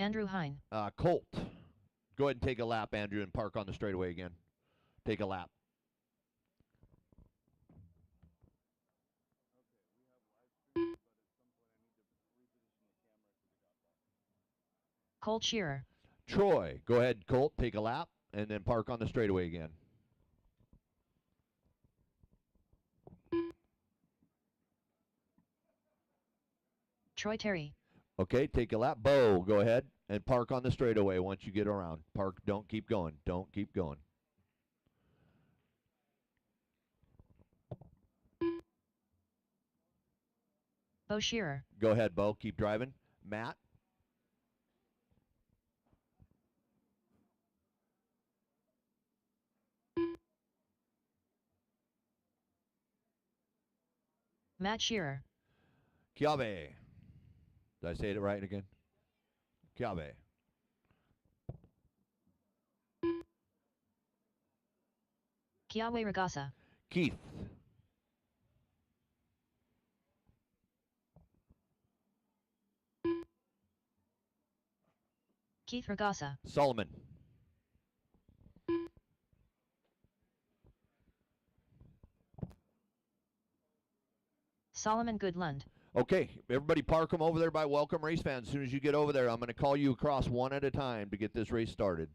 Andrew Hine. Colt. Go ahead and take a lap, Andrew, and park on the straightaway again. Take a lap. Colt Shearer. Troy. Go ahead, Colt. Take a lap, and then park on the straightaway again. Troy Terry. Okay, take a lap. Bo, go ahead and park on the straightaway once you get around. Park, don't keep going. Don't keep going. Bo Shearer. Go ahead, Bo. Keep driving. Matt. Matt Shearer. Chiave. Did I say it right again? Chiave. Kiawe Ragasa. Keith. Keith Ragasa. Solomon. Solomon Goodlund. Okay, everybody park them over there by Welcome Race Fans. As soon as you get over there, I'm going to call you across one at a time to get this race started.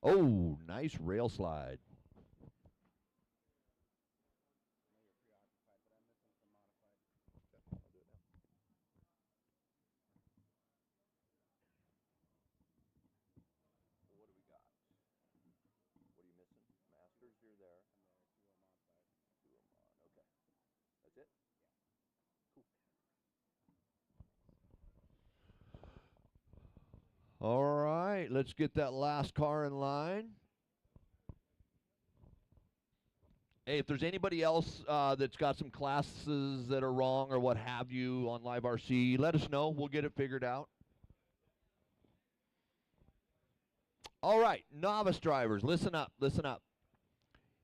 Oh, nice rail slide. What do we got? What are you missing? Masters, you're there. And then 2 of them on side. 2 of them on, okay. That's it? Yeah. Cool. All right, let's get that last car in line. Hey, if there's anybody else that's got some classes that are wrong or what have you on Live RC, let us know. We'll get it figured out. All right, novice drivers, listen up, listen up.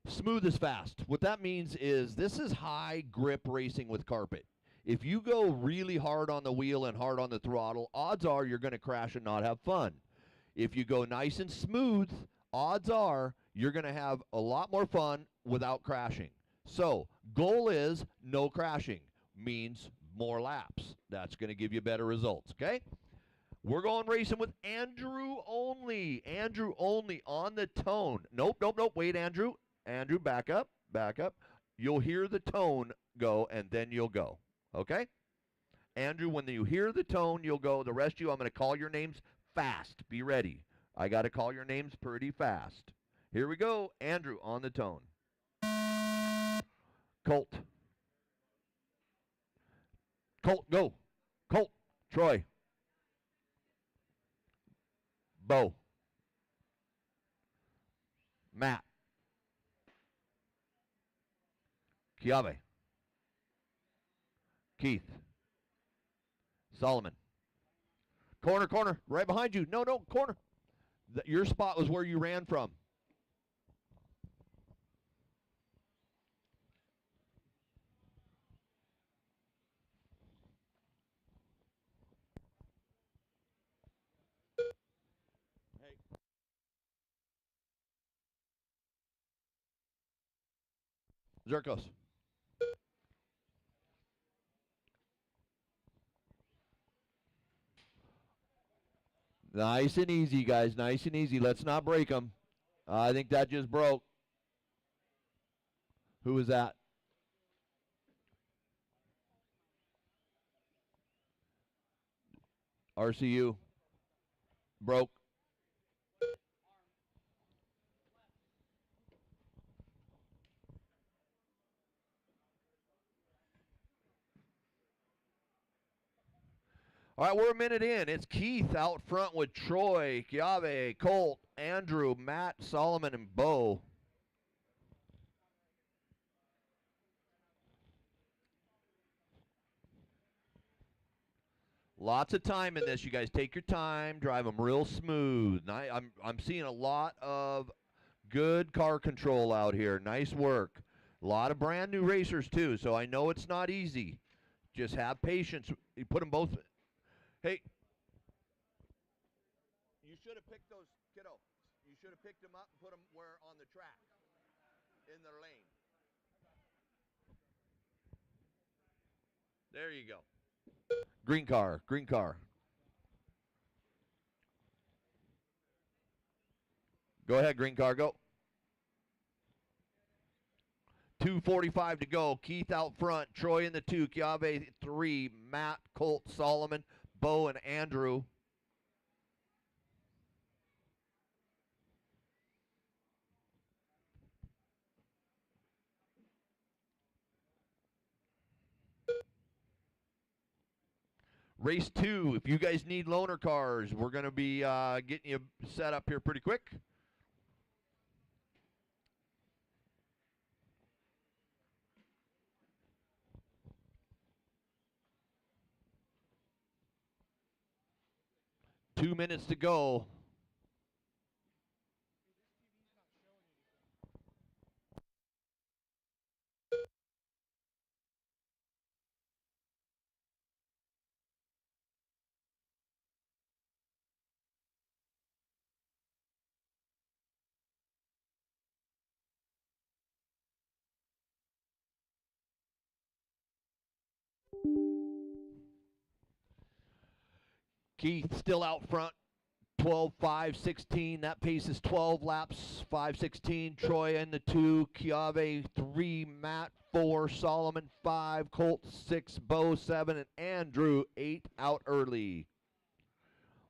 Smooth is fast. What that means is this is high grip racing with carpet. If you go really hard on the wheel and hard on the throttle, odds are you're going to crash and not have fun. If you go nice and smooth, odds are you're going to have a lot more fun without crashing. So, goal is no crashing, means more laps. That's going to give you better results, okay? We're going racing with Andrew only. Andrew only on the tone. Nope, nope, nope. Wait, Andrew. Andrew, back up, back up. You'll hear the tone go, and then you'll go. Okay? Andrew, when you hear the tone, you'll go. The rest of you, I'm going to call your names fast. Be ready. I got to call your names pretty fast. Here we go. Andrew on the tone. Colt. Colt, go. Colt. Troy. Bo. Matt. Chiave. Keith. Solomon. Corner, corner, right behind you. No, no, corner. Your spot was where you ran from. Hey. Zirkos. Nice and easy, guys. Nice and easy. Let's not break them. I think that just broke. Who was that? RCU. Broke. All right, we're a minute in. It's Keith out front with Troy, Chiave, Colt, Andrew, Matt, Solomon, and Bo. Lots of time in this, you guys. Take your time, drive them real smooth. I'm seeing a lot of good car control out here. Nice work. A lot of brand new racers too, so I know it's not easy. Just have patience. You put them both. Hey, should have picked those, kiddo. You should have picked them up and put them where on the track, in their lane. There you go. Green car, green car. Go ahead, green car, go. 2:45 to go. Keith out front. Troy in the 2. Chiave 3. Matt, Colt, Solomon, Bo, and Andrew. Race 2. If you guys need loaner cars, we're going to be getting you set up here pretty quick. Two minutes to go. Keith still out front. 12:5:16. That pace is 12 laps. 5:16. Troy in the 2. Chiave 3. Matt 4. Solomon 5. Colt 6. Bo 7. And Andrew 8 out early.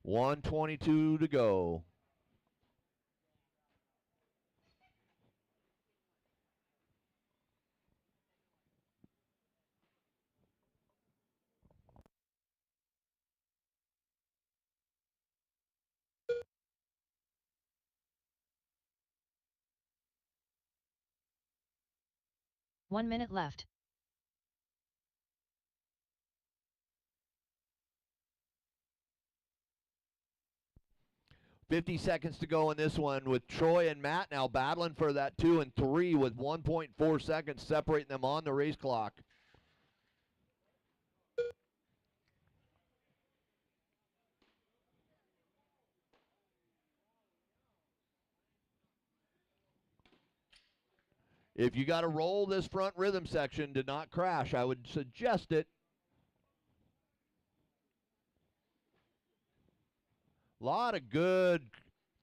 1:22 to go. One minute left. $50 to go in this one with Troy and Matt now battling for that 2 and 3 with 1.4 seconds separating them on the race clock. If you got to roll this front rhythm section to not crash, I would suggest it. A lot of good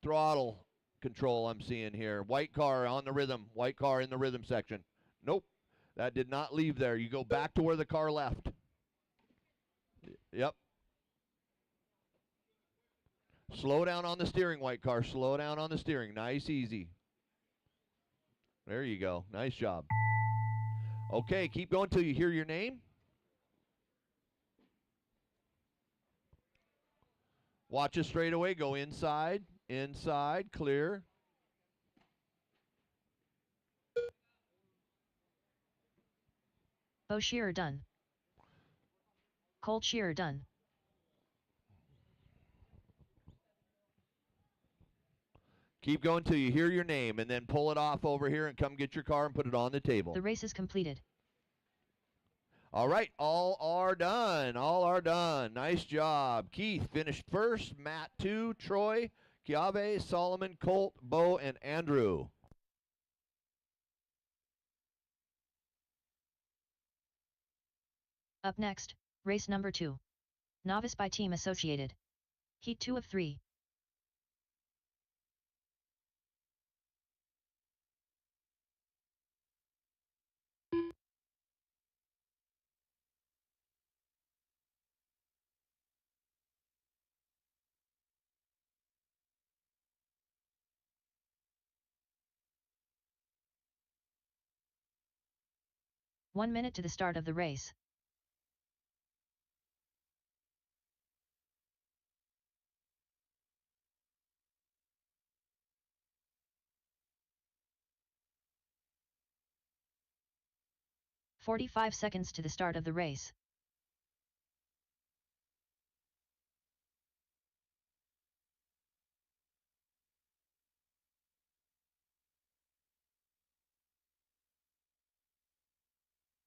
throttle control I'm seeing here. White car on the rhythm. White car in the rhythm section. Nope. That did not leave there. You go back to where the car left. Yep. Slow down on the steering, white car. Slow down on the steering. Nice, easy. There you go. Nice job. Okay, keep going till you hear your name. Watch it straight away. Go inside. Inside. Clear. Bo Shearer done. Colt Shearer done. Keep going till you hear your name, and then pull it off over here and come get your car and put it on the table. The race is completed. All right, all are done. All are done. Nice job. Keith finished first. Matt 2. Troy, Chiave, Solomon, Colt, Bo, and Andrew. Up next, race number 2. Novice by Team Associated. Heat 2 of 3. One minute to the start of the race. $45 to the start of the race.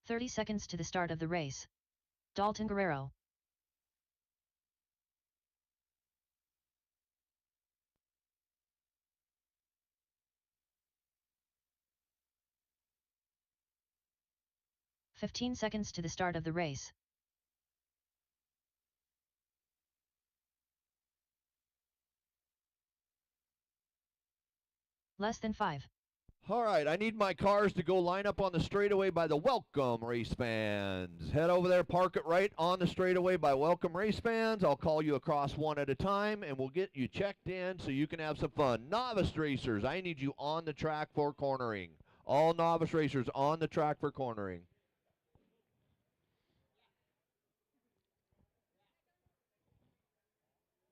$30 to the start of the race. Dalton Guerrero. 15 seconds to the start of the race. Less than 5. All right, I need my cars to go line up on the straightaway by the Welcome Race Fans. Head over there, park it right on the straightaway by Welcome Race Fans. I'll call you across one at a time, and we'll get you checked in so you can have some fun. Novice racers, I need you on the track for cornering. All novice racers on the track for cornering.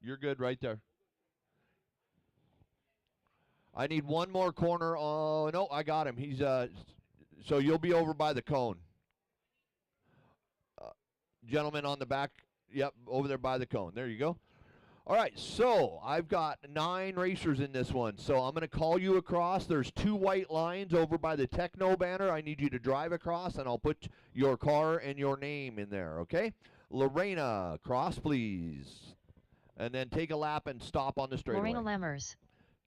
You're good right there. I need one more corner. Oh, no, I got him. He's so you'll be over by the cone. Gentleman on the back. Yep, over there by the cone. There you go. All right, so I've got 9 racers in this one. So I'm going to call you across. There's 2 white lines over by the Techno banner. I need you to drive across, and I'll put your car and your name in there, okay? Lorena, cross, please. And then take a lap and stop on the straightaway. Lorena Lammers.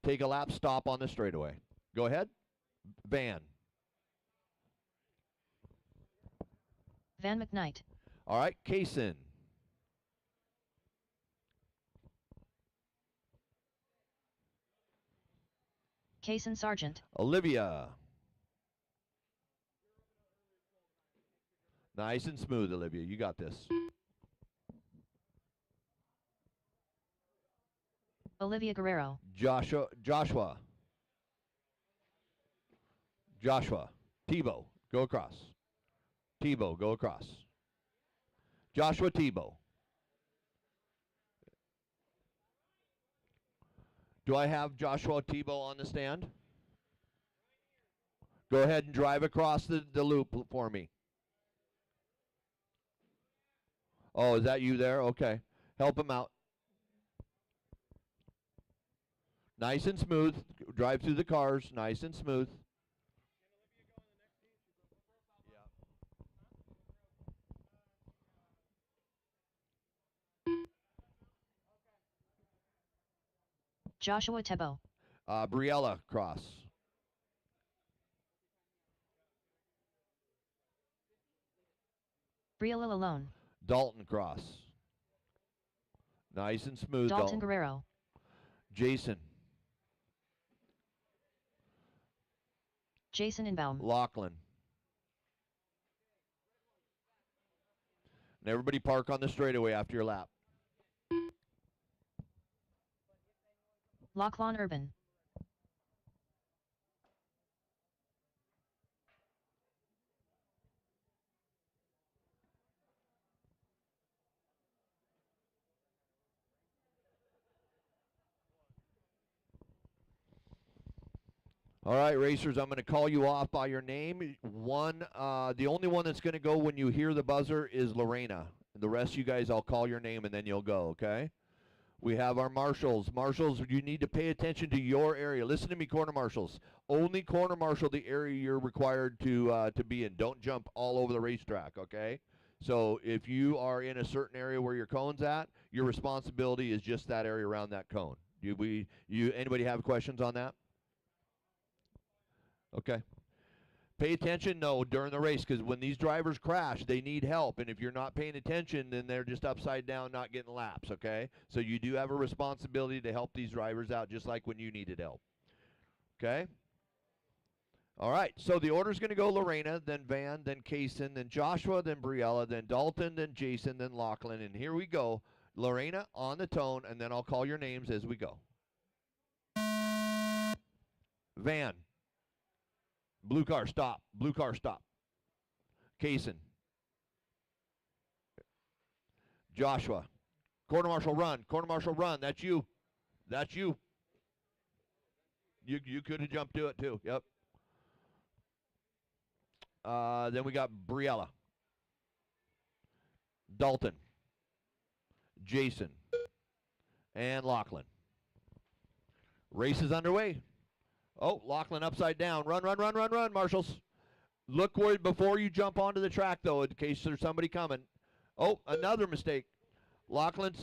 Take a lap, stop on the straightaway. Go ahead. Van. Van McKnight. All right, Kaysen. Kaysen Sargent. Olivia. Nice and smooth, Olivia. You got this. Olivia Guerrero. Joshua. Tebow, go across. Tebow, go across. Joshua Tebow. Do I have Joshua Tebow on the stand? Go ahead and drive across the loop for me. Oh, is that you there? Okay. Help him out. Nice and smooth. Drive through the cars. Nice and smooth. Joshua Tebow. Briella, cross. Briella Lalone. Dalton, cross. Nice and smooth, Dalton Guerrero. Jason. Jason Inbaum. Lachlan. And everybody park on the straightaway after your lap. Lachlan Urban. All right, racers, I'm going to call you off by your name. The only one that's going to go when you hear the buzzer is Lorena. The rest of you guys, I'll call your name and then you'll go, okay? We have our marshals. Marshals, you need to pay attention to your area. Listen to me, corner marshals. Only corner marshal the area you're required to be in. Don't jump all over the racetrack, okay? So if you are in a certain area where your cone's at, your responsibility is just that area around that cone. Anybody have questions on that? Okay. Pay attention, though, during the race, because when these drivers crash, they need help. And if you're not paying attention, then they're just upside down, not getting laps, okay? So you do have a responsibility to help these drivers out, just like when you needed help. Okay? All right, so the order's going to go Lorena, then Van, then Kaysen, then Joshua, then Briella, then Dalton, then Jason, then Lachlan. And here we go. Lorena on the tone, and then I'll call your names as we go. Van. Blue car, stop. Blue car, stop. Kaysen. Joshua. Corner marshal, run. Corner marshal, run. That's you. That's you. You could have jumped to it, too. Yep. Then we got Briella. Dalton. Jason. And Lachlan. Race is underway. Oh, Lachlan upside down. Run, run, run, run, run, marshals. Look where before you jump onto the track, though, in case there's somebody coming. Oh, another mistake. Lachlan,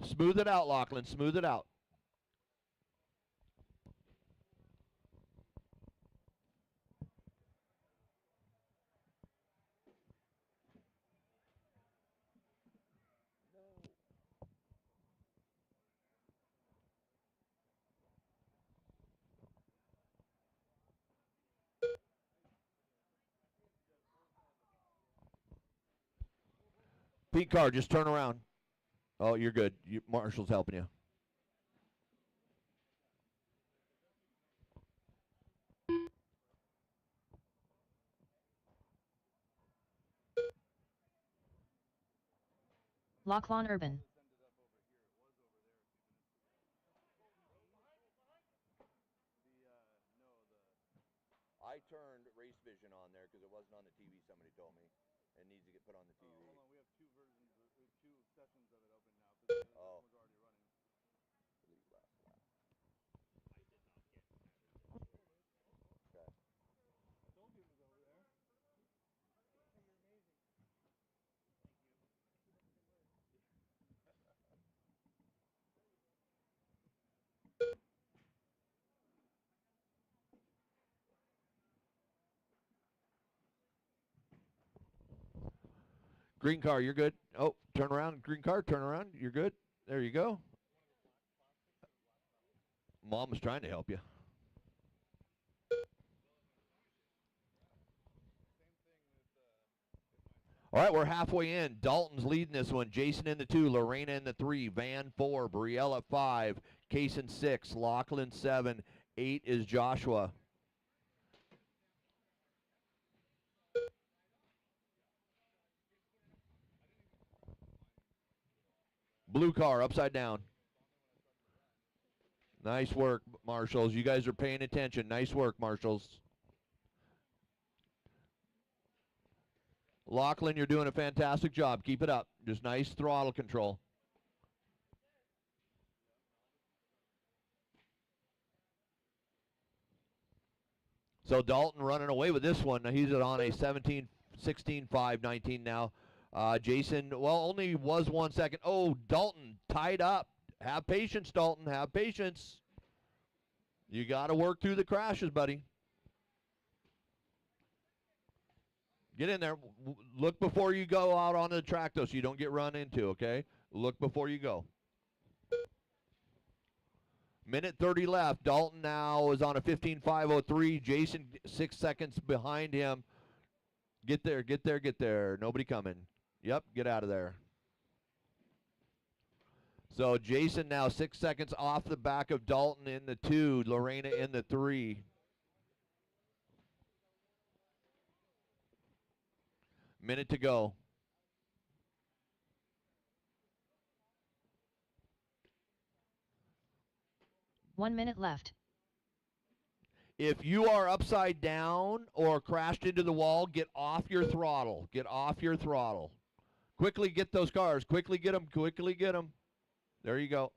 smooth it out, Lachlan. Smooth it out. Pink car, just turn around. Oh, you're good. Marshall's helping you. Lachlan Urban. I turned Race Vision on there because it wasn't on the TV, somebody told me. It needs to get put on the TV. Hold on, we have two versions, two sessions of it open now because the other one was already running. Delete last lap. Okay. I told you it was over there. Hey, you're amazing. Green car, you're good. Oh, turn around. Green car, turn around. You're good. There you go. Mom was trying to help you. All right, we're halfway in. Dalton's leading this one. Jason in the 2, Lorena in the 3, Van 4, Brielle 5, Kaysen 6, Lachlan 7, 8 is Joshua. Blue car, upside down. Nice work, Marshals. You guys are paying attention. Nice work, Marshals. Lachlan, you're doing a fantastic job. Keep it up. Just nice throttle control. So Dalton running away with this one. He's on a 17, 16, 5, 19 now. Jason, well, only was 1 second. Oh, Dalton tied up. Have patience, Dalton. Have patience. You got to work through the crashes, buddy. Get in there. Look before you go out onto the track, though, so you don't get run into, okay? Look before you go. Minute 30 left. Dalton now is on a 15.503. Jason 6 seconds behind him. Get there, get there, get there. Nobody coming. Yep, get out of there. So Jason now 6 seconds off the back of Dalton in the 2, Lorena in the 3. Minute to go. One minute left. If you are upside down or crashed into the wall, get off your throttle. Get off your throttle. Quickly get those cars. Quickly get them. Quickly get them. There you go.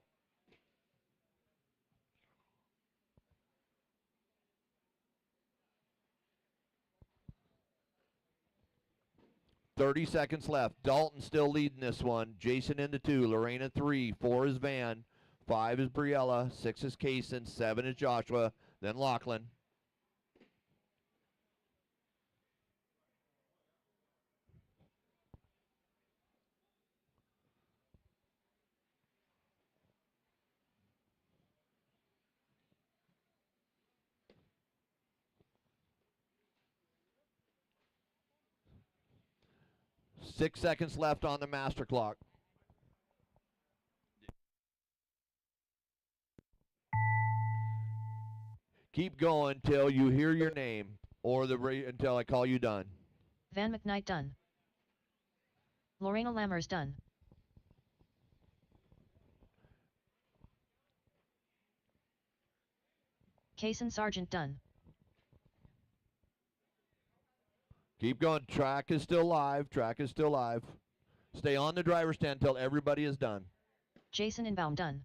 $30 left. Dalton still leading this one. Jason in the 2. Lorena 3. 4 is Van. 5 is Briella. 6 is Kaysen. 7 is Joshua. Then Lachlan. Six seconds left on the master clock. Keep going till you hear your name or until I call you done. Van McKnight done. Lorena Lammers done. Kaysen Sargent done. Keep going. Track is still live. Track is still live. Stay on the driver's stand until everybody is done. Jason Inbaum done.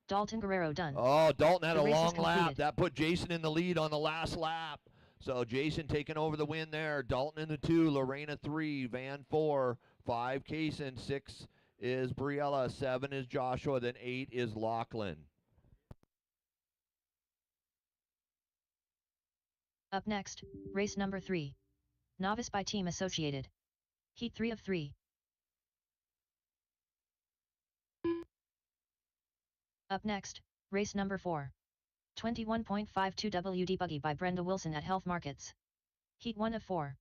Dalton Guerrero done. Oh, Dalton had The a race is long lap. completed. That put Jason in the lead on the last lap. So Jason taking over the win there. Dalton in the 2, Lorena 3, Van 4, 5 Kaysen, 6 is Briella, 7 is Joshua, then 8 is Lachlan. Up next, race number 3. Novice by Team Associated. Heat 3 of 3. Up next, race number 4. 21.52 WD Buggy by Brenda Wilson at Health Markets. Heat 1 of 4.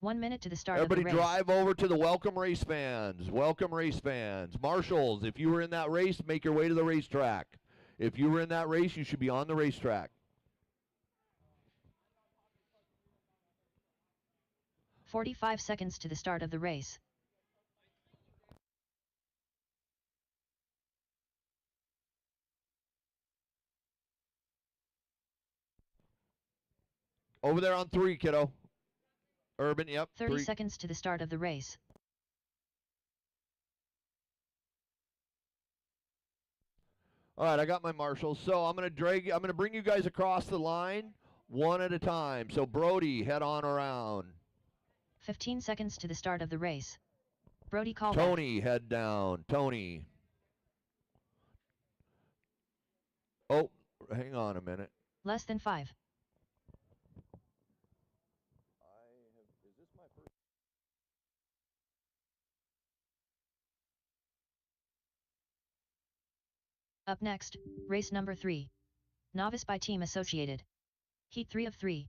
1 minute to the start Everybody of the race. drive over to the welcome race fans. Welcome race fans. Marshals, if you were in that race, make your way to the racetrack. If you were in that race, you should be on the racetrack. 45 seconds to the start of the race. Over there on 3, kiddo. Urban, yep. 30 3. seconds to the start of the race. All right, I got my marshals. So I'm going to bring you guys across the line one at a time. So Brody, head on around. 15 seconds to the start of the race. Brody call Tony, head down. Tony. Oh, hang on a minute. Less than 5. Is this my first? Up next, race number 3. Novice by Team Associated. Heat 3 of 3.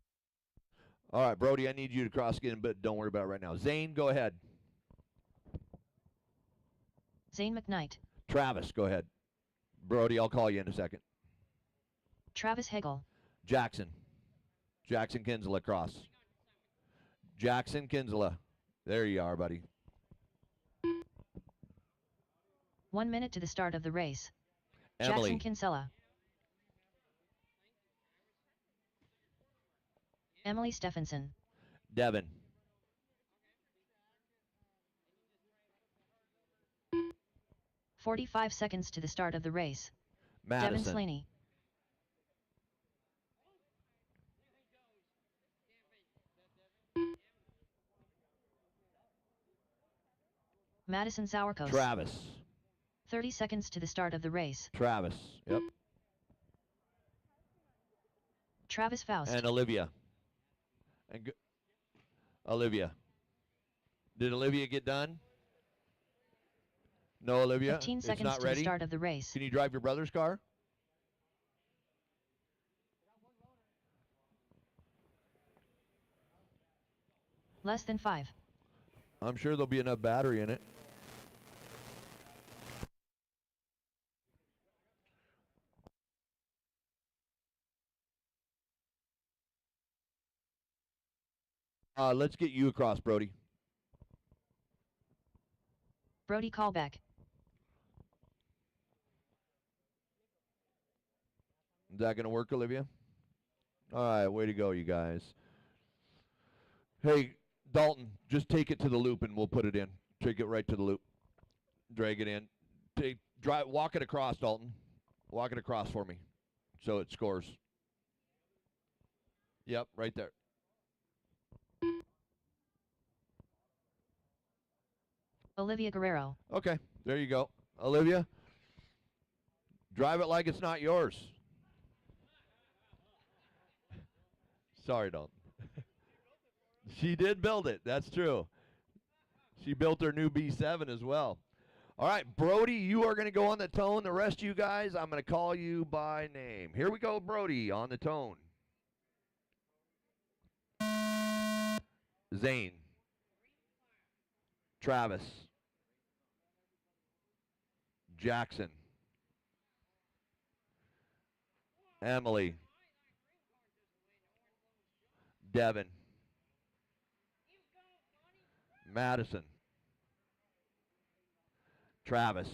All right, Brody, I need you to cross again, but don't worry about it right now. Zane, go ahead. Zane McKnight. Travis, go ahead. Brody, I'll call you in a second. Travis Hegel. Jackson. Jackson Kinsella, cross. Jackson Kinsella. There you are, buddy. 1 minute to the start of the race. Emily. Jackson Kinsella. Emily Stephenson. Devin. – 45 seconds to the start of the race. Madison. Devin Slaney. Madison Sourkos. Travis. 30 seconds to the start of the race. Travis. Yep. Travis Faust. And Olivia. And Olivia. Did Olivia get done? No, Olivia. 15 it's seconds not to ready. the start of the race. Can you drive your brother's car? Less than 5. I'm sure there'll be enough battery in it. Let's get you across, Brody. Brody callback. Is that going to work, Olivia? All right, way to go, you guys. Hey, Dalton, just take it to the loop and we'll put it in. Take it right to the loop. Drag it in. Walk it across, Dalton. Walk it across for me so it scores. Yep, right there. Olivia Guerrero. Okay, there you go. Olivia, drive it like it's not yours. Sorry, Dalton. She did build it. That's true. She built her new B7 as well. All right, Brody, you are going to go on the tone. The rest of you guys, I'm going to call you by name. Here we go, Brody, on the tone. Zane. Travis. Jackson. Emily. Devin. Madison. Travis.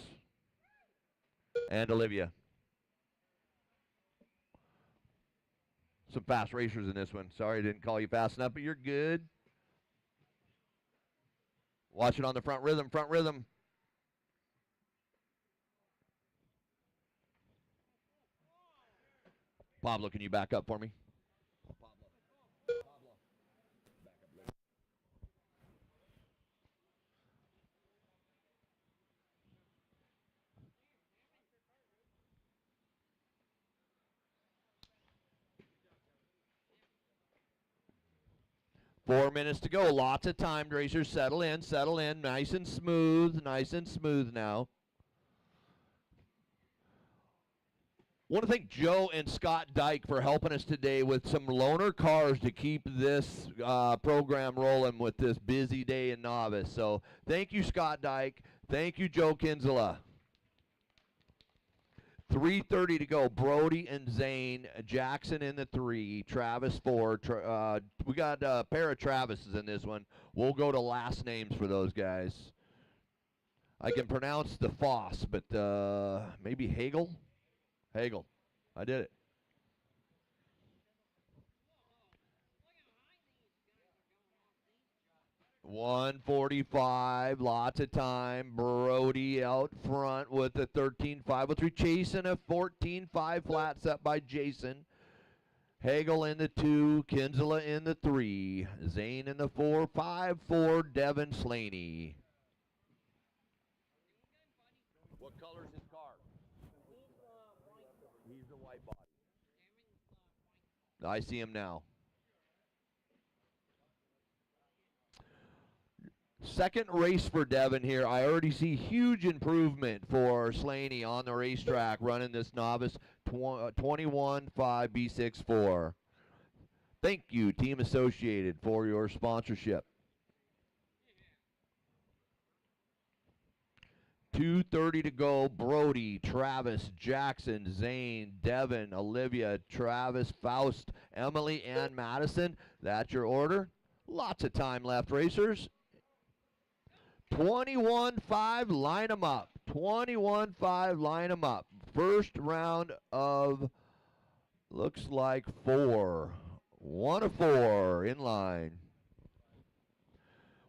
And Olivia. Some fast racers in this one. Sorry I didn't call you fast enough, but you're good. Watch it on the front rhythm, front rhythm. Pablo, can you back up for me? Pablo, back up a little. 4 minutes to go. Lots of time, racers. Settle in, settle in. Nice and smooth now. Want to thank Joe and Scott Dyke for helping us today with some loaner cars to keep this program rolling with this busy day in Novice. So thank you, Scott Dyke. Thank you, Joe Kinsella. 3:30 to go. Brody and Zane, Jackson in the 3, Travis 4. We got a pair of Travises in this one. We'll go to last names for those guys. I can pronounce the Foss, but maybe Hagel? Hagel. I did it. $145, lots of time. Brody out front with a 13.503, chasing a 14.5 flat set by Jason. Hagel in the 2, Kinsella in the 3, Zane in the 4, 5-4, Devin Slaney. What color is his car? He's a white body. I see him now. Second race for Devin here. I already see huge improvement for Slaney on the racetrack running this novice 21.5 B64. Thank you, Team Associated, for your sponsorship. 2:30 to go. Brody, Travis, Jackson, Zane, Devin, Olivia, Travis, Faust, Emily, and Madison. That's your order. Lots of time left, racers. 21.5, line them up. 21.5, line them up. First round of, looks like 4. 1 of 4 in line.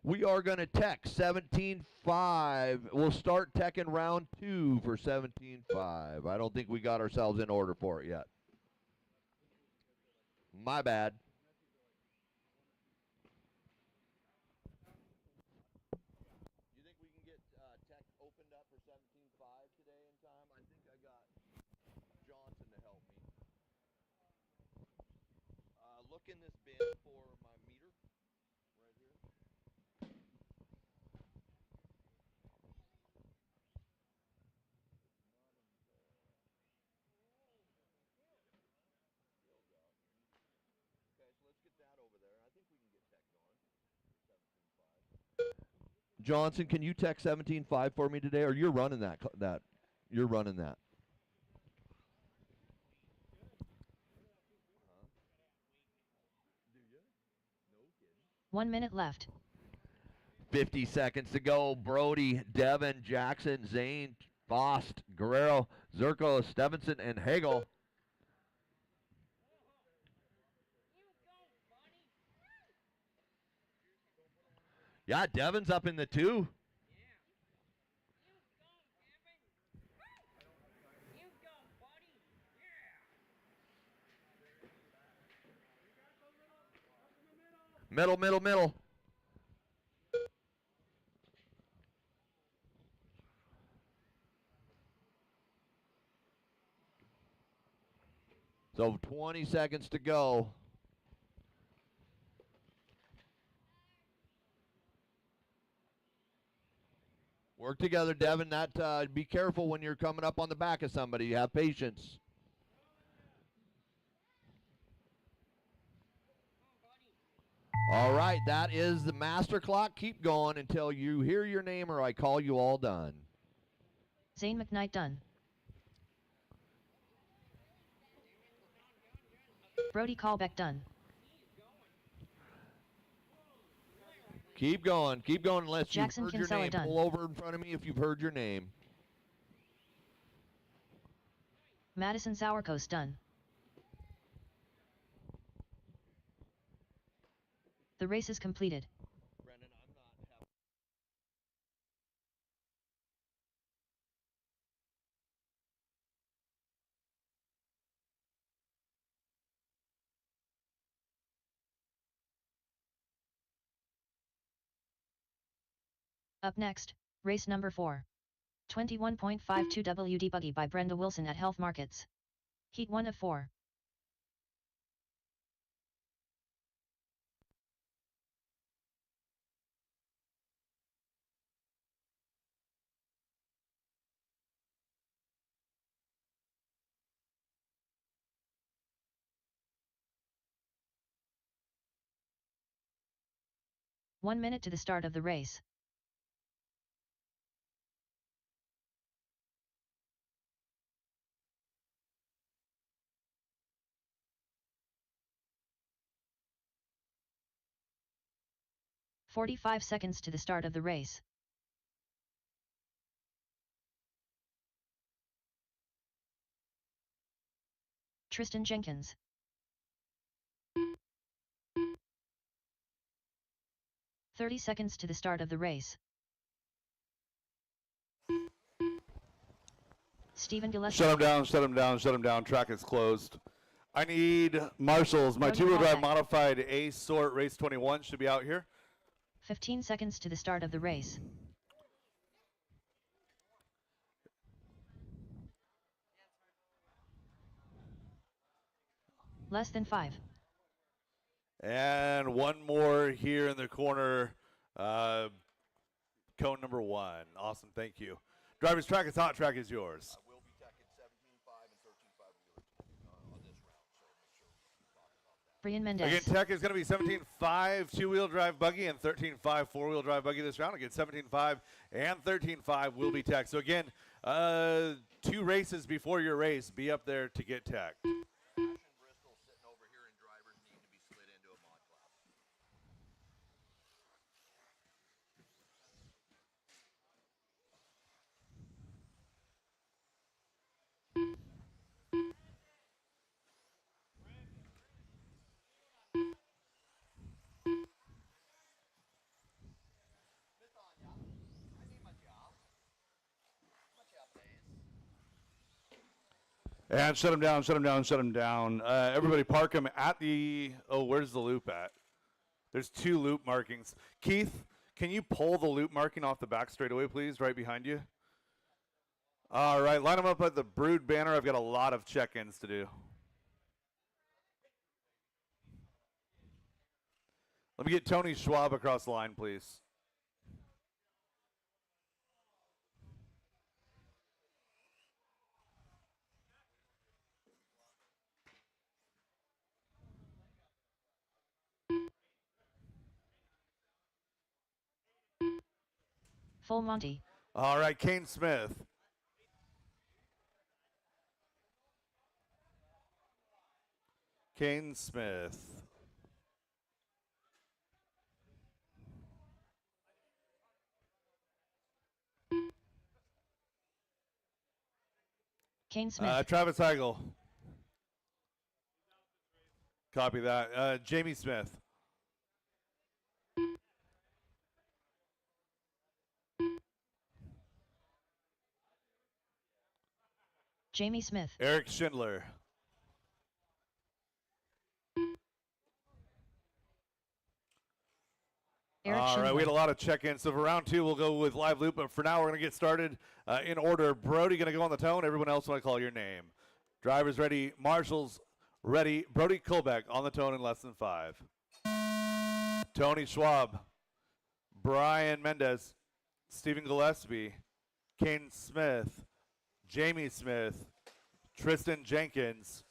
We are going to tech 17.5. We'll start teching round 2 for 17.5. I don't think we got ourselves in order for it yet. My bad. You think we can get tech opened up for 17.5 today in time? I think I got Johnson to help me. Look in this bin for my meter right here. Okay, so let's get that over there. I think we can get tech going for 17.5. Johnson, can you tech 17.5 for me today, or you're running that? You're running that. 1 minute left. 50 seconds to go. Brody, Devin, Jackson, Zane, Fost, Guerrero, Zerko, Stevenson, and Hagel. Yeah, Devin's up in the 2. Middle, middle, middle. So 20 seconds to go. Work together, Devin. Be careful when you're coming up on the back of somebody. Have patience. All right, that is the master clock. Keep going until you hear your name or I call you all done. Zane McKnight done. Brody Callbeck done. Keep going unless Jackson you've heard Kinsella your name. done. Pull over in front of me if you've heard your name. Madison Sourcoast done. The race is completed. Brendan, I'm not happy. Up next, race number 4. 21.52 WD Buggy by Brenda Wilson at Health Markets. Heat 1 of 4. 1 minute to the start of the race. "45 seconds to the start of the race. Tristan Jenkins. "30 seconds to the start of the race. Stephen Gillespie. Shut him down, shut him down, shut him down. Track is closed. I need marshals. My Brody two-wheel drive Quals. modified A sort race 21 should be out here. 15 seconds to the start of the race. Less than 5. And one more here in the corner. Cone number 1. Awesome, thank you. Driver's track is hot, track is yours. We'll be tacking 17.5 and 13.5 on this round, so make sure we talk about that. Brian Mendez. Again, tech is going to be 17.5 two-wheel drive buggy and 13.5 four-wheel drive buggy this round. Again, 17.5 and 13.5 will be tech. So again, 2 races before your race, be up there to get tech. Ash and Bristol sitting over here, and drivers need to be slid into a mod class. And shut him down, shut him down, shut him down. Everybody park him at the, where's the loop at? There's 2 loop markings. Keith, can you pull the loop marking off the back straightaway, please, right behind you? All right, line them up at the Brood banner. I've got a lot of check-ins to do. Let me get Tony Schwab across the line, please. Full Monty. All right, Kane Smith. Kane Smith. Kane Smith. Travis Heigl. Copy that. Jamie Smith. Jamie Smith. Eric Schindler. Eric All right, Schindler. we had a lot of check-ins. So for round 2, we'll go with live loop. But for now, we're going to get started in order. Brody going to go on the tone. Everyone else want to call your name. Drivers ready. Marshals ready. Brody Kolbeck on the tone in less than 5. Tony Schwab. Brian Mendez. Stephen Gillespie. Kane Smith. Jamie Smith. Tristan Jenkins.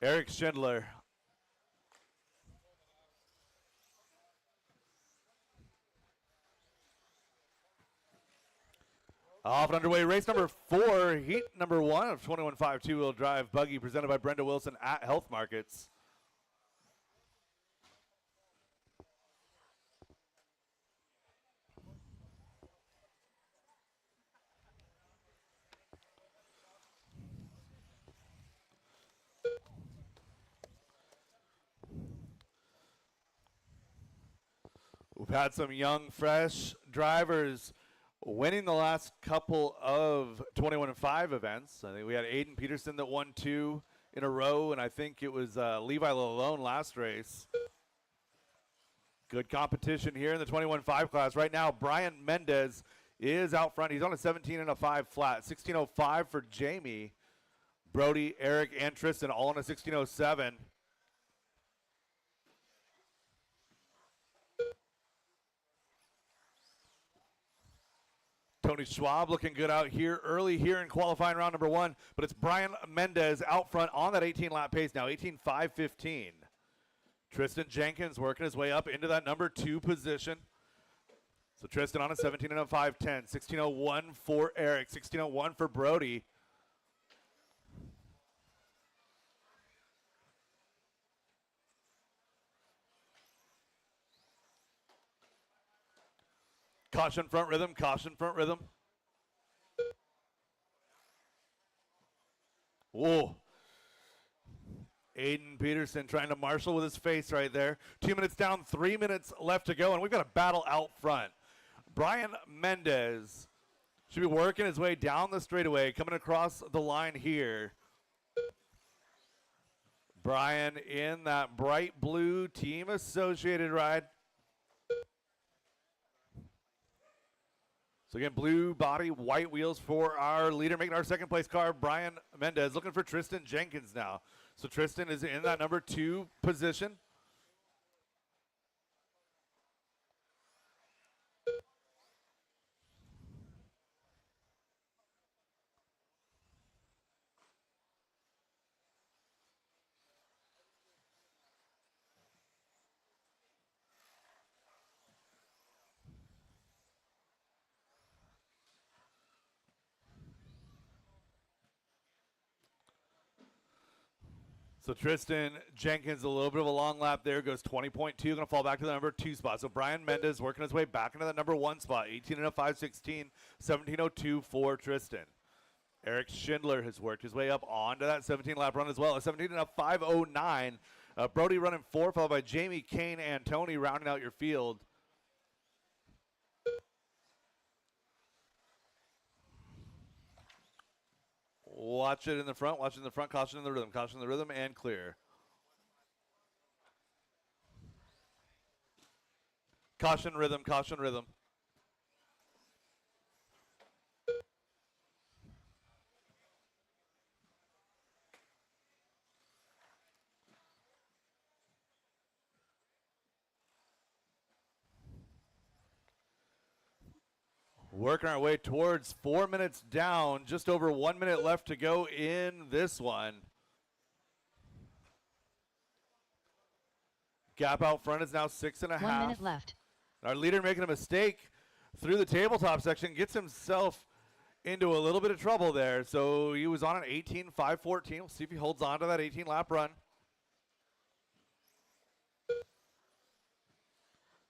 Eric Schindler. Off and underway, race number 4, heat number 1 of 21.5 two-wheel drive buggy presented by Brenda Wilson at Health Markets. We've had some young, fresh drivers winning the last couple of 21.5 events. I think we had Aiden Peterson that won 2 in a row, and I think it was Levi Lalone last race. Good competition here in the 21.5 class. Right now, Brian Mendez is out front. He's on a 17.5 flat. 16.05 for Jamie. Brody, Eric, and Tristan all on a 16.07. Tony Schwab looking good out here early here in qualifying round number 1, but it's Brian Mendez out front on that 18-lap pace now, 18.5.15. Tristan Jenkins working his way up into that number 2 position. So Tristan on a 17 and a 5:10. 16:01 for Eric. 16:01 for Brody. Caution front rhythm. Caution front rhythm. Whoa. Aiden Peterson trying to marshal with his face right there. 2 minutes down, 3 minutes left to go, and we've got a battle out front. Brian Mendez should be working his way down the straightaway, coming across the line here. Brian in that bright blue team associated ride. So again, blue body, white wheels for our leader, making our second place car, Brian Mendez, looking for Tristan Jenkins now. So Tristan is in that number 2 position. So Tristan Jenkins, a little bit of a long lap there, goes 20.2, going to fall back to the number 2 spot. So Brian Mendez working his way back into that number 1 spot, 18 and a 5:16, 17:02 for Tristan. Eric Schindler has worked his way up onto that 17-lap run as well, a 17 and a 5:09. Brody running 4, followed by Jamie, Kane, and Tony rounding out your field. Watch it in the front, watch it in the front, caution in the rhythm, and clear. Caution rhythm, caution rhythm. Working our way towards 4 minutes down, just over 1 minute left to go in this one. Gap out front is now 6.5. 1 minute left. Our leader making a mistake through the tabletop section, gets himself into a little bit of trouble there. So he was on an 18.5:14. We'll see if he holds on to that 18-lap run.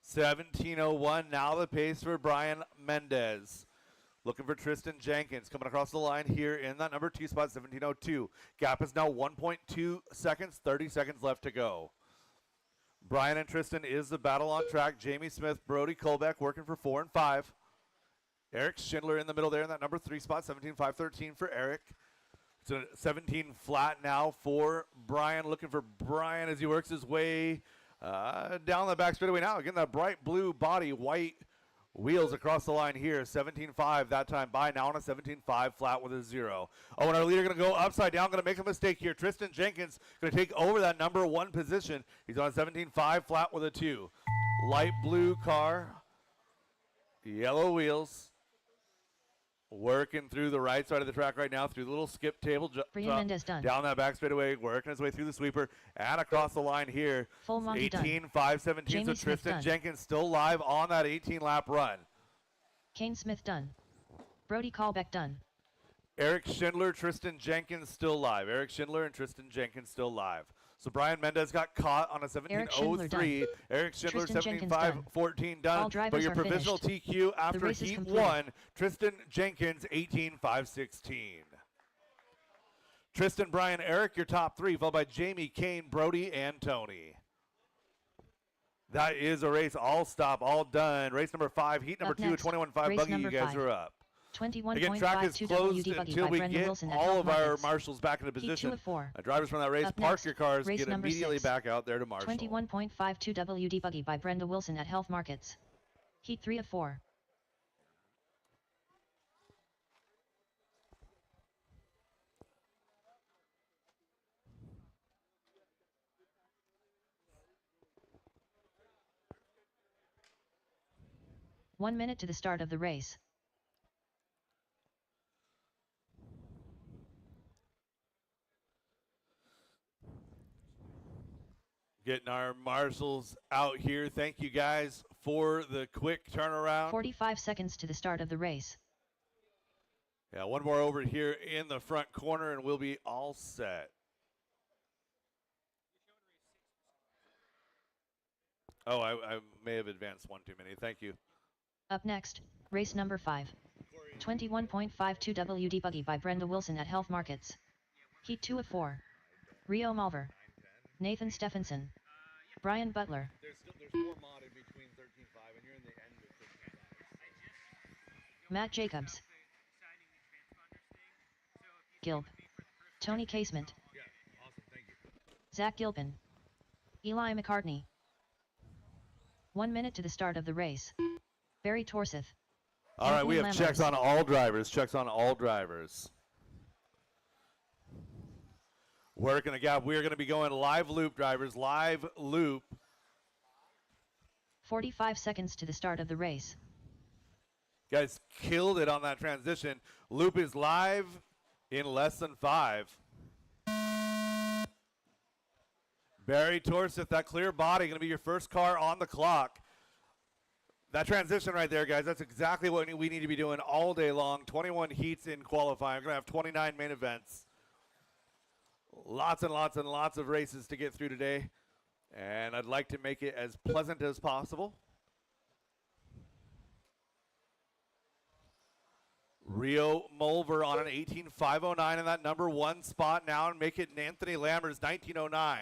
17:01, now the pace for Brian Mendez. Looking for Tristan Jenkins, coming across the line here in that number 2 spot, 17:02. Gap is now 1.2 seconds, 30 seconds left to go. Brian and Tristan is the battle on track. Jamie Smith, Brody Colbeck working for 4 and 5. Eric Schindler in the middle there in that number 3 spot, 17.513 for Eric. It's a 17 flat now for Brian. Looking for Brian as he works his way down the back straightaway now. Again, that bright blue body, white wheels across the line here. 17.5 that time by, now on a 17.5 flat with a 0. Oh, and our leader going to go upside down, going to make a mistake here. Tristan Jenkins going to take over that number 1 position. He's on a 17.5 flat with a 2. Light blue car, yellow wheels. Working through the right side of the track right now, through the little skip table, Brian Mendez done. Down that back straightaway, working his way through the sweeper, and across the line here. Full Monty 18.517, so Tristan Jenkins still live on that 18-lap run. Kane Smith done. Brody Colbeck done. Eric Schindler, Tristan Jenkins still live. Eric Schindler and Tristan Jenkins still live. So Brian Mendez got caught on a 17.03. Eric Schindler 17.514 done. But your provisional TQ after heat 1, Tristan Jenkins 18.516. Tristan, Brian, Eric, your top 3, followed by Jamie, Kane, Brody, and Tony. That is a race all stop, all done. Race number 5, heat number 2, 21.5 buggy. You guys are up. 21.52 Again, track is closed until we get all of our marshals back into position. Drivers from that race, park your cars, get immediately back out there to marshal. 21.52 WD buggy by Brenda Wilson at Health Markets. Heat 3 of 4. One minute to the start of the race. Getting our marshals out here. Thank you guys for the quick turnaround. 45 seconds to the start of the race. Yeah, one more over here in the front corner and we'll be all set. Oh, I may have advanced one too many. Thank you. Up next, race number 5. 21.52 WD Buggy by Brenda Wilson at Health Markets. Heat 2 of 4. Rio Mulver, Nathan Stephenson, Brian Butler. There's 4 mod in between 13.5 and you're in the end of 13.5. Matt Jacobs, Gilb, Tony Casement, Yeah, awesome. Thank you. Zach Gilpin, Eli McCartney. 1 minute to the start of the race. Barry Torseth. All right, we have Anthony checks Lamos. on all drivers. Checks on all drivers. Working the gap. We're going to be going live loop, drivers. Live loop. 45 seconds to the start of the race. Guys killed it on that transition. Loop is live in less than 5. Barry Torseth, that clear body, going to be your first car on the clock. That transition right there, guys, that's exactly what we need to be doing all day long. 21 heats in qualifying. We're going to have 29 main events. Lots and lots and lots of races to get through today. And I'd like to make it as pleasant as possible. Rio Mulver on an 18.509 in that number 1 spot now and make it Anthony Lammers 1909.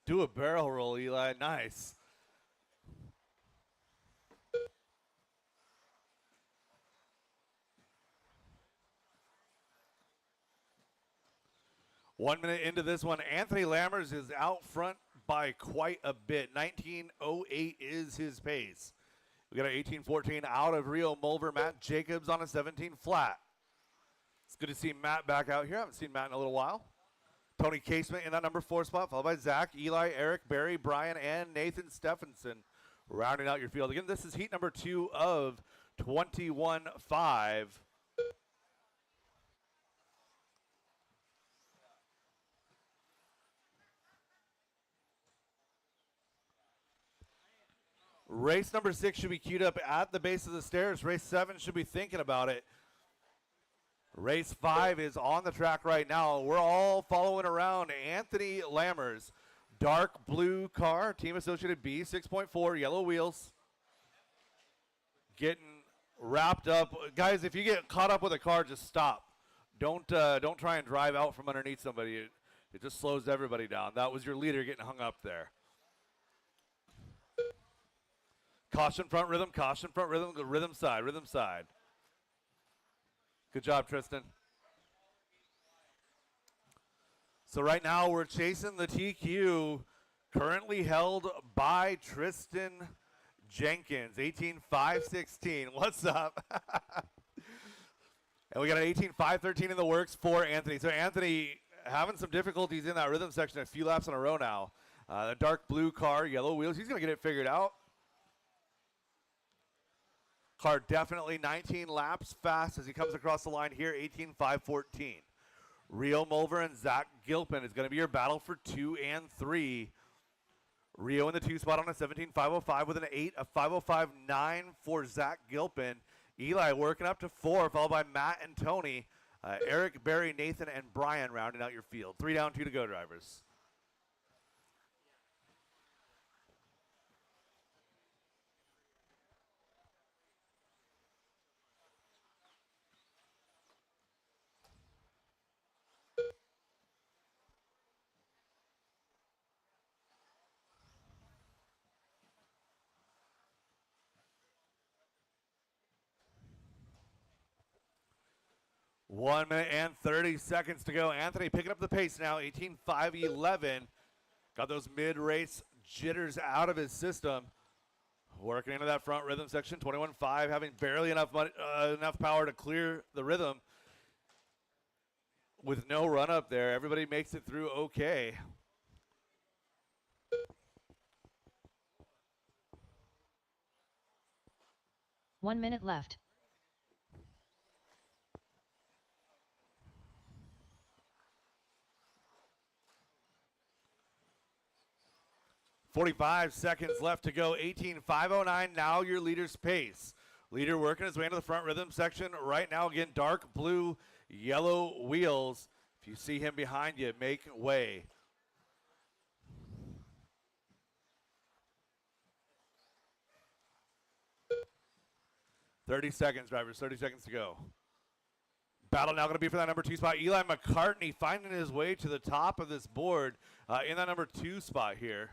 Do a barrel roll, Eli. Nice. One minute into this one, Anthony Lammers is out front by quite a bit. 19:08 is his pace. We got an 18:14 out of Rio Mulver. Matt Jacobs on a 17 flat. It's good to see Matt back out here. I haven't seen Matt in a little while. Tony Casement in that number 4 spot, followed by Zach, Eli, Eric, Barry, Brian, and Nathan Stephenson rounding out your field. Again, this is heat number 2 of 21.5. Race number 6 should be queued up at the base of the stairs. Race 7 should be thinking about it. Race 5 is on the track right now. We're all following around Anthony Lammers. Dark blue car, Team Associated B, 6.4, yellow wheels. Getting wrapped up. Guys, if you get caught up with a car, just stop. Don't try and drive out from underneath somebody. It just slows everybody down. That was your leader getting hung up there. Caution front rhythm, rhythm side, rhythm side. Good job, Tristan. So right now we're chasing the TQ, currently held by Tristan Jenkins, 18.516. What's up? And we got an 18.513 in the works for Anthony. So Anthony having some difficulties in that rhythm section a few laps in a row now. The dark blue car, yellow wheels. He's going to get it figured out. Car definitely 19 laps fast as he comes across the line here, 18.514. Rio Mulver and Zach Gilpin is going to be your battle for 2 and 3. Rio in the 2 spot on a 17.505 with an 8, a 5.05.9 for Zach Gilpin. Eli working up to 4, followed by Matt and Tony. Eric, Barry, Nathan, and Brian rounding out your field. 3 down, 2 to go, drivers. One minute and 30 seconds to go. Anthony picking up the pace now, 18.511. Got those mid-race jitters out of his system. Working into that front rhythm section, 21.5, having barely enough power to clear the rhythm. With no run up there, everybody makes it through okay. One minute left. .45 seconds left to go. 18.509. Now your leader's pace. Leader working his way into the front rhythm section right now. Again, dark blue, yellow wheels. If you see him behind you, make way. .30 seconds, drivers. 30 seconds to go. Battle now going to be for that number 2 spot. Eli McCartney finding his way to the top of this board in that number 2 spot here.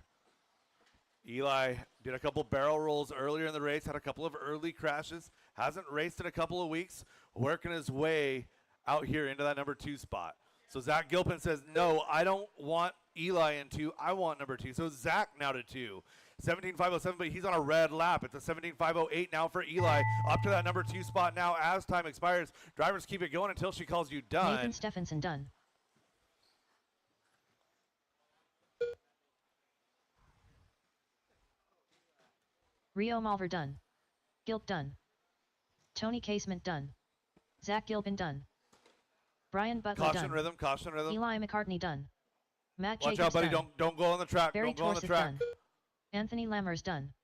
Eli did a couple barrel rolls earlier in the race, had a couple of early crashes, hasn't raced in a couple of weeks, working his way out here into that number 2 spot. So Zach Gilpin says, no, I don't want Eli in 2, I want number 2. So Zach now to 2. 17.507, but he's on a red lap. It's a 17.508 now for Eli. Up to that number 2 spot now as time expires. Drivers keep it going until she calls you done. Nathan Stephenson done. Rio Malver done. Gilp done. Tony Casement done. Zach Gilpin done. Brian Butler Caution done. rhythm, caution rhythm. Eli McCartney done. Matt Watch Jacobs out, buddy. done. Don't go on the track. Barry Don't go on the Torseth track. done. Anthony Lammers done.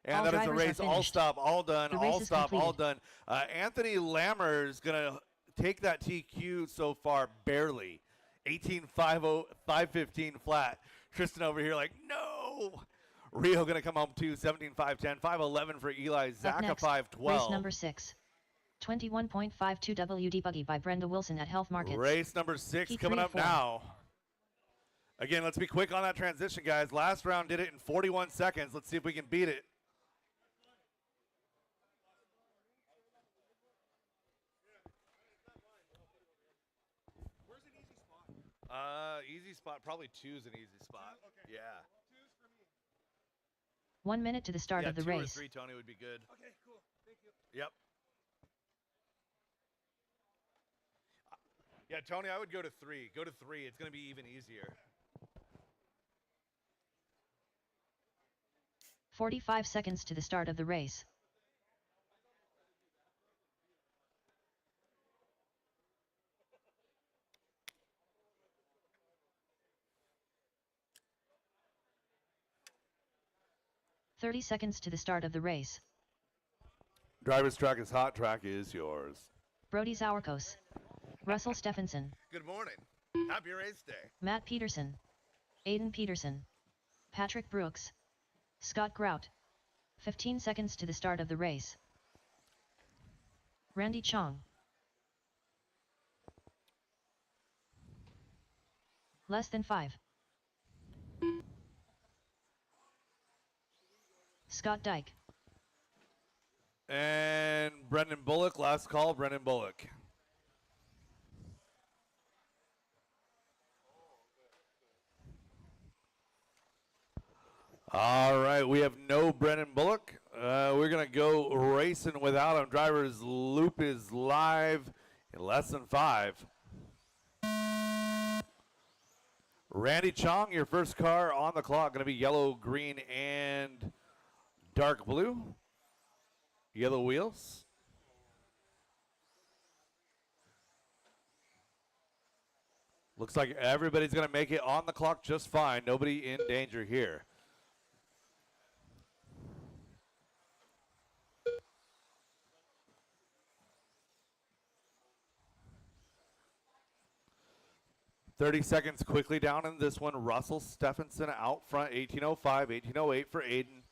And All that is the drivers are race. All finished. stop, all done, The race all is stop, all completed. done. Anthony Lammers going to take that TQ so far barely. 18.515 flat. Tristan over here like, no. Rio going to come home too. 17.510. 5.11 for Eli. Up Zach a next, 5.12. race number 6. 21.52 WD Buggy by Brenda Wilson at Health Markets. Race number 6 Heat coming 3 up of 4. now. Again, let's be quick on that transition, guys. Last round did it in 41 seconds. Let's see if we can beat it. Easy spot. Probably 2's an easy spot. Okay. Yeah. 1 minute to the start Yeah, of the 2 or race. 3, Tony, would be good. Okay, cool. Thank you. Yep. Yeah, Tony, I would go to 3. Go to 3. It's going to be even easier. 45 seconds to the start of the race. "30 seconds to the start of the race. Driver's track is hot. Track is yours. Brody Zawarkos. Russell Stephenson. Good morning. Happy race day. Matt Peterson. Aiden Peterson. Patrick Brooks. Scott Grout. 15 seconds to the start of the race. Randy Chong. Less than 5. Scott Dyke. And Brendan Bullock, last call, Brendan Bullock. All right, we have no Brendan Bullock. We're going to go racing without him. Driver's loop is live in less than 5. Randy Chong, your first car on the clock, going to be yellow, green, and dark blue. Yellow wheels. Looks like everybody's going to make it on the clock just fine. Nobody in danger here. .30 seconds quickly down in this one. Russell Stephenson out front, 18.05, 18.08 for Aiden.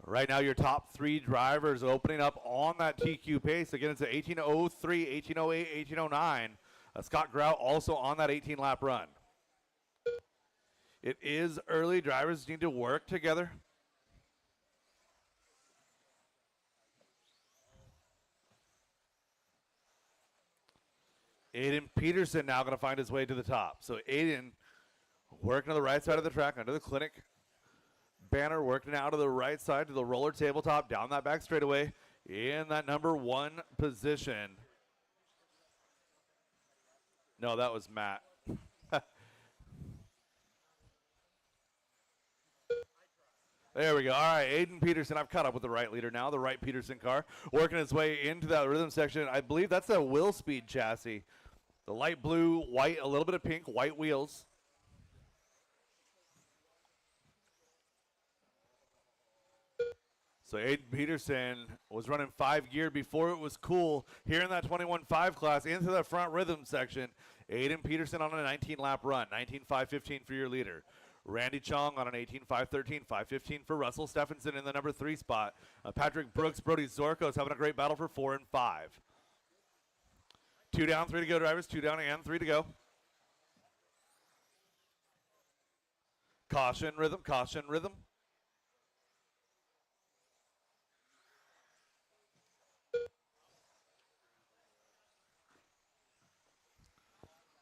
Right now, your top 3 drivers opening up on that TQ pace. Again, it's an 18.03, 18.08, 18.09. Scott Grout also on that 18-lap run. It is early. Drivers need to work together. Aiden Peterson now going to find his way to the top. So Aiden working on the right side of the track under the clinic. banner working out to the right side to the roller tabletop, down that back straightaway in that number 1 position. No, that was Matt. There we go. All right, Aiden Peterson. I've caught up with the right leader now. The right Peterson car working its way into that rhythm section. I believe that's a Will Speed chassis. The light blue, white, a little bit of pink, white wheels. So Aiden Peterson was running 5 gear before it was cool here in that 21.5 class into the front rhythm section. Aiden Peterson on a 19-lap run, 19.515 for your leader. Randy Chong on an 18.513, 515 for Russell Stephenson in the number 3 spot. Patrick Brooks, Brody Zorkos having a great battle for 4 and 5. 2 down, 3 to go, drivers. 2 down and 3 to go. Caution rhythm, caution rhythm.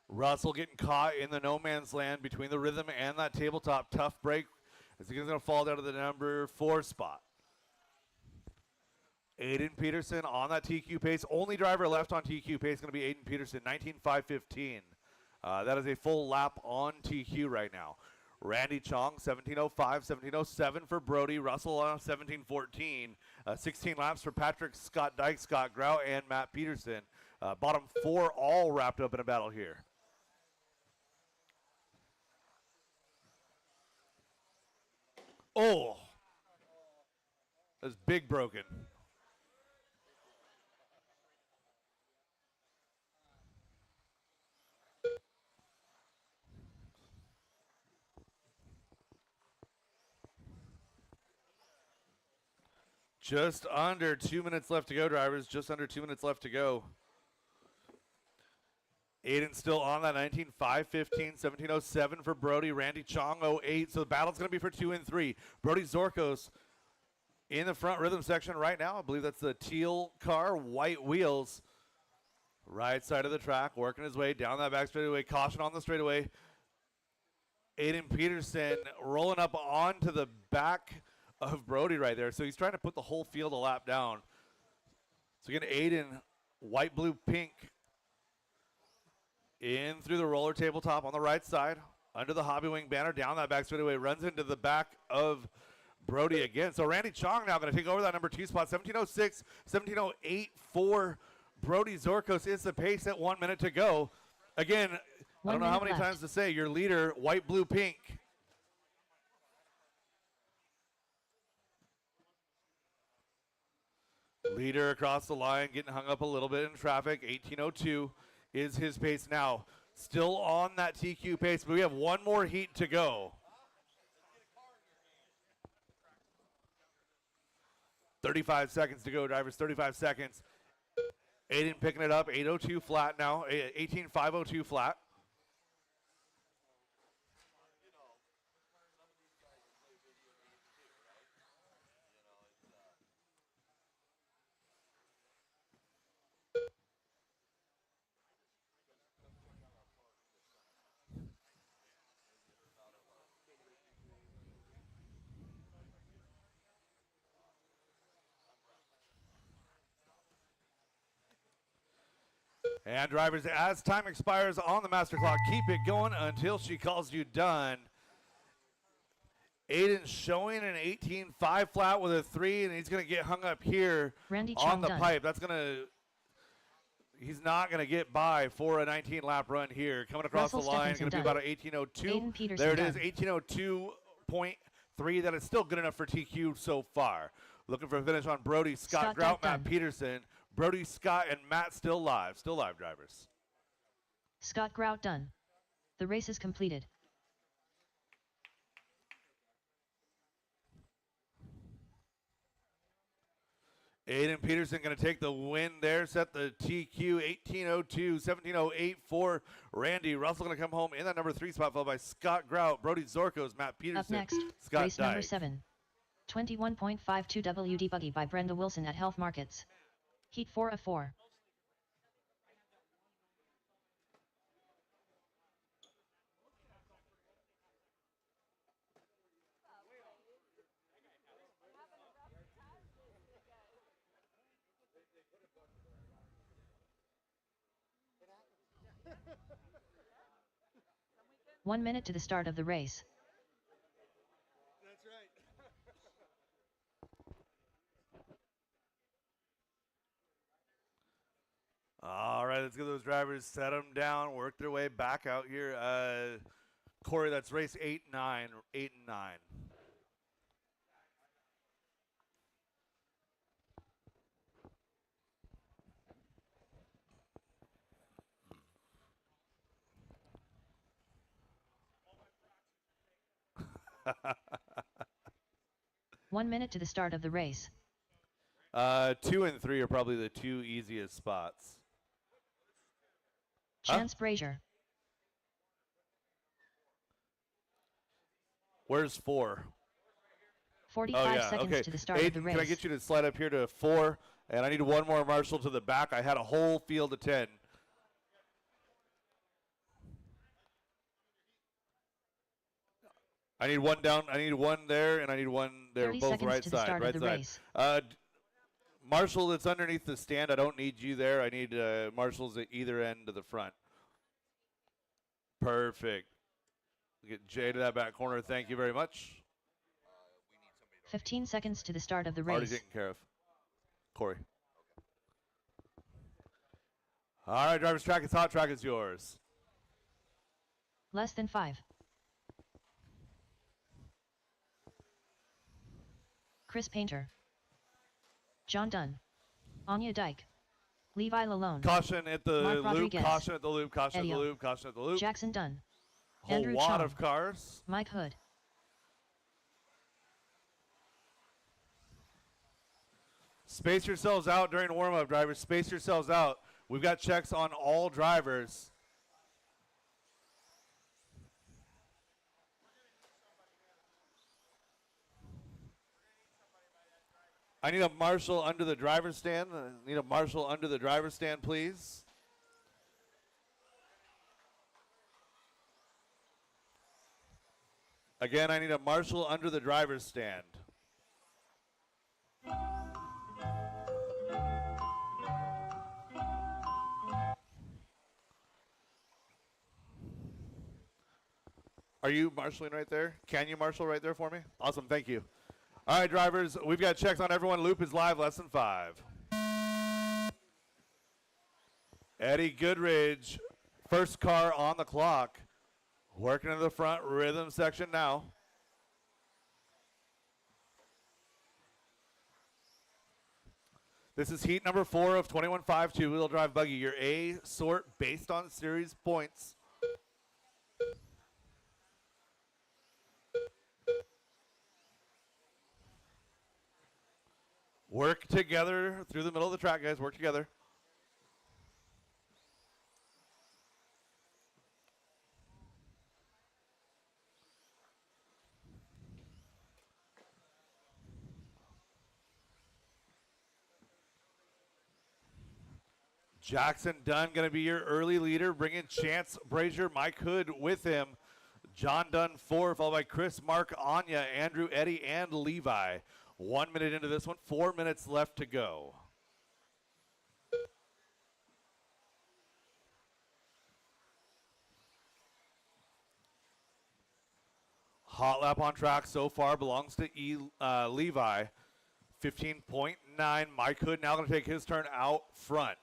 Russell getting caught in the no man's land between the rhythm and that tabletop. Tough break as he's going to fall down to the number 4 spot. Aiden Peterson on that TQ pace. Only driver left on TQ pace going to be Aiden Peterson, 19.515. That is a full lap on TQ right now. Randy Chong, 17.05, 17.07 for Brody. Russell on 17.14. 16 laps for Patrick, Scott Dyke, Scott Grau, and Matt Peterson. Bottom 4 all wrapped up in a battle here. Oh, that's big broken. Just under 2 minutes left to go, drivers. Just under 2 minutes left to go. Aiden still on that 19.515, 17.07 for Brody. Randy Chong, 08. So the battle's going to be for 2 and 3. Brody Zorkos in the front rhythm section right now. I believe that's the teal car, white wheels. Right side of the track, working his way down that back straightaway. Caution on the straightaway. Aiden Peterson rolling up onto the back of Brody right there. So he's trying to put the whole field a lap down. So again, Aiden, white, blue, pink. In through the roller tabletop on the right side, under the Hobby Wing banner, down that back straightaway, runs into the back of Brody again. So Randy Chong now going to take over that number 2 spot, 17.06, 17.08 for Brody Zorkos is the pace at 1 minute to go. Again, I don't know how many times to say, your leader, white, blue, pink. Leader across the line, getting hung up a little bit in traffic, 18.02. Is his pace now. Still on that TQ pace, but we have one more heat to go. 35 seconds to go, drivers, 35 seconds. Aiden picking it up, 8.02 flat now, 18.502 flat. And drivers, as time expires on the master clock, keep it going until she calls you done. Aiden showing an 18.5 flat with a 3, and he's going to get hung up here on the pipe. That's going to, he's not going to get by for a 19 lap run here. Coming across the line, going to be about an 18.02. There it is, 18.02.3. That is still good enough for TQ so far. Looking for a finish on Brody, Scott Grout, Matt Peterson. Brody, Scott, and Matt still live drivers. Scott Grout done. The race is completed. Aiden Peterson going to take the win there, set the TQ 18.02, 17.08 for Randy. Russell going to come home in that number 3 spot, followed by Scott Grout, Brody Zorkos, Matt Peterson. Up next, Scott race Dyke. number 7. 21.52 WD Buggy by Brenda Wilson at Health Markets. Heat 4 of 4. 1 minute to the start of the race. That's right. All right, let's get those drivers, set them down, work their way back out here. Corey, that's race 8 and 9. One minute to the start of the race. 2 and 3 are probably the two easiest spots. Chance Brazier. Where's 4? 45 seconds to the start of the race. Can I get you to slide up here to 4? And I need one more marshal to the back. I had a whole field of 10. I need one down. I need one there, and I need one there. 30 both seconds right to the side. start Right of the side. race. Marshall that's underneath the stand. I don't need you there. I need marshals at either end of the front. Perfect. Get Jay to that back corner. Thank you very much. 15 seconds to the start of the Already race. taken care of. Corey. All right, driver's track is hot. Track is yours. Less than 5. Chris Painter. John Dunn. Anya Dyke. Levi Lalone. Caution at the Mark loop. Rodriguez. Caution at the loop. Caution at the Edio. loop. Caution at the loop. Jackson Dunn. Whole Andrew lot Chong. of cars. Mike Hood. Space yourselves out during warm-up, drivers. Space yourselves out. We've got checks on all drivers. I need a marshal under the driver's stand. I need a marshal under the driver's stand, please. Again, I need a marshal under the driver's stand. Are you marshaling right there? Can you marshal right there for me? Awesome, thank you. All right, drivers, we've got checks on everyone. Loop is live, less than 5. Eddie Goodridge, first car on the clock. Working in the front rhythm section now. This is heat number 4 of 21.5 two-wheel drive buggy. Your A sort based on series points. Work together through the middle of the track, guys. Work together. Jackson Dunn going to be your early leader, bringing Chance Brazier, Mike Hood with him. John Dunn 4, followed by Chris, Mark, Anya, Andrew, Eddie, and Levi. 1 minute into this one, 4 minutes left to go. Hot lap on track so far belongs to Levi. 15.9. Mike Hood now going to take his turn out front.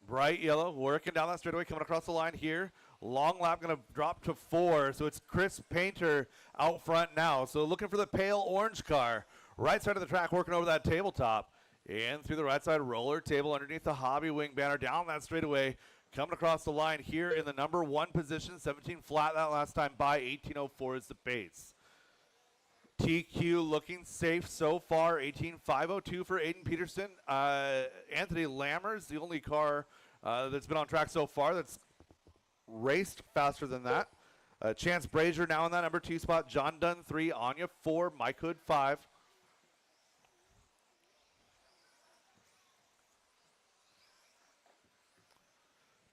Bright yellow, working down that straightaway, coming across the line here. Long lap going to drop to 4, so it's Chris Painter out front now. So looking for the pale orange car. Right side of the track, working over that tabletop. And through the right side roller table underneath the Hobby Wing banner, down that straightaway. Coming across the line here in the number 1 position, 17 flat that last time by, 18.04 is the pace. TQ looking safe so far, 18.502 for Aiden Peterson. Anthony Lammers, the only car that's been on track so far that's raced faster than that. Chance Brazier now in that number 2 spot. John Dunn 3, Anya 4, Mike Hood 5.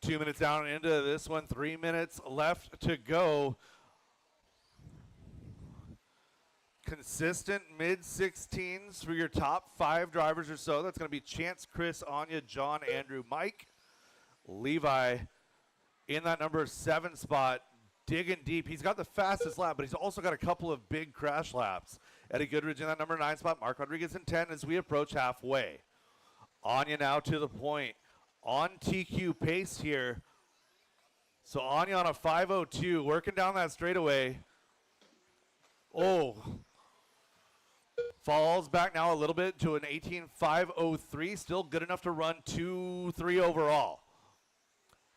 Two minutes down into this one, 3 minutes left to go. consistent mid-16s for your top 5 drivers or so. That's going to be Chance, Chris, Anya, John, Andrew, Mike. Levi in that number 7 spot, digging deep. He's got the fastest lap, but he's also got a couple of big crash laps. Eddie Goodridge in that number 9 spot. Mark Rodriguez in 10 as we approach halfway. Anya now to the point. On TQ pace here. So Anya on a 5:02, working down that straightaway. Oh. Falls back now a little bit to an 18.503. Still good enough to run 2-3 overall.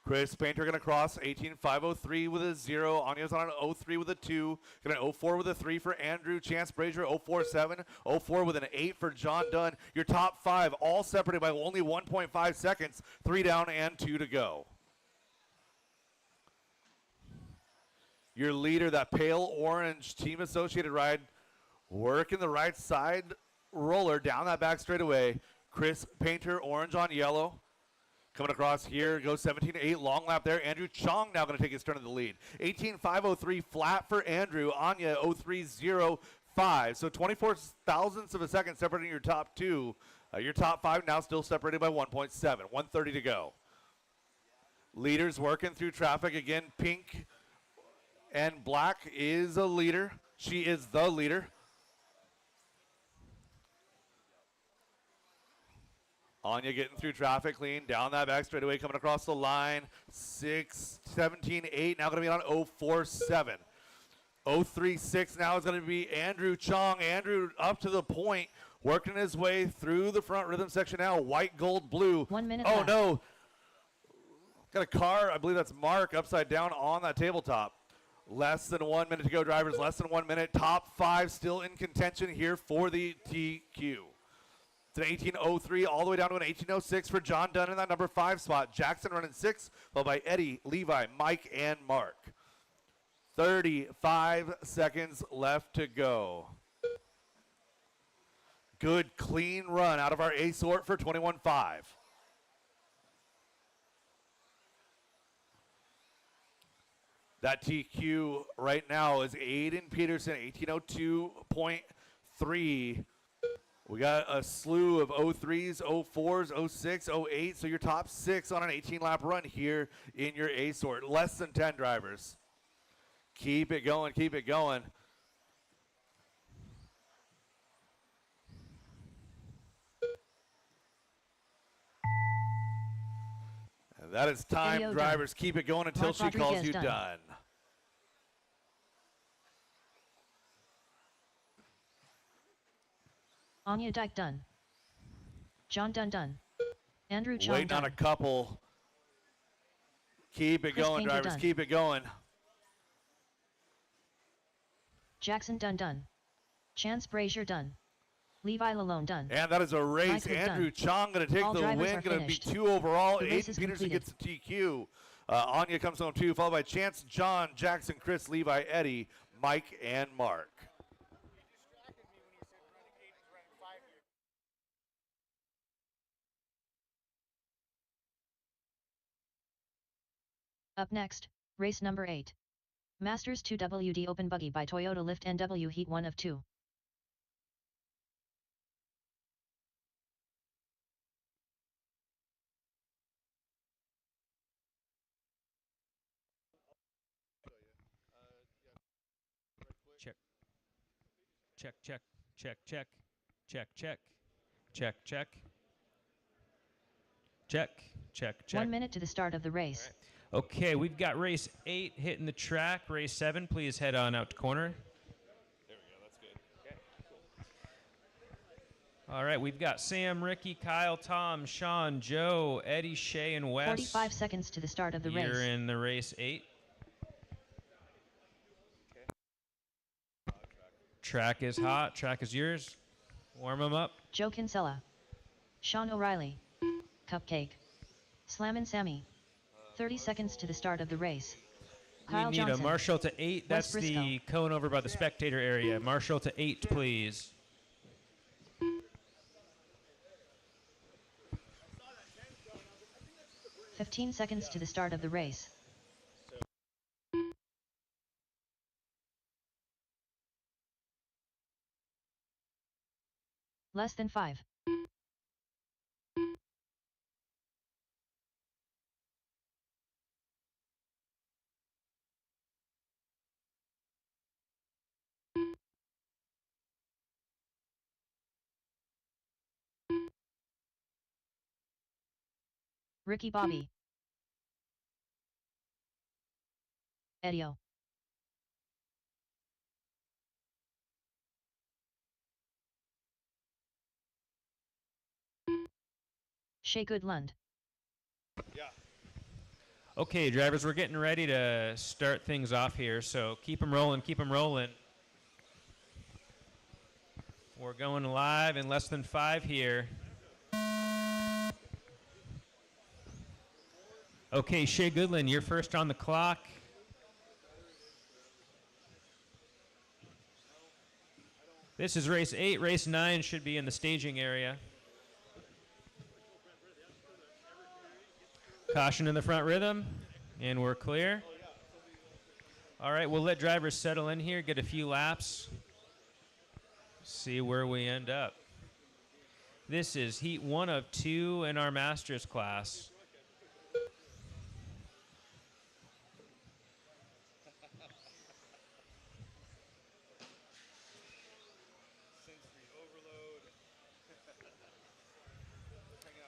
Chris Painter going to cross 18.503 with a 0. Anya's on an 03 with a 2. Got an 04 with a 3 for Andrew. Chance Brazier 047. 04 with an 8 for John Dunn. Your top 5 all separated by only 1.5 seconds. 3 down and 2 to go. Your leader, that pale orange Team Associated ride, working the right side roller down that back straightaway. Chris Painter, orange on yellow. Coming across here, goes 17-8, long lap there. Andrew Chong now going to take his turn in the lead. 18.503 flat for Andrew. Anya 03.05. So 24 thousandths of a second separating your top 2. Your top 5 now still separated by 1.7. 1:30 to go. Leaders working through traffic again. Pink and black is a leader. She is the leader. Anya getting through traffic clean, down that back straightaway, coming across the line. 17-8, now going to be on 047. 036 now is going to be Andrew Chong. Andrew up to the point, working his way through the front rhythm section now. White, gold, blue. 1 minute Oh, left. no. Got a car, I believe that's Mark, upside down on that tabletop. Less than 1 minute to go, drivers. Less than 1 minute. Top 5 still in contention here for the TQ. It's an 18.03 all the way down to an 18.06 for John Dunn in that number 5 spot. Jackson running 6, followed by Eddie, Levi, Mike, and Mark. 35 seconds left to go. Good, clean run out of our A sort for 21.5. That TQ right now is Aiden Peterson, 1802.3. We got a slew of 03s, 04s, 06, 08. So your top 6 on an 18-lap run here in your A sort. Less than 10 drivers. Keep it going, keep it going. And that is time, Video drivers. Keep it going until Mark she calls Rodriguez you done. done. Anya Dyke done. John Dunn done. Andrew Chong Waiting done. on a couple. Keep it Chris going, Painter drivers. done. Keep it going. Jackson Dunn done. Chance Brazier done. Levi Lalone done. And that is a race. Michael Andrew Dunn. Chong going to take All the drivers win. are Going to be finished. 2 overall. The race Aiden is Peterson completed. gets the TQ. Anya comes home 2, followed by Chance, John, Jackson, Chris, Levi, Eddie, Mike, and Mark. Up next, race number 8. Masters 2 WD Open Buggy by Toyota Lift NW Heat 1 of 2. Check. Check, check, check, check, check, check, check, check, check, check, check. 1 minute to the start of the race. Okay, we've got race 8 hitting the track. Race 7, please head on out to corner. There we go. That's good. Okay. All right, we've got Sam, Ricky, Kyle, Tom, Sean, Joe, Eddie, Shay, and Wes. 45 seconds to the start of the You're race. in the race 8. Track is hot. Track is yours. Warm them up. Joe Kinsella. Sean O'Reilly. Cupcake. Slammin' Sammy. 30 seconds to the start of the race. Kyle We need Johnson. a marshal to 8. That's Wes the cone over by the spectator area. Marshal to 8, please. 15 seconds to the start of the race. Less than 5. Ricky Bobby. Edio. Shea Goodlund. Okay, drivers, we're getting ready to start things off here, so keep them rolling, keep them rolling. We're going live in less than 5 here. Okay, Shea Goodland, you're first on the clock. This is race 8. Race 9 should be in the staging area. Caution in the front rhythm, and we're clear. All right, we'll let drivers settle in here, get a few laps, see where we end up. This is heat 1 of 2 in our Masters class.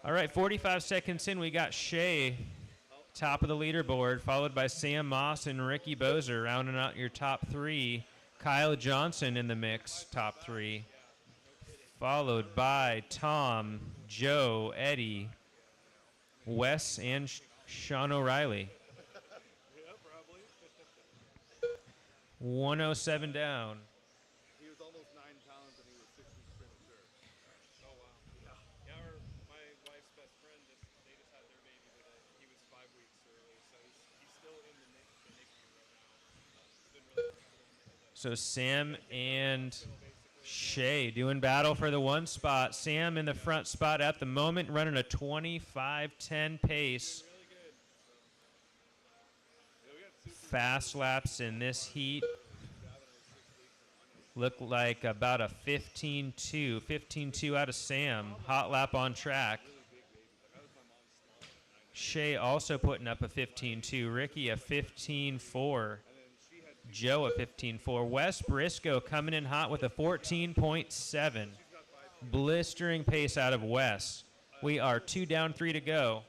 All right, 45 seconds in, we got Shea, top of the leaderboard, followed by Sam Moss and Ricky Bozer, rounding out your top 3. Kyle Johnson in the mix, top 3. Followed by Tom, Joe, Eddie, Wes, and Sean O'Reilly. 107 down. He was almost 9 pounds and he was 6 weeks premature. Oh wow. Yeah, my wife's best friend they just had their baby today. He was 5 weeks early, so he's still in the NICU right now. It's been really tough. So Sam and Shea doing battle for the 1 spot. Sam in the front spot at the moment, running a 25:10 pace. Fast laps in this heat look like about a 15-2 out of Sam. Hot lap on track. Shea also putting up a 15-2. Ricky a 15-4. Joe a 15-4. Wes Briscoe coming in hot with a 14.7. Blistering pace out of Wes. We are 2 down, 3 to go.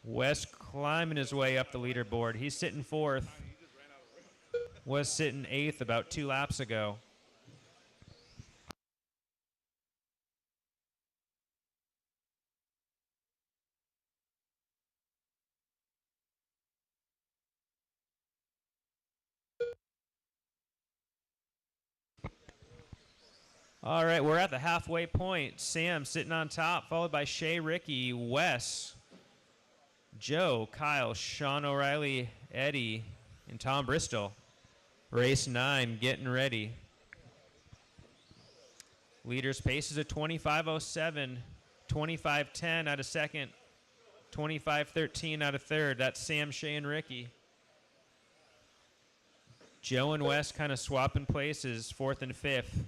Wes climbing his way up the leaderboard. He's sitting 4th. Was sitting 8th about 2 laps ago. All right, we're at the halfway point. Sam sitting on top, followed by Shea, Ricky, Wes, Joe, Kyle, Sean O'Reilly, Eddie, and Tom Bristol. Race 9 getting ready. Leader's pace is a 25:07, 25:10 out of second, 25:13 out of third. That's Sam, Shea, and Ricky. Joe and Wes kind of swapping places, 4th and 5th.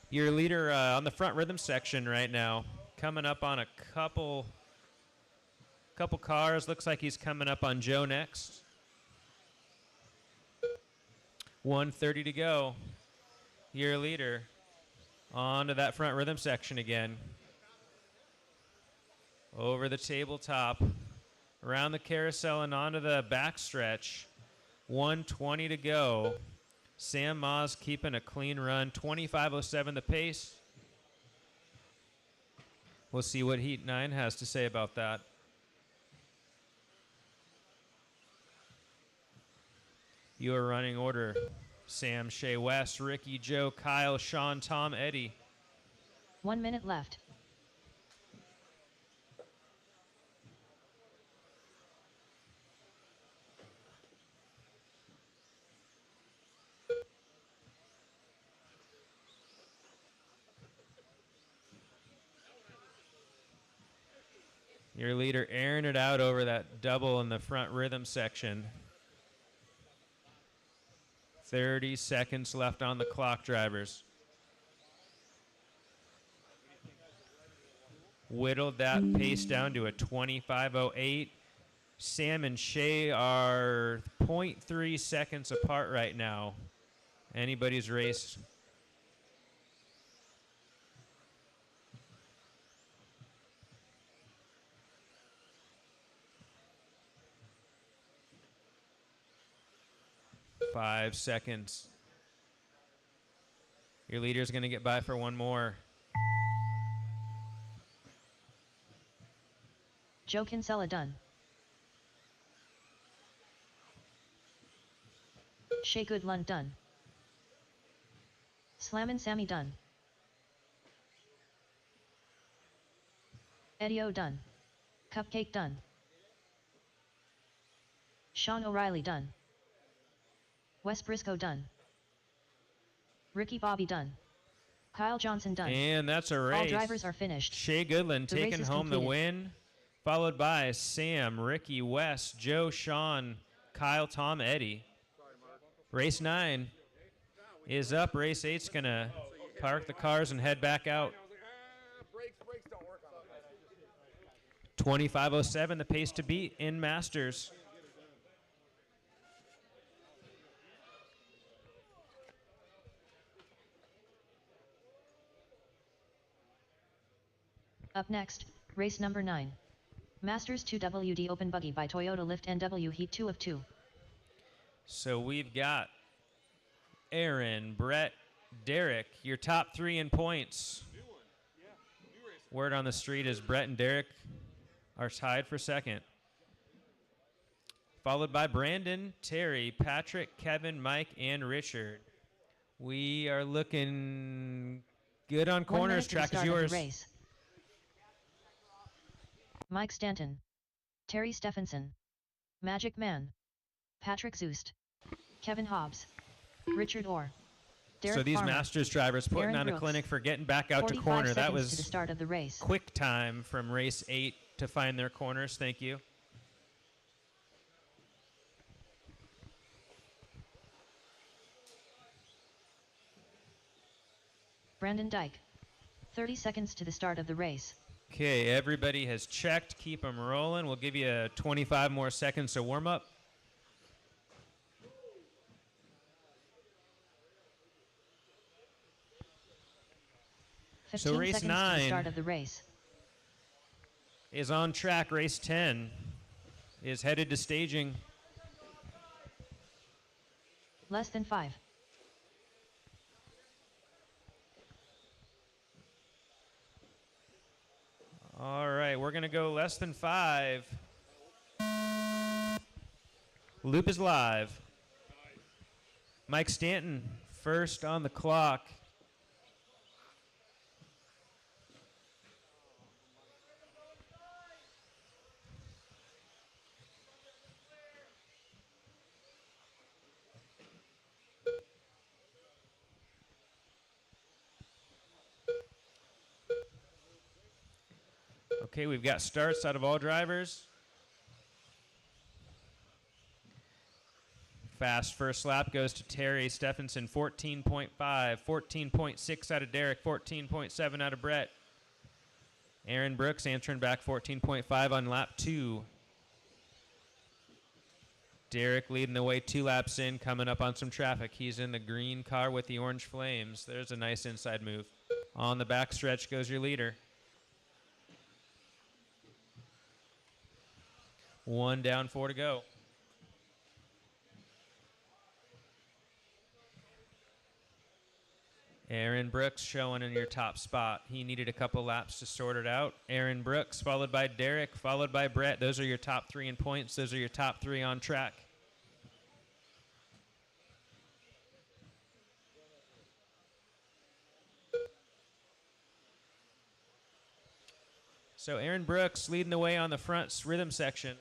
Your leader on the front rhythm section right now, coming up on a couple cars. Looks like he's coming up on Joe next. 1:30 to go. Your leader onto that front rhythm section again. Over the tabletop, around the carousel and onto the backstretch. 1:20 to go. Sam Moss keeping a clean run, 25:07 the pace. We'll see what Heat 9 has to say about that. Your running order: Sam, Shea, Wes, Ricky, Joe, Kyle, Sean, Tom, Eddie. 1 minute left. Your leader airing it out over that double in the front rhythm section. 30 seconds left on the clock, drivers. Whittled that pace down to a 25:08. Sam and Shea are 0.3 seconds apart right now. Anybody's race. Five seconds. Your leader's going to get by for one more. Joe Kinsella done. Shea Goodlund done. Slammin' Sammy done. Eddie O done. Cupcake done. Sean O'Reilly done. Wes Briscoe done. Ricky Bobby done. Kyle Johnson done. And that's a race. All drivers are finished. Shea Goodland The race taking is home the completed. win, followed by Sam, Ricky, Wes, Joe, Sean, Kyle, Tom, Eddie. Race 9 is up. Race 8's going to park the cars and head back out. 25:07, the pace to beat in Masters. Up next, race number 9. Masters 2WD Open Buggy by Toyota Lift NW Heat 2 of 2. So we've got Aaron, Brett, Derek, your top 3 in points. Word on the street is Brett and Derek are tied for second. Followed by Brandon, Terry, Patrick, Kevin, Mike, and Richard. We are looking good on 1 corners. minute to the Track is start of yours. the race. Mike Stanton. Terry Stephenson. Magic Man. Patrick Zoost. Kevin Hobbs. Richard Orr. Derek So these Farmer. Masters drivers putting Aaron on a Brooks. clinic for getting back out to 45 corner. That seconds to the was start of the race. quick time from race 8 to find their corners. Thank you. Brandon Dyke. 30 seconds to the start of the race. Okay, everybody has checked. Keep them rolling. We'll give you 25 more seconds to warm up. So 15 race seconds to the 9 start of the race. is on track. Race 10 is headed to staging. Less than 5. All right, we're going to go less than 5. Loop is live. Mike Stanton first on the clock. Okay, we've got starts out of all drivers. Fast first lap goes to Terry Stephenson, 14.5. 14.6 out of Derek, 14.7 out of Brett. Aaron Brooks answering back 14.5 on lap 2. Derek leading the way 2 laps in, coming up on some traffic. He's in the green car with the orange flames. There's a nice inside move. On the back stretch goes your leader. 1 down, 4 to go. Aaron Brooks showing in your top spot. He needed a couple laps to sort it out. Aaron Brooks, followed by Derek, followed by Brett. Those are your top 3 in points. Those are your top 3 on track. So Aaron Brooks leading the way on the front rhythm section.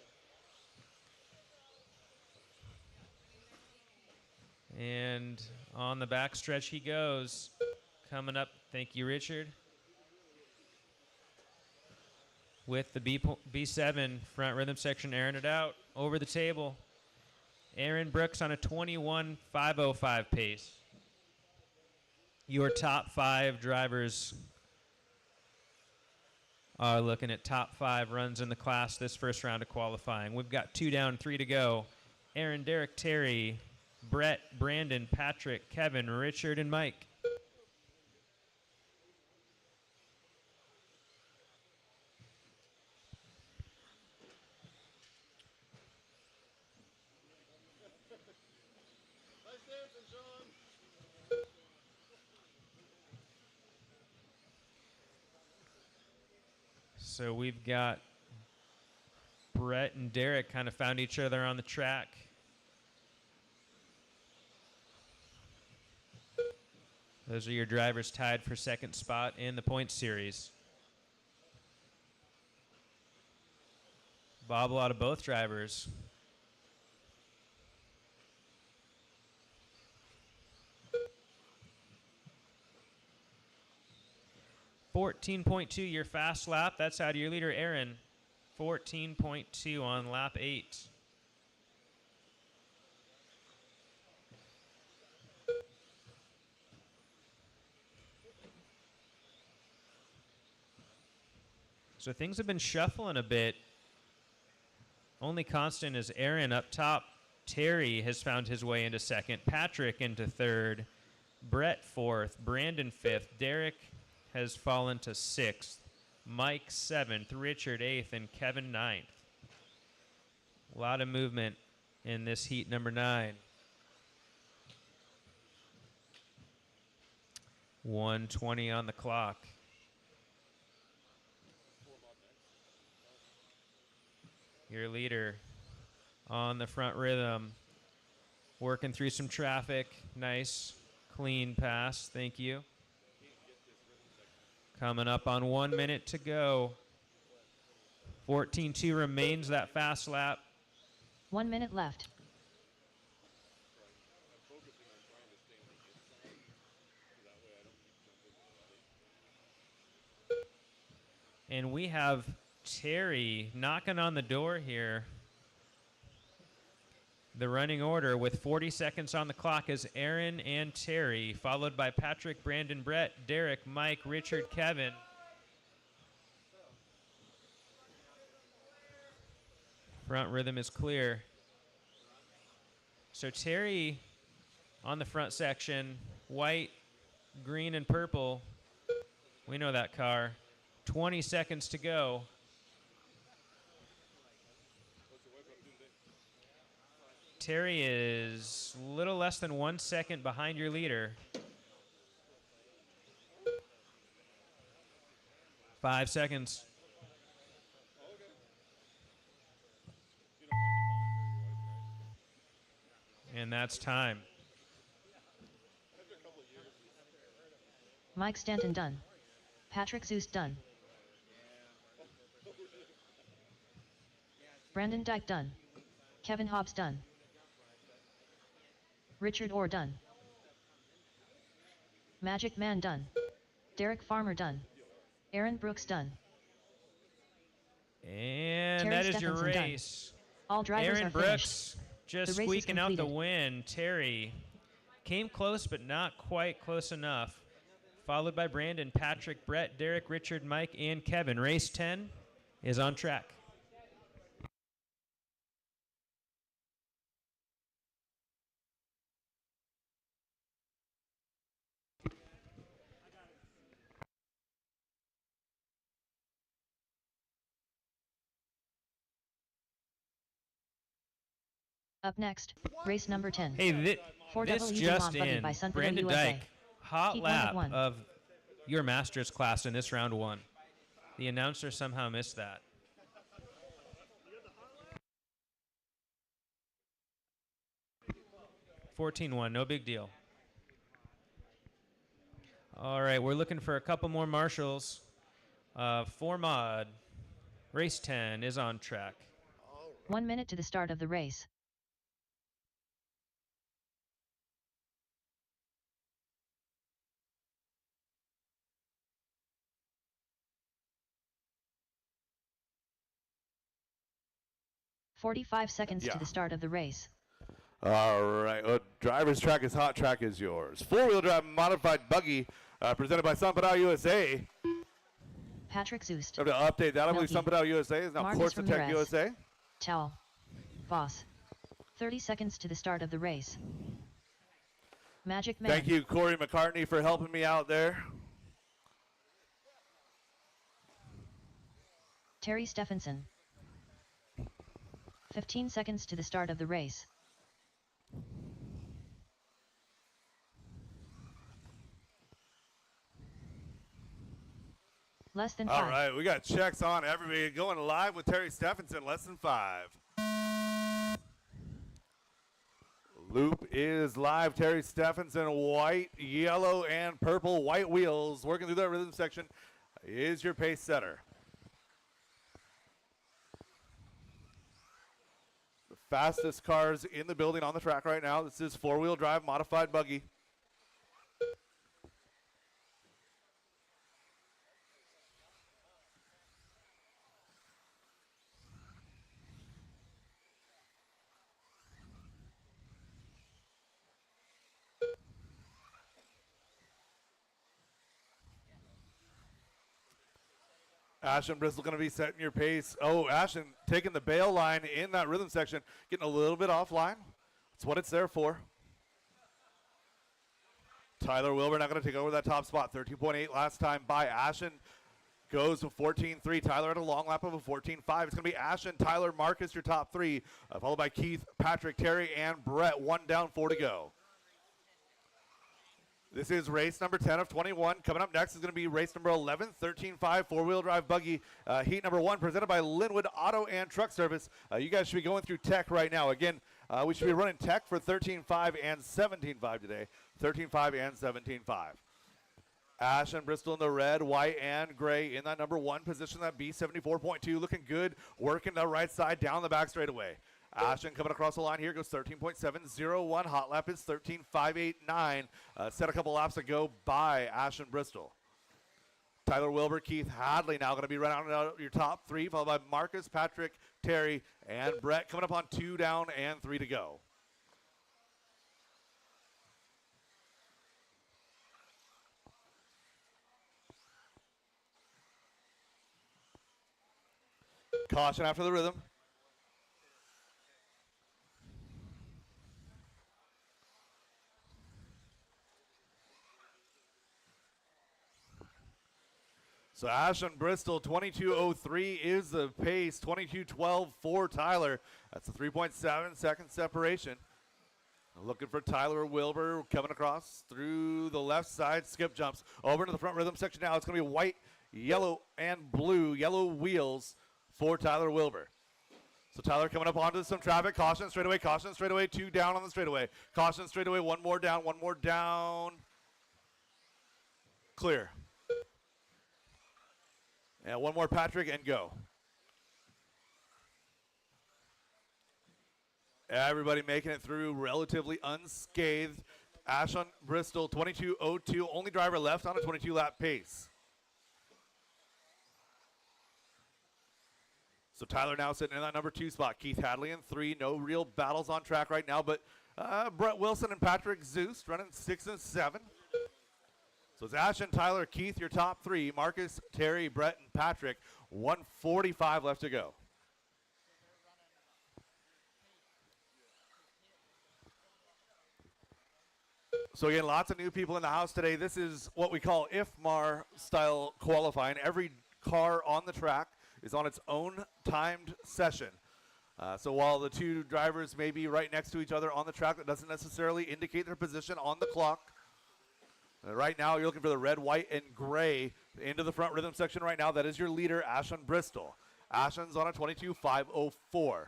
And on the back stretch he goes. Coming up, thank you, Richard. with the B7 front rhythm section airing it out over the table. Aaron Brooks on a 21.505 pace. Your top 5 drivers are looking at top 5 runs in the class this first round of qualifying. We've got 2 down, 3 to go. Aaron, Derek, Terry, Brett, Brandon, Patrick, Kevin, Richard, and Mike. So we've got Brett and Derek kind of found each other on the track. Those are your drivers tied for second spot in the points series. Bobble out of both drivers. .14.2 your fast lap. That's out of your leader, Aaron. 14.2 on lap 8. So things have been shuffling a bit. Only constant is Aaron up top. Terry has found his way into second. Patrick into third. Brett fourth. Brandon fifth. Derek has fallen to sixth. Mike seventh. Richard eighth. And Kevin ninth. A lot of movement in this heat number 9. 1:20 on the clock. Your leader on the front rhythm, working through some traffic. Nice, clean pass. Thank you. Coming up on 1 minute to go. 14.2 remains that fast lap. 1 minute left. And we have Terry knocking on the door here. The running order with 40 seconds on the clock is Aaron and Terry, followed by Patrick, Brandon, Brett, Derek, Mike, Richard, Kevin. Front rhythm is clear. So Terry on the front section, white, green, and purple. We know that car. 20 seconds to go. Terry is a little less than 1 second behind your leader. 5 seconds. And that's time. Mike Stanton done. Patrick Zeus done. Brandon Dyke done. Kevin Hobbs done. Richard Orr done. Magic Man done. Derek Farmer done. Aaron Brooks done. And Terry that is your Stephenson done. race. All drivers Aaron are Brooks finished. just The race is squeaking out the completed. win. Terry came close, but not quite close enough. Followed by Brandon, Patrick, Brett, Derek, Richard, Mike, and Kevin. Race 10 is on track. Up next, race number 10. Hey, this 4W just Buggy in. by Sunfield Brandon USA. Dyke, hot Heat one at lap one. of your Masters class in this round 1. The announcer somehow missed that. (14-1), no big deal. All right, we're looking for a couple more marshals. 4 mod, race 10 is on track. 1 minute to the start of the race. 45 seconds Yeah. to the start of the race. All right. Driver's track is hot. Track is yours. Four-wheel drive modified buggy presented by Sunpadao USA. Patrick Zoost. Have to update that. I believe Melky. Sunpadao USA is now Marcus Corsa Tech Ramirez. USA. Towel. Voss. 30 seconds to the start of the race. Magic Man. Thank you, Corey McCartney, for helping me out there. Terry Stephenson. 15 seconds to the start of the race. Less than 5. All right, we got checks on everybody going live with Terry Stephenson, less than 5. Loop is live. Terry Stephenson, white, yellow, and purple, white wheels. Working through that rhythm section is your pace setter. The fastest cars in the building on the track right now. This is four-wheel drive modified buggy. Ashton Bristol going to be setting your pace. Oh, Ashton taking the bail line in that rhythm section, getting a little bit offline. That's what it's there for. Tyler Wilbur now going to take over that top spot. 13.8 last time by Ashton. Goes to 14.3. Tyler at a long lap of a 14.5. It's going to be Ashton, Tyler, Marcus, your top three, followed by Keith, Patrick, Terry, and Brett. 1 down, 4 to go. This is race number 10 of 21. Coming up next is going to be race number 11, 13.5 four-wheel drive buggy. Heat number 1 presented by Linwood Auto and Truck Service. You guys should be going through tech right now. Again, we should be running tech for 13.5 and 17.5 today. 13.5 and 17.5. Ash and Bristol in the red, white, and gray in that number 1 position. That B74.2 looking good. Working the right side down the back straightaway. Ashton coming across the line here, goes 13.701. Hot lap is 13.589. Set a couple laps ago by Ashton Bristol. Tyler Wilbur, Keith Hadley now going to be running out your top 3, followed by Marcus, Patrick, Terry, and Brett coming up on 2 down and 3 to go. Caution after the rhythm. So Ashton Bristol, 22.03 is the pace, 22.12 for Tyler. That's a 3.7 second separation. Looking for Tyler Wilbur coming across through the left side, skip jumps over into the front rhythm section now. It's going to be white, yellow, and blue, yellow wheels for Tyler Wilbur. So Tyler coming up onto some traffic. Caution straightaway, 2 down on the straightaway. Caution straightaway, 1 more down. Clear. And 1 more, Patrick, and go. Everybody making it through relatively unscathed. Ashton Bristol, 22.02, only driver left on a 22-lap pace. So Tyler now sitting in that number 2 spot. Keith Hadley in 3. No real battles on track right now, but Brett Wilson and Patrick Zeus running 6 and 7. So it's Ashton, Tyler, Keith, your top 3. Marcus, Terry, Brett, and Patrick. 1:45 left to go. So again, lots of new people in the house today. This is what we call IFMAR style qualifying. Every car on the track is on its own timed session. So while the 2 drivers may be right next to each other on the track, that doesn't necessarily indicate their position on the clock. Right now, you're looking for the red, white, and gray into the front rhythm section right now. That is your leader, Ashton Bristol. Ashton's on a 22.504.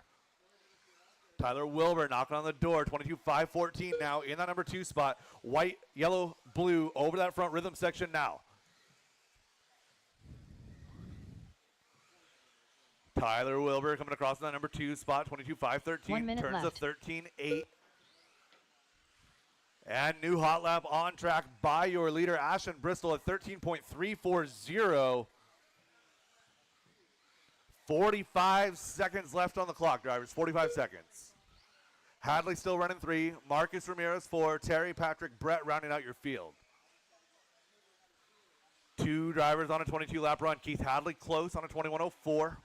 Tyler Wilbur knocking on the door, 22.514 now in that number 2 spot. White, yellow, blue over that front rhythm section now. Tyler Wilbur coming across in that number 2 spot, 22.513. 1 minute turns left. to 13.8. And new hot lap on track by your leader, Ashton Bristol, at 13.340. 45 seconds left on the clock, drivers. 45 seconds. Hadley still running 3. Marcus Ramirez 4. Terry, Patrick, Brett rounding out your field. 2 drivers on a 22-lap run. Keith Hadley close on a 21:04.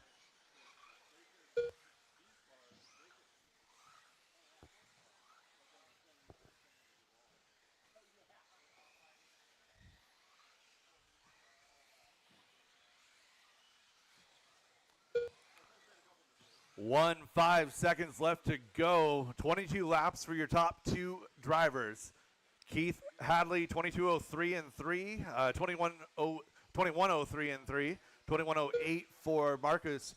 One 5 seconds left to go. 22 laps for your top 2 drivers. Keith Hadley, 22:03 and 3. 21:03 and 3. 21:08 for Marcus.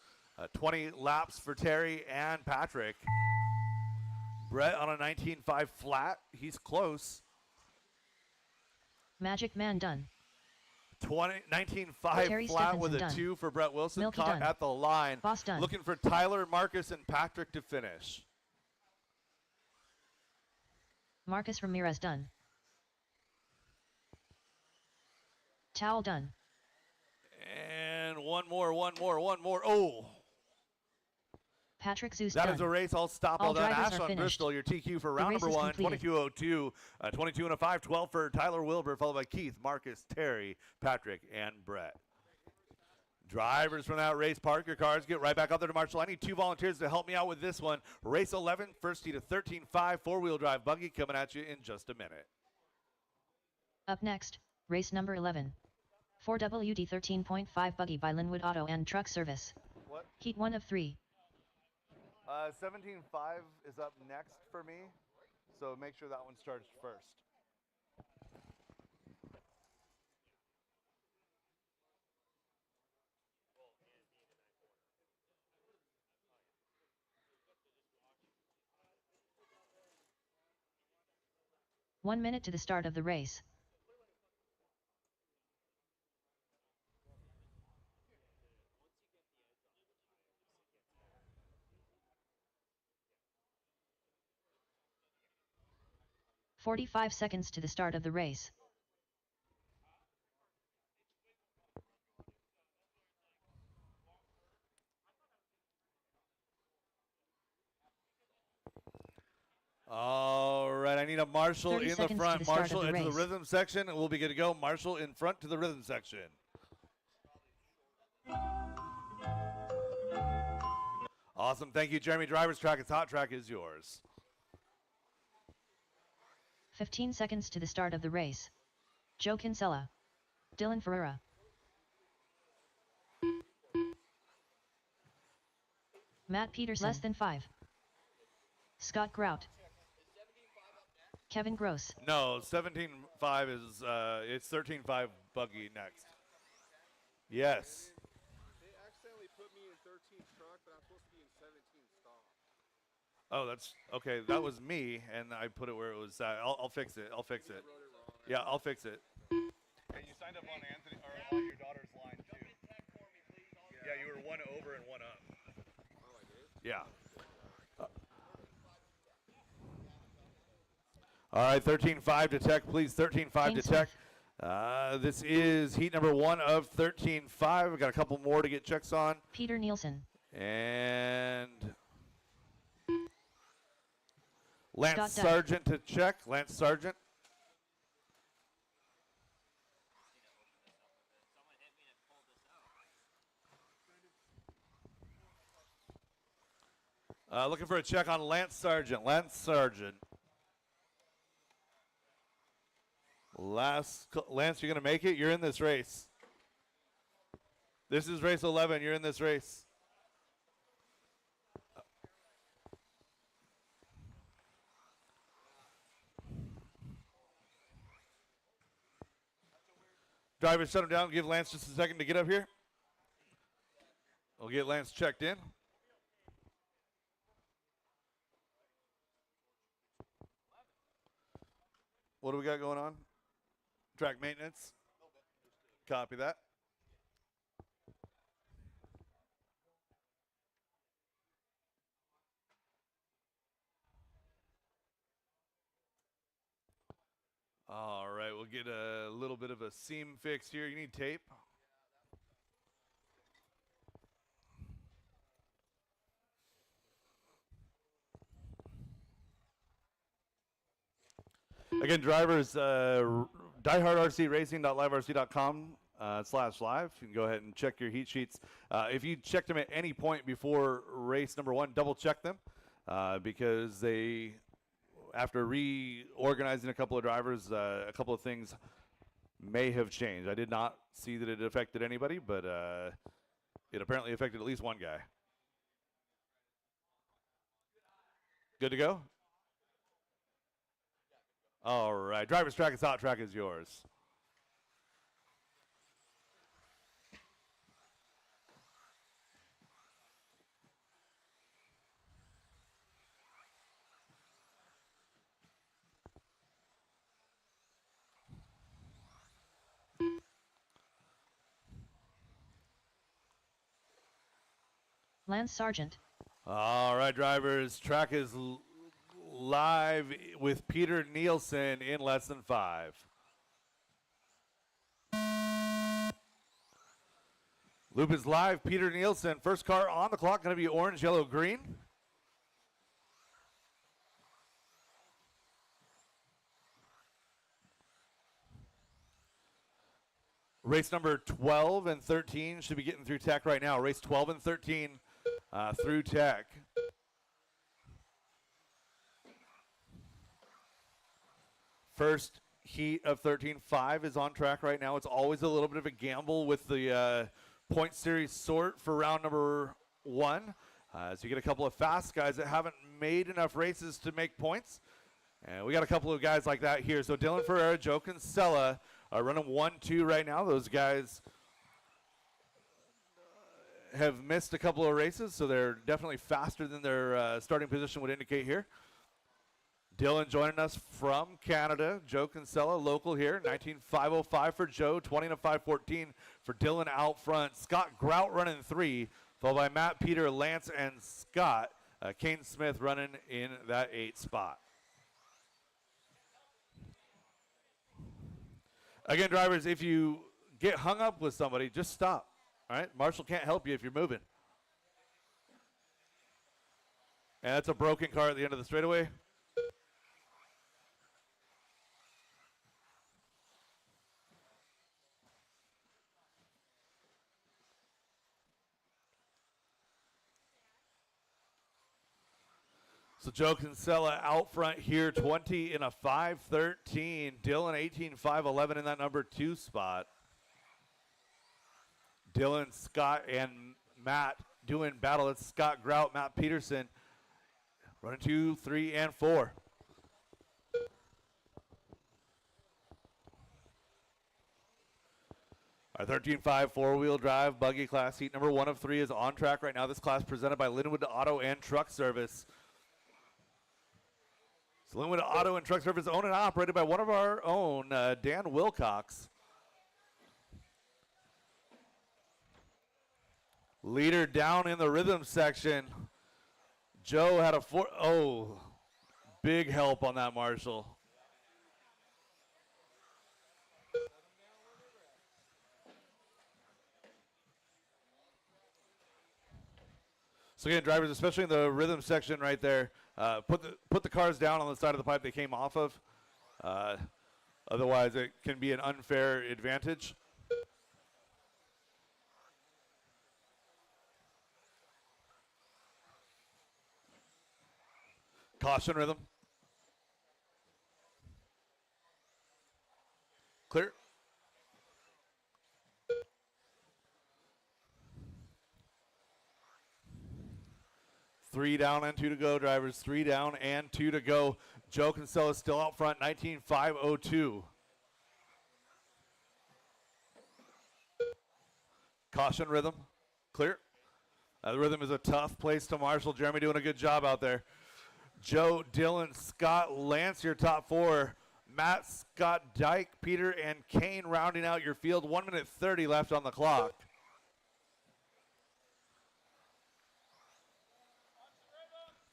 20 laps for Terry and Patrick. Brett on a 19.5 flat. He's close. Magic Man done. 19.5 Terry flat with a Stephenson 2 for Brett Wilson. Milky Caught done. at the line. Boss done. Looking for Tyler, Marcus, and Patrick to finish. Marcus Ramirez done. Towel done. And one more. Oh, Patrick Zeus that done. is a race. I'll stop All all done. drivers are Ashton finished. Bristol, your TQ for The round race number is 1, completed. 22:02, 22 and a 5, 12 for Tyler Wilbur, followed by Keith, Marcus, Terry, Patrick, and Brett. Drivers from that race, park your cars, get right back out there to Marshall. I need 2 volunteers to help me out with this one. Race 11, first heat of 13.5, 4-wheel drive buggy coming at you in just a minute. Up next, race number 11. 4WD 13.5 buggy by Linwood Auto and Truck Service. What? Heat 1 of 3. 17.5 is up next for me, so make sure that one starts first. One minute to the start of the race. "45 seconds to the start of the race. All right, I need a Marshall 30 in the seconds to front. the start of Marshall the into the race. rhythm section, and we'll be good to go. Marshall in front to the rhythm section. Awesome. Thank you, Jeremy. Driver's track. It's hot track is yours. 15 seconds to the start of the race. Joe Kinsella. Dylan Ferreira. Matt Peterson. Less than 5. Scott Grout. Kevin Gross. No, 17.5 is, it's 13.5 buggy next. Yes. They accidentally put me in 13 truck, but I'm supposed to be in 17 stop. Oh, that's, okay, that was me, and I put it where it was at. I'll fix it. I'll fix it. Yeah, I'll fix it. And you signed up on Anthony, or on your daughter's line, too. Yeah, you were 1 over and 1 up. Oh, I did? Yeah. All right, 13.5 to Tech, please. 13.5 to Tech. This is heat number 1 of 13.5. We've got a couple more to get checks on. Peter Nielsen. And Lance Scott Duck. Sargent to check. Lance Sargent. Looking for a check on Lance Sargent. Lance Sargent. Lance, you're going to make it? You're in this race. This is race 11. You're in this race. Driver, shut him down. Give Lance just a second to get up here. We'll get Lance checked in. What do we got going on? Track maintenance. Copy that. All right, we'll get a little bit of a seam fix here. You need tape? Again, drivers, diehardrcracing.liverc.com/live. You can go ahead and check your heat sheets. If you checked them at any point before race number 1, double check them because they, after reorganizing a couple of drivers, a couple of things may have changed. I did not see that it affected anybody, but it apparently affected at least one guy. Good to go? All right, driver's track is hot, track is yours. Lance Sargent. All right, drivers, track is live with Peter Nielsen in less than 5. Loop is live, Peter Nielsen. First car on the clock, going to be orange, yellow, green. Race number 12 and 13 should be getting through tech right now. Race 12 and 13 through tech. First heat of 13.5 is on track right now. It's always a little bit of a gamble with the point series sort for round number 1. So you get a couple of fast guys that haven't made enough races to make points. And we got a couple of guys like that here. So Dylan Ferreira, Joe Kinsella are running 1-2 right now. Those guys have missed a couple of races, so they're definitely faster than their starting position would indicate here. Dylan joining us from Canada. Joe Kinsella, local here. 19.505 for Joe, 20:5:14 for Dylan out front. Scott Grout running 3, followed by Matt, Peter, Lance, and Scott. Kane Smith running in that 8 spot. Again, drivers, if you get hung up with somebody, just stop. All right? Marshall can't help you if you're moving. And that's a broken car at the end of the straightaway. So Joe Kinsella out front here, 20 in a 5:13. Dylan 18.511 in that number 2 spot. Dylan, Scott, and Matt doing battle. It's Scott Grout, Matt Peterson running 2, 3, and 4. Our 13.5 four-wheel drive buggy class heat number 1 of 3 is on track right now. This class presented by Linwood Auto and Truck Service. So Linwood Auto and Truck Service owned and operated by one of our own, Dan Wilcox. Leader down in the rhythm section. Joe had a big help on that, Marshall. So again, drivers, especially in the rhythm section right there, put the cars down on the side of the pipe they came off of. Otherwise, it can be an unfair advantage. Caution rhythm. Clear. Three down and 2 to go, drivers. 3 down and 2 to go. Joe Kinsella still out front, 19.502. Caution rhythm. Clear. The rhythm is a tough place to marshal. Jeremy doing a good job out there. Joe, Dylan, Scott, Lance, your top 4. Matt, Scott, Dyke, Peter, and Kane rounding out your field. 1 minute 30 left on the clock.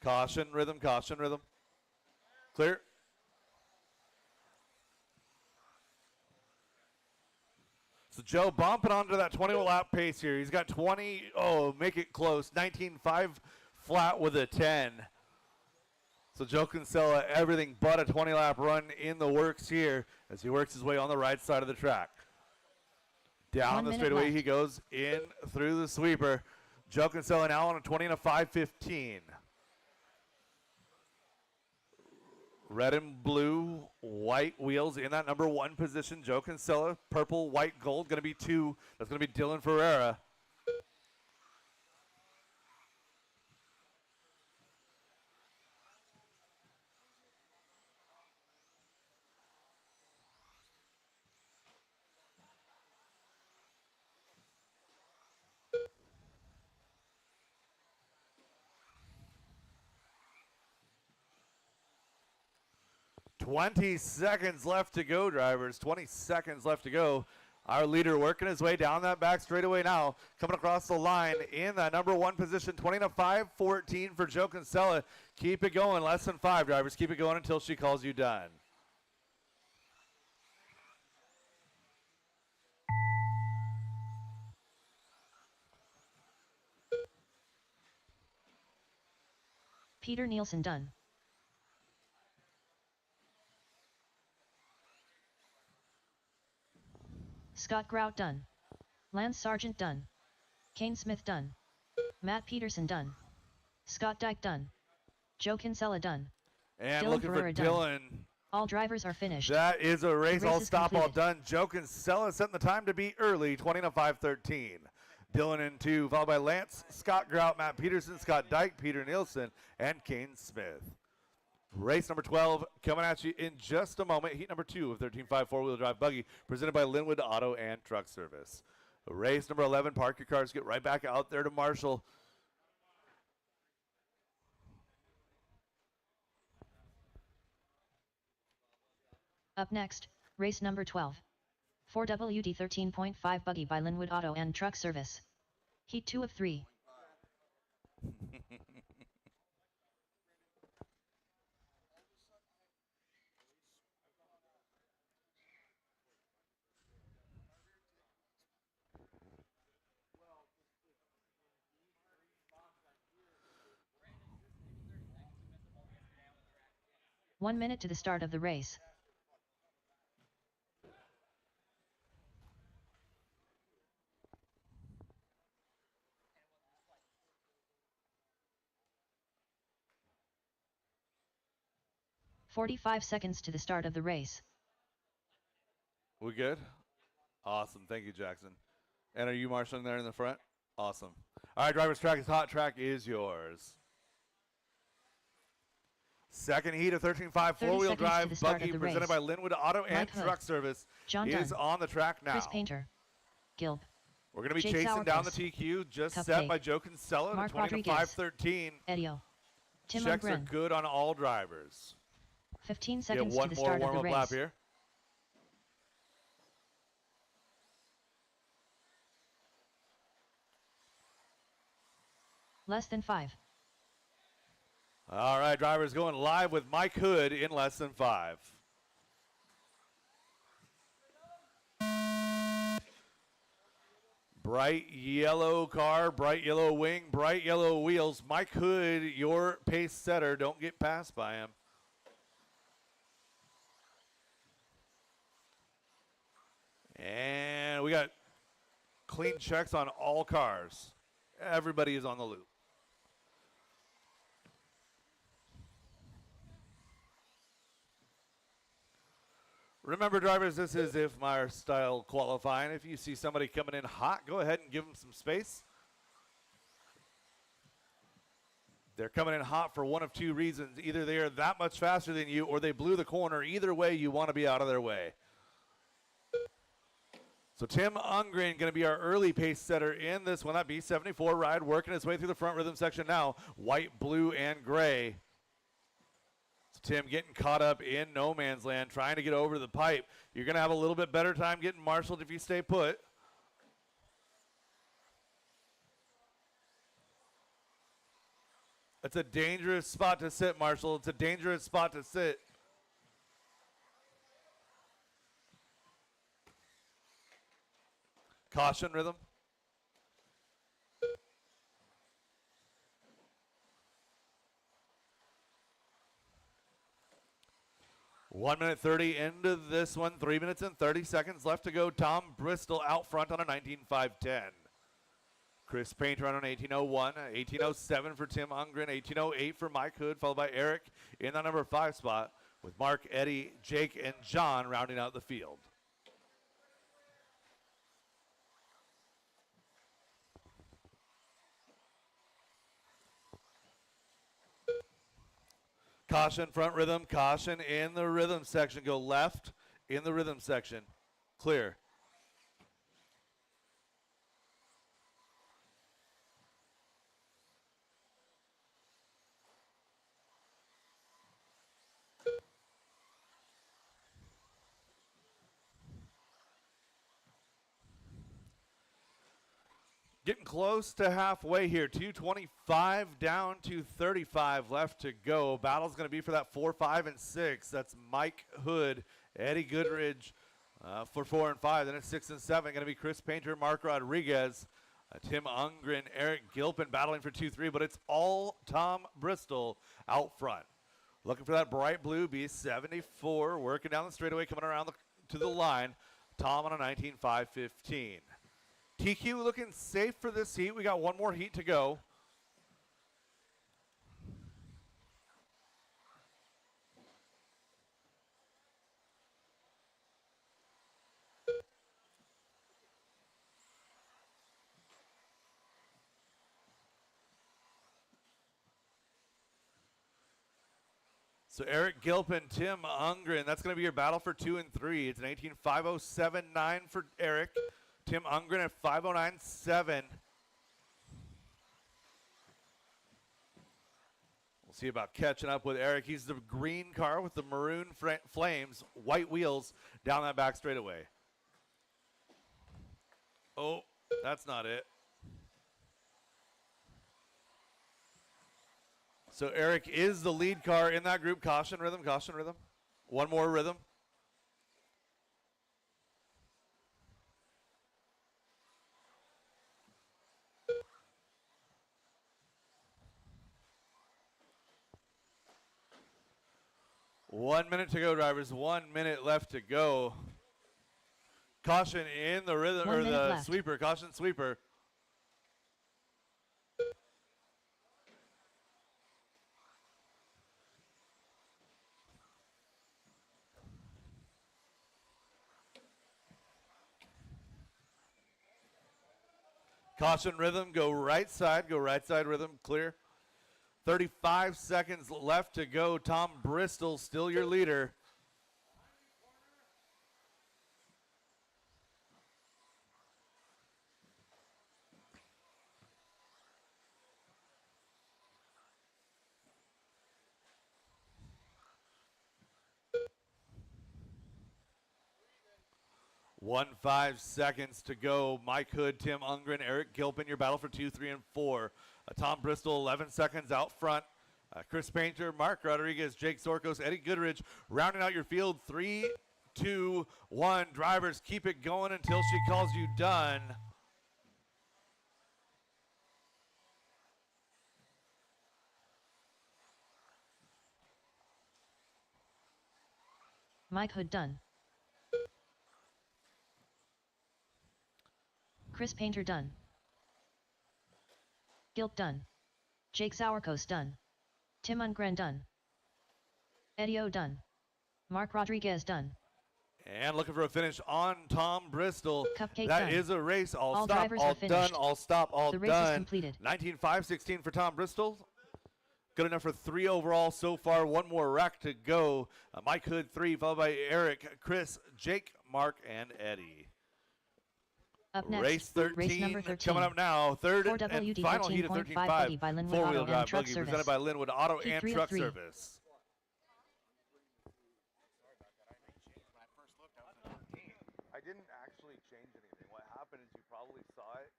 Caution, rhythm, caution, rhythm. Clear. So Joe bumping onto that 20 lap pace here. He's got 20, make it close. 19.5 flat with a 10. So Joe Kinsella, everything but a 20-lap run in the works here as he works his way on the right side of the track. Down 1 the minute straightaway left. he goes in through the sweeper. Joe Kinsella now on a 20 and a 5:15. Red and blue, white wheels in that number 1 position. Joe Kinsella, purple, white, gold, going to be 2. That's going to be Dylan Ferreira. "20 seconds left to go, drivers. 20 seconds left to go." Our leader working his way down that back straightaway now, coming across the line in that number 1 position, 20 and a 5:14 for Joe Kinsella. Keep it going, less than 5, drivers. Keep it going until she calls you done. Peter Nielsen done. Scott Grout done. Lance Sargent done. Kane Smith done. Matt Peterson done. Scott Dyke done. Joe Kinsella done. And Dylan looking Ferreira for done. Dylan. All drivers are finished. That is a race, The race all is stop, all completed. done. Joe Kinsella setting the time to be early, 20 and a 5:13. Dylan in 2, followed by Lance, Scott Grout, Matt Peterson, Scott Dyke, Peter Nielsen, and Kane Smith. Race number 12 coming at you in just a moment. Heat number 2 of 13.5 four-wheel drive buggy presented by Linwood Auto and Truck Service. Race number 11, park your cars, get right back out there to Marshall. Up next, race number 12. 4WD 13.5 buggy by Linwood Auto and Truck Service. Heat 2 of 3. One minute to the start of the race. "45 seconds to the start of the race. We good? Awesome. Thank you, Jackson. And are you marshaling there in the front? Awesome. All right, driver's track is hot. Track is yours. Second heat of 13.5 30 four-wheel seconds to drive the start of buggy the presented race. by Linwood Auto and Mike Hood, Truck Service John is Dunn, on the track now. Chris Painter, Gilb, We're going to be Jake chasing down the Sourpuss, TQ, just Cupcake, set by Joe Kinsella, Mark 20 to Rodriguez, 5:13. Edio, Tim Checks are Ungren. good on all drivers. 15 Get seconds to one the more start of the warm-up lap race. here. Less than 5. All right, drivers going live with Mike Hood in less than 5. Bright yellow car, bright yellow wing, bright yellow wheels. Mike Hood, your pace setter. Don't get passed by him. And we got clean checks on all cars. Everybody is on the loop. Remember, drivers, this is if my style qualifying. If you see somebody coming in hot, go ahead and give them some space. They're coming in hot for one of two reasons. Either they are that much faster than you or they blew the corner. Either way, you want to be out of their way. So Tim Ungren going to be our early pace setter in this one. That B74 ride working its way through the front rhythm section now. White, blue, and gray. So Tim getting caught up in no man's land, trying to get over the pipe. You're going to have a little bit better time getting marshaled if you stay put. It's a dangerous spot to sit, Marshall. It's a dangerous spot to sit. Caution rhythm. 1 minute 30 into this one. 3 minutes and 30 seconds left to go. Tom Bristol out front on a 19.510. Chris Painter on an 18.01. 18.07 for Tim Ungren. 18.08 for Mike Hood, followed by Eric in the number 5 spot, with Mark, Eddie, Jake, and John rounding out the field. Caution, front rhythm. Caution in the rhythm section. Go left in the rhythm section. Clear. Getting close to halfway here. 2:25 down to 35 left to go. Battle's going to be for that 4, 5, and 6. That's Mike Hood, Eddie Goodridge for 4 and 5. Then it's 6 and 7. Going to be Chris Painter, Mark Rodriguez, Tim Ungren, Eric Gilpin battling for 2, 3. But it's all Tom Bristol out front. Looking for that bright blue B74. Working down the straightaway, coming around to the line. Tom on a 19.515. TQ looking safe for this heat. We got one more heat to go. So Eric Gilpin, Tim Ungren, that's going to be your battle for 2 and 3. It's an 18.507.9 for Eric. Tim Ungren at 5:09.7. We'll see about catching up with Eric. He's the green car with the maroon flames, white wheels down that back straightaway. Oh, that's not it. So Eric is the lead car in that group. Caution rhythm, caution rhythm. One more rhythm. One minute to go, drivers. 1 minute left to go. Caution in the rhythm, or the left. sweeper. Caution sweeper. Caution rhythm, go right side rhythm, clear. 35 seconds left to go. Tom Bristol still your leader. One 5 seconds to go. Mike Hood, Tim Ungren, Eric Gilpin, your battle for 2, 3, and 4. Tom Bristol, 11 seconds out front. Chris Painter, Mark Rodriguez, Jake Sorkos, Eddie Goodridge, rounding out your field. 3, 2, 1. Drivers, keep it going until she calls you done. Mike Hood done. Chris Painter done. Gilp done. Jake Sourkos done. Tim Ungren done. Eddie O done. Mark Rodriguez done. And looking for a finish on Tom Bristol. Cupcake That done. is a race. All stop, drivers all have done, finished. all stop, all The race is done. completed. 19.516 for Tom Bristol. Good enough for 3 overall so far. One more rack to go. Mike Hood 3, followed by Eric, Chris, Jake, Mark, and Eddie. Up next, Race 13, race number 13. coming up now. Third and 4WD final heat of 13.5 13.5. by Linwood Four-wheel Auto drive and Truck buggy Service. presented by Linwood Auto Heat and 3 of Truck 3. Service. I didn't actually change anything. What happened is you probably saw it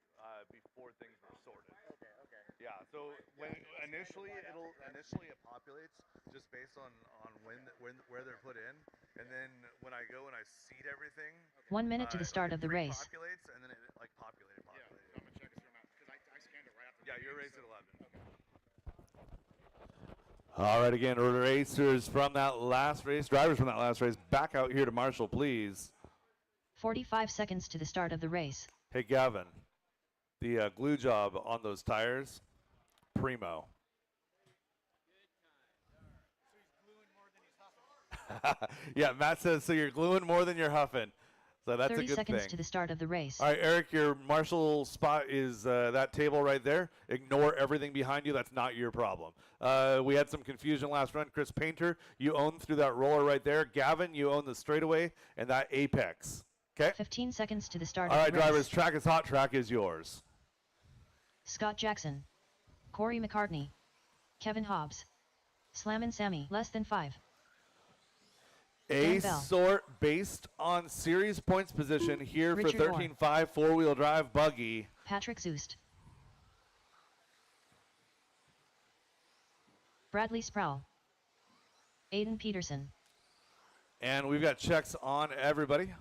before things were sorted. Okay. Yeah. So when initially it populates just based on where they're put in, and then when I go and I seed everything. 1 minute to the start of the race. Populates and then it like populated. Yeah, I'm gonna check if you're not, because I scanned it right after. Yeah, you're race at 11. Okay. All right, again, racers from that last race, drivers from that last race, back out here to Marshall, please. 45 seconds to the start of the race. Hey, Gavin, the glue job on those tires, primo. Yeah, Matt says, so you're gluing more than you're huffing. So that's a 30 good seconds thing. to the start of the race. All right, Eric, your Marshall spot is that table right there. Ignore everything behind you. That's not your problem. We had some confusion last run. Chris Painter, you own through that roller right there. Gavin, you own the straightaway and that apex. Okay? 15 seconds to the start All of right, the race. drivers, track is hot. Track is yours. Scott Jackson. Corey McCartney. Kevin Hobbs. Slammin' Sammy. Less than 5. A Dan Bell. sort based on series points position here Richard for 13.5 four-wheel drive buggy. Patrick Zoost. Bradley Sproul. Aiden Peterson. And we've got checks on everybody.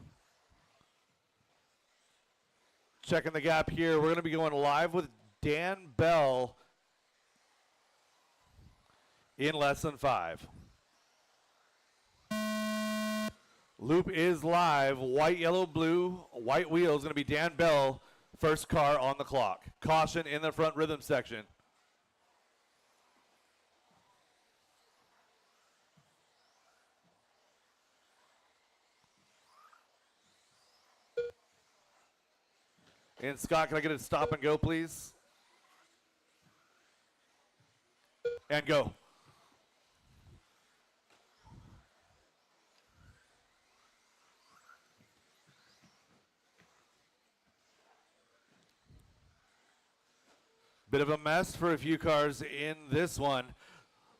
Checking the gap here. We're going to be going live with Dan Bell in less than 5. Loop is live. White, yellow, blue, white wheel is going to be Dan Bell, first car on the clock. Caution in the front rhythm section. And Scott, can I get a stop and go, please? And go. Bit of a mess for a few cars in this one.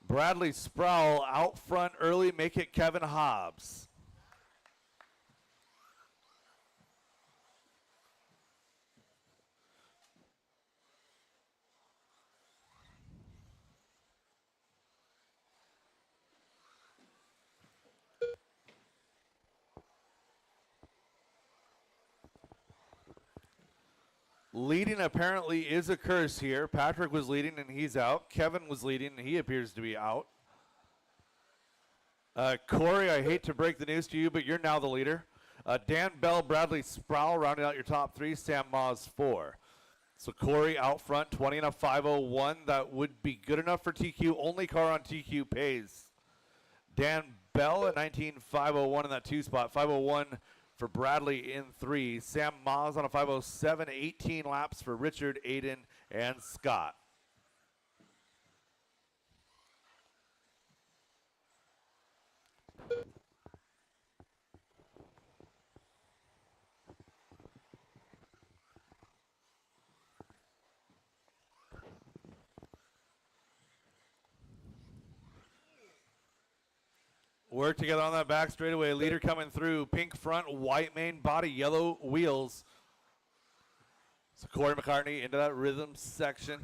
Bradley Sproul out front early, make it Kevin Hobbs. Leading apparently is a curse here. Patrick was leading and he's out. Kevin was leading and he appears to be out. Corey, I hate to break the news to you, but you're now the leader. Dan Bell, Bradley Sproul rounding out your top 3. Sam Moss 4. So Corey out front, 20 and a 501. That would be good enough for TQ. Only car on TQ pays. Dan Bell at 19.501 in that 2 spot. 501 for Bradley in 3. Sam Moss on a 507. 18 laps for Richard, Aiden, and Scott. Work together on that back straightaway. Leader coming through. Pink front, white main body, yellow wheels. So Corey McCartney into that rhythm section.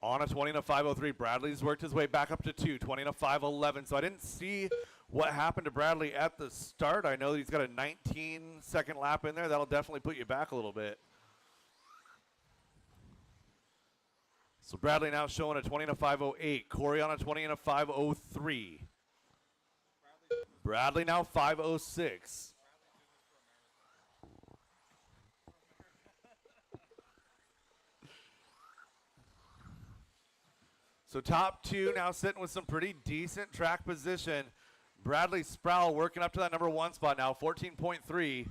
On a 20 and a 503. Bradley's worked his way back up to 2. 20 and a 511. So I didn't see what happened to Bradley at the start. I know that he's got a 19-second lap in there. That'll definitely put you back a little bit. So Bradley now showing a 20 and a 508. Corey on a 20 and a 503. Bradley now 506. So top 2 now sitting with some pretty decent track position. Bradley Sproul working up to that number 1 spot now, 14.3.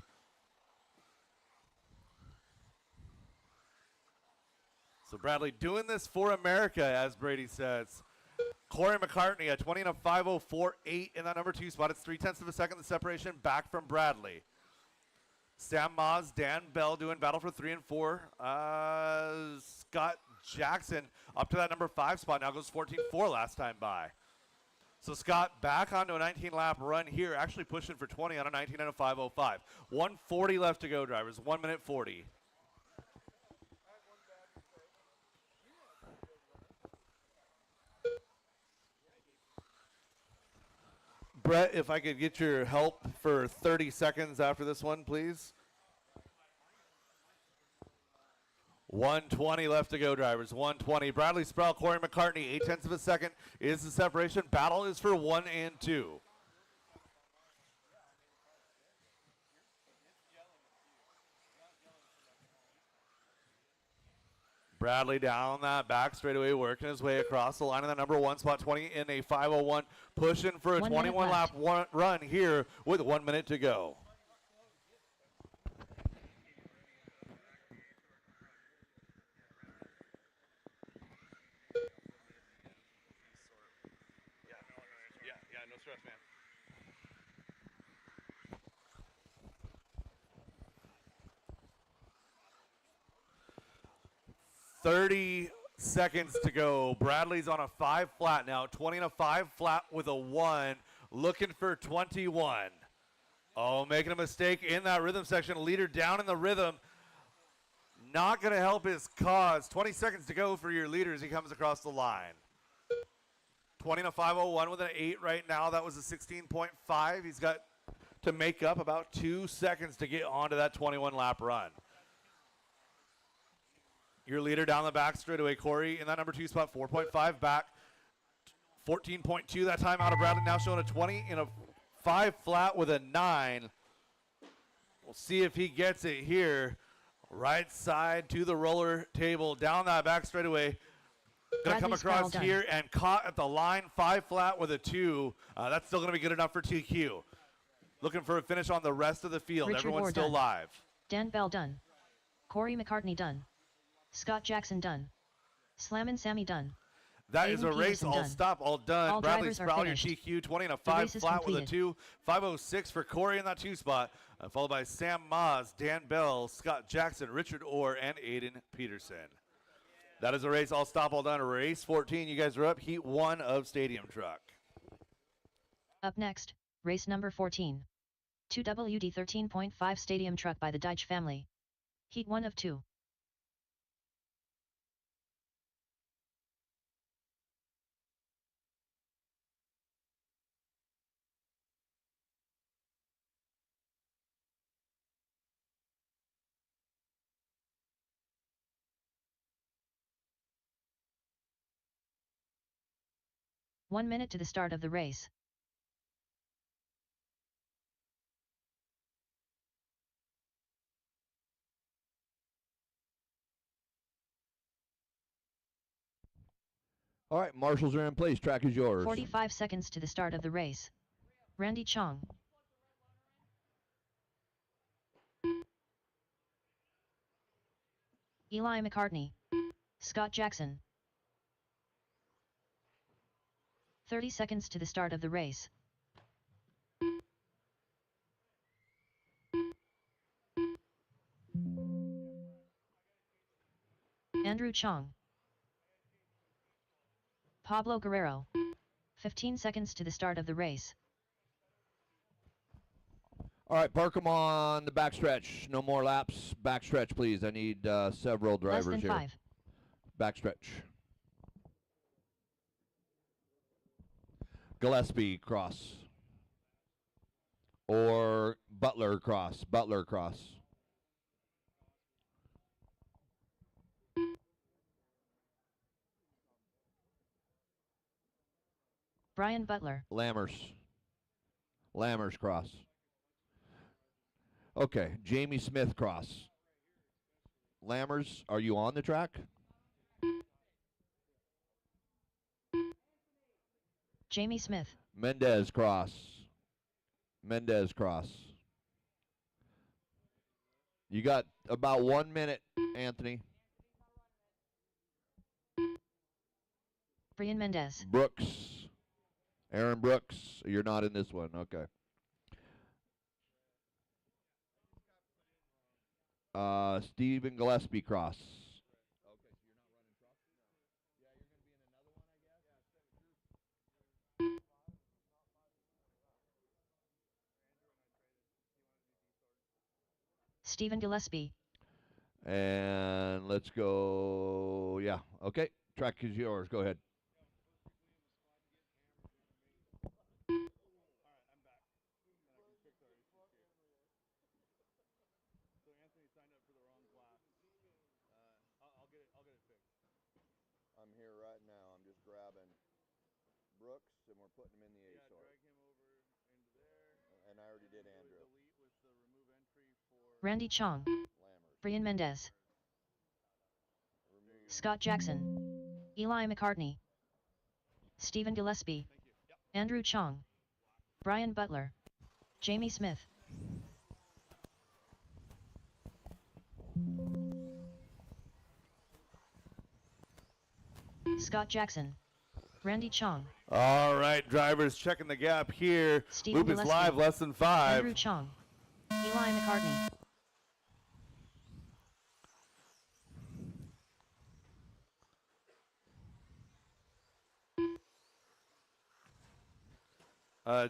So Bradley doing this for America, as Brady says. Corey McCartney at 20 and a 504.8 in that number 2 spot. It's 0.3 of a second the separation back from Bradley. Sam Moss, Dan Bell doing battle for 3 and 4. Scott Jackson up to that number 5 spot now, goes 14.4 last time by. So Scott back onto a 19-lap run here, actually pushing for 20 on a 19 and a 505. 140 left to go, drivers. 1 minute 40. Brett, if I could get your help for 30 seconds after this one, please. 120 left to go, drivers. 120. Bradley Sproul, Corey McCartney, 0.8 of a second is the separation. Battle is for 1 and 2. Bradley down that back straightaway, working his way across the line in the number 1 spot, 20 in a 5:01, pushing for a 21 lap run here with 1 minute to go. Yeah, no stress, man. 30 seconds to go. Bradley's on a 5 flat now, 20 and a 5 flat with a 1, looking for 21. Oh, making a mistake in that rhythm section. Leader down in the rhythm. Not going to help his cause. 20 seconds to go for your leader as he comes across the line. 20 and a 5:01 with an 8 right now. That was a 16.5. He's got to make up about 2 seconds to get onto that 21 lap run. Your leader down the back straightaway, Corey, in that number 2 spot, 4.5 back. 14.2 that time out of Bradley, now showing a 20 in a 5 flat with a 9. We'll see if he gets it here. Right side to the roller table, down that back straightaway. Gonna come across here and caught at the line, 5 flat with a 2. That's still gonna be good enough for TQ. Looking for a finish on the rest of the field. Richard Everyone's Orr still done. live. Dan Bell done. Corey McCartney done. Scott Jackson done. Slammin' Sammy done. That is Aiden a race. Peterson all done. stop, all done. All Bradley drivers are Sproul, your finished. TQ, 20 and a The 5 race is flat with a completed. 2. 5:06 for Corey in that 2 spot, followed by Sam Maas, Dan Bell, Scott Jackson, Richard Orr, and Aiden Peterson. That is a race. All stop, all done. Race 14. You guys are up. Heat 1 of Stadium Truck. Up next, race number 14. 2WD 13.5 Stadium Truck by the Deitch family. Heat 1 of 2. One minute to the start of the race. All right, marshals are in place. Track is yours. 45 seconds to the start of the race. Randy Chong. Eli McCartney. Scott Jackson. 30 seconds to the start of the race. Andrew Chong. Pablo Guerrero. 15 seconds to the start of the race. All right, park them on the backstretch. No more laps. Backstretch, please. I need several drivers Less than here. 5. Backstretch. Gillespie cross. Or Butler cross. Butler cross. Brian Butler. Lammers. Lammers cross. Okay, Jamie Smith cross. Lammers, are you on the track? Jamie Smith. Mendez cross. Mendez cross. You got about 1 minute, Anthony. Brian Mendez. Brooks. Aaron Brooks. You're not in this one. Okay. Stephen Gillespie cross. Stephen Gillespie. And let's go. Yeah. Okay. Track is yours. Go ahead. Brooks, and we're putting him in the A Yeah, sort. drag him over into there. And I already did do a Andrew. delete with the remove entry for Randy Chong, Lammers. Brian Mendez, Remove. Scott Jackson, Eli McCartney, Stephen Gillespie, Thank you. Yep. Andrew Chong, Brian Butler, Jamie Smith, Scott Jackson, Randy Chong, All right, drivers checking the gap here. Stephen Loop is Gillespie, live, less than 5. Andrew Chong, Eli McCartney,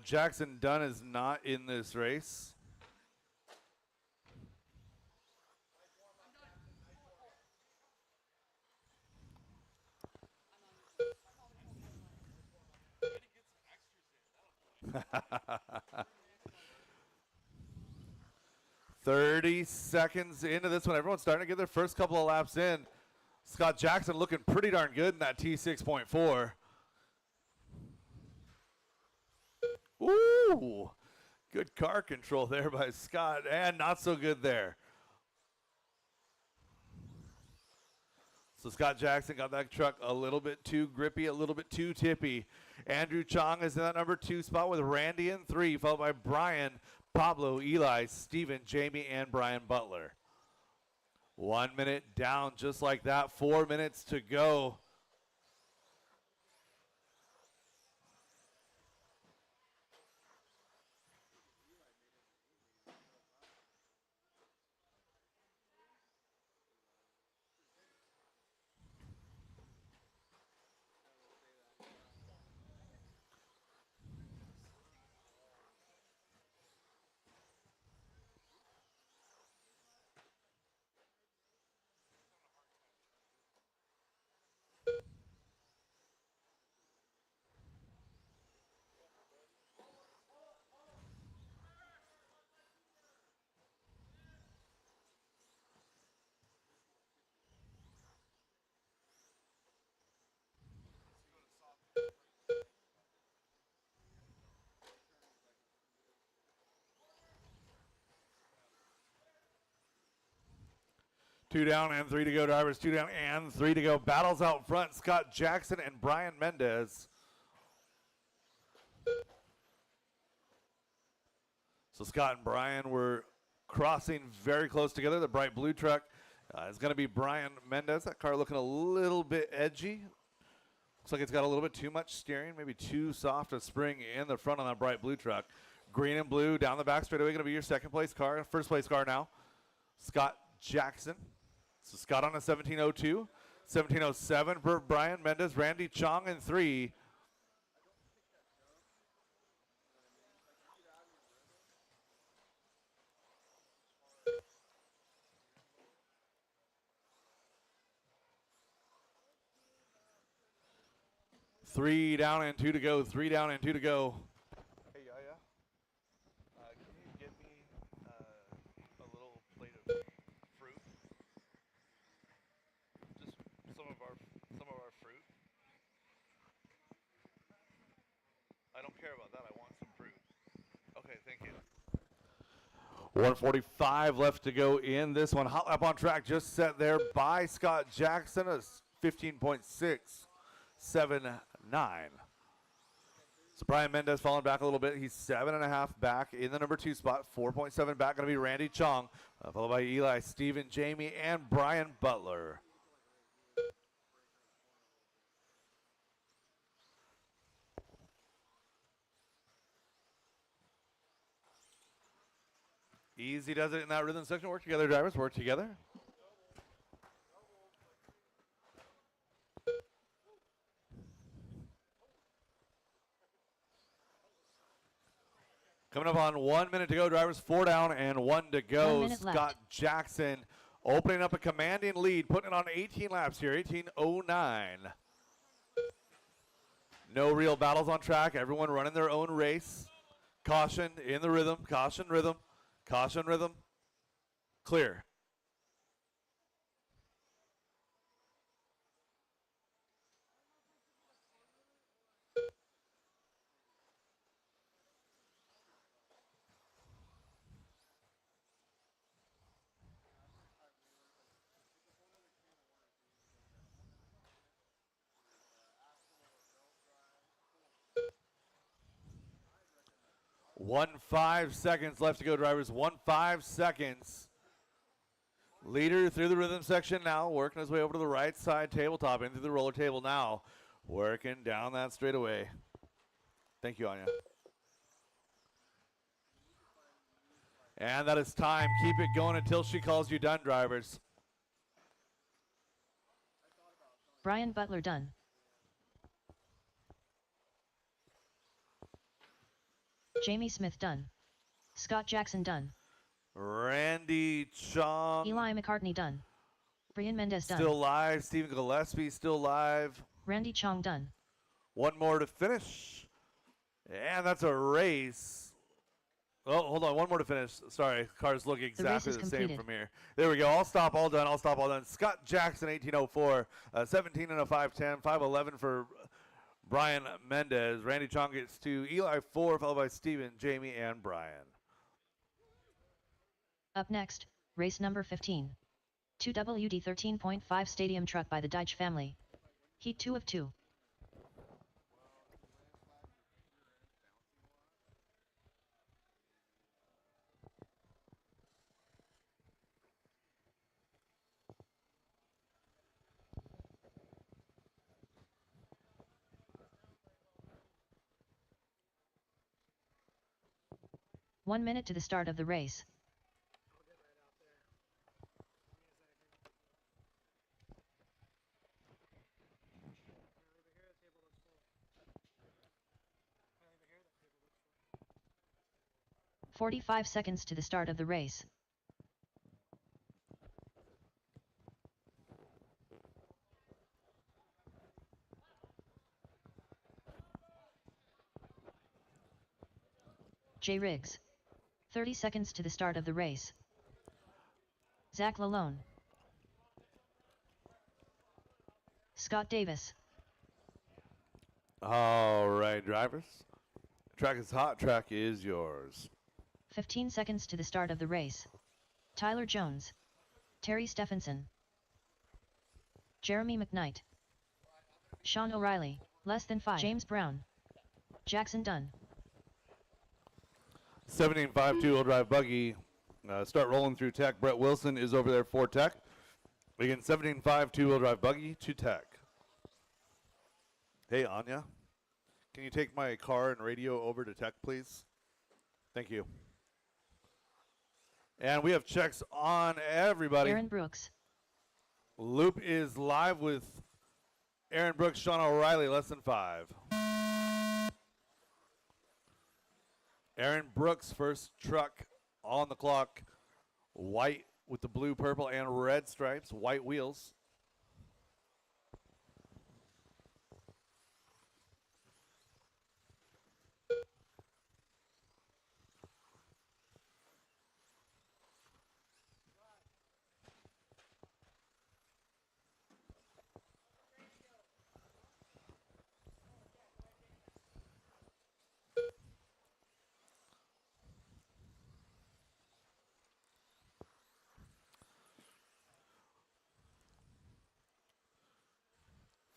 Jackson Dunn is not in this race. "30 seconds into this one. Everyone's starting to get their first couple of laps in. Scott Jackson looking pretty darn good in that T6.4. Ooh, good car control there by Scott, and not so good there. So Scott Jackson got that truck a little bit too grippy, a little bit too tippy. Andrew Chong is in that number 2 spot with Randy in 3, followed by Brian, Pablo, Eli, Steven, Jamie, and Brian Butler. 1 minute down just like that, 4 minutes to go. Two down and 3 to go, drivers. 2 down and 3 to go. Battles out front. Scott Jackson and Brian Mendez. So Scott and Brian were crossing very close together. The bright blue truck is going to be Brian Mendez. That car looking a little bit edgy. Looks like it's got a little bit too much steering, maybe too soft a spring in the front on that bright blue truck. Green and blue down the back straightaway going to be your second place car. First place car now, Scott Jackson. So Scott on a 1702, 1707 for Brian Mendez, Randy Chong in 3. Three down and 2 to go. 3 down and 2 to go. Hey, Yaya, can you get me a little plate of fruit? Just some of our fruit. I don't care about that. I want some fruit. Okay, thank you. 145 left to go in this one. Hot lap on track just set there by Scott Jackson. A 15.679. So Brian Mendez falling back a little bit. He's 7.5 back in the number 2 spot. 4.7 back going to be Randy Chong, followed by Eli, Steven, Jamie, and Brian Butler. Easy does it in that rhythm section. Work together, drivers. Work together. Coming up on 1 minute to go, drivers. 4 down and 1 to go. 1 minute Scott left. Jackson opening up a commanding lead, putting it on 18 laps here, 18:09. No real battles on track. Everyone running their own race. Caution in the rhythm. Caution rhythm. Caution rhythm. Clear. 1.5 seconds left to go, drivers. 1.5 seconds. Leader through the rhythm section now, working his way over to the right side tabletop, into the roller table now. Working down that straightaway. Thank you, Anya. And that is time. Keep it going until she calls you done, drivers. Brian Butler done. Jamie Smith done. Scott Jackson done. Randy Chong. Eli McCartney done. Brian Mendez done. Still live. Stephen Gillespie still live. Randy Chong done. One more to finish. And that's a race. Oh, hold on. One more to finish. Sorry. Cars look exactly the same from here. There we go. All stop, all done. All stop, all done. Scott Jackson, 18:04. 17 and a 5:10. 5:11 for Brian Mendez. Randy Chong gets to Eli 4, followed by Steven, Jamie, and Brian. Up next, race number 15. 2WD 13.5 Stadium Truck by the Deitch family. Heat 2 of 2. One minute to the start of the race. 45 seconds to the start of the race. J. Riggs. 30 seconds to the start of the race. Zach Lalone. Scott Davis. All right, drivers. Track is hot. Track is yours. 15 seconds to the start of the race. Tyler Jones. Terry Stephenson. Jeremy McKnight. Sean O'Reilly, less than 5. James Brown. Jackson Dunn. 17.5 two-wheel drive buggy. Start rolling through tech. Brett Wilson is over there for tech. Again, 17.5 two-wheel drive buggy to tech. Hey, Anya, can you take my car and radio over to tech, please? Thank you. And we have checks on everybody. Aaron Brooks. Loop is live with Aaron Brooks, Sean O'Reilly, less than 5. Aaron Brooks, first truck on the clock. White with the blue, purple, and red stripes. White wheels.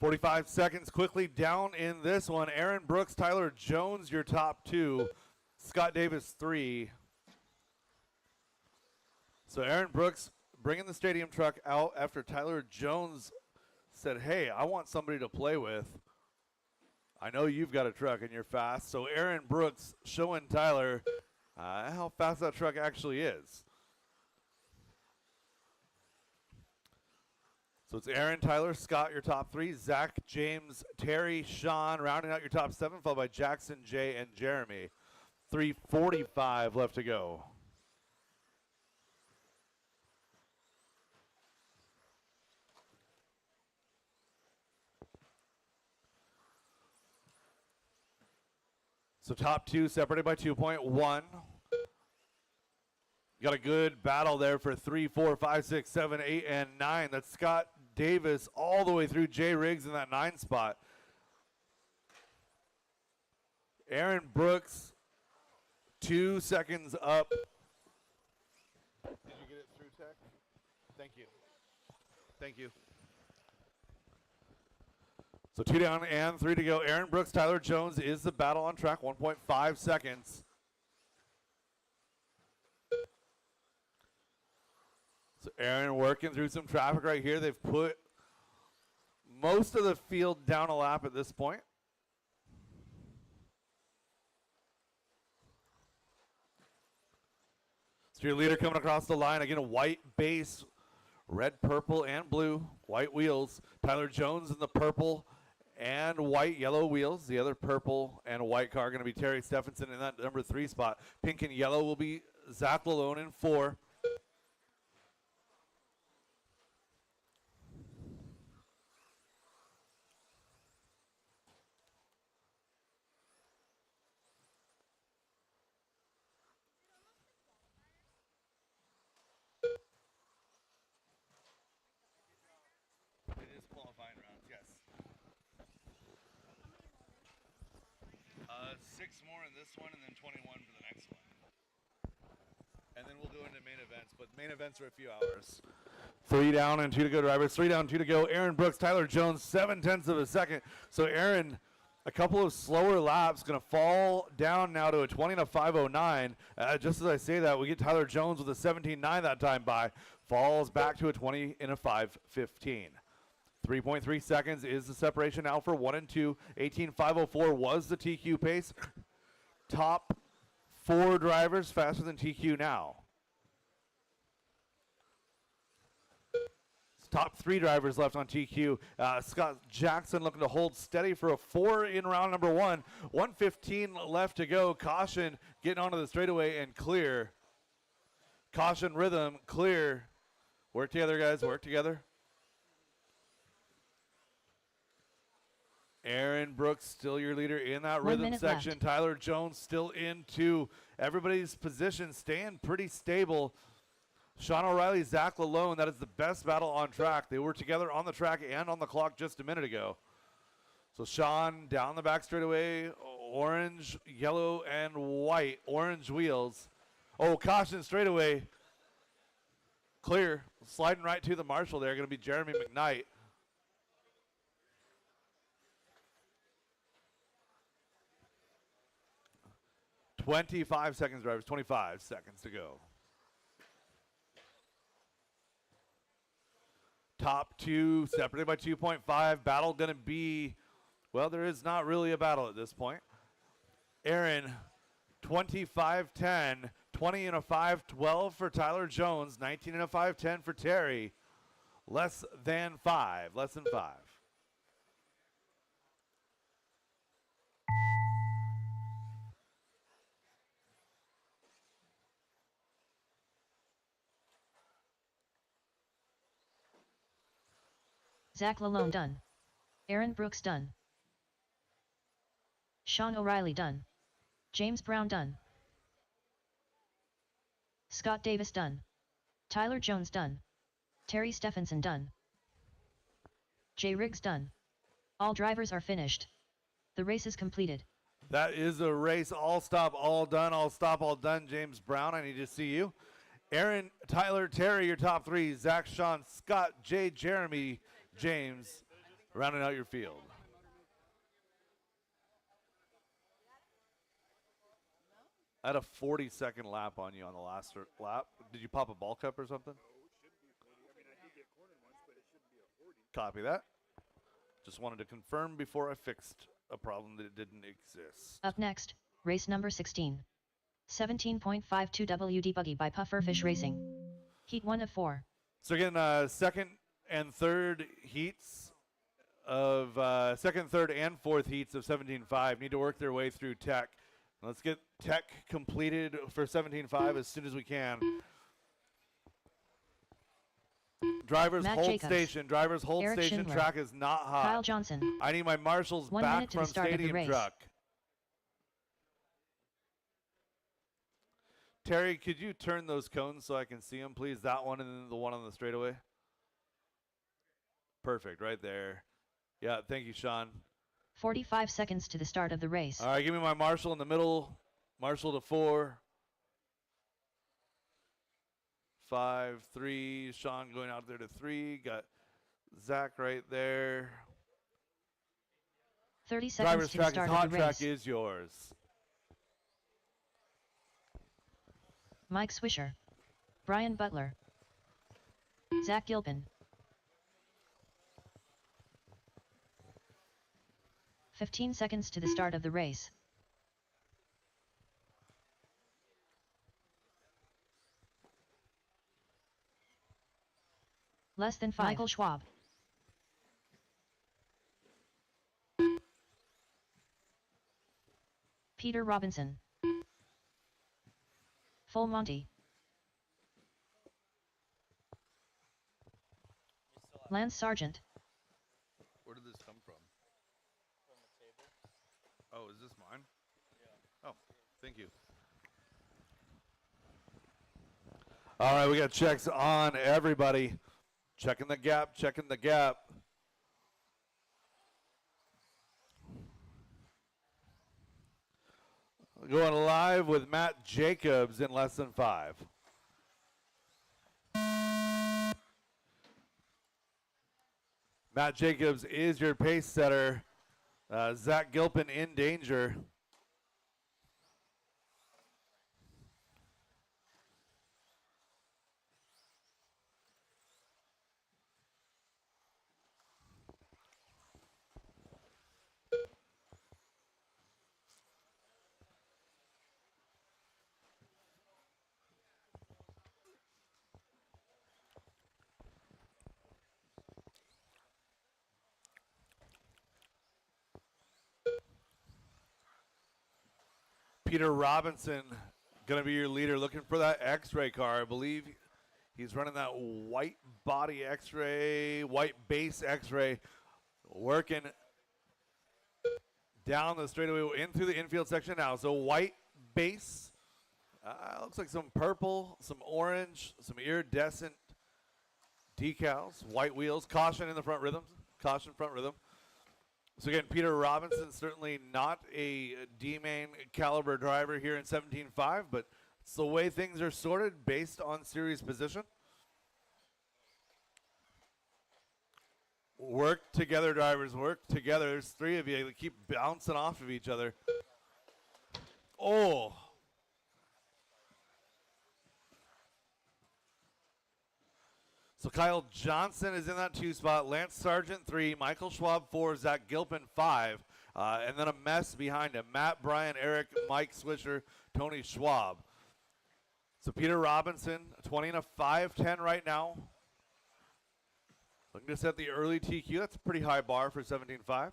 .45 seconds quickly down in this one. Aaron Brooks, Tyler Jones, your top 2. Scott Davis, 3. So Aaron Brooks bringing the stadium truck out after Tyler Jones said, hey, I want somebody to play with. I know you've got a truck and you're fast. So Aaron Brooks showing Tyler how fast that truck actually is. So it's Aaron, Tyler, Scott, your top 3. Zach, James, Terry, Sean, rounding out your top 7, followed by Jackson, Jay, and Jeremy. 3:45 left to go. So top 2 separated by 2.1. Got a good battle there for 3, 4, 5, 6, 7, 8, and 9. That's Scott Davis all the way through Jay Riggs in that 9 spot. Aaron Brooks, 2 seconds up. Did you get it through, Tech? Thank you. Thank you. So 2 down and 3 to go. Aaron Brooks, Tyler Jones is the battle on track. 1.5 seconds. So Aaron working through some traffic right here. They've put most of the field down a lap at this point. So your leader coming across the line. Again, a white base, red, purple, and blue. White wheels. Tyler Jones in the purple and white, yellow wheels. The other purple and white car going to be Terry Stephenson in that number 3 spot. Pink and yellow will be Zach Lalone in 4. It is qualifying rounds, yes. 6 more in this one and then 21 for the next one. And then we'll go into main events, but main events are a few hours. 3 down and 2 to go drivers. 3 down, 2 to go. Aaron Brooks, Tyler Jones, 7/10 of a second. So Aaron, a couple of slower laps, going to fall down now to a 20 and a 5:09. Just as I say that, we get Tyler Jones with a 17.9 that time by. Falls back to a 20 and a 5:15. 3.3 seconds is the separation now for 1 and 2. 18.504 was the TQ pace. Top 4 drivers faster than TQ now. Top 3 drivers left on TQ. Scott Jackson looking to hold steady for a 4 in round number 1. 1:15 left to go. Caution getting onto the straightaway and clear. Caution rhythm, clear. Work together, guys, work together. Aaron Brooks still your leader in that 1 rhythm minute section. left. Tyler Jones still in 2. Everybody's position staying pretty stable. Sean O'Reilly, Zach Lalone, that is the best battle on track. They were together on the track and on the clock just a minute ago. So Sean down the back straightaway, orange, yellow, and white. Orange wheels. Oh, caution straightaway. Clear. Sliding right to the marshal there, going to be Jeremy McKnight. "25 seconds, drivers. 25 seconds to go." Top 2 separated by 2.5. Battle going to be, well, there is not really a battle at this point. Aaron, 25.10. 20 and a 5.12 for Tyler Jones. 19 and a 5.10 for Terry. Less than 5. Less than 5. Zach Lalone done. Aaron Brooks done. Sean O'Reilly done. James Brown done. Scott Davis done. Tyler Jones done. Terry Stephenson done. Jay Riggs done. All drivers are finished. The race is completed. That is a race. All stop, all done. All stop, all done. James Brown, I need to see you. Aaron, Tyler, Terry, your top 3. Zach, Sean, Scott, Jay, Jeremy, James, rounding out your field. I had a 40-second lap on you on the last lap. Did you pop a ball cup or something? Copy that. Just wanted to confirm before I fixed a problem that it didn't exist. Up next, race number 16. 17.52 WD Buggy by Pufferfish Racing. Heat 1 of 4. So again, second, third, and fourth heats of 17.5 need to work their way through tech. Let's get tech completed for 17.5 as soon as we can. Drivers Matt hold Jacobs. station. Drivers hold Eric station. Schindler. Track is not hot. Kyle Johnson. I need my marshals 1 back minute to the from start of the stadium race. truck. Terry, could you turn those cones so I can see them, please? That one and then the one on the straightaway. Perfect, right there. Yeah, thank you, Sean. 45 seconds to the start of the race. All right, give me my marshal in the middle. Marshal to 4. 5, 3. Sean going out there to 3. Got Zach right there. 30 seconds Driver's to the track is start hot. of the Track race. is yours. Mike Swisher. Brian Butler. Zach Gilpin. 15 seconds to the start of the race. Less than 5. Michael Schwab. Peter Robinson. Full Monty. Lance Sargent. Where did this come from? From the table. Oh, is this mine? Yeah. Oh, thank you. All right, we got checks on everybody. Checking the gap, checking the gap. Going live with Matt Jacobs in less than 5. Matt Jacobs is your pace setter. Zach Gilpin in danger. Peter Robinson going to be your leader, looking for that X-ray car. I believe he's running that white body X-ray, white base X-ray, working down the straightaway in through the infield section now. So white base, looks like some purple, some orange, some iridescent decals, white wheels, caution in the front rhythm, caution front rhythm. So again, Peter Robinson, certainly not a D-main caliber driver here in 17.5, but it's the way things are sorted based on series position. Work together, drivers, work together. There's 3 of you that keep bouncing off of each other. Oh. So Kyle Johnson is in that 2 spot. Lance Sargent 3, Michael Schwab 4, Zach Gilpin 5, and then a mess behind him. Matt, Brian, Eric, Mike Swisher, Tony Schwab. So Peter Robinson, 20 and a 5.10 right now. Looking to set the early TQ. That's a pretty high bar for 17.5.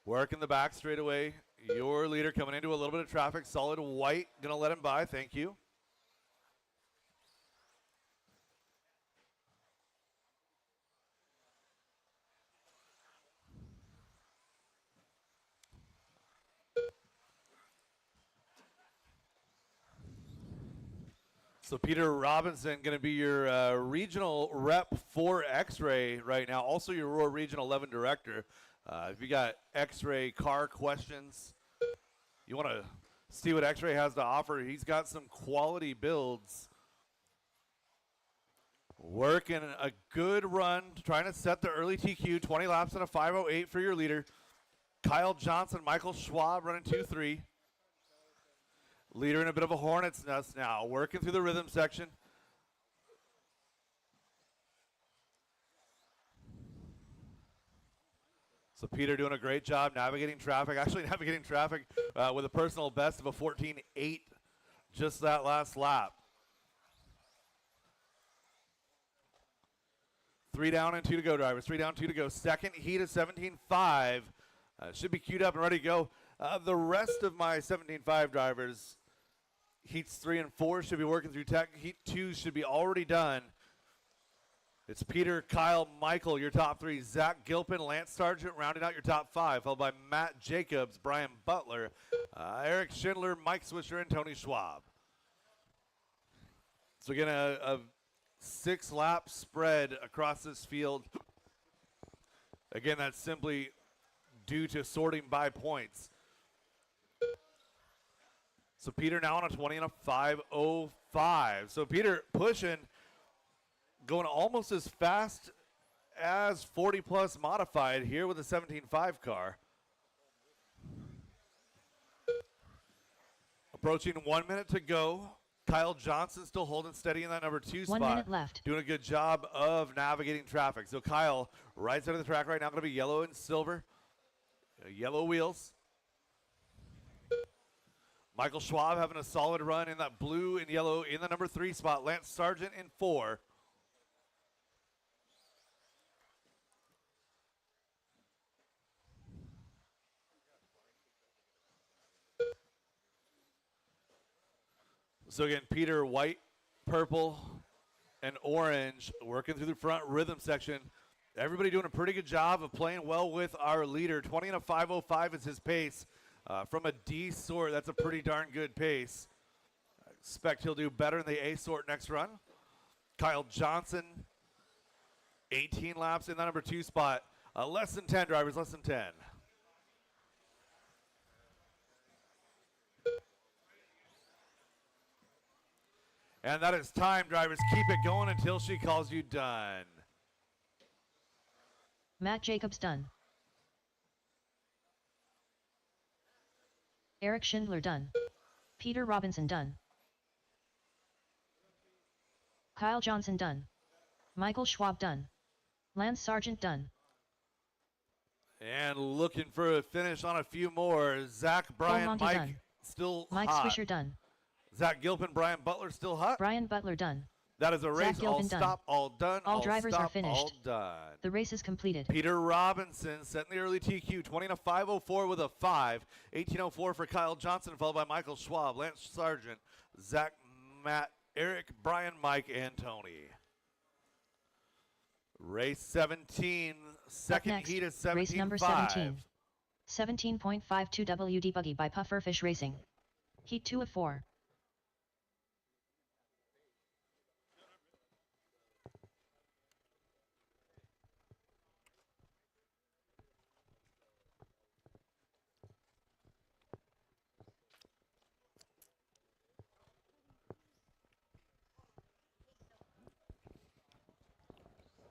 Work in the back straight away. Your leader coming into a little bit of traffic. Solid white. Going to let him by. Thank you. So Peter Robinson going to be your regional rep for X-Ray right now. Also your Roar Regional 11 director. If you got X-Ray car questions, you want to see what X-Ray has to offer, he's got some quality builds. Working a good run, trying to set the early TQ, 20 laps and a 5:08 for your leader. Kyle Johnson, Michael Schwab running 2-3. Leader in a bit of a hornet's nest now, working through the rhythm section. So Peter doing a great job navigating traffic, actually navigating traffic with a personal best of a 14.8 just that last lap. 3 down and 2 to go, drivers. 3 down, 2 to go. Second heat of 17.5. Should be queued up and ready to go. The rest of my 17.5 drivers, heats 3 and 4 should be working through tech. Heat 2 should be already done. It's Peter, Kyle, Michael, your top 3. Zach Gilpin, Lance Sargent, rounding out your top 5, followed by Matt Jacobs, Brian Butler, Eric Schindler, Mike Swisher, and Tony Schwab. So again, a 6-lap spread across this field. Again, that's simply due to sorting by points. So Peter now on a 20 and a 5:05. So Peter pushing, going almost as fast as 40 plus modified here with a 17.5 car. Approaching 1 minute to go Kyle Johnson still holding steady in that number 2 spot. 1 minute left. Doing a good job of navigating traffic. So Kyle, right side of the track right now, going to be yellow and silver. Yellow wheels. Michael Schwab having a solid run in that blue and yellow in the number 3 spot. Lance Sargent in 4. So again, Peter, white, purple, and orange working through the front rhythm section. Everybody doing a pretty good job of playing well with our leader. 20 and a 5:05 is his pace. From a D sort, that's a pretty darn good pace. I expect he'll do better in the A sort next run. Kyle Johnson, 18 laps in that number 2 spot. Less than 10 drivers, less than 10. And that is time, drivers. Keep it going until she calls you done. Matt Jacobs done. Eric Schindler done. Peter Robinson done. Kyle Johnson done. Michael Schwab done. Lance Sargent done. And looking for a finish on a few more. Zach, Brian, Monty Mike done. still Mike hot. Swisher done. Zach Gilpin, Brian Butler still hot. Brian Butler done. That is a race. Zach All Gilpin done. stop, all done. All drivers stop, are finished. All done. The race is completed. Peter Robinson setting the early TQ, 20 and a 5:04 with a 5. 18:04 for Kyle Johnson, followed by Michael Schwab, Lance Sargent, Zach, Matt, Eric, Brian, Mike, and Tony. Race 17, second next, heat is race number 17.5. 17. 17.52 WD Buggy by Pufferfish Racing. Heat 2 of 4.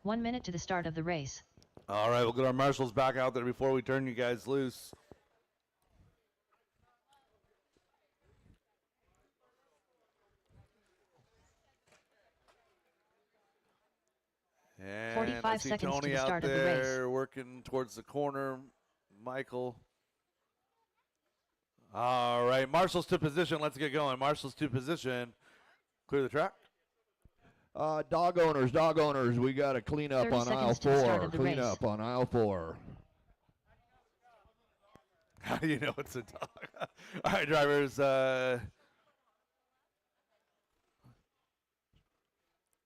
One minute to the start of the race. All right, we'll get our marshals back out there before we turn you guys loose. And 45 I see seconds to Tony the out start of the there race. working towards the corner. Michael. All right, marshals to position. Let's get going. Marshals to position. Clear the track. Dog owners, we got to clean up 30 on aisle seconds to the start 4. of the Clean race. up on aisle 4. How do you know it's a dog? All right, drivers.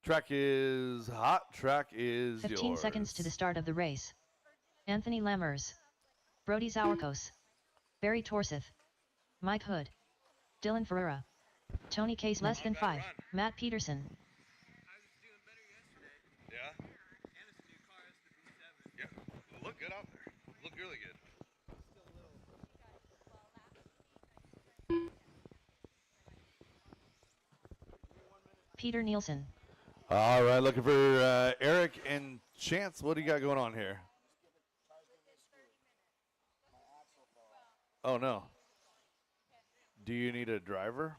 Track is hot. Track is 15 yours. seconds to the start of the race. Anthony Lammers. Brody Zawarkos. Barry Torseth. Mike Hood. Dylan Ferreira. Tony Case less than 5. Matt Peterson. Yeah. Yeah. Look good out there. Look really good. Peter Nielsen. All right, looking for Eric and Chance. What do you got going on here? Oh, no. Do you need a driver?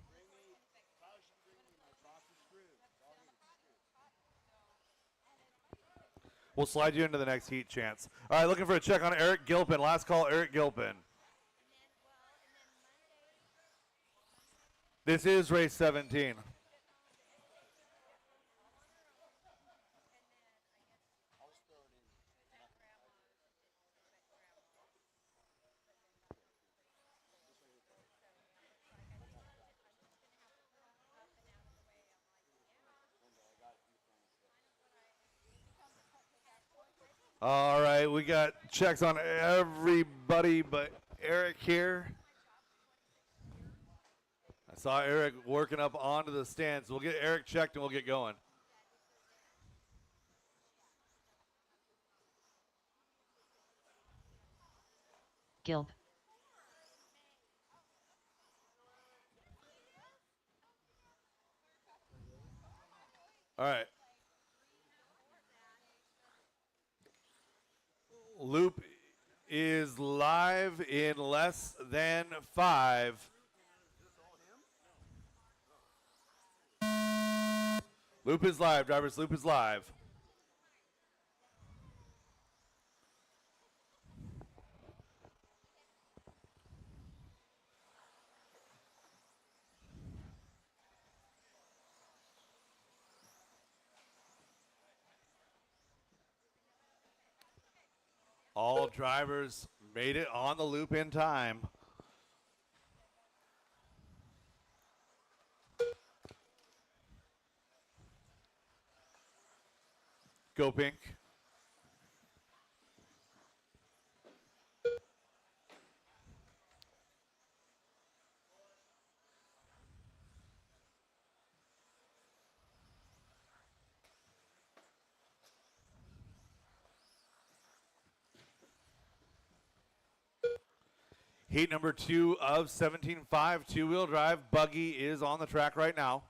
We'll slide you into the next heat, Chance. All right, looking for a check on Eric Gilpin. Last call, Eric Gilpin. This is race 17. All right, we got checks on everybody but Eric here. I saw Eric working up onto the stands. We'll get Eric checked and we'll get going. Gilb. All right. Loop is live in less than 5. Loop is live, drivers. Loop is live. All drivers made it on the loop in time. Go Pink. Heat number 2 of 17.5 two-wheel drive. Buggy is on the track right now.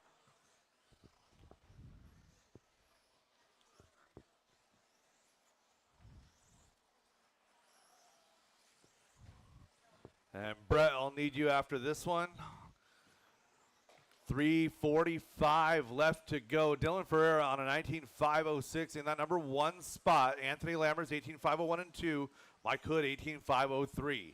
And Brett, I'll need you after this one. 3:45 left to go. Dylan Ferreira on a 19.506 in that number 1 spot. Anthony Lammers 18.501 and 2. Mike Hood 18.503.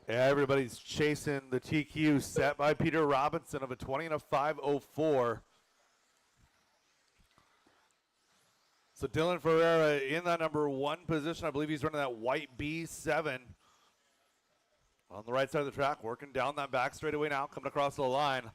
Everybody's chasing the TQ set by Peter Robinson of a 20 and a 504. So Dylan Ferreira in that number 1 position. I believe he's running that white B7 on the right side of the track, working down that back straightaway now, coming across the line.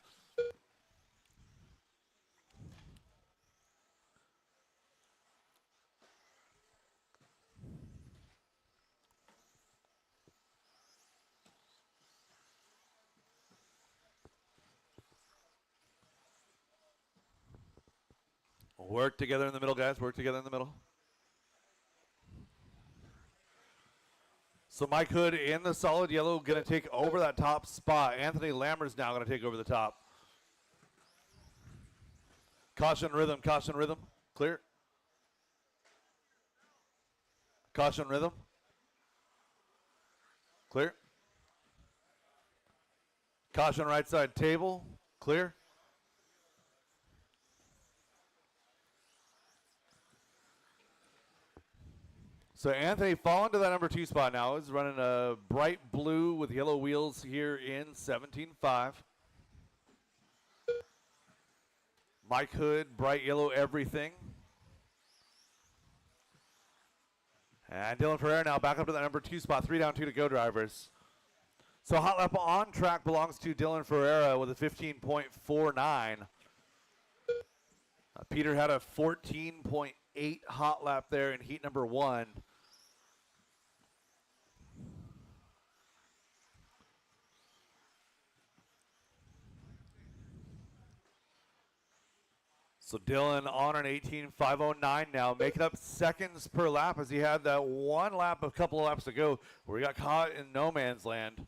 Work together in the middle, guys. Work together in the middle. So Mike Hood in the solid yellow, going to take over that top spot. Anthony Lammers now going to take over the top. Caution rhythm, caution rhythm. Clear. Caution rhythm. Clear. Caution right side table. Clear. So Anthony falling to that number 2 spot now. Is running a bright blue with yellow wheels here in 17.5. Mike Hood, bright yellow everything. And Dylan Ferreira now back up to that number 2 spot. 3 down, 2 to go, drivers. So hot lap on track belongs to Dylan Ferreira with a 15.49. Peter had a 14.8 hot lap there in heat number 1. So Dylan on an 18.509 now, making up seconds per lap as he had that 1 lap a couple of laps ago where he got caught in no man's land.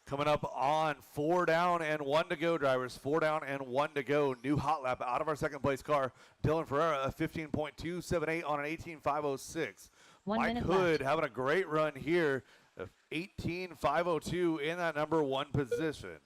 Coming up on 4 down and 1 to go, drivers. 4 down and 1 to go. New hot lap out of our second place car. Dylan Ferreira, a 15.278 on an 18.506. 1 Mike minute Hood left. having a great run here, of 18.502 in that number 1 position.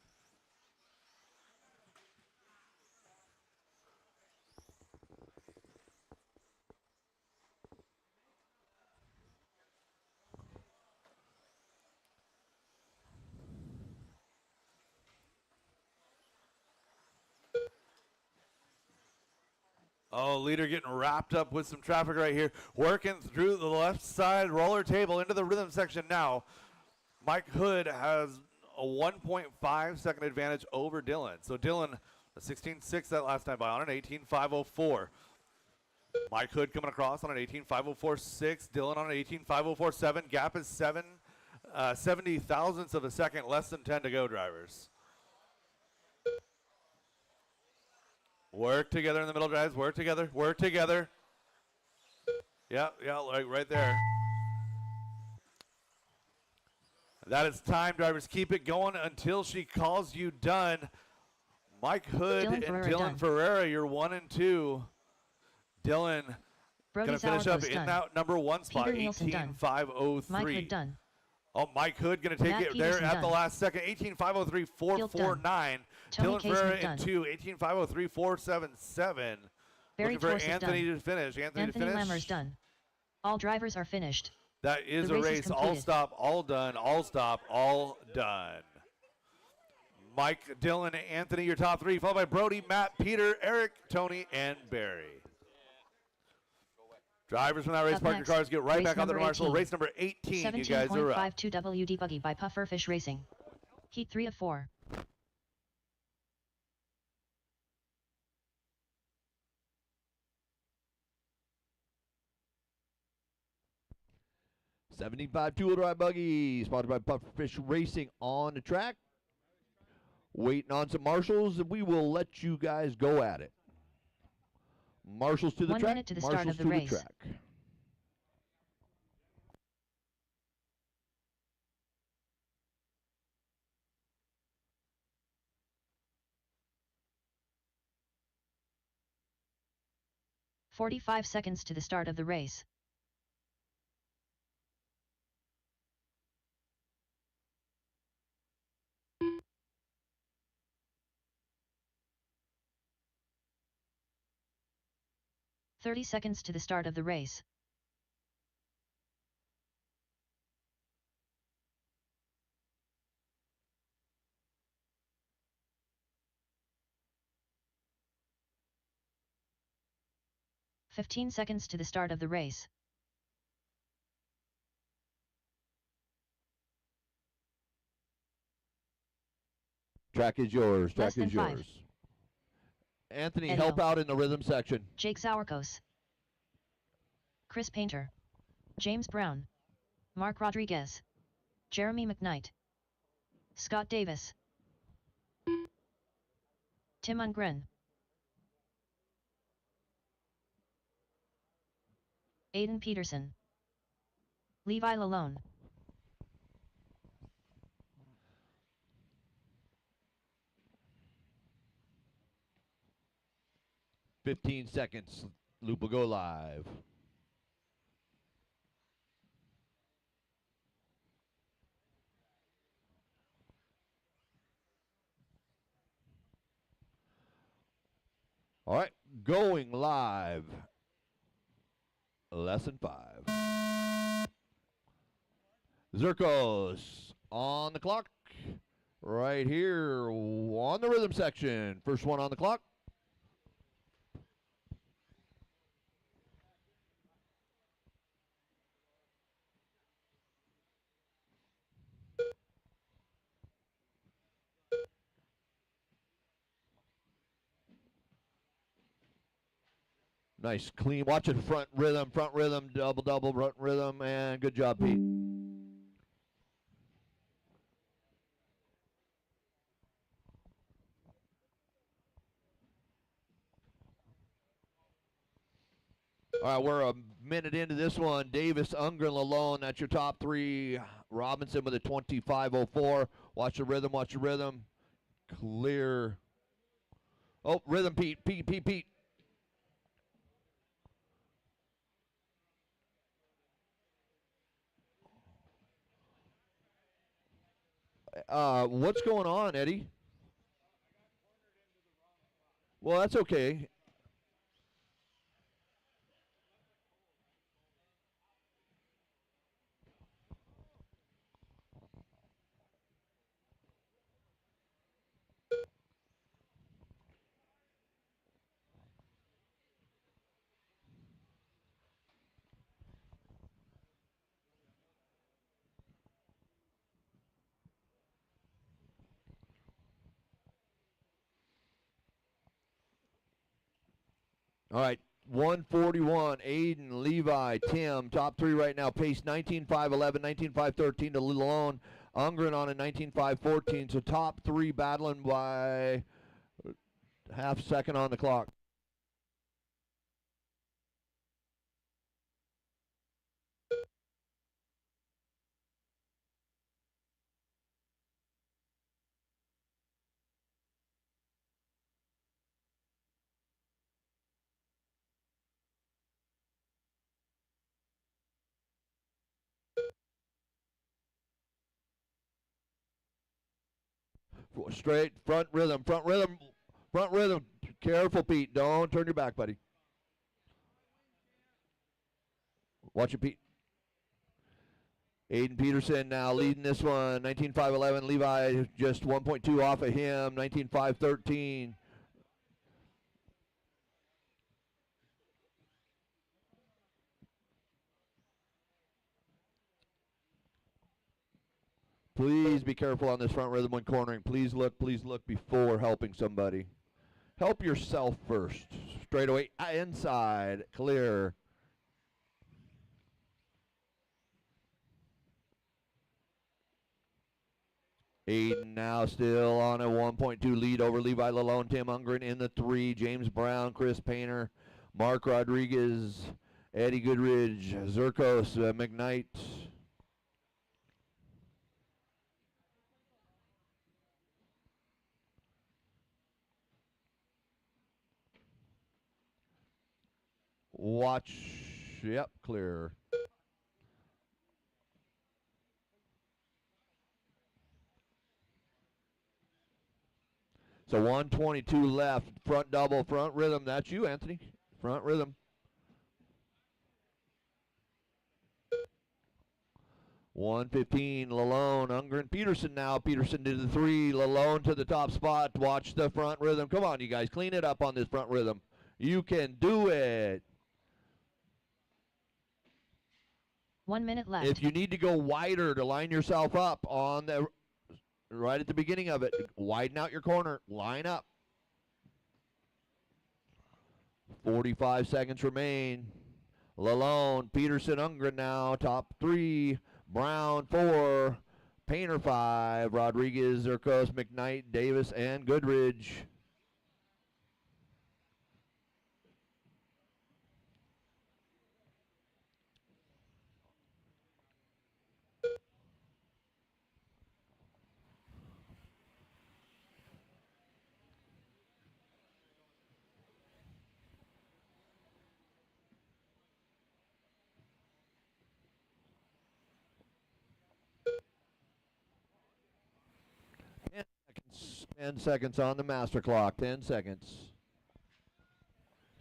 Oh, leader getting wrapped up with some traffic right here. Working through the left side roller table into the rhythm section now. Mike Hood has a 1.5 second advantage over Dylan. So Dylan, a 16.6 that last time by on an 18.504. Mike Hood coming across on an 18.504.6. Dylan on an 18.504.7. Gap is 70 thousandths of a second, less than 10 to go, drivers. Work together in the middle, guys. Work together. Work together. Yeah, like right there. That is time, drivers. Keep it going until she calls you done. Mike Hood Dylan and Ferreira Dylan done. Ferreira, you're 1 and 2. Dylan Brody going to finish up Sourpuss in done. that number 1 spot, Peter Nielsen done. 18.503. Mike Hood done. Oh, Mike Hood going to take Matt it Peterson there at the done. last second. 18.503, 449. Tony Dylan Casement Ferreira in done. 2, 18.503, 477. Barry Looking for Torres is Anthony done. to finish. Anthony to finish. Lammers done. All drivers are finished. That is The a race is race. All completed. stop, all done, all stop, all done. Mike, Dylan, Anthony, your top 3, followed by Brody, Matt, Peter, Eric, Tony, and Barry. Drivers from that race, Up park your next, cars, get right race back on the number marshal. 18. Race number 18, you guys are up. 17.52 WD Buggy by Pufferfish Racing. Heat 3 of 4. '75 two-wheel drive buggy, sponsored by Pufferfish Racing on the track. Waiting on some marshals, and we will let you guys go at it. Marshals to the 1 track. minute to the start marshals of the to race. the track. "45 seconds to the start of the race. "30 seconds to the start of the race. "15 seconds to the start of the race. Track is yours. Less Track is than 5. yours. Anthony, Edio. help out in the rhythm section. Jake Sauerkos. Chris Painter. James Brown. Mark Rodriguez. Jeremy McKnight. Scott Davis. Tim Ungren. Aiden Peterson. Levi Lalone. "15 seconds. Loop will go live. All right, going live. Lesson 5. Zirkos on the clock. Right here on the rhythm section. First one on the clock. Nice, clean. Watch it, front rhythm, double, front rhythm, and good job, Pete. All right, we're a minute into this one. Davis, Ungren, Lalone, that's your top 3. Robinson with a 25.04. Watch the rhythm, watch the rhythm. Clear. Oh, rhythm, Pete. What's going on, Eddie? Well, that's okay. All right, 141, Aiden, Levi, Tim, top 3 right now. Pace 19.511, 19.513 to Lalone. Ungren on a 19.514. So top 3 battling by half second on the clock. Straight, front rhythm, front rhythm, front rhythm. Careful, Pete. Don't turn your back, buddy. Watch it, Pete. Aiden Peterson now leading this one. 19.511. Levi just 1.2 off of him. 19.513. Please be careful on this front rhythm when cornering. Please look before helping somebody. Help yourself first. Straight away, inside, clear. Aiden now still on a 1.2 lead over Levi Lalone, Tim Ungren in the 3, James Brown, Chris Painter, Mark Rodriguez, Eddie Goodridge, Zirkos, McKnight. Watch, yep, clear. So 122 left, front double, front rhythm. That's you, Anthony. Front rhythm. 115, Lalone, Ungren, Peterson now. Peterson to the 3, Lalone to the top spot. Watch the front rhythm. Come on, you guys, clean it up on this front rhythm. You can do it. 1 minute left. If you need to go wider to line yourself up on the right at the beginning of it, widen out your corner, line up. 45 seconds remain. Lalone, Peterson, Ungren now, top 3. Brown 4, Painter 5, Rodriguez, Zirkos, McKnight, Davis, and Goodridge. Seconds, 10 seconds on the master clock, 10 seconds.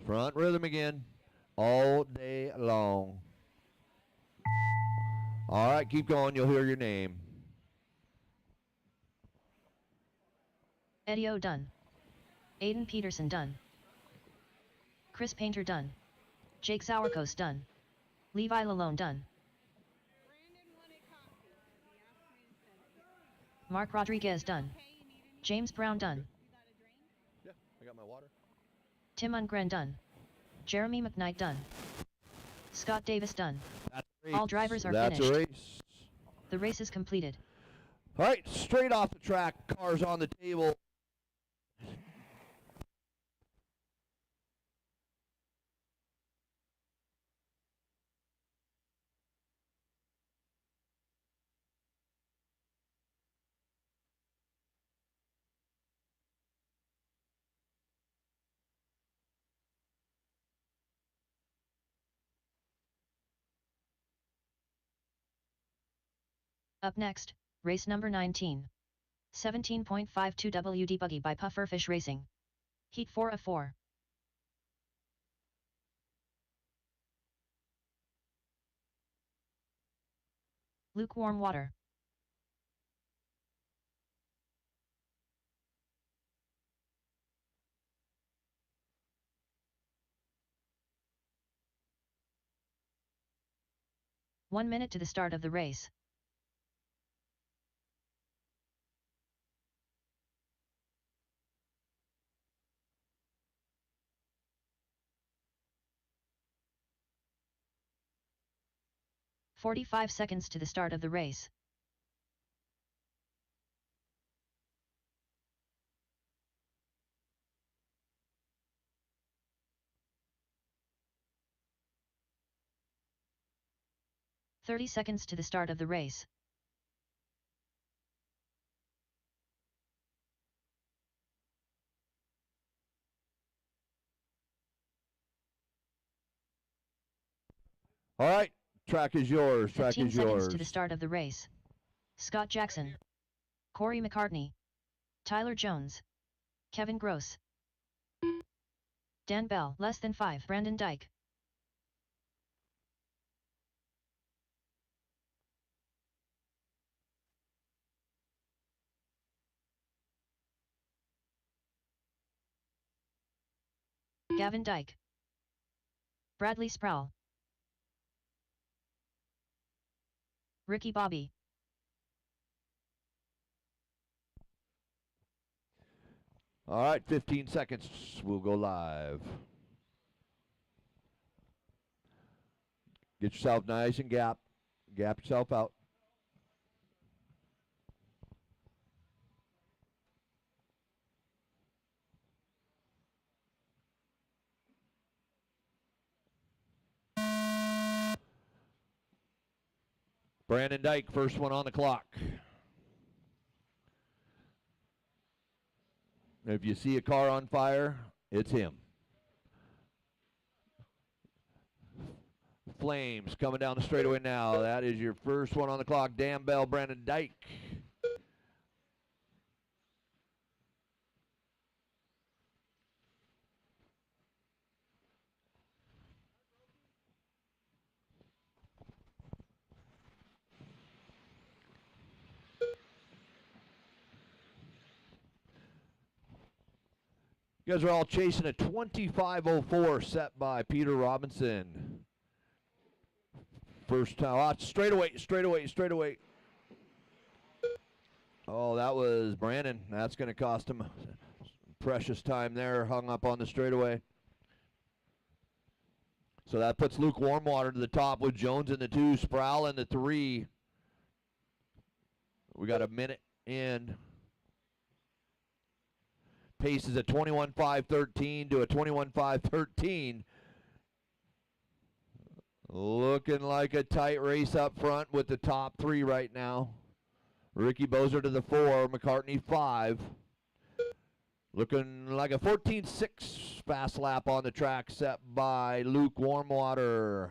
Front rhythm again, all day long. All right, keep going, you'll hear your name. Eddie O done. Aiden Peterson done. Chris Painter done. Jake Sourcoast done. Levi Lalone done. Mark Rodriguez done. James Brown done. Yeah, I got my water. Tim Ungren done. Jeremy McKnight done. Scott Davis done. All drivers are That's finished. a race. The race is completed. All right, straight off the track, cars on the table. Up next, race number 19. 17.52 WD Buggy by Pufferfish Racing. Heat 4 of 4. Lukewarm water. One minute to the start of the race. "45 seconds to the start of the race. "30 seconds to the start of the race. All right, track is yours. Track 15 is seconds yours. to the start of the race. Scott Jackson. Corey McCartney. Tyler Jones. Kevin Gross. Dan Bell, less than 5. Brandon Dyke. Gavin Dyke. Bradley Sproul. Ricky Bobby. All right, 15 seconds. We'll go live. Get yourself nice and gap yourself out. Brandon Dyke, first one on the clock. If you see a car on fire, it's him. Flames coming down the straightaway now. That is your first one on the clock. Dan Bell, Brandon Dyke. You guys are all chasing a 25.04 set by Peter Robinson. First time, straightaway. Oh, that was Brandon. That's going to cost him precious time there, hung up on the straightaway. So that puts Luke Warmwater to the top with Jones in the 2, Sproul in the 3. We got a minute in. Pace is a 21.513 to a 21.513. Looking like a tight race up front with the top 3 right now. Ricky Bozer to the 4, McCartney 5. Looking like a 14.6 fast lap on the track set by Luke Warmwater.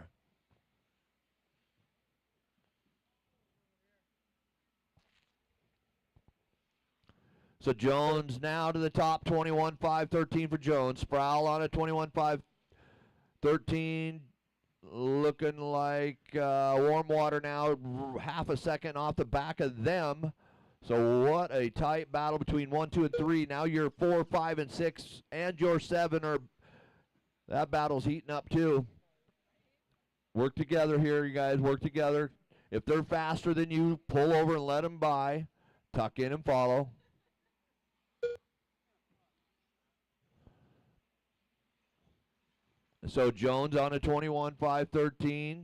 So Jones now to the top, 21.513 for Jones. Sproul on a 21.513. Looking like Warmwater now half a second off the back of them. So what a tight battle between 1, 2, and 3. Now your 4, 5, and 6 and your 7 are, that battle's heating up too. Work together here, you guys, work together. If they're faster than you, pull over and let them by. Tuck in and follow. So Jones on a 21.513.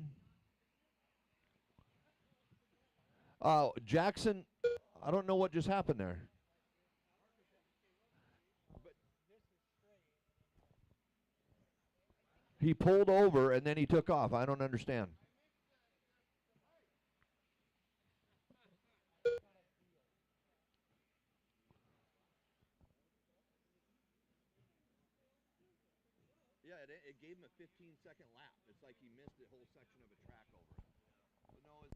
Jackson, I don't know what just happened there. He pulled over and then he took off. I don't understand. Yeah, it gave him a 15-second lap. It's like he missed a whole section of a track over it. So no,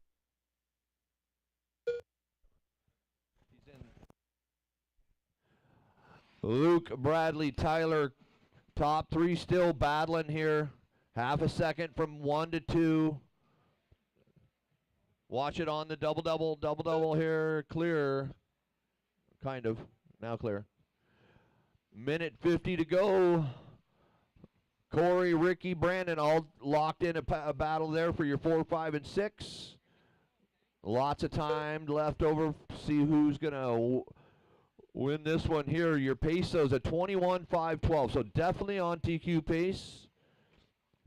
he's in. Luke, Bradley, Tyler, top 3 still battling here. Half a second from 1 to 2. Watch it on the double here. Clear. Kind of. Now clear. Minute 50 to go. Corey, Ricky, Brandon all locked in a battle there for your 4, 5, and 6. Lots of time left over. See who's going to win this one here. Your pace is a 21.512, so definitely on TQ pace.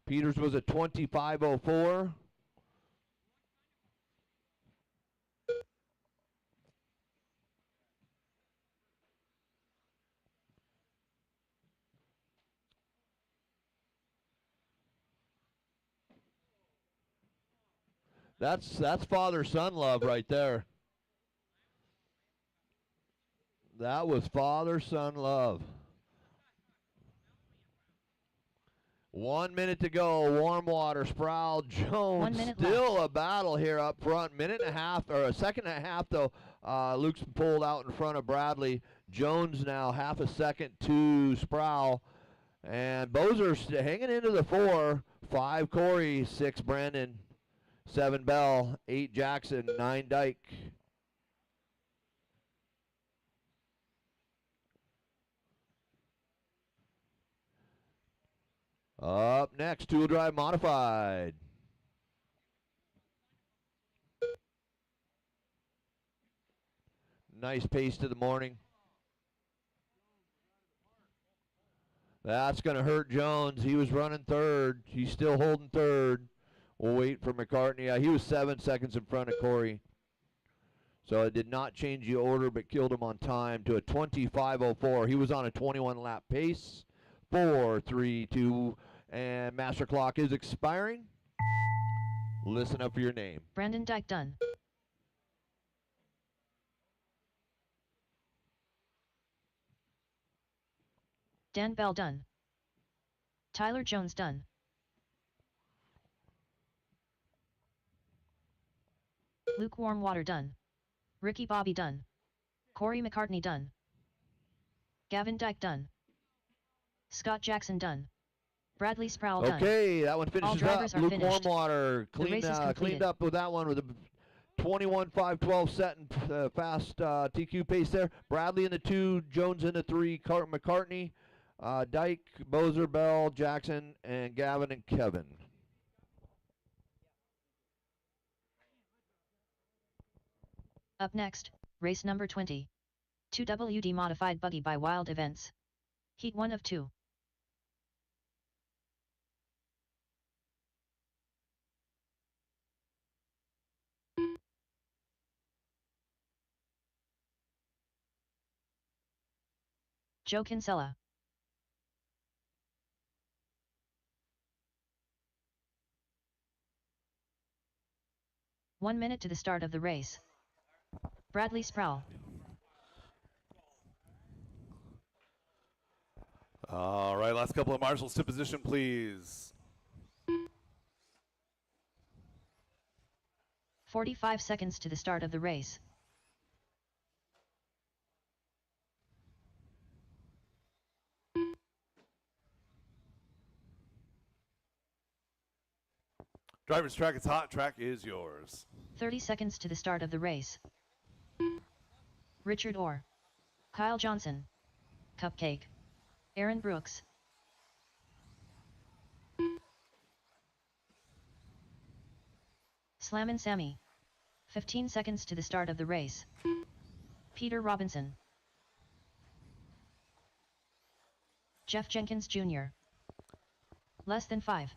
Peters was a 25.04. That's father-son love right there. That was father-son love. 1 minute to go. Warmwater, Sproul, Jones. 1 minute still left. A battle here up front. Minute and a half, or a second and a half though. Luke's pulled out in front of Bradley. Jones now half a second to Sproul. And Bozer hanging into the 4. 5 Corey, 6 Brandon, 7 Bell, 8 Jackson, 9 Dyke. Up next, two-wheel drive modified. Nice pace to the morning. That's going to hurt Jones. He was running third. He's still holding third. We'll wait for McCartney. He was 7 seconds in front of Corey. So it did not change the order, but killed him on time to a 25:04. He was on a 21-lap pace. 4, 3, 2, and master clock is expiring. Listen up for your name. Brandon Dyke done. Dan Bell done. Tyler Jones done. Lukewarm water done. Ricky Bobby done. Corey McCartney done. Gavin Dyke done. Scott Jackson done. Bradley Sproul done. Okay, that one finishes drivers up. are Lukewarm finished. water. The race is completed. Cleaned up with that one with a 21:5:12 set and fast TQ pace there. Bradley in the 2, Jones in the 3, McCartney, Dyke, Bozer, Bell, Jackson, and Gavin and Kevin. Up next, race number 20. 2WD modified buggy by Wild Events. Heat 1 of 2. Joe Kinsella. One minute to the start of the race. Bradley Sproul. All right, last couple of marshals to position, please. 45 seconds to the start of the race. Driver's track, it's hot. Track is yours. 30 seconds to the start of the race. Richard Orr. Kyle Johnson. Cupcake. Aaron Brooks. Slammin' Sammy. 15 seconds to the start of the race. Peter Robinson. Jeff Jenkins Jr. Less than 5.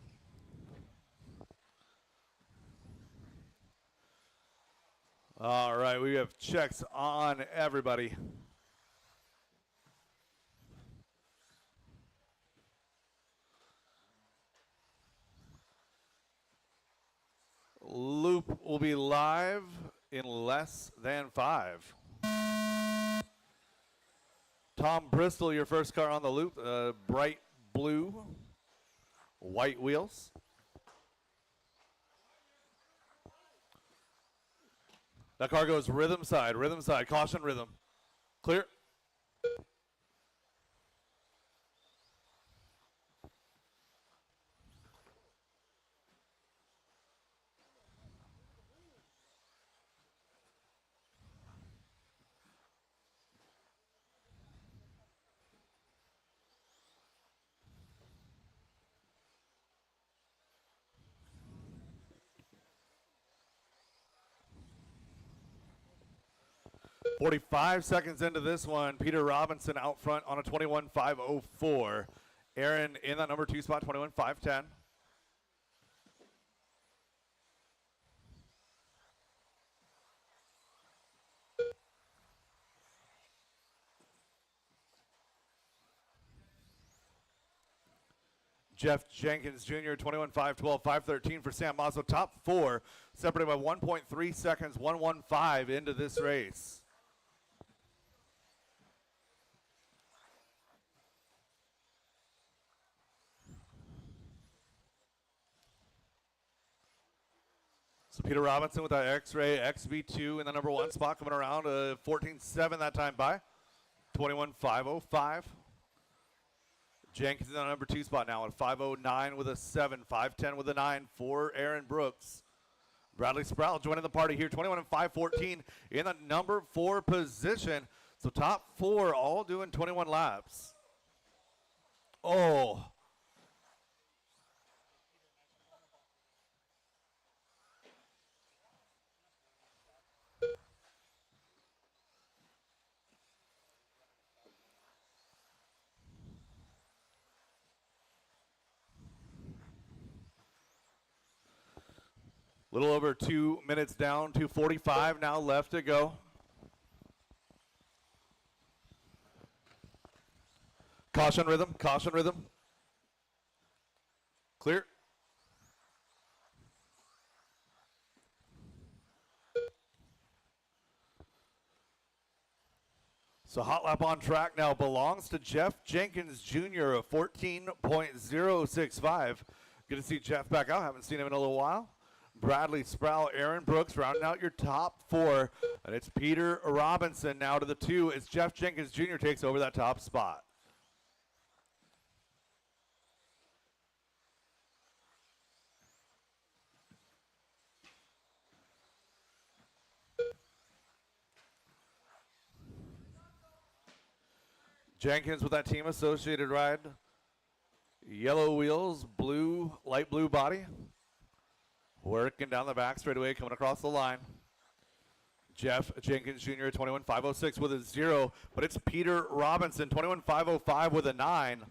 All right, we have checks on everybody. Loop will be live in less than 5. Tom Bristol, your first car on the loop, bright blue, white wheels. That car goes rhythm side, caution rhythm. Clear. .45 seconds into this one, Peter Robinson out front on a 21:5:04. Aaron in that number 2 spot, 21:5:10. Jeff Jenkins Jr., 21:5:12, 5:13 for Sam Mazo. Top 4, separated by 1.3 seconds, 1:15 into this race. So Peter Robinson with that X-Ray XV2 in the number 1 spot, coming around 14.7 that time by. 21,505. Jenkins in the number 2 spot now at 509 with a 7, 510 with a 9 for Aaron Brooks. Bradley Sproul joining the party here, 21 and 514 in the number 4 position. So top 4 all doing 21 laps. Oh. Little over 2 minutes down, 2:45 now left to go. Caution rhythm, caution rhythm. Clear. So hot lap on track now belongs to Jeff Jenkins Jr. of 14.065. Good to see Jeff back out. Haven't seen him in a little while. Bradley Sproul, Aaron Brooks rounding out your top 4. And it's Peter Robinson now to the 2 as Jeff Jenkins Jr. takes over that top spot. Jenkins with that team associated ride. Yellow wheels, blue, light blue body. Working down the back straightaway, coming across the line. Jeff Jenkins Jr. 21,506 with a 0, but it's Peter Robinson 21,505 with a 9.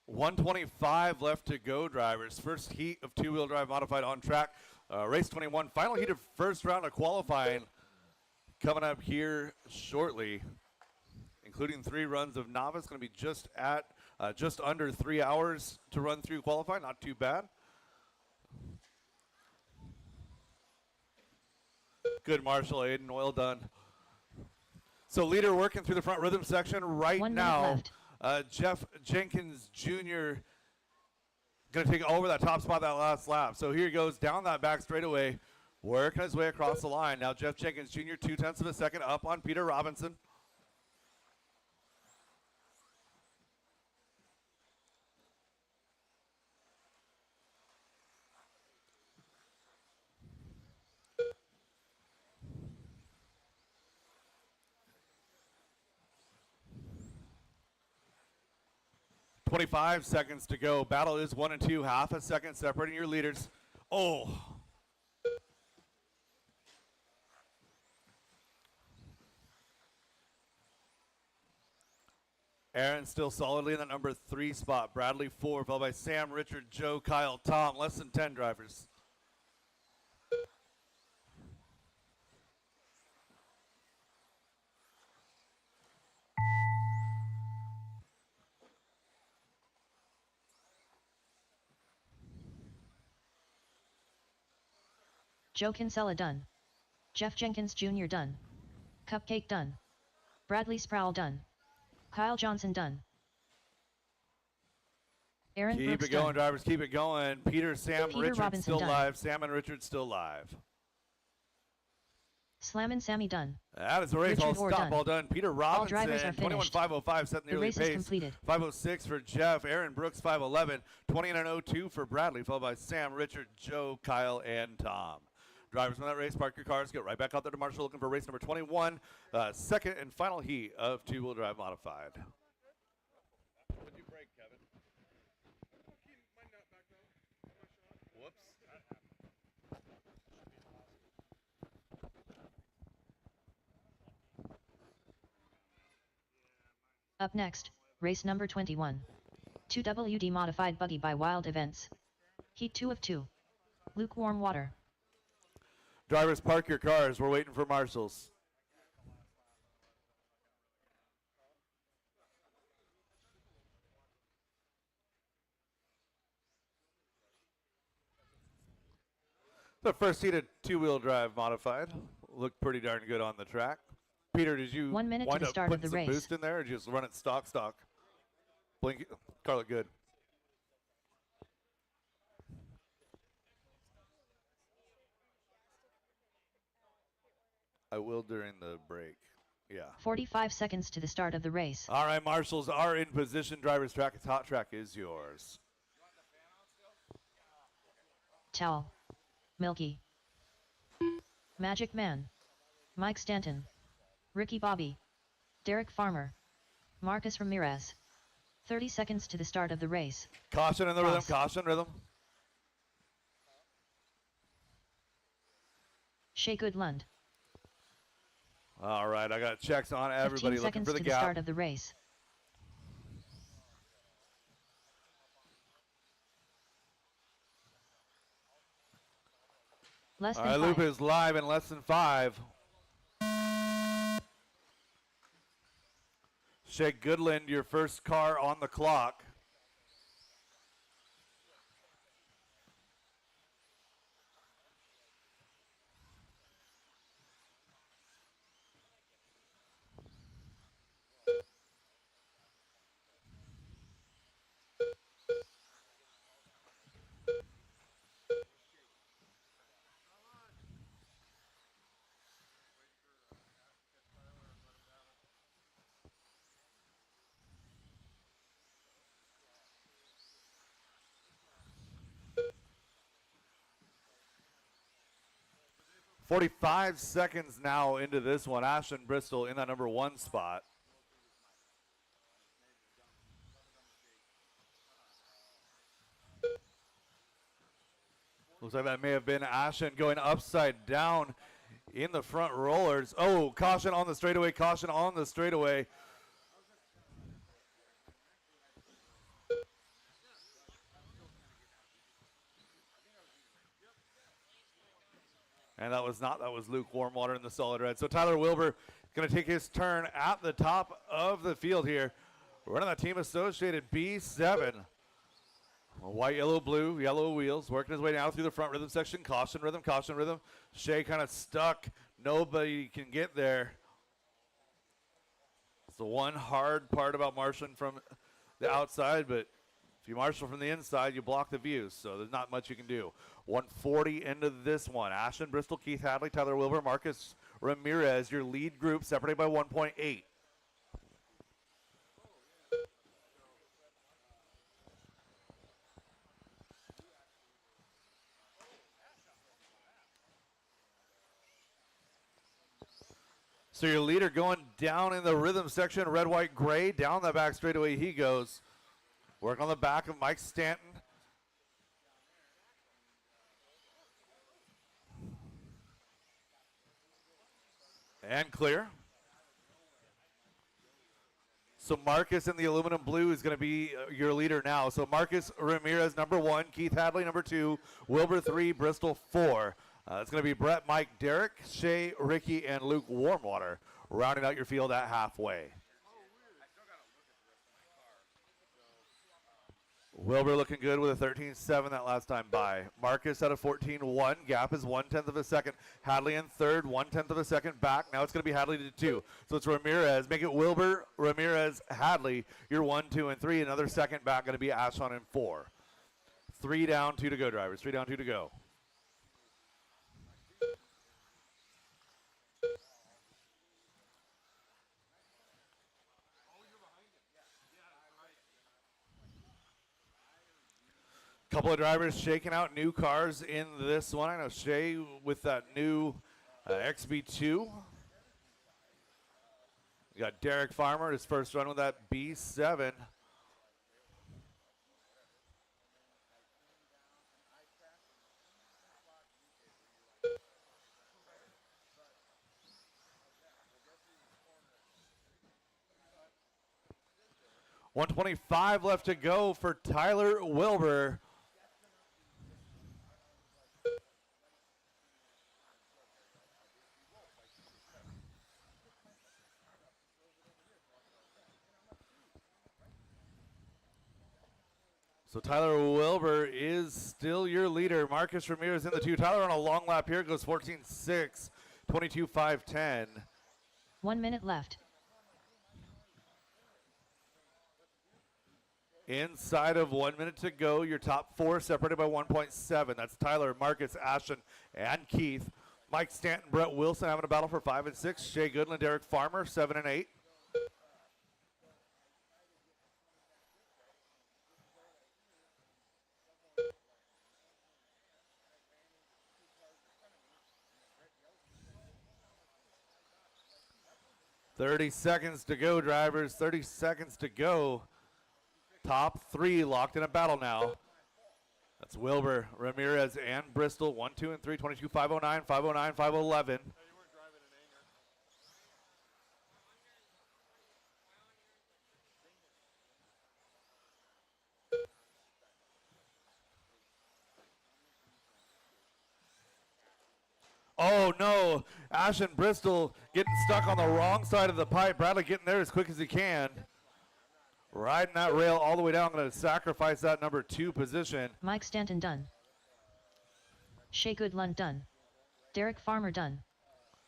.125 left to go, drivers. First heat of two-wheel drive modified on track. Race 21, final heat of first round of qualifying coming up here shortly, including 3 runs of novice. Going to be just under 3 hours to run through qualifying. Not too bad. Good, Marshall Aiden. Well done. So leader working through the front rhythm section right 1 minute now. left. Jeff Jenkins Jr. going to take over that top spot that last lap. So here he goes down that back straightaway, working his way across the line. Now Jeff Jenkins Jr. 0.2 of a second up on Peter Robinson. .25 seconds to go. Battle is 1 and 2, half a second separating your leaders. Oh. Aaron still solidly in the number 3 spot. Bradley 4, followed by Sam, Richard, Joe, Kyle, Tom. Less than 10 drivers. Joe Kinsella done. Jeff Jenkins Jr. done. Cupcake done. Bradley Sproul done. Kyle Johnson done. Aaron Keep Brooks it going, done. drivers. Keep it going. Peter, Sam, Peter Richard Robinson still done. live. Sam and Richard still live. Slammin' Sammy done. That is the race. Richard All Orr stop, done. all done. Peter All drivers Robinson, are finished. 21,505, setting the The early race is pace. completed. 506 for Jeff. Aaron Brooks, 511. 29.02 for Bradley, followed by Sam, Richard, Joe, Kyle, and Tom. Drivers from that race, park your cars, get right back out there to Marshall looking for race number 21, second and final heat of two-wheel drive modified. Would you brake, Kevin? Whoops. Up next, race number 21. 2WD modified buggy by Wild Events. Heat 2 of 2. Lukewarm water. Drivers, park your cars. We're waiting for marshals. The first heat of two-wheel drive modified. Looked pretty darn good on the track. Peter, did you 1 minute to wind the up start of putting the some race. boost in there, or did you just run it stock? Blink, Carla, good. I will during the break. Yeah. 45 seconds to the start of the race. All right, marshals are in position. Driver's track, hot track is yours. Towel. Milky. Magic Man. Mike Stanton. Ricky Bobby. Derek Farmer. Marcus Ramirez. 30 seconds to the start of the race. Caution in the rhythm, Cross. caution rhythm. Shea Goodlund. All right, I got checks on 15 everybody looking seconds for the to the gap. start of the race. Less All than right, 5. loop is live in less than 5. Shea Goodland, your first car on the clock. .45 seconds now into this one. Ashton Bristol in that number 1 spot. Looks like that may have been Ashton going upside down in the front rollers. Oh, caution on the straightaway, caution on the straightaway. And that was not, that was lukewarm water in the solid red. So Tyler Wilbur going to take his turn at the top of the field here. Running that Team Associated B7. White, yellow, blue, yellow wheels. Working his way down through the front rhythm section. Caution rhythm, caution rhythm. Shea kind of stuck. Nobody can get there. It's the one hard part about marshalling from the outside, but if you marshal from the inside, you block the views, so there's not much you can do. 140 into this one. Ashton Bristol, Keith Hadley, Tyler Wilbur, Marcus Ramirez, your lead group, separated by 1.8. So your leader going down in the rhythm section, red, white, gray, down the back straightaway he goes. Work on the back of Mike Stanton. And clear. So Marcus in the aluminum blue is going to be your leader now. So Marcus Ramirez, number 1. Keith Hadley, number 2. Wilbur, 3. Bristol, 4. It's going to be Brett, Mike, Derek, Shea, Ricky, and Luke Warmwater rounding out your field at halfway. Wilbur looking good with a 13.7 that last time by. Marcus at a 14.1. Gap is 1/10 of a second. Hadley in third, 1/10 of a second back. Now it's going to be Hadley to 2. So it's Ramirez. Make it Wilbur, Ramirez, Hadley. You're 1, 2, and 3. Another second back going to be Ashon in 4. 3 down, 2 to go, drivers. 3 down, 2 to go. Couple of drivers shaking out new cars in this one. I know Shea with that new XB2. You got Derek Farmer, his first run with that B7. .125 left to go for Tyler Wilbur. So Tyler Wilbur is still your leader. Marcus Ramirez in the 2. Tyler on a long lap here goes 14.6, 22.510. 1 minute left. Inside of 1 minute to go, your top four separated by 1.7. That's Tyler, Marcus, Ashton, and Keith. Mike Stanton, Brett Wilson having a battle for 5 and 6. Shea Goodland, Derek Farmer, 7 and 8. "30 seconds to go, drivers. 30 seconds to go. Top three locked in a battle now. That's Wilbur, Ramirez, and Bristol. 1, 2, and 3. 22, 509, 509, 511. Oh no, Ashton Bristol getting stuck on the wrong side of the pipe. Bradley getting there as quick as he can. Riding that rail all the way down. Going to sacrifice that number 2 position. Mike Stanton done. Shea Goodlund done. Derek Farmer done.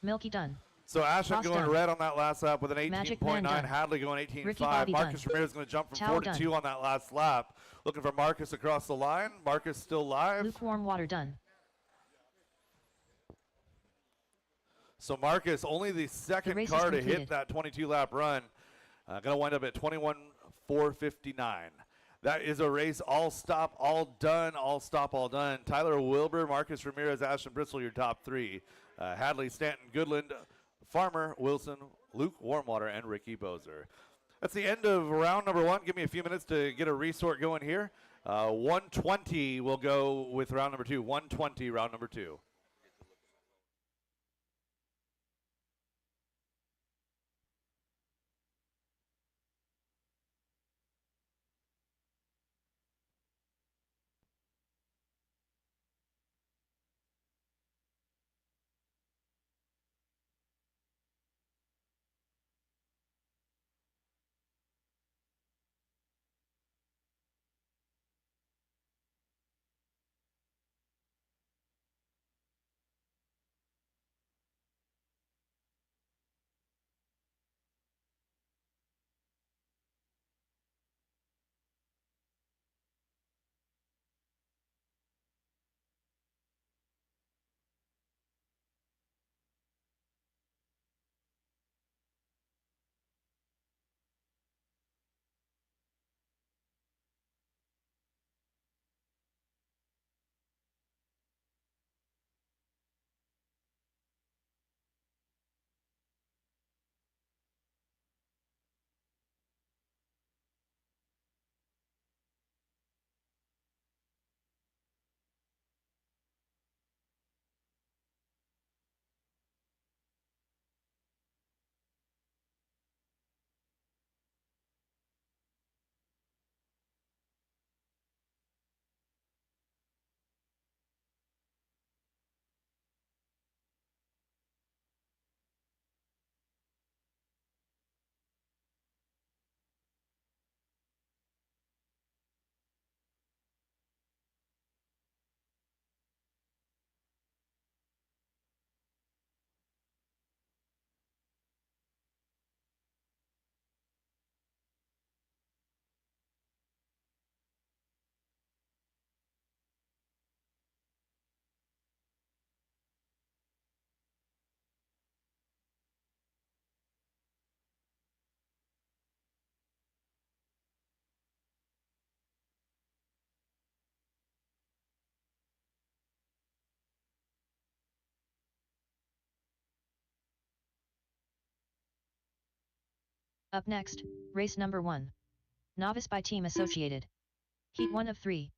Milky done. So Ashton Ross going done. red on that last lap with an Magic Man 18.9. done. Hadley going Ricky 18.5. Bobby Marcus done. Ramirez going to jump from Chow 4 to done. 2 on that last lap. Looking for Marcus across the line. Marcus still live. Lukewarm water done. So Marcus, only the second race is car to hit completed. that 22-lap run. Going to wind up at 21.459. That is a race all stop, all done, all stop, all done. Tyler Wilbur, Marcus Ramirez, Ashton Bristol, your top three. Hadley, Stanton, Goodland, Farmer, Wilson, Luke Warmwater, and Ricky Bozer. That's the end of round number 1. Give me a few minutes to get a resort going here. 120 will go with round number 2. 120, round number 2. Up next, race number 1. Novice by Team Associated. Heat 1 of 3.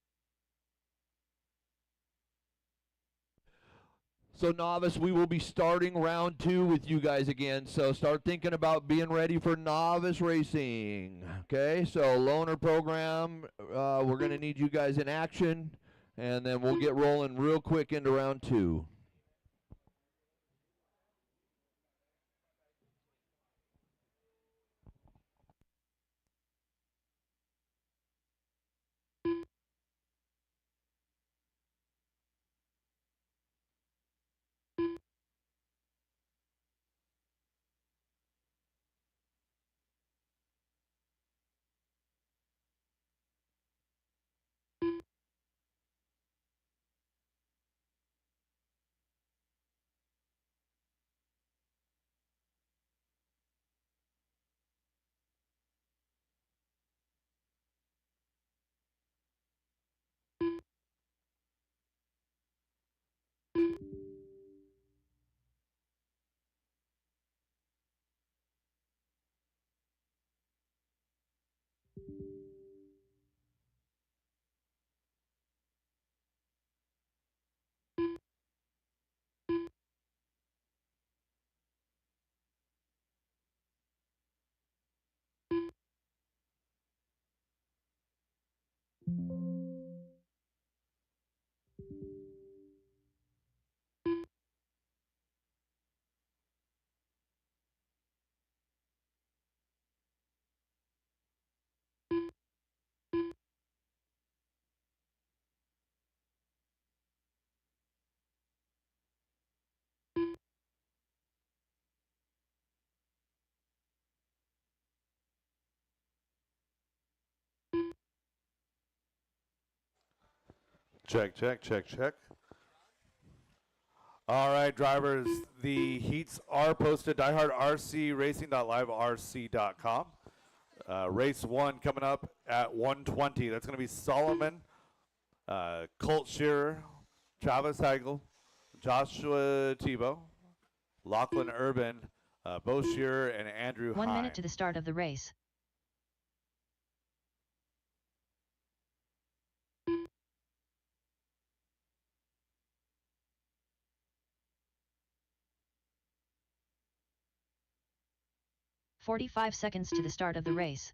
So novice, we will be starting round 2 with you guys again. So start thinking about being ready for novice racing. Okay, so loaner program, we're going to need you guys in action, and then we'll get rolling real quick into round 2. Check, check, check, check. All right, drivers, the heats are posted, diehardrcracing.liverc.com. Race 1 coming up at 1:20. That's going to be Solomon, Colt Shearer, Travis Heigl, Joshua Tebow, Lachlan Urban, Bo Shearer, and Andrew 1 Hine. minute to the start of the race. "45 seconds to the start of the race.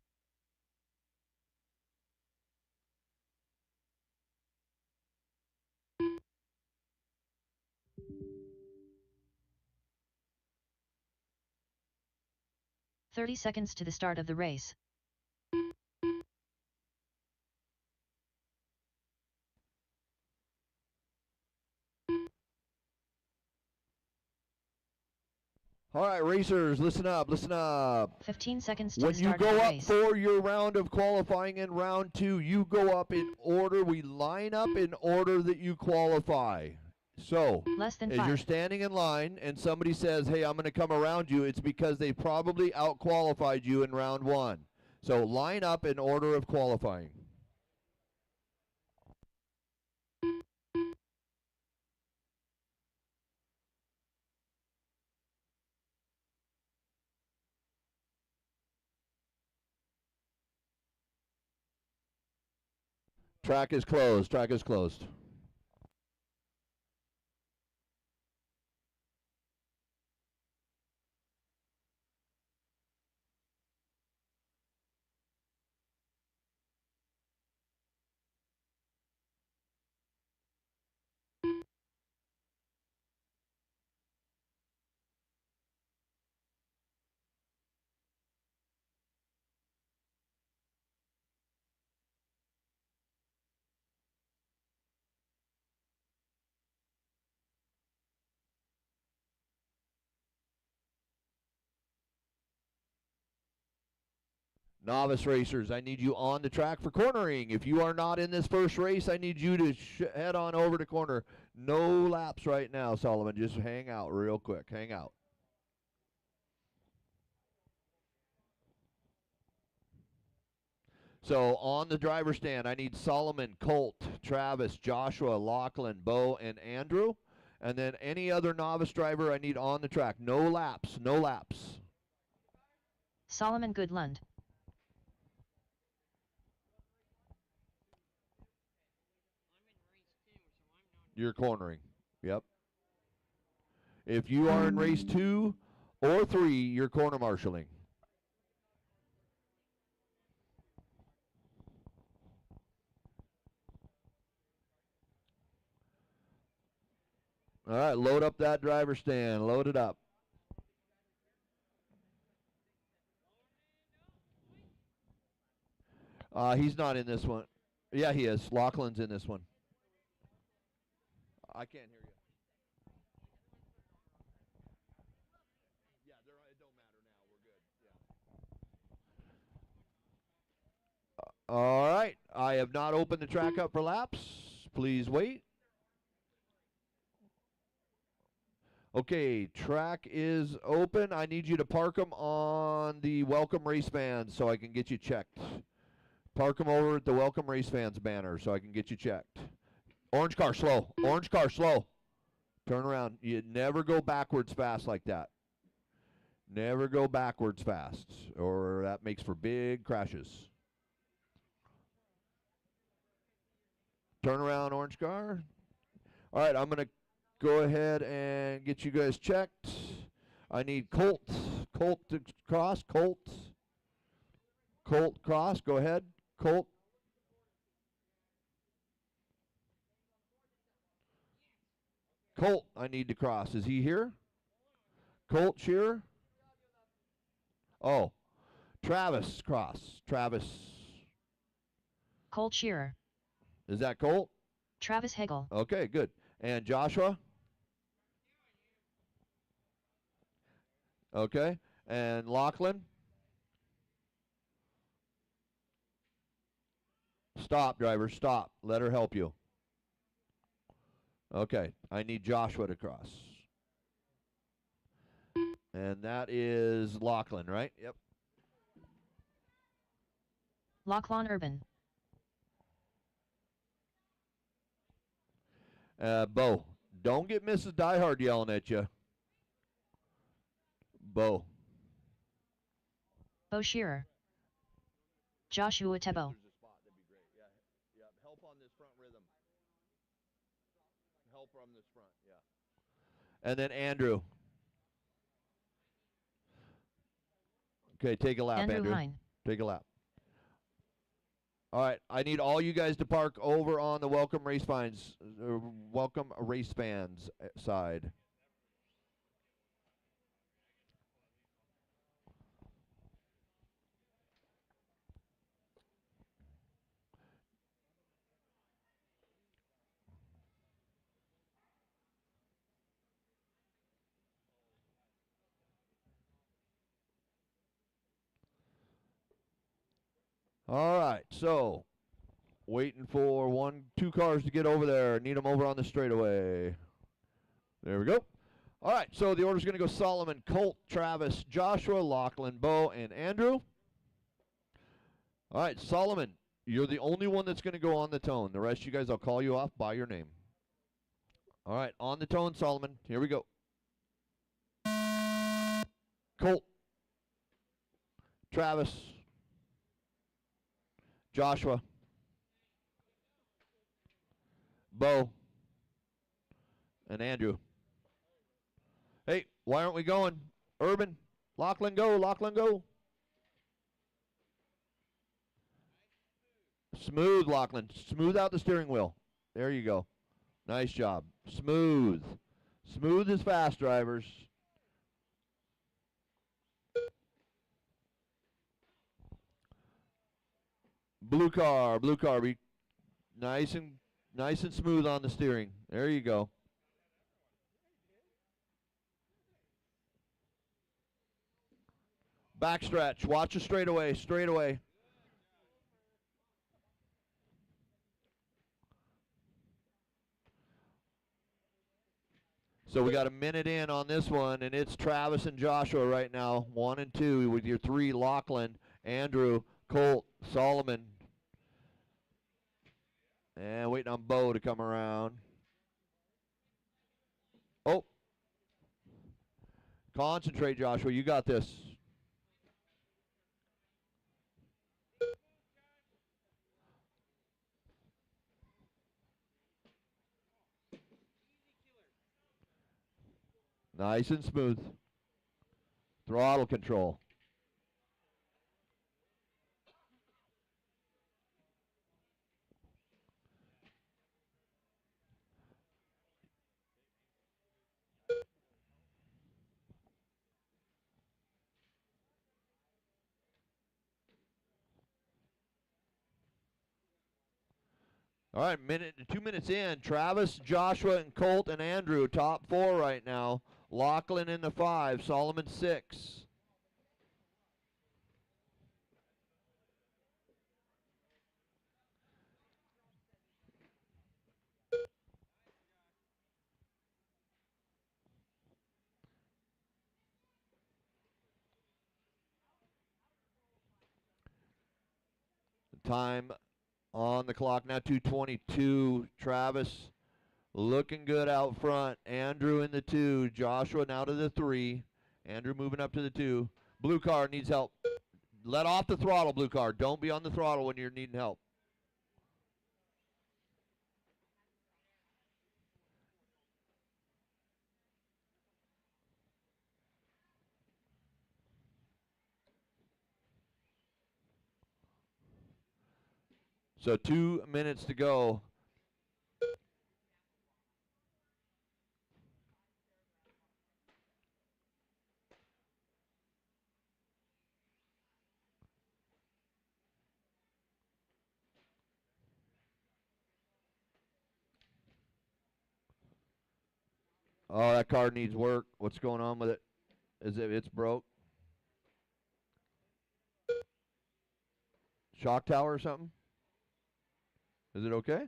"30 seconds to the start of the race. All right, racers, listen up, listen up. 15 seconds to When the you start go of the up race. for your round of qualifying in round 2, you go up in order. We line up in order that you qualify. So, Less than as 5. you're standing in line and somebody says, hey, I'm going to come around you, it's because they probably out-qualified you in round 1. So line up in order of qualifying. Track is closed. Track is closed. Novice racers, I need you on the track for cornering. If you are not in this first race, I need you to head on over to corner. No laps right now, Solomon. Just hang out real quick. Hang out. So on the driver's stand, I need Solomon, Colt, Travis, Joshua, Lachlan, Bo, and Andrew. And then any other novice driver I need on the track. No laps. No laps. Solomon Goodlund. You're cornering. Yep. If you are in race 2 or 3, you're corner marshaling. All right, load up that driver stand. Load it up. He's not in this one. Yeah, he is. Lachlan's in this one. I can't hear you. Yeah, it don't matter now. We're good. Yeah. All right. I have not opened the track up for laps. Please wait. Okay, track is open. I need you to park them on the welcome race fans so I can get you checked. Park them over at the welcome race fans banner so I can get you checked. Orange car, slow. Orange car, slow. Turn around. You never go backwards fast like that. Never go backwards fast, or that makes for big crashes. Turn around, orange car. All right, I'm going to go ahead and get you guys checked. I need Colt. Colt to cross. Colt. Colt cross. Go ahead. Colt. Colt, I need to cross. Is he here? Colt Shearer? Oh, Travis cross. Travis. Colt Shearer. Is that Colt? Travis Hegel. Okay, good. And Joshua? Okay. And Lachlan? Stop, driver. Stop. Let her help you. Okay. I need Joshua to cross. And that is Lachlan, right? Yep. Lachlan Urban. Bo. Don't get Mrs. DieHard yelling at you. Bo. Bo Shearer. Joshua Tebo. There's a spot. That'd be great. Yeah. Yeah. Help on this front rhythm. Help from this front. Yeah. And then Andrew. Okay, take a lap, Andrew. Hine. Take a lap. All right, I need all you guys to park over on the welcome race fans side. All right, so waiting for two cars to get over there. Need them over on the straightaway. There we go. All right, so the order's going to go Solomon, Colt, Travis, Joshua, Lachlan, Bo, and Andrew. All right, Solomon, you're the only one that's going to go on the tone. The rest of you guys, I'll call you off by your name. All right, on the tone, Solomon. Here we go. Colt, Travis, Joshua, Bo, and Andrew. Hey, why aren't we going? Urban, Lachlan, go. Lachlan, go. Smooth, Lachlan. Smooth out the steering wheel. There you go. Nice job. Smooth. Smooth is fast, drivers. Blue car. Be nice and smooth on the steering. There you go. Backstretch. Watch the straightaway. Straightaway. So we got a minute in on this one, and it's Travis and Joshua right now, 1 and 2, with your 3, Lachlan, Andrew, Colt, Solomon. And waiting on Bo to come around. Oh. Concentrate, Joshua. You got this. Nice and smooth. Throttle control. All right, 2 minutes in. Travis, Joshua, and Colt and Andrew, top 4 right now. Lachlan in the 5, Solomon 6. Time on the clock now, 2:22. Travis, Looking good out front. Andrew in the 2. Joshua now to the 3. Andrew moving up to the 2. Blue car needs help. Let off the throttle, blue car. Don't be on the throttle when you're needing help. So 2 minutes to go. Oh, that car needs work. What's going on with it? Is it's broke? Shock tower or something? Is it okay?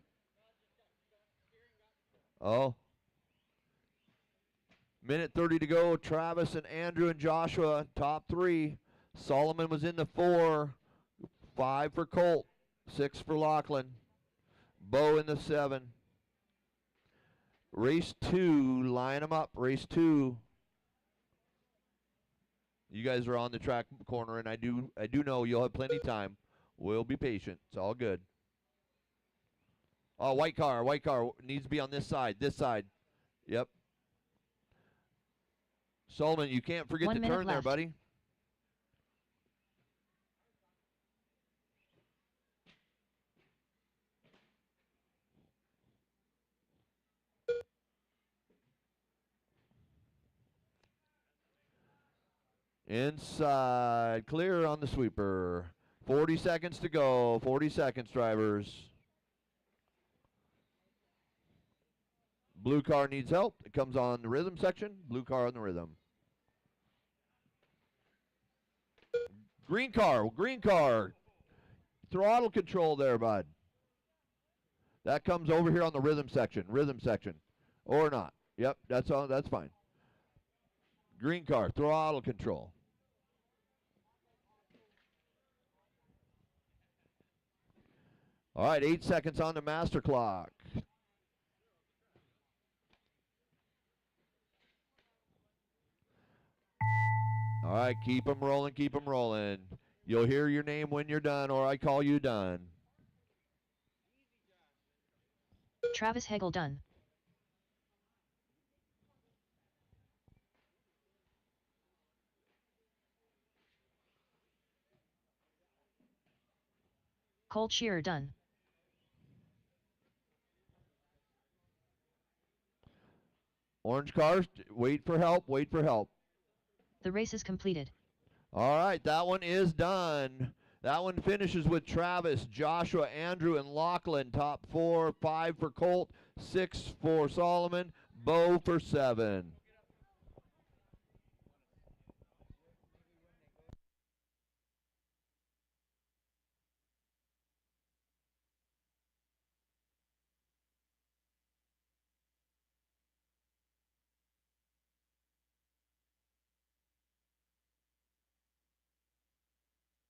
Oh. Minute 30 to go. Travis and Andrew and Joshua, top 3. Solomon was in the 4. 5 for Colt. 6 for Lachlan. Bo in the 7. Race 2, line them up. Race 2. You guys are on the track corner, and I do know you'll have plenty of time. We'll be patient. It's all good. Oh, white car needs to be on this side. This side. Yep. Solomon, you can't forget 1 to minute turn there, left. buddy. Inside, clear on the sweeper. 40 seconds to go. 40 seconds, drivers. Blue car needs help. It comes on the rhythm section. Blue car on the rhythm. Green car. Throttle control there, bud. That comes over here on the rhythm section. Or not. Yep, that's all. That's fine. Green car, throttle control. All right, 8 seconds on the master clock. All right, keep them rolling. You'll hear your name when you're done, or I call you done. Travis Hegel done. Colt Shearer done. Orange cars, wait for help. The race is completed. All right, that one is done. That one finishes with Travis, Joshua, Andrew, and Lachlan, top 4. 5 for Colt, 6 for Solomon, Bo for 7.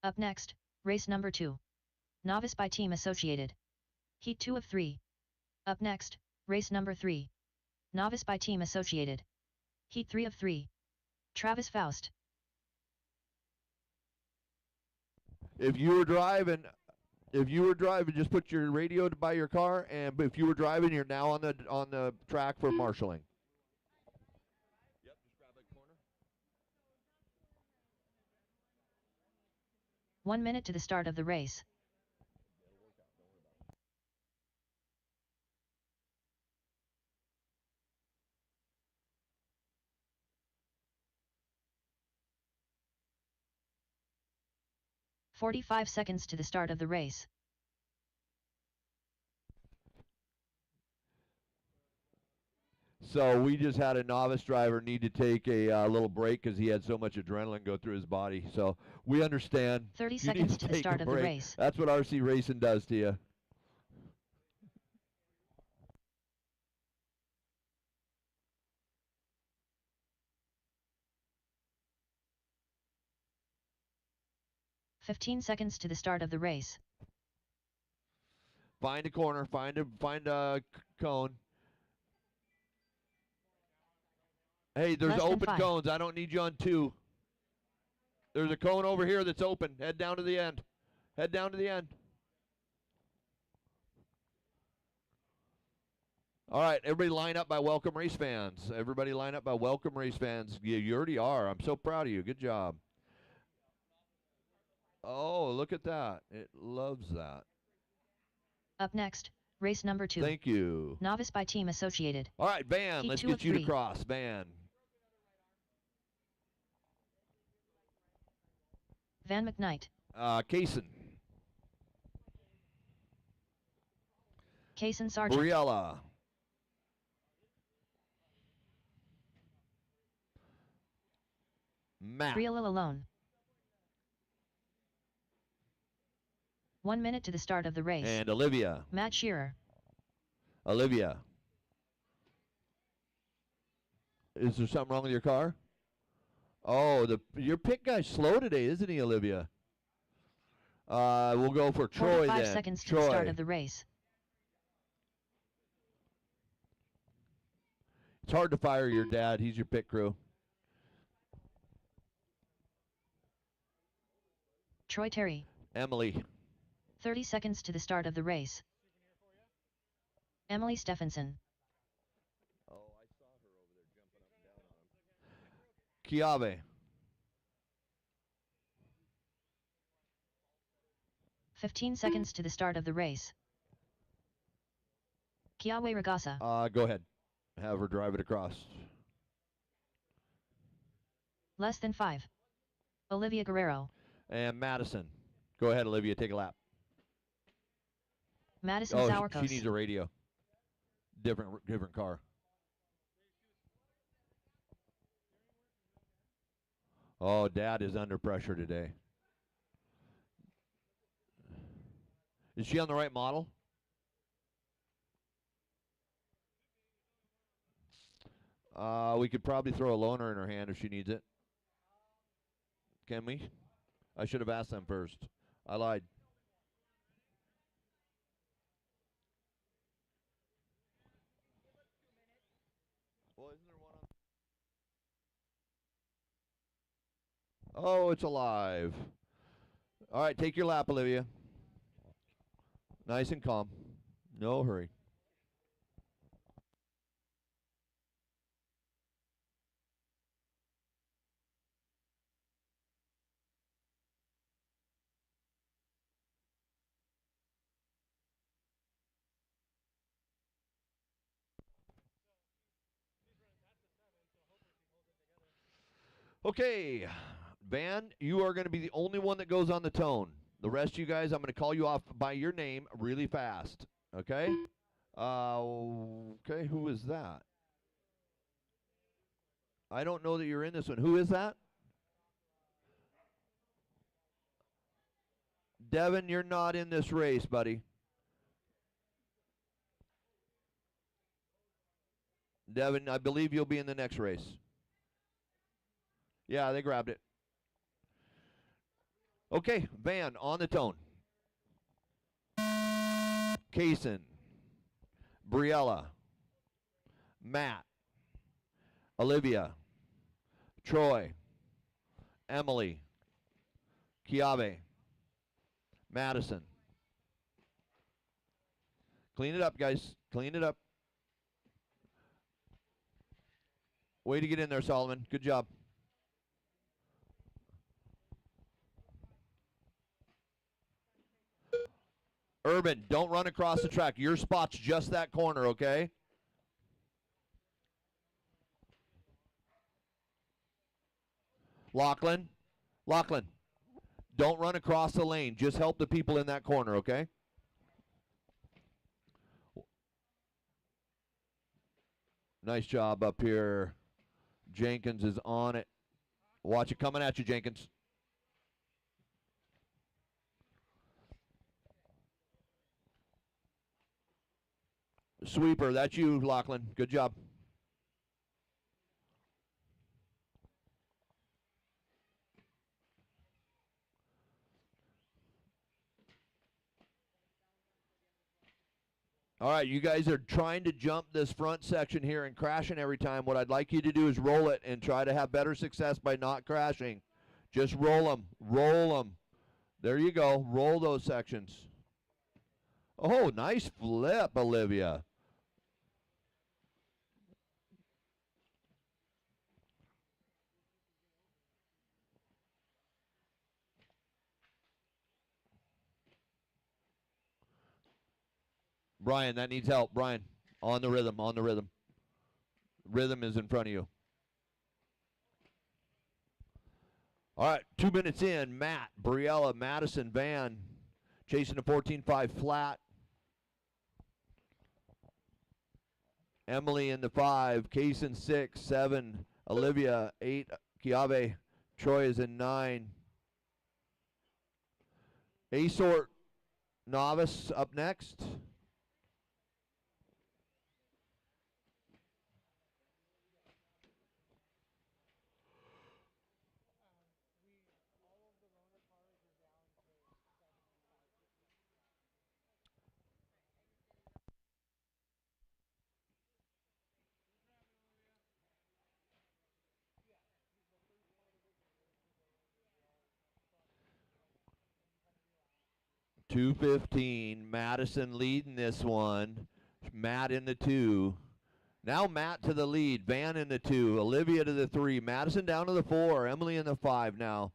Up next, race number 2. Novice by Team Associated. Heat 2 of 3. Up next, race number 3. Novice by Team Associated. Heat 3 of 3. Travis Faust. If you were driving, just put your radio by your car, and if you were driving, you're now on the track for marshaling. Yep, just grab a corner. 1 minute to the start of the race. "45 seconds to the start of the race. So we just had a novice driver need to take a little break because he had so much adrenaline go through his body. So we understand. 30 You seconds need to the take a start of the break. race. That's what RC Racing does to you. "15 seconds to the start of the race. Find a corner. Find a cone. Hey, there's Less than open 5. cones. I don't need you on 2. There's a cone over here that's open. Head down to the end. Head down to the end. All right, everybody line up by Welcome Race fans. Everybody line up by Welcome Race fans. You already are. I'm so proud of you. Good job. Oh, look at that. It loves that. Up next, race number 2. Thank you. Novice by Team Associated. All right, Van, Heat let's 2 get of you to 3. cross. Van. Van McKnight. Kaysen. Kaysen Sargent. Briella. Matt. Briella alone. 1 minute to the start of the race. And Olivia. Matt Shearer. Olivia. Is there something wrong with your car? Oh, your pit guy's slow today, isn't he, Olivia? We'll go for Troy 45 then. seconds to Troy. the start of the race. It's hard to fire your dad. He's your pit crew. Troy Terry. Emily. 30 seconds to the start of the race. Emily Stephenson. Oh, I saw her over there jumping up and down on him. Chiave. 15 seconds to the start of the race. Kiawe Ragasa. Go ahead. Have her drive it across. Less than 5. Olivia Guerrero. And Madison. Go ahead, Olivia. Take a lap. Madison Oh, Sourkos. she needs a radio. Different car. Oh, Dad is under pressure today. Is she on the right model? We could probably throw a loaner in her hand if she needs it. Can we? I should have asked them first. I lied. Well, isn't there one on? Oh, it's alive. All right, take your lap, Olivia. Nice and calm. No hurry. Okay, Van, you are going to be the only one that goes on the tone. The rest of you guys, I'm going to call you off by your name really fast. Okay? Okay, who is that? I don't know that you're in this one. Who is that? Devin, you're not in this race, buddy. Devin, I believe you'll be in the next race. Yeah, they grabbed it. Okay, Van, on the tone. Kaysen. Briella. Matt. Olivia. Troy. Emily. Kiave. Madison. Clean it up, guys. Clean it up. Way to get in there, Solomon. Good job. Urban, don't run across the track. Your spot's just that corner, okay? Lachlan, don't run across the lane. Just help the people in that corner, okay? Nice job up here. Jenkins is on it. Watch it coming at you, Jenkins. Sweeper, that's you, Lachlan. Good job. All right, you guys are trying to jump this front section here and crashing every time. What I'd like you to do is roll it and try to have better success by not crashing. Just roll them. Roll them. There you go. Roll those sections. Oh, nice flip, Olivia. Brian, that needs help. Brian, on the rhythm, on the rhythm. Rhythm is in front of you. All right, 2 minutes in. Matt, Briella, Madison, Van, chasing the 14.5 flat. Emily in the 5, Kaysen 6, 7, Olivia 8, Kiave, Troy is in 9. A-sort novice up next. .215, Madison leading this one. Matt in the 2. Now Matt to the lead, Van in the 2, Olivia to the 3, Madison down to the 4, Emily in the 5 now.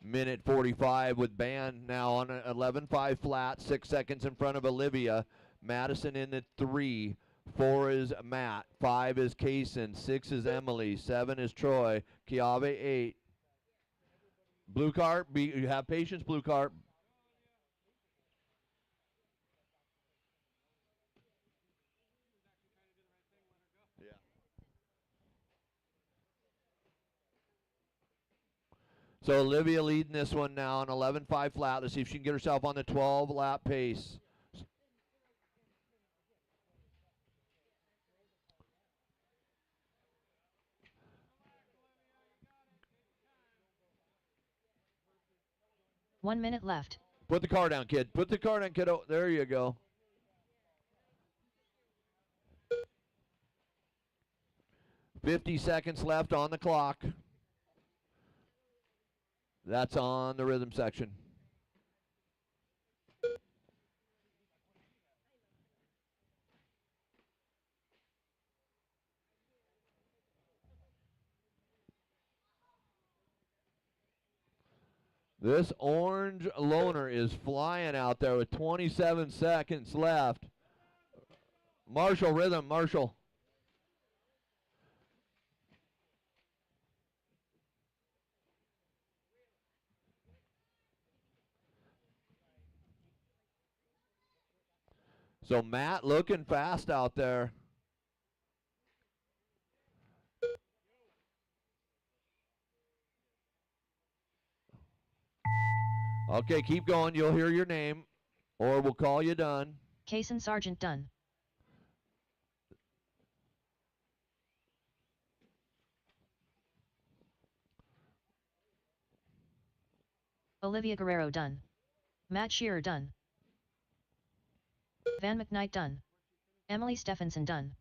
Minute 45 with Van now on an 11.5 flat, 6 seconds in front of Olivia. Madison in the 3, 4 is Matt, 5 is Kaysen, 6 is Emily, 7 is Troy, Kiave 8. Blue cart, you have patience, blue cart. Yeah. So Olivia leading this one now on 11.5 flat. Let's see if she can get herself on the 12 lap pace. One minute left. Put the car down, kid. Put the car down, kiddo. There you go. $50 left on the clock. That's on the rhythm section. This orange loaner is flying out there with 27 seconds left. Marshall, rhythm, Marshall. So Matt looking fast out there. Okay, keep going. You'll hear your name, or we'll call you done. Kaysen Sargent done. Olivia Guerrero done. Matt Shearer done. Van McKnight done. Emily Stephenson done.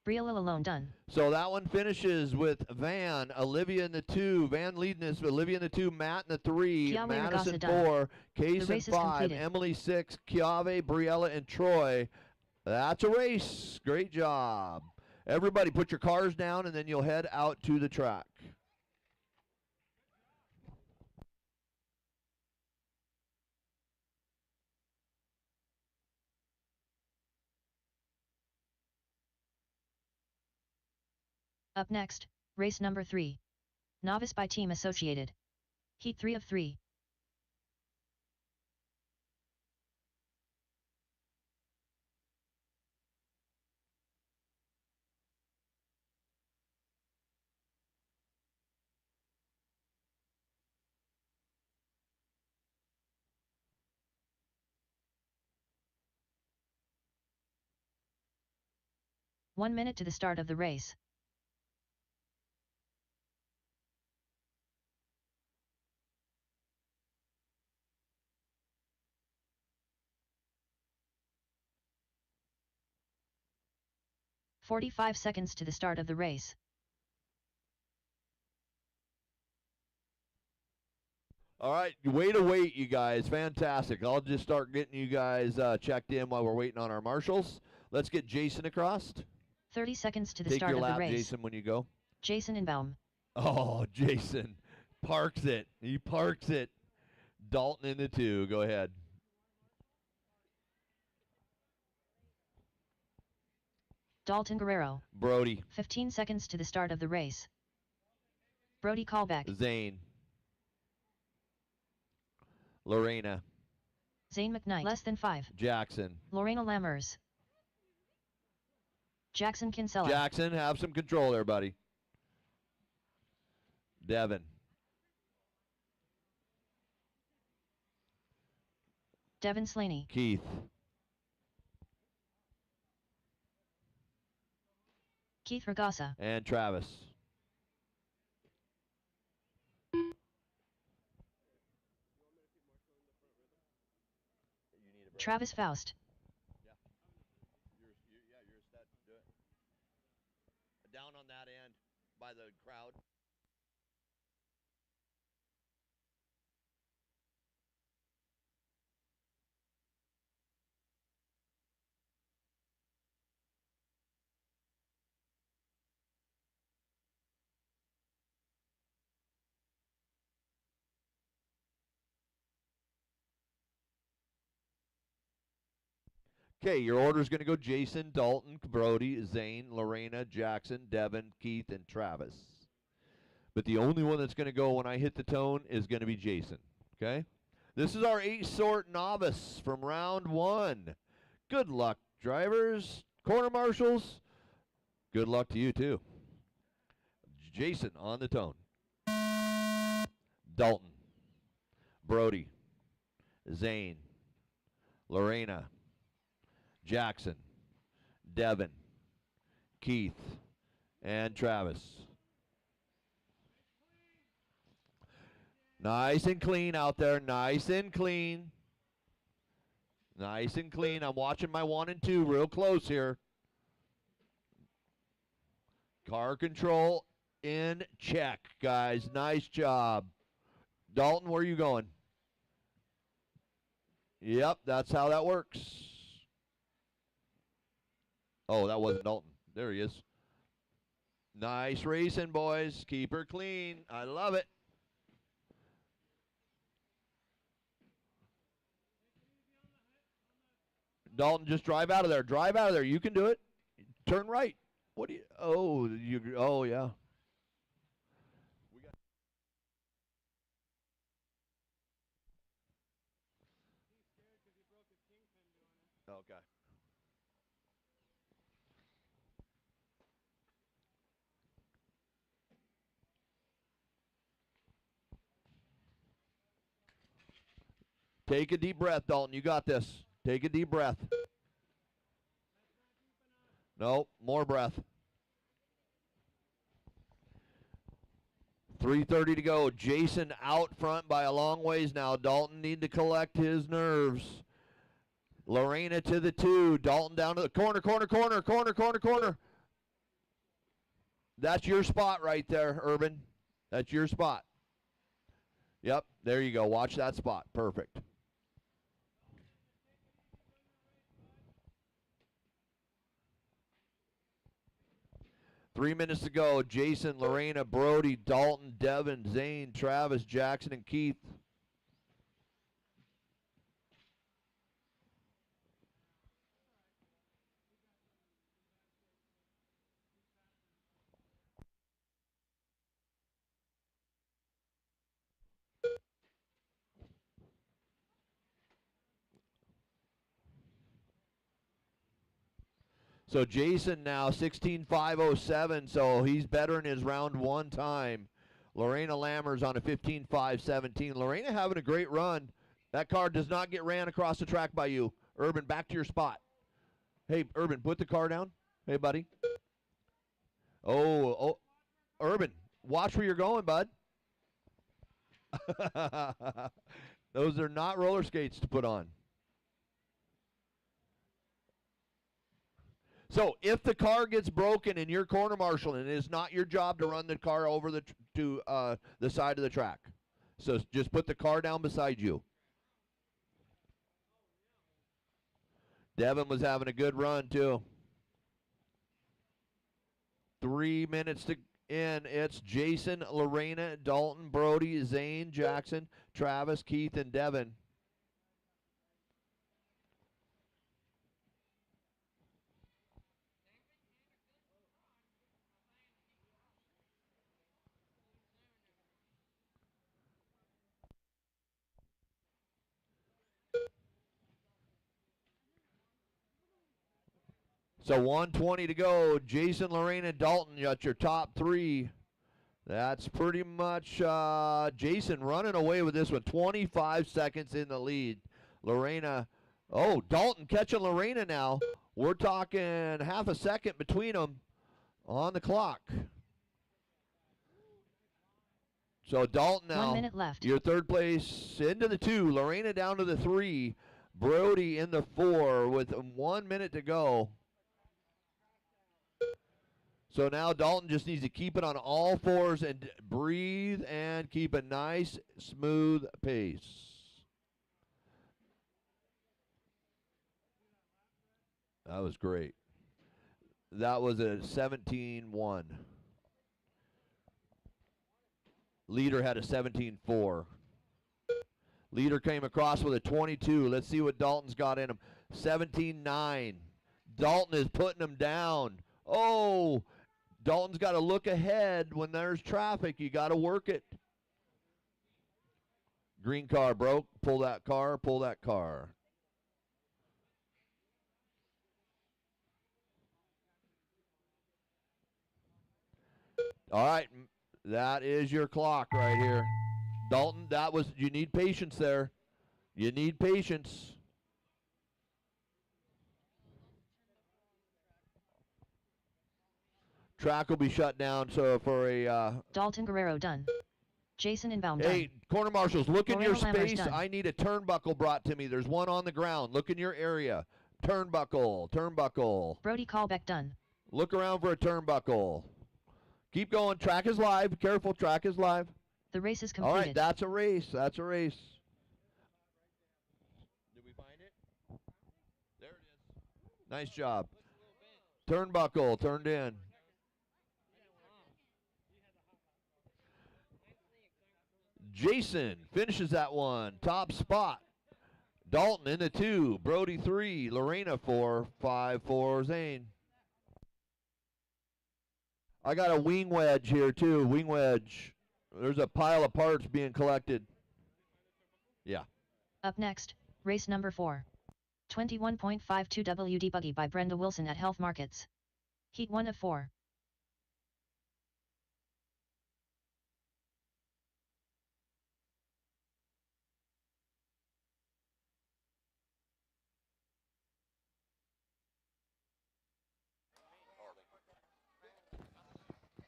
Briella Lalone done. So that one finishes with Van, Olivia in the 2, Van leading this, Olivia in the 2, Matt in the 3, Kiawe Madison Ragasa done. 4, The Kaysen race is 5, completed. Emily 6, Kiave, Briella, and Troy. That's a race. Great job. Everybody put your cars down and then you'll head out to the track. Up next, race number 3. Novice by Team Associated. Heat 3 of 3. 1 minute to the start of the race. "45 seconds to the start of the race. All right, way to wait, you guys. Fantastic. I'll just start getting you guys checked in while we're waiting on our marshals. Let's get Jason across. 30 seconds to the Take start your of lap, the race. Jason, when you go. Jason Inbaum. Oh, Jason parks it. He parks it. Dalton in the 2. Go ahead. Dalton Guerrero. Brody. 15 seconds to the start of the race. Brody callback. Zane. Lorena. Zane McKnight. Less than 5. Jackson. Lorena Lammers. Jackson Kinsella. Jackson, have some control there, buddy. Devin. Devin Slaney. Keith. Keith Ragasa. And Travis. Travis Faust. You're set. Do it. Down on that end by the crowd. Okay, your order is going to go Jason, Dalton, Brody, Zane, Lorena, Jackson, Devin, Keith, and Travis. But the only one that's going to go when I hit the tone is going to be Jason. Okay? This is our 8-sort novice from round 1. Good luck, drivers. Corner marshals, good luck to you, too. Jason on the tone. Dalton, Brody, Zane, Lorena, Jackson, Devin, Keith, and Travis. Nice and clean out there. Nice and clean. Nice and clean. I'm watching my 1 and 2 real close here. Car control in check, guys. Nice job. Dalton, where are you going? Yep, that's how that works. Oh, that wasn't Dalton. There he is. Nice racing, boys. Keep her clean. I love it. Dalton, just drive out of there. Drive out of there. You can do it. Turn right. What do you? Oh, you. Oh, yeah. Okay. Take a deep breath, Dalton. You got this. Take a deep breath. No, more breath. 3:30 to go. Jason out front by a long ways now. Dalton need to collect his nerves. Lorena to the 2. Dalton down to the corner, corner, corner, corner, corner, corner. That's your spot right there, Urban. That's your spot. Yep, there you go. Watch that spot. Perfect. Three minutes to go. Jason, Lorena, Brody, Dalton, Devin, Zane, Travis, Jackson, and Keith. So Jason now 16.507, so he's better in his round 1 time. Lorena Lammers on a 15.517. Lorena having a great run. That car does not get ran across the track by you. Urban, back to your spot. Hey, Urban, put the car down. Hey, buddy. Oh, Urban, watch where you're going, bud. Those are not roller skates to put on. So if the car gets broken and you're corner marshaling, it is not your job to run the car over to the side of the track. So just put the car down beside you. Devin was having a good run too. 3 minutes to in. It's Jason, Lorena, Dalton, Brody, Zane, Jackson, Travis, Keith, and Devin. So 120 to go. Jason, Lorena, Dalton, you got your top three. That's pretty much Jason running away with this one. 25 seconds in the lead. Lorena, oh, Dalton catching Lorena now. We're talking half a second between them on the clock. So Dalton now, 1 minute left. your third place into the 2. Lorena down to the 3. Brody in the 4 with 1 minute to go. So now Dalton just needs to keep it on all fours and breathe and keep a nice, smooth pace. That was great. That was a 17-1. Leader had a 17-4. Leader came across with a 22. Let's see what Dalton's got in him. 17-9. Dalton is putting him down. Oh, Dalton's got to look ahead when there's traffic. You got to work it. Green car broke. Pull that car. Pull that car. All right. That is your clock right here. Dalton, you need patience there. You need patience. Track will be shut down, so for a Dalton Guerrero done. Jason Inbound hey, done. corner marshals, look in your Moreno Lammers space. done. I need a turnbuckle brought to me. There's one on the ground. Look in your area. Turnbuckle, turnbuckle. Brody Callback done. Look around for a turnbuckle. Keep going. Track is live. Careful, track is live. The race is All completed. right, that's a race. That's a race. Did we find it? There it is. Nice job. Turnbuckle turned in. Jason finishes that one. Top spot. Dalton in the 2. Brody 3. Lorena 4. 5 for Zane. I got a wing wedge here too. Wing wedge. There's a pile of parts being collected. Yeah. Up next, race number 4. 21.52 WD Buggy by Brenda Wilson at Health Markets. Heat 1 of 4.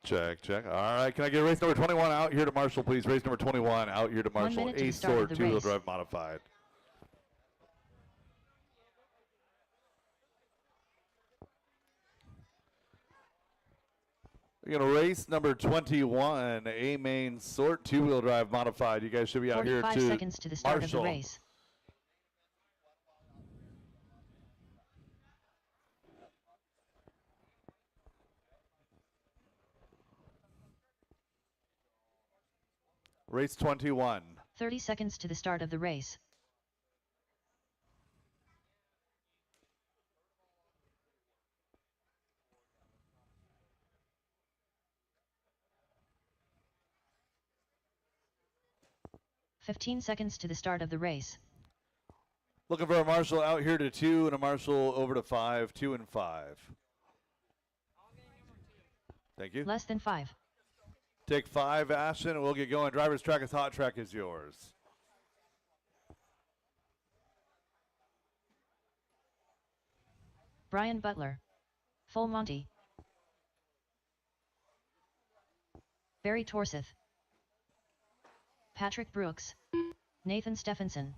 Check, check. All right, can I get race number 21 out here to Marshall, please? Race number 21 out here to 1 Marshall. minute to the Ace start of Sword, the two-wheel race. drive modified. We're going to race number 21, A main sort, two-wheel drive modified. You guys should be out here 45 to seconds to the start Marshall. of the race. Race 21. 30 seconds to the start of the race. "15 seconds to the start of the race. Looking for a Marshall out here to 2 and a Marshall over to 5, 2 and 5. Thank you. Less than 5. Take 5, Ashton, and we'll get going. Driver's track is hot, track is yours. Brian Butler. Full Monty. Barry Torseth, Patrick Brooks, Nathan Stephenson,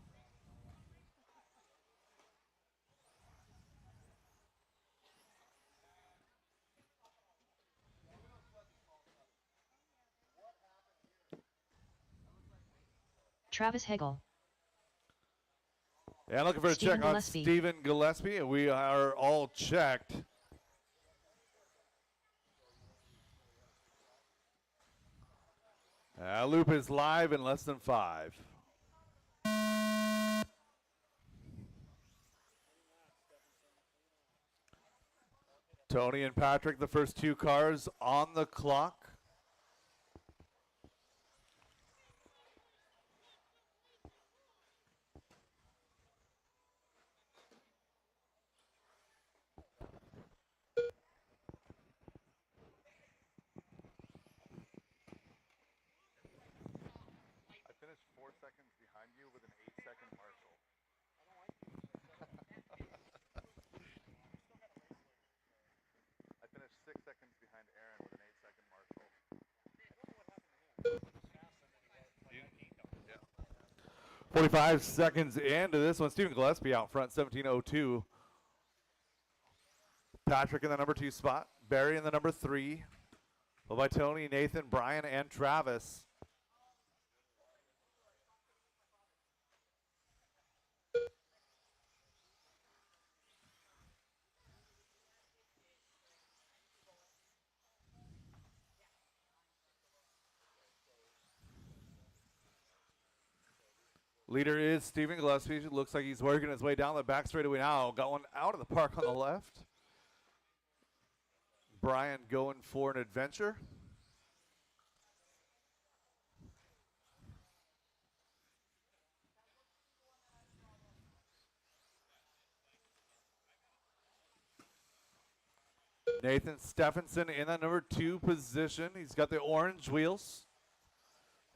Travis Hegel, And looking for a Stephen check on Gillespie. Stephen Gillespie, and we are all checked. Loop is live in less than 5. Tony and Patrick, the first 2 cars on the clock. I finished 4 seconds behind you with an 8-second Marshall. I finished 6 seconds behind Aaron with an 8-second Marshall. 45 seconds into this one. Stephen Gillespie out front, 17:02. Patrick in the number 2 spot. Barry in the number 3. Followed by Tony, Nathan, Brian, and Travis. Leader is Stephen Gillespie. Looks like he's working his way down the back straightaway now. Got one out of the park on the left. Brian going for an adventure. Nathan Stephenson in that number 2 position. He's got the orange wheels.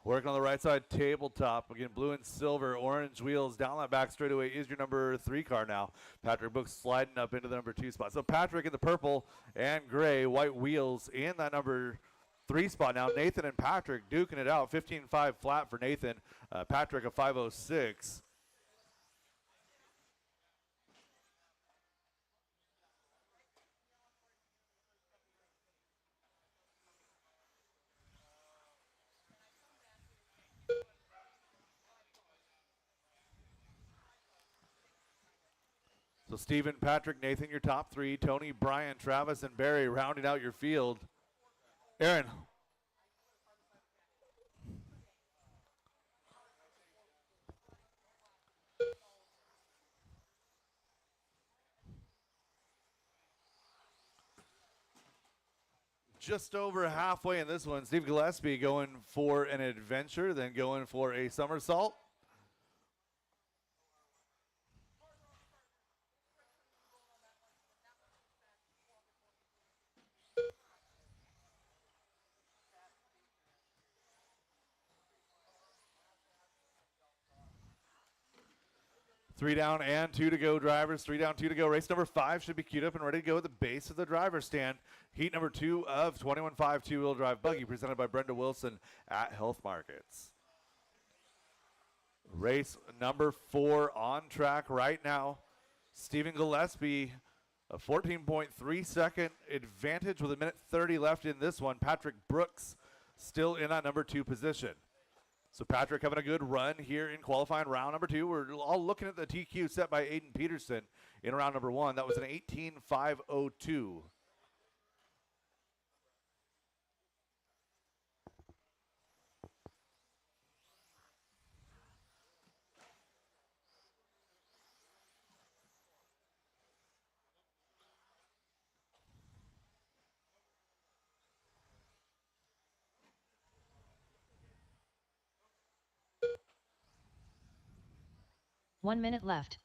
Working on the right side tabletop. Again, blue and silver, orange wheels down that back straightaway is your number 3 car now. Patrick Brooks sliding up into the number 2 spot. So Patrick in the purple and gray, white wheels in that number 3 spot now. Nathan and Patrick duking it out. 15.5 flat for Nathan. Patrick a 5.06. So Stephen, Patrick, Nathan, your top 3. Tony, Brian, Travis, and Barry rounding out your field. Aaron. Just over halfway in this one. Steve Gillespie going for an adventure, then going for a somersault. Three down and 2 to go, drivers. 3 down, 2 to go. Race number 5 should be queued up and ready to go at the base of the driver's stand. Heat number 2 of 21.5 two-wheel drive buggy presented by Brenda Wilson at Health Markets. Race number 4 on track right now. Stephen Gillespie, a 14.3 second advantage with 1:30 left in this one. Patrick Brooks still in that number 2 position. So Patrick having a good run here in qualifying round number 2. We're all looking at the TQ set by Aiden Peterson in round number 1. That was an 18.502. One minute left.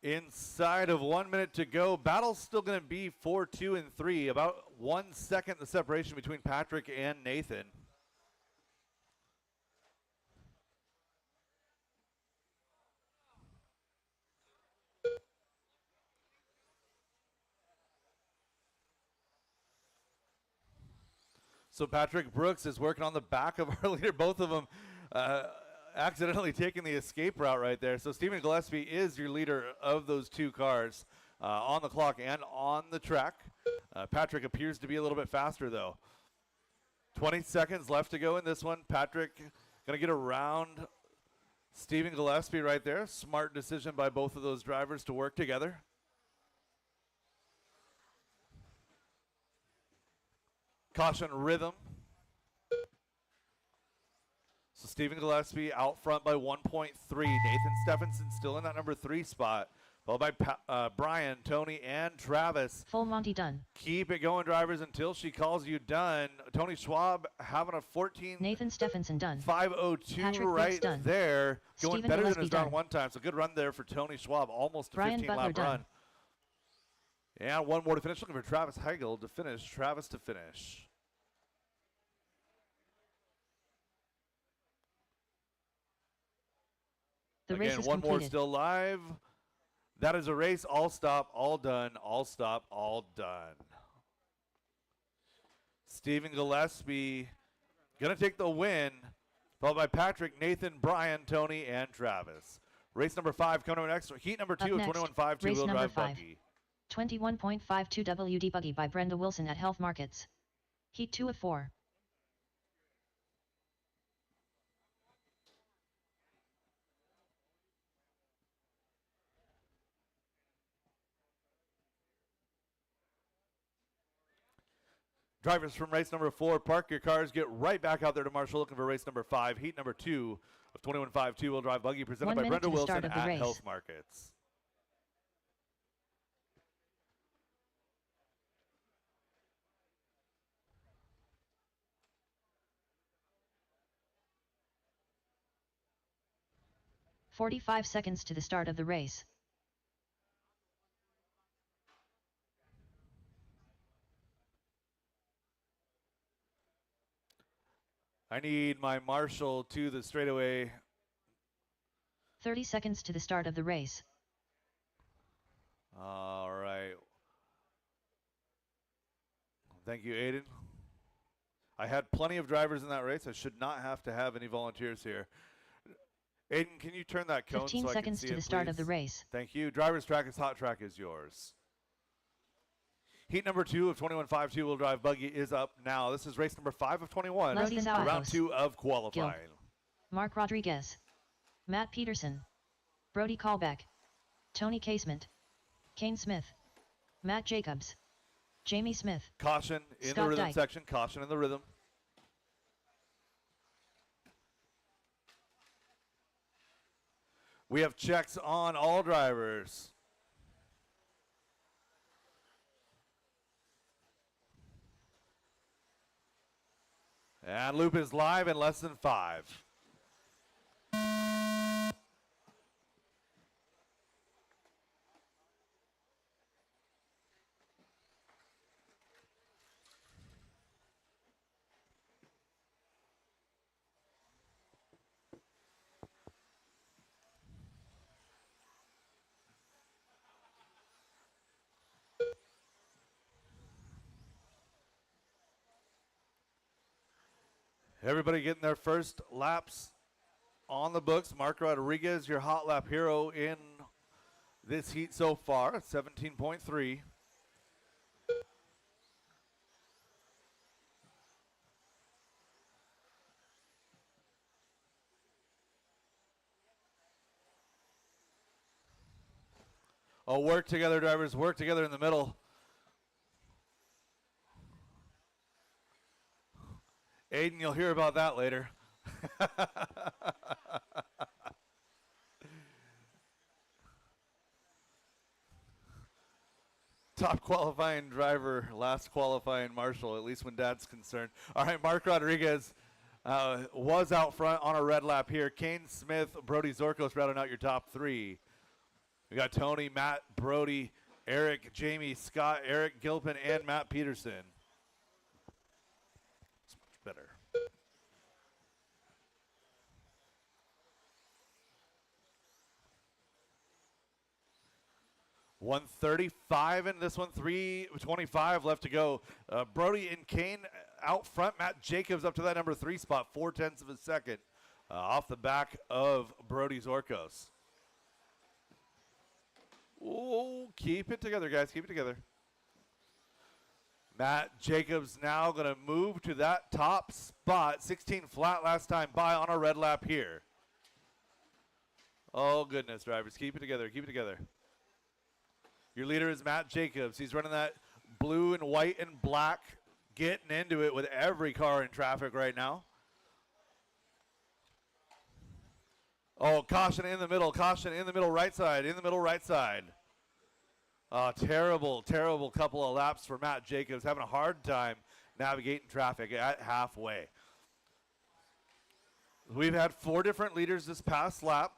Inside of 1 minute to go. Battle's still going to be 4, 2, and 3. About 1 second the separation between Patrick and Nathan. So Patrick Brooks is working on the back of our leader. Both of them accidentally taking the escape route right there. So Stephen Gillespie is your leader of those two cars on the clock and on the track. Patrick appears to be a little bit faster, though. 20 seconds left to go in this one. Patrick going to get around Stephen Gillespie right there. Smart decision by both of those drivers to work together. Caution rhythm. So Stephen Gillespie out front by 1.3. Nathan Stephenson still in that number 3 spot. Followed by Brian, Tony, and Travis. Full Monty done. Keep it going, drivers, until she calls you done. Tony Schwab having a 14. Nathan Stephenson done. 5:02 Patrick right Brooks done. there. Going Stephen better than Gillespie his round done. 1 time. So good run there for Tony Schwab. Almost a Brian 15 Butler lap done. run. And one more to finish. Looking for Travis Heigl to finish. Travis to finish. The race Again, is one more completed. still live. That is a race. All stop, all done, all stop, all done. Stephen Gillespie going to take the win, followed by Patrick, Nathan, Brian, Tony, and Travis. Race number 5 coming up next. Heat number 2 Up of next, 21.5 race two-wheel number drive 5. buggy. 21.52 WD Buggy by Brenda Wilson at Health Markets. Heat 2 of 4. Drivers from race number 4, park your cars, get right back out there to Marshall looking for race number 5, heat number 2 of 21.5 two-wheel drive buggy presented 1 by minute Brenda to the Wilson start of the at race. Health Markets. "45 seconds to the start of the race. I need my Marshall to the straightaway. 30 seconds to the start of the race. All right. Thank you, Aiden. I had plenty of drivers in that race. I should not have to have any volunteers here. Aiden, can you turn that cone 15 so I can seconds see to it, the start of the please? race. Thank you. Driver's track is hot track is yours. Heat number 2 of 21.5 two-wheel drive buggy is up now. This is race number 5 of 21. Less than Round 5. 2 of qualifying. Mark Rodriguez. Matt Peterson. Brody Callback. Tony Casement. Kane Smith. Matt Jacobs. Jamie Smith. Caution in Scott the rhythm Dyke. section. Caution in the rhythm. We have checks on all drivers. And loop is live in less than 5. Everybody getting their first laps on the books. Mark Rodriguez, your hot lap hero in this heat so far, 17.3. Oh, work together, drivers. Work together in the middle. Aiden, you'll hear about that later. Top qualifying driver, last qualifying Marshall, at least when Dad's concerned. All right, Mark Rodriguez was out front on a red lap here. Kane Smith, Brody Zorkos rounding out your top 3. We got Tony, Matt, Brody, Eric, Jamie, Scott, Eric Gilpin, and Matt Peterson. It's much better. $135 in this one, 3:25 left to go. Brody and Kane out front, Matt Jacobs up to that number 3 spot, 0.4 of a second, off the back of Brody Zorkos. Oh, keep it together, guys. Keep it together. Matt Jacobs now going to move to that top spot. 16 flat last time by on a red lap here. Oh, goodness, drivers. Keep it together. Keep it together. Your leader is Matt Jacobs. He's running that blue and white and black, getting into it with every car in traffic right now. Oh, caution in the middle. Caution in the middle right side. In the middle right side. Terrible, terrible couple of laps for Matt Jacobs. Having a hard time navigating traffic at halfway. We've had 4 different leaders this past lap.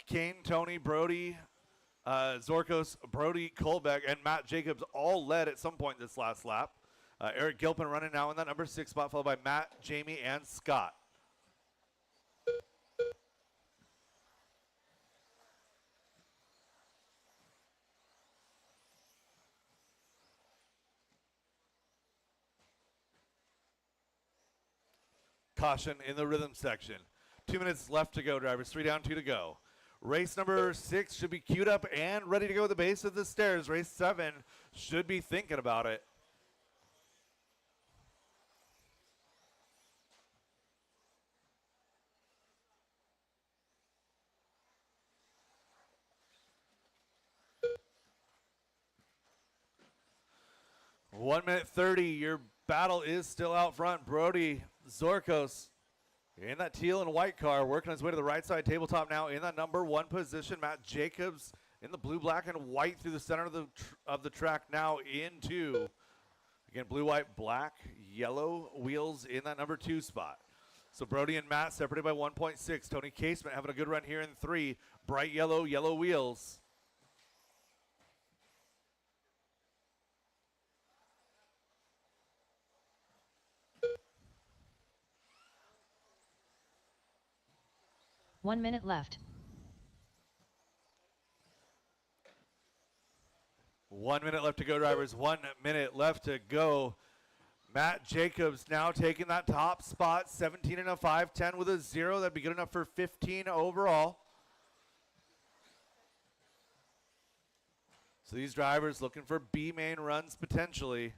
Kane, Tony, Brody, Zorkos, Brody, Colbeck, and Matt Jacobs all led at some point this last lap. Eric Gilpin running now in that number 6 spot, followed by Matt, Jamie, and Scott. Caution in the rhythm section. 2 minutes left to go, drivers. 3 down, 2 to go. Race number 6 should be queued up and ready to go at the base of the stairs. Race 7 should be thinking about it. One minute 30. Your battle is still out front. Brody Zorkos in that teal and white car, working his way to the right side tabletop now in that number 1 position. Matt Jacobs in the blue, black, and white through the center of the track now into, again, blue, white, black, yellow wheels in that number 2 spot. So Brody and Matt separated by 1.6. Tony Casement having a good run here in 3. Bright yellow, yellow wheels. One minute left. 1 minute left to go, drivers. 1 minute left to go. Matt Jacobs now taking that top spot, 17 and a 5-10 with a 0. That'd be good enough for 15 overall. So these drivers looking for B main runs potentially.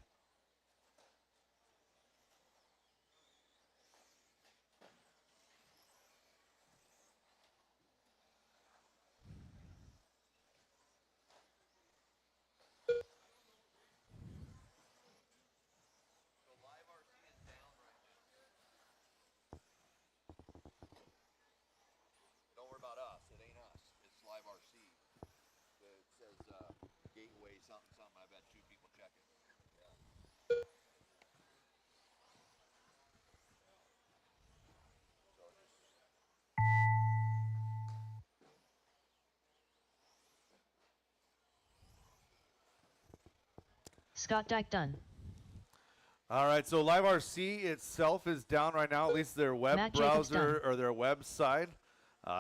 Scott Dyke done. All right, so Live RC itself is down right now, at least their web Matt Jacobs browser done. or their website.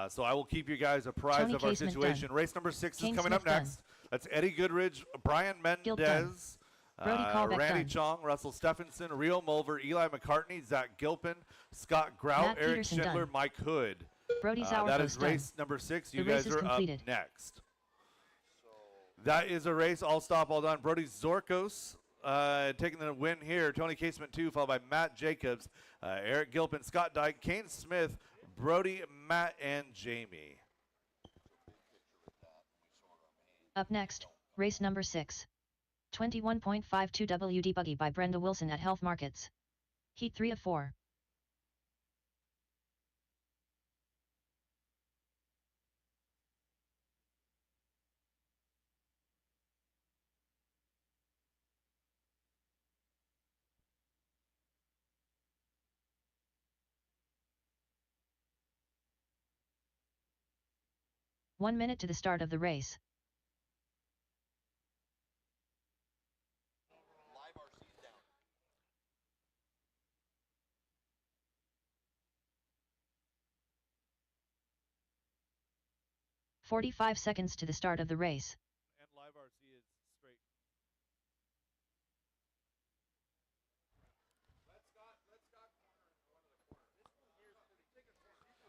So I will keep you guys apprised Tony of our Casement situation. done. Race number 6 Kane is coming up Smith done. next. That's Eddie Goodridge, Brian Gilt done. Mendez, Brody Callback Randy done. Chong, Russell Stephenson, Rio Mulver, Eli McCartney, Zach Gilpin, Scott Grout, Matt Eric Peterson Schindler, done. Mike Hood. Brody That Zauerpost is done. race number 6. You The race guys is are completed. up next. That is a race. All stop, all done. Brody Zorkos taking the win here. Tony Casement 2, followed by Matt Jacobs, Eric Gilpin, Scott Dyke, Kane Smith, Brody, Matt, and Jamie. Up next, race number 6. 21.52 WD Buggy by Brenda Wilson at Health Markets. Heat 3 of 4. One minute to the start of the race. Live RC's down. 45 seconds to the start of the race. And Live RC is straight.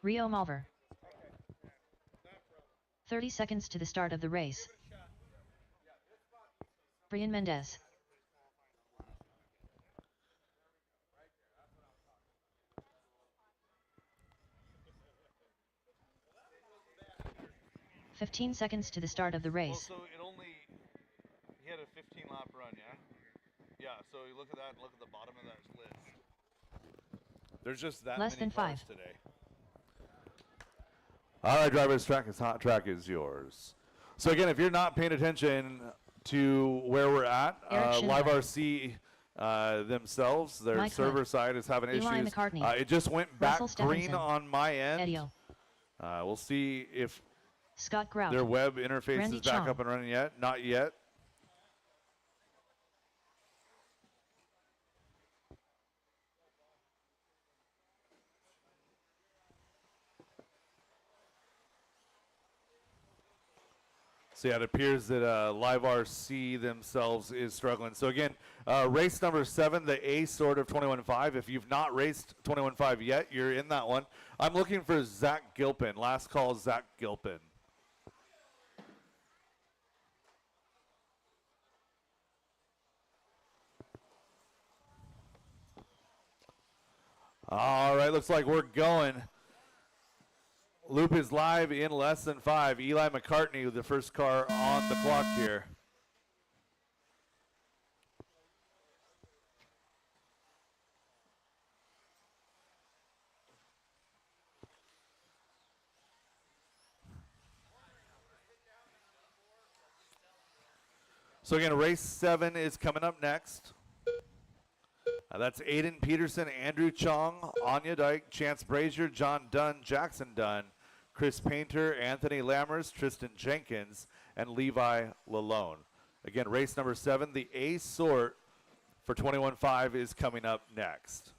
Rio Malver. 30 seconds to the start of the race. Brian Mendez. "15 seconds to the start of the Well, race. so he had a 15 lap run, yeah? Yeah, so you look at that and look at the bottom of that list. There's just that Less many than cars 5. today. All right, drivers, track is hot. Track is yours. So again, if you're not paying attention to where we're at, Eric Schindler. Live RC themselves, their Mike server Hood. side is having Eli issues. McCartney. It just went back Russell green Stephenson. on my end. Edio. We'll see if Scott Grout. their web interface Randy is back Chong. up and running yet. Not yet. So yeah, it appears that Live RC themselves is struggling. So again, race number 7, the A sort of 21.5. If you've not raced 21.5 yet, you're in that one. I'm looking for Zach Gilpin. Last call, Zach Gilpin. All right, looks like we're going. Loop is live in less than 5. Eli McCartney with the first car on the clock here. So again, race 7 is coming up next. That's Aiden Peterson, Andrew Chong, Anya Dyke, Chance Brazier, John Dunn, Jackson Dunn, Chris Painter, Anthony Lammers, Tristan Jenkins, and Levi Lalone. Again, race number 7, the A sort for 21.5 is coming up next.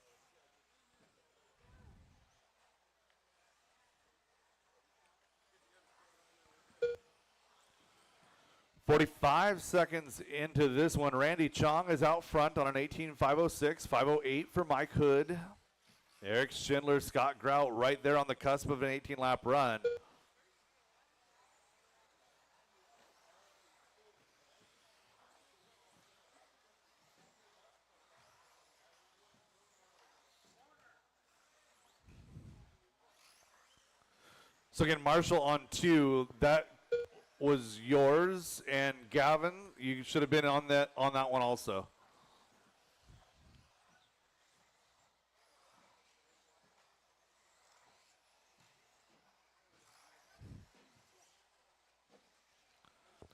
.45 seconds into this one. Randy Chong is out front on an 18.506, 508 for Mike Hood. Eric Schindler, Scott Grout right there on the cusp of an 18-lap run. So again, Marshall on 2, that was yours, and Gavin, you should have been on that one also.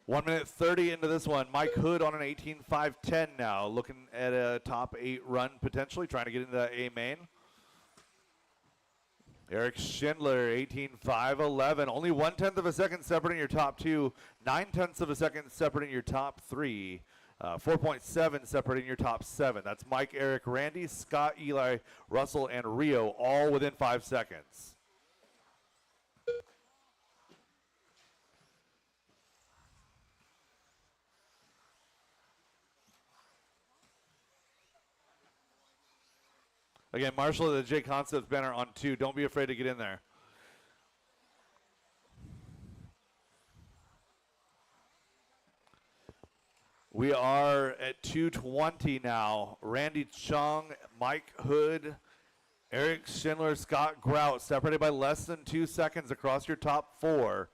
One minute 30 into this one. Mike Hood on an 18.510 now, looking at a top 8 run potentially, trying to get into that A main. Eric Schindler, 18.511. Only 1/10 of a second separating your top 2, 9/10 of a second separating your top 3, 4.7 separating your top 7. That's Mike, Eric, Randy, Scott, Eli, Russell, and Rio, all within 5 seconds. Again, Marshall, the J Concepts banner on 2. Don't be afraid to get in there. We are at 2:20 now. Randy Chung, Mike Hood, Eric Schindler, Scott Grout, separated by less than 2 seconds across your top 4.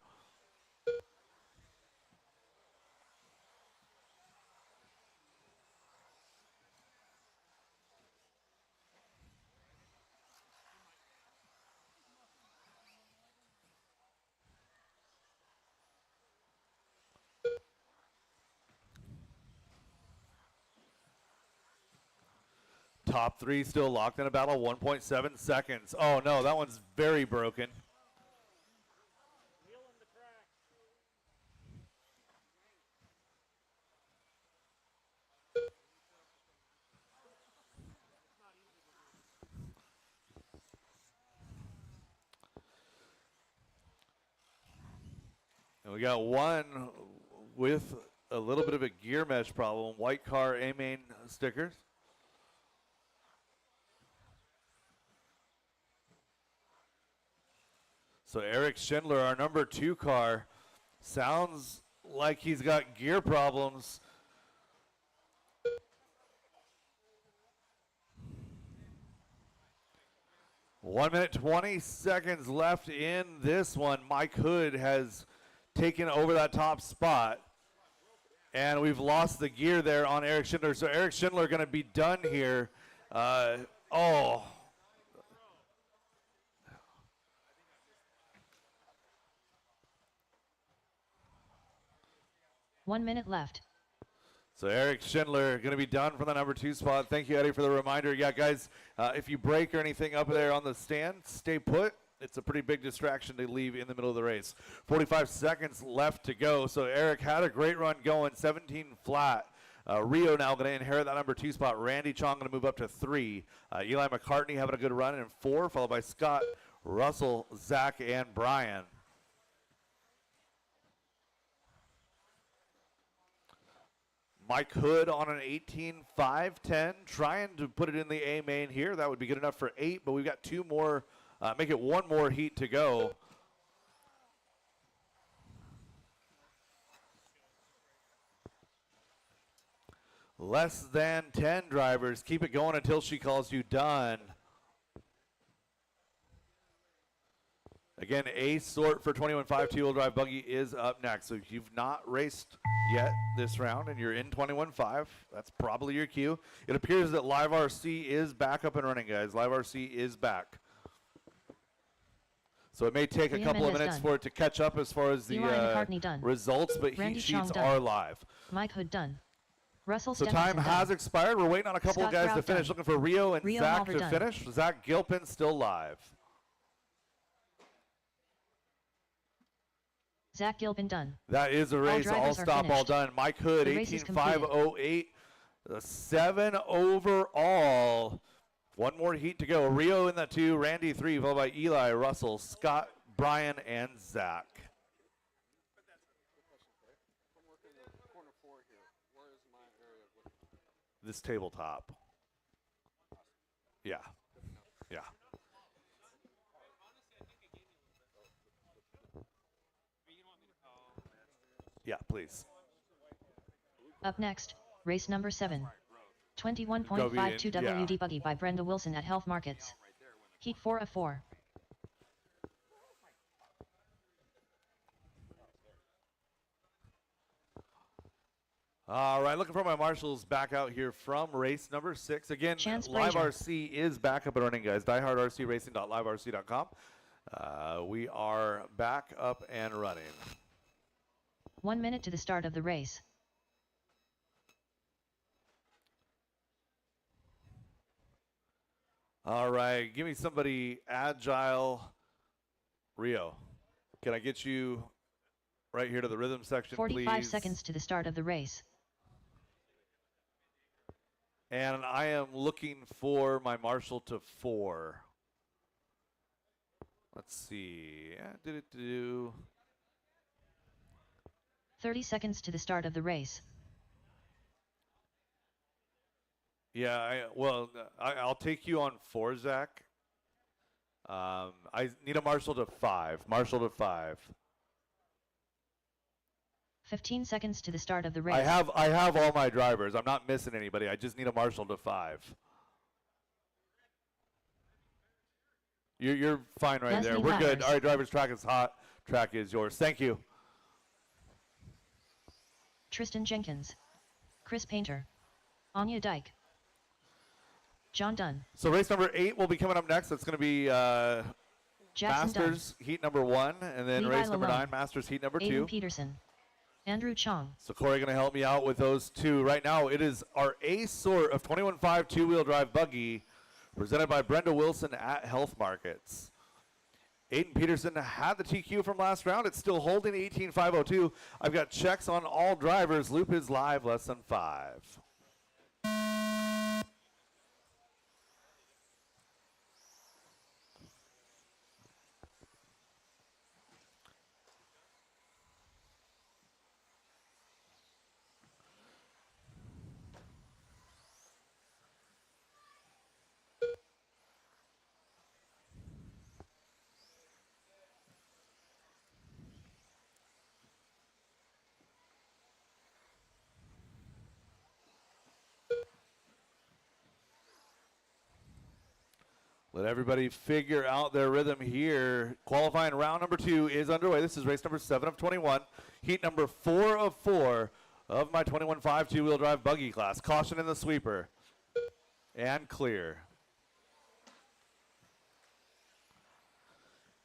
Top 3 still locked in a battle, 1.7 seconds. Oh no, that one's very broken. And we got one with a little bit of a gear mesh problem. White car A-main stickers. So Eric Schindler, our number 2 car, sounds like he's got gear problems. One minute, 20 seconds left in this one. Mike Hood has taken over that top spot. And we've lost the gear there on Eric Schindler. So Eric Schindler going to be done here. Oh. 1 minute left. So Eric Schindler going to be done from the number 2 spot. Thank you, Eddie, for the reminder. Yeah, guys, if you break or anything up there on the stand, stay put. It's a pretty big distraction to leave in the middle of the race. 45 seconds left to go. So Eric had a great run going, 17 flat. Rio now going to inherit that number 2 spot. Randy Chong going to move up to 3. Eli McCartney having a good run in 4, followed by Scott, Russell, Zach, and Brian. Mike Hood on an 18.510, trying to put it in the A main here. That would be good enough for 8, but we've got 2 more, make it 1 more heat to go. Less than 10 drivers. Keep it going until she calls you done. Again, A sort for 21.5 two-wheel drive buggy is up next. So if you've not raced yet this round and you're in 21.5, that's probably your cue. It appears that Live RC is back up and running, guys. Live RC is back. So it may take a couple of minutes for it to catch up as far as the results, but heat sheets are live. Mike Hood done. Russell so Stephenson time has expired. We're waiting on a couple of guys to finish. Looking for Rio and Zach to finish. Zach Gilpin still live. Zach Gilpin done. That is a race. All stop, all done. Mike Hood, 18.508. 7 overall. 1 more heat to go. Rio in that 2, Randy 3, followed by Eli, Russell, Scott, Brian, and Zach. This tabletop. Yeah. Yeah. Yeah, please. Up next, race number 7. 21.52 WD Buggy by Brenda Wilson at Health Markets. Heat 4 of 4. All right, looking for my marshals back out here from race number 6. Again, Live RC is back up and running, guys. DieHardRCRacing.liverc.com. We are back up and running. 1 minute to the start of the race. All right, give me somebody agile. Rio, can I get you right here to the rhythm section, 45 please? seconds to the start of the race. And I am looking for my marshal to 4. Let's see. 30 seconds to the start of the race. Yeah, I'll take you on 4, Zach. I need a marshal to 5. Marshal to 5. 15 seconds to the start of the race. I have all my drivers. I'm not missing anybody. I just need a marshal to 5. You're fine right there. We're good. All right, driver's track is hot. Track is yours. Thank you. Tristan Jenkins, Chris Painter, Anya Dyke, John Dunn. So race number 8 will be coming up next. It's going to be Masters Dunn. heat number 1, and then Levi race number Lalone. 9, Masters heat number Aiden 2. Peterson, Andrew Chong. So Corey going to help me out with those 2. Right now it is our A sort of 21.5 two-wheel drive buggy presented by Brenda Wilson at Health Markets. Aiden Peterson had the TQ from last round. It's still holding 18.502. I've got checks on all drivers. Loop is live, less than 5. Let everybody figure out their rhythm here. Qualifying round number 2 is underway. This is race number 7 of 21. Heat number 4 of 4 of my 21.5 two-wheel drive buggy class. Caution in the sweeper. And clear.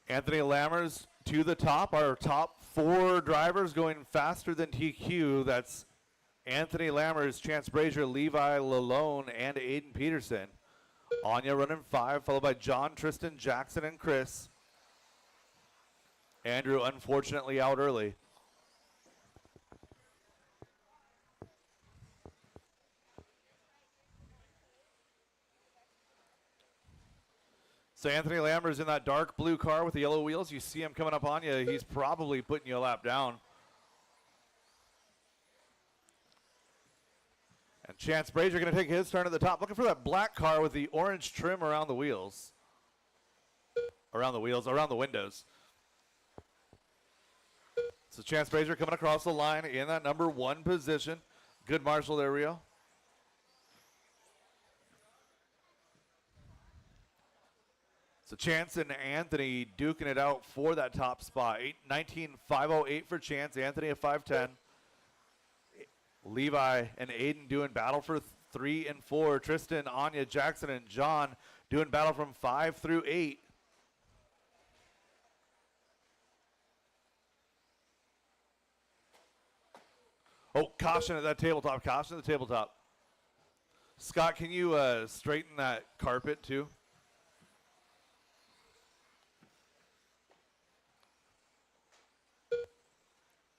Anthony Lammers to the top. Our top 4 drivers going faster than TQ. That's Anthony Lammers, Chance Brazier, Levi Lalone, and Aiden Peterson. Anya running 5, followed by John, Tristan, Jackson, and Chris. Andrew, unfortunately, out early. So Anthony Lammers in that dark blue car with the yellow wheels. You see him coming up on you. He's probably putting you a lap down. And Chance Brazier going to take his turn at the top. Looking for that black car with the orange trim around the wheels. Around the windows. So Chance Brazier coming across the line in that number 1 position. Good marshal there, Rio. So Chance and Anthony duking it out for that top spot. 19.508 for Chance, Anthony at 5:10. Levi and Aiden doing battle for 3 and 4. Tristan, Anya, Jackson, and John doing battle from 5 through 8. Oh, caution at that tabletop. Caution at the tabletop. Scott, can you straighten that carpet too?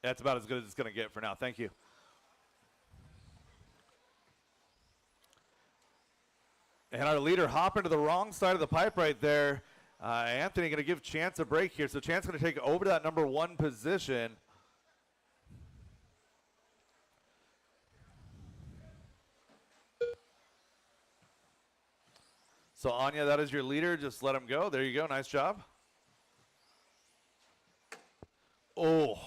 That's about as good as it's going to get for now. Thank you. And our leader hopping to the wrong side of the pipe right there. Anthony going to give Chance a break here. So Chance going to take over to that number 1 position. So Anya, that is your leader. Just let him go. There you go. Nice job. Oh.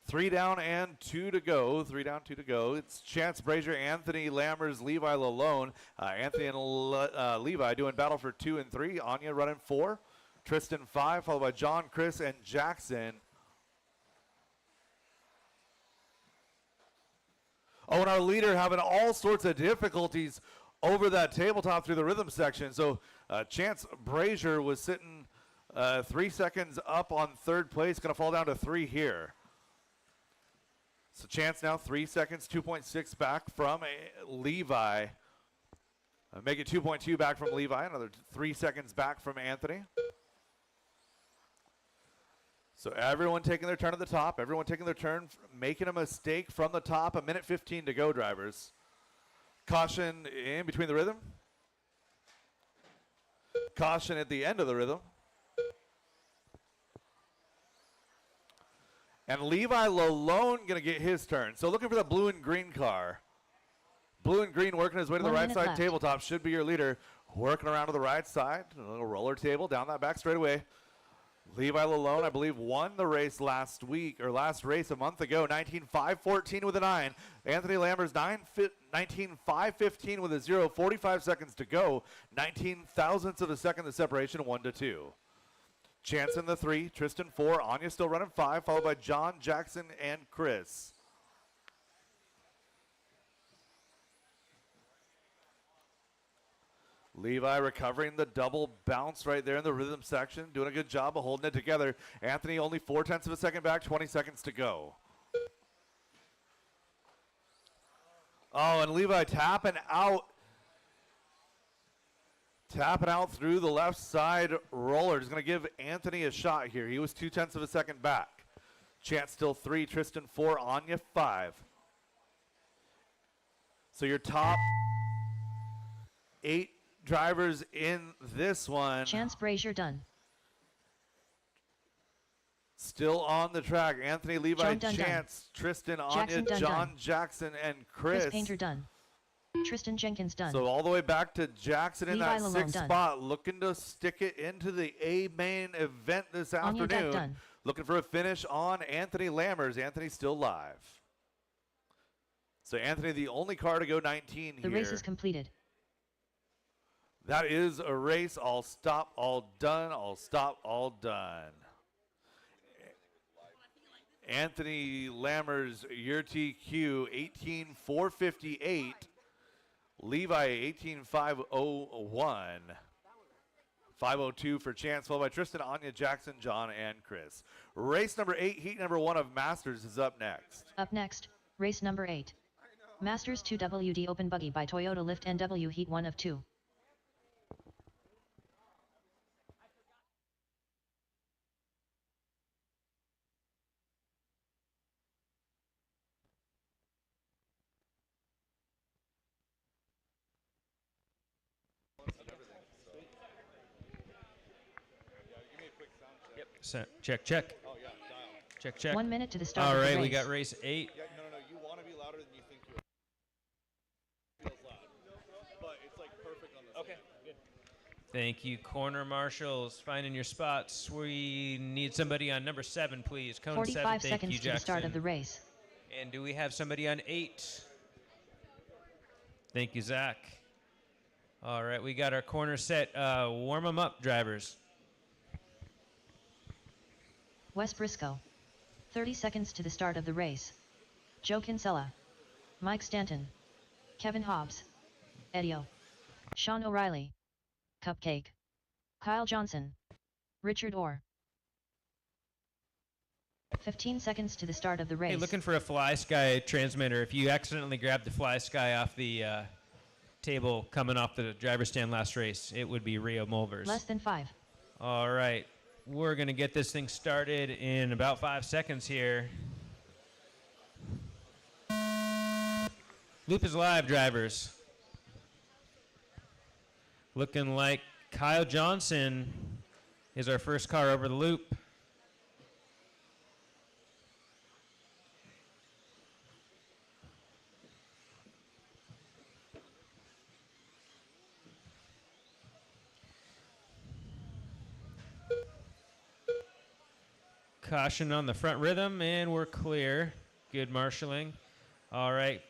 3 down and 2 to go. 3 down, 2 to go. It's Chance Brazier, Anthony Lammers, Levi Lalone. Anthony and Levi doing battle for 2 and 3. Anya running 4. Tristan 5, followed by John, Chris, and Jackson. Oh, and our leader having all sorts of difficulties over that tabletop through the rhythm section. So Chance Brazier was sitting 3 seconds up on 3rd place. Going to fall down to 3 here. So Chance now 3 seconds, 2.6 back from Levi. Make it 2.2 back from Levi, another 3 seconds back from Anthony. So everyone taking their turn at the top, everyone taking their turn, making a mistake from the top. 1:15 to go, drivers. Caution in between the rhythm. Caution at the end of the rhythm. And Levi Lalone going to get his turn. So looking for the blue and green car. Blue and green working his way to the right side left. tabletop. Should be your leader. Working around to the right side. A little roller table down that back straightaway. Levi Lalone, I believe, won the race last race a month ago. 19.514 with a 9. Anthony Lammers 19.515 with a 0. 45 seconds to go. 19 thousandths of a second the separation, 1 to 2. Chance in the 3, Tristan 4, Anya still running 5, followed by John, Jackson, and Chris. Levi recovering the double bounce right there in the rhythm section, doing a good job of holding it together. Anthony only 0.4 of a second back, 20 seconds to go. Oh, and Levi tapping out through the left side roller. He's going to give Anthony a shot here. He was 0.2 of a second back. Chance still 3, Tristan 4, Anya 5. So your top 8 drivers in this one. Chance Brazier done. Still on the track. Anthony, Levi, John done, Chance, Tristan, Jackson Anya, done, John, done. Jackson, and Chris Painter done. Tristan Jenkins done. So all the way back to Jackson in Levi that Lalone 6th done. spot, looking to stick it into the A main event this Anya Duck afternoon. done. Looking for a finish on Anthony Lammers. Anthony's still live. So Anthony, the only car to go 19 The here. race is completed. That is a race. All stop, all done, all stop, all done. Anthony Lammers, your TQ, 18,458. Levi, 18,501. 502 for Chance, followed by Tristan, Anya, Jackson, John, and Chris. Race number 8, heat number 1 of Masters is up next. Up next, race number 8. Masters 2WD Open Buggy by Toyota Lift NW Heat 1 of 2. Check, check. Check, check. 1 minute to the start All of the right, race. we got race 8. Yeah, no. You want to be louder than you think you are. Feels loud. But it's like perfect on this. Okay, good. Thank you, corner marshals. Finding your spots. We need somebody on number 7, please. Cone 7. 45 Thank seconds you, to the start of Jackson. the race. And do we have somebody on 8? Thank you, Zach. All right, we got our corner set. Warm them up, drivers. Wes Briscoe. 30 seconds to the start of the race. Joe Kinsella. Mike Stanton. Kevin Hobbs. Edio. Sean O'Reilly. Cupcake. Kyle Johnson. Richard Orr. 15 seconds to the start of the race. Hey, looking for a Fly Sky transmitter. If you accidentally grabbed the Fly Sky off the table coming off the driver's stand last race, it would be Rio Mulvers. Less than 5. All right. We're going to get this thing started in about 5 seconds here. Loop is live, drivers. Looking like Kyle Johnson is our first car over the loop. Caution on the front rhythm, and we're clear. Good marshaling. All right,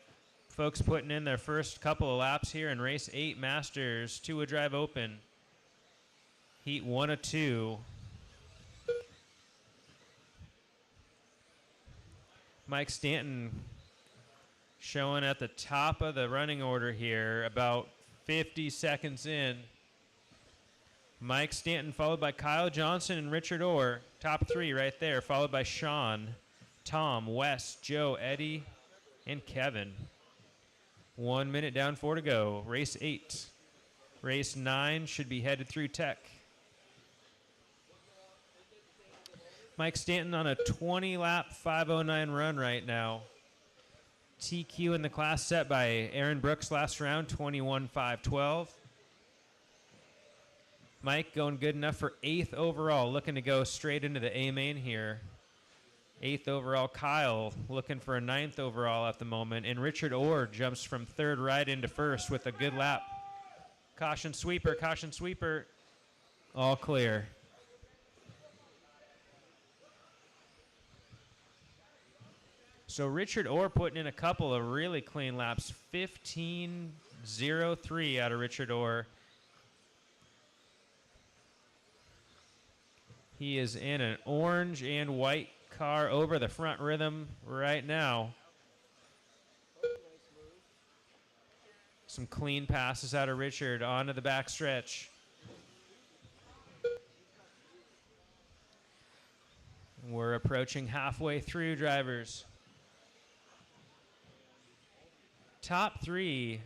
folks putting in their first couple of laps here in race 8 Masters, 2-wheel drive open. Heat 1 of 2. Mike Stanton showing at the top of the running order here, about 50 seconds in. Mike Stanton followed by Kyle Johnson and Richard Orr. Top 3 right there, followed by Sean, Tom, Wes, Joe, Eddie, and Kevin. 1 minute down, 4 to go. Race 8. Race 9 should be headed through Tech. Mike Stanton on a 20-lap 509 run right now. TQ in the class set by Aaron Brooks last round, 21.512. Mike going good enough for 8th overall, looking to go straight into the A main here. 8th overall, Kyle looking for a 9th overall at the moment. And Richard Orr jumps from 3rd right into 1st with a good lap. Caution sweeper, all clear. So Richard Orr putting in a couple of really clean laps. 15.03 out of Richard Orr. He is in an orange and white car over the front rhythm right now. Some clean passes out of Richard onto the back stretch. We're approaching halfway through, drivers. Top 3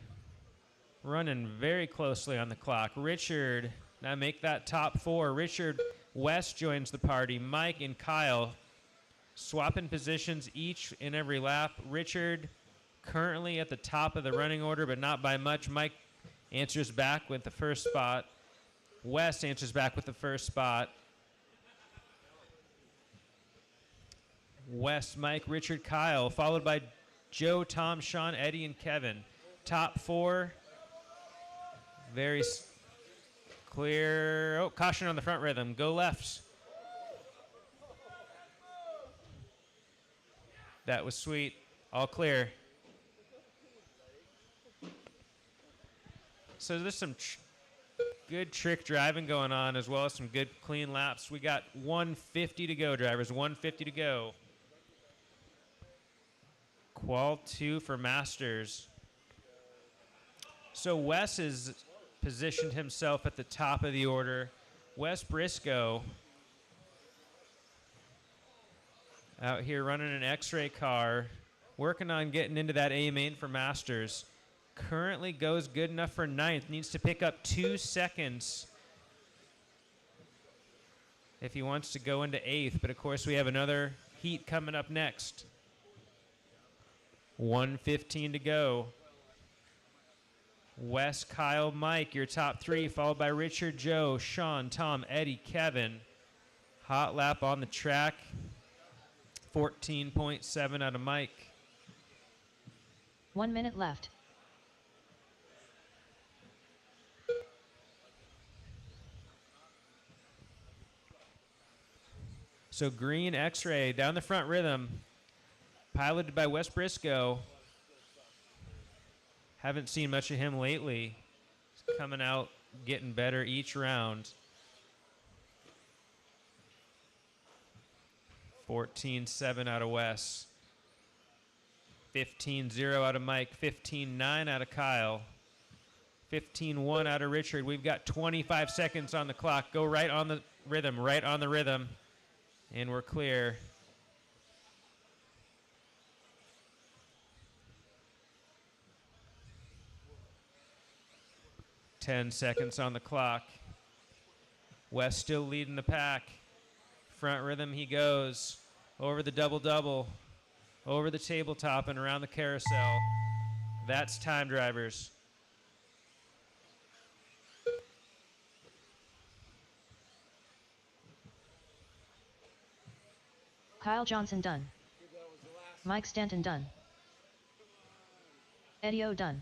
running very closely on the clock. Richard, now make that top 4. Richard, Wes joins the party. Mike and Kyle swapping positions each and every lap. Richard currently at the top of the running order, but not by much. Mike answers back with the first spot. Wes answers back with the first spot. Wes, Mike, Richard, Kyle, followed by Joe, Tom, Sean, Eddie, and Kevin. Top 4. Very clear. Oh, caution on the front rhythm. Go lefts. That was sweet. All clear. So there's some good trick driving going on, as well as some good clean laps. We got 150 to go, drivers. 150 to go. Qual 2 for Masters. So Wes has positioned himself at the top of the order. Wes Briscoe out here running an X-ray car, working on getting into that A main for Masters. Currently goes good enough for 9th. Needs to pick up 2 seconds if he wants to go into 8th. But of course, we have another heat coming up next. 1:15 to go. Wes, Kyle, Mike, your top 3, followed by Richard, Joe, Sean, Tom, Eddie, Kevin. Hot lap on the track. 14.7 out of Mike. 1 minute left. So green X-ray down the front rhythm, piloted by Wes Briscoe. Haven't seen much of him lately. He's coming out, getting better each round. 14.7 out of Wes. 15.0 out of Mike. 15.9 out of Kyle. 15.1 out of Richard. We've got 25 seconds on the clock. Go right on the rhythm, right on the rhythm. And we're clear. Ten seconds on the clock. Wes still leading the pack. Front rhythm he goes. Over the double-double. Over the tabletop and around the carousel. That's time, drivers. Kyle Johnson done. Mike Stanton done. Eddie O done.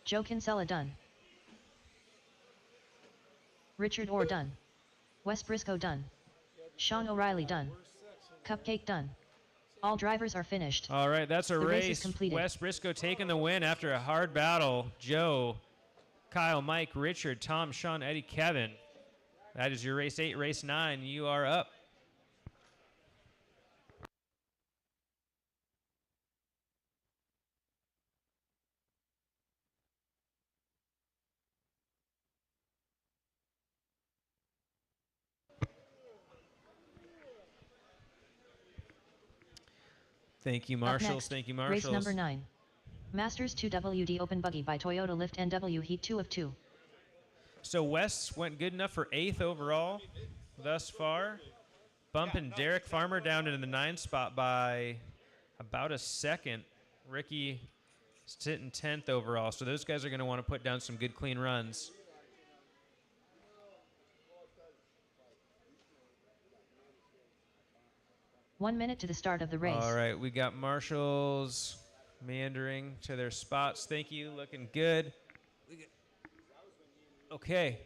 Joe Kinsella done. Richard Orr done. Wes Briscoe done. Sean O'Reilly done. Cupcake done. All drivers are finished. All right, that's a The race is race. completed. Wes Briscoe taking the win after a hard battle. Joe, Kyle, Mike, Richard, Tom, Sean, Eddie, Kevin. That is your race 8, race 9. You are up. Thank you, Up Marshals. next, Thank you, race Marshals. number 9. Masters 2WD Open Buggy by Toyota Lift NW Heat 2 of 2. So Wes went good enough for 8th overall thus far. Bumping Derek Farmer down into the 9th spot by about a second. Ricky sitting 10th overall. So those guys are going to want to put down some good, clean runs. One minute to the start of the race. All right, we got Marshals meandering to their spots. Thank you, looking good. Okay.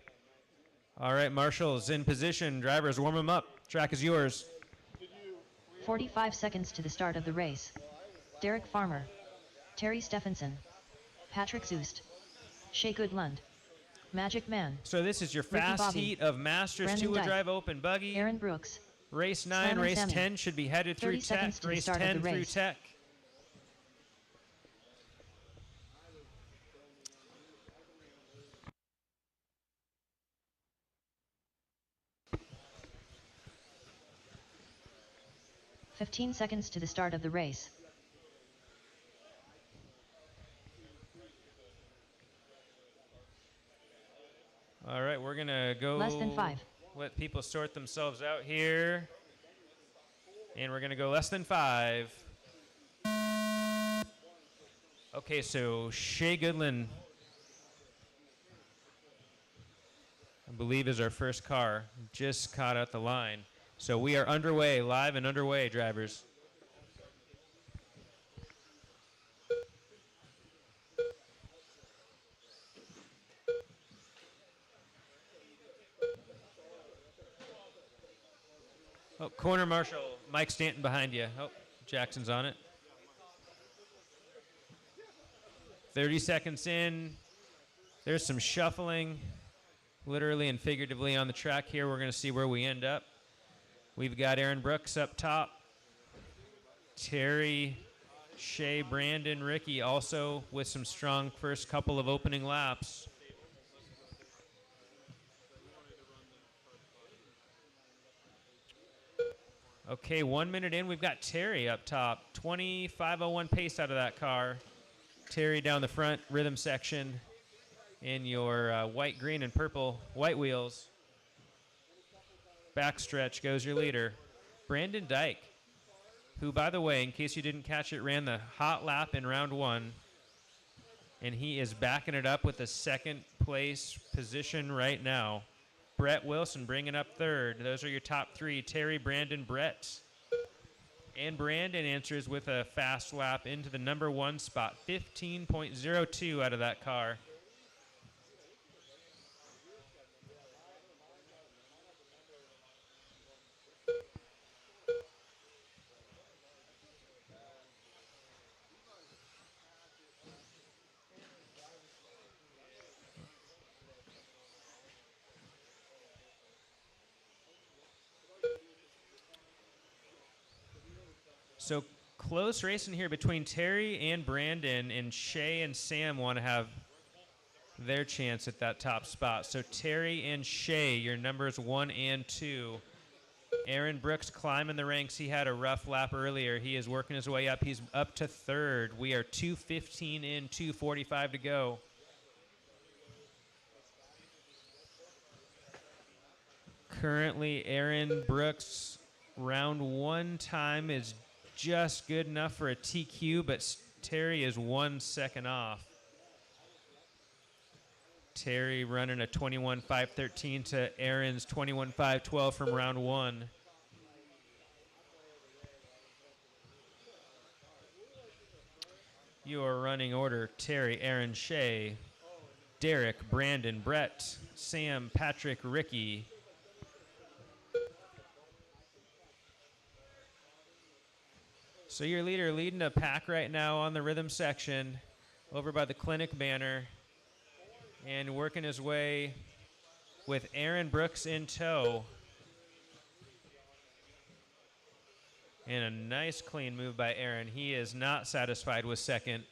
All right, Marshals in position. Drivers, warm them up. Track is yours. 45 seconds to the start of the race. Derek Farmer. Terry Stephenson. Patrick Zoost. Shea Goodlund. Magic Man. So this is your Ricky fast Bobby. heat of Masters Brandon two-wheel Dyke. drive open buggy. Aaron Brooks. Race 9, Simon race Sammy. 10 should be headed 30 through seconds tech. to the Race start of 10 the through race. tech. "15 seconds to the start of the race. All right, we're going to go. Less than 5. Let people sort themselves out here. And we're going to go less than 5. Okay, so Shea Goodland, I believe, is our first car. Just caught out the line. So we are underway, live and underway, drivers. Oh, corner marshal, Mike Stanton behind you. Oh, Jackson's on it. 30 seconds in. There's some shuffling. literally and figuratively on the track here. We're going to see where we end up. We've got Aaron Brooks up top. Terry, Shea, Brandon, Ricky also with some strong first couple of opening laps. Okay, 1 minute in, we've got Terry up top. 25:01 pace out of that car. Terry down the front rhythm section in your white, green, and purple white wheels. Backstretch goes your leader. Brandon Dyke, who, by the way, in case you didn't catch it, ran the hot lap in round 1. And he is backing it up with a second place position right now. Brett Wilson bringing up third. Those are your top 3, Terry, Brandon, Brett. And Brandon answers with a fast lap into the number 1 spot. 15.02 out of that car. So close racing here between Terry and Brandon, and Shea and Sam want to have their chance at that top spot. So Terry and Shea, your numbers 1 and 2. Aaron Brooks climbing the ranks. He had a rough lap earlier. He is working his way up. He's up to third. We are 2:15 in, 2:45 to go. Currently, Aaron Brooks' round 1 time is just good enough for a TQ, but Terry is 1 second off. Terry running a 21.513 to Aaron's 21.512 from round 1. Your running order: Terry, Aaron, Shea, Derek, Brandon, Brett, Sam, Patrick, Ricky. So your leader leading a pack right now on the rhythm section over by the clinic banner and working his way with Aaron Brooks in tow. And a nice clean move by Aaron. He is not satisfied with second.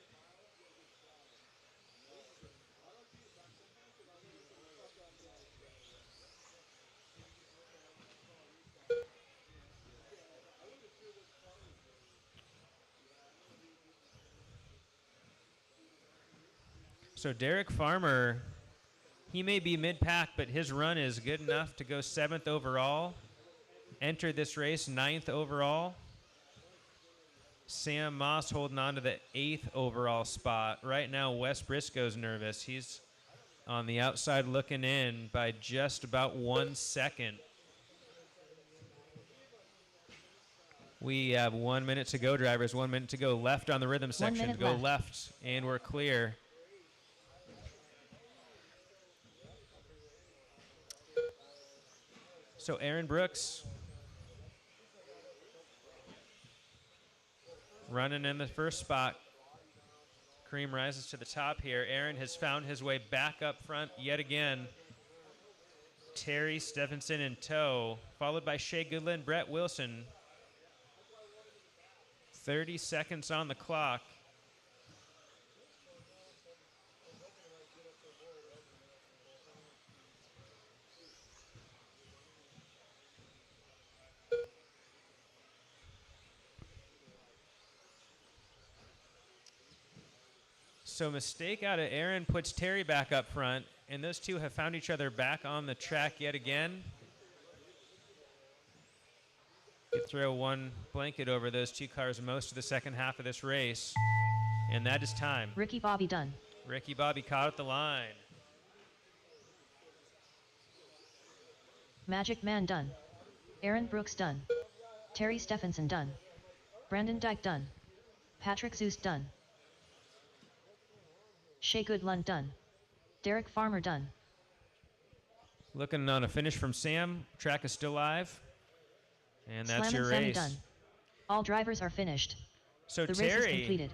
So Derek Farmer, he may be mid-pack, but his run is good enough to go 7th overall. Entered this race 9th overall. Sam Moss holding on to the 8th overall spot. Right now, Wes Briscoe's nervous. He's on the outside looking in by just about 1 second. We have 1 minute to go, drivers. 1 minute to go. Left on the rhythm section. Go left, and we're clear. So Aaron Brooks running in the first spot. Cream rises to the top here. Aaron has found his way back up front yet again. Terry Stephenson in tow, followed by Shea Goodland, Brett Wilson. 30 seconds on the clock. So mistake out of Aaron puts Terry back up front, and those two have found each other back on the track yet again. You throw one blanket over those two cars most of the second half of this race, and that is time. Ricky Bobby done. Ricky Bobby caught at the line. Magic Man done. Aaron Brooks done. Terry Stephenson done. Brandon Dyke done. Patrick Zeus done. Shea Goodlund done. Derek Farmer done. Looking on a finish from Sam. Track is still live. And that's Slam your and Sammy race. done. All drivers are finished. So The race is Terry, completed.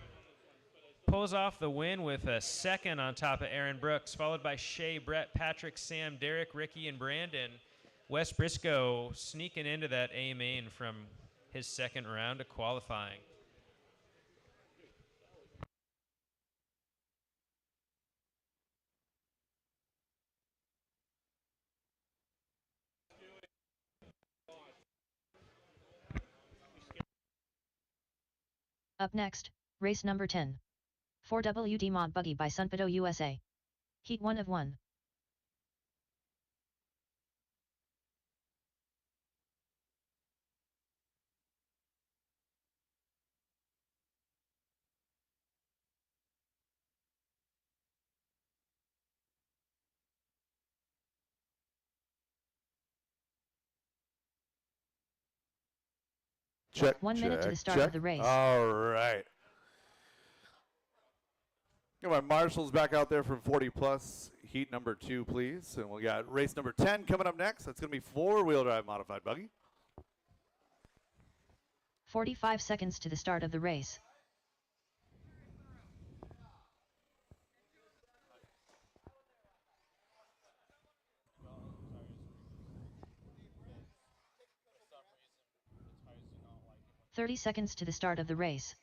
pulls off the win with a second on top of Aaron Brooks, followed by Shea, Brett, Patrick, Sam, Derek, Ricky, and Brandon. Wes Briscoe sneaking into that A main from his second round of qualifying. Up next, race number 10. 4WD Mod Buggy by Sunpedo USA. Heat 1 of 1. Check. 1 minute to the start check. of the race. All right. Get my marshals back out there from 40 plus. Heat number 2, please. And we got race number 10 coming up next. That's going to be 4-wheel drive modified buggy. 45 seconds to the start of the race. – 30 seconds to the start of the race.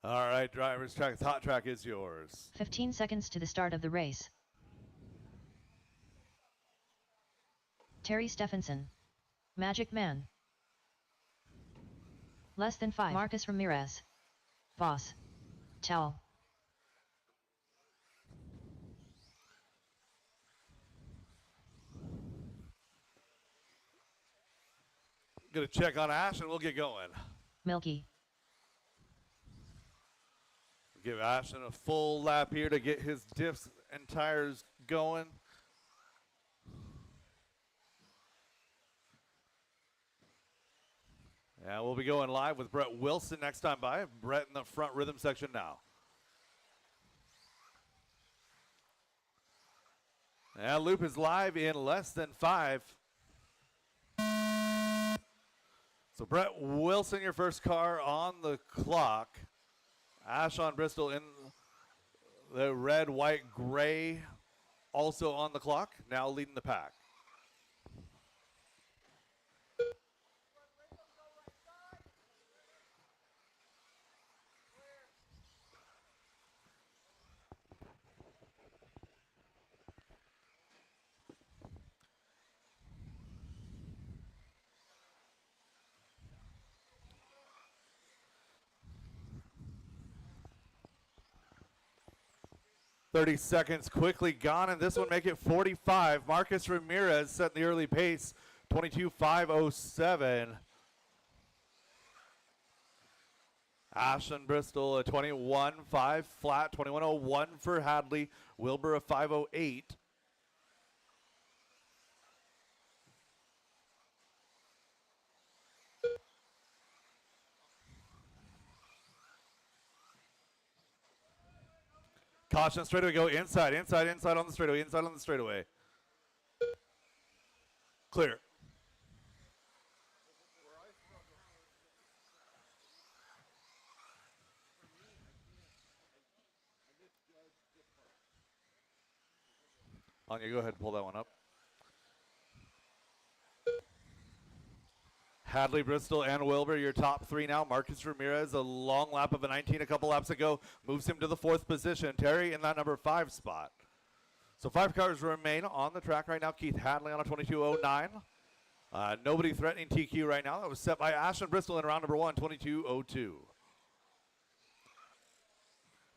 All right, drivers, hot track is yours. 15 seconds to the start of the race. Terry Stephenson. Magic Man. Less than 5. Marcus Ramirez. Boss. Towel. Gonna check on Ash and we'll get going. Milky. Give Ashton a full lap here to get his diffs and tires going. Yeah, we'll be going live with Brett Wilson next time by. Brett in the front rhythm section now. And loop is live in less than 5. So Brett Wilson, your first car on the clock. Ashon Bristol in the red, white, gray, also on the clock, now leading the pack. .30 seconds quickly gone, and this one make it 45. Marcus Ramirez setting the early pace, 22.507. Ashton Bristol a 21.5 flat, 21.01 for Hadley. Wilbur a 5.08. Caution straightaway, go inside on the straightaway, Clear. Anya, go ahead and pull that one up. Hadley, Bristol, and Wilbur, your top 3 now. Marcus Ramirez, a long lap of a 19 a couple laps ago, moves him to the 4th position. Terry in that number 5 spot. So 5 cars remain on the track right now. Keith Hadley on a 22.09. Nobody threatening TQ right now. That was set by Ashton Bristol in round number 1, 22.02.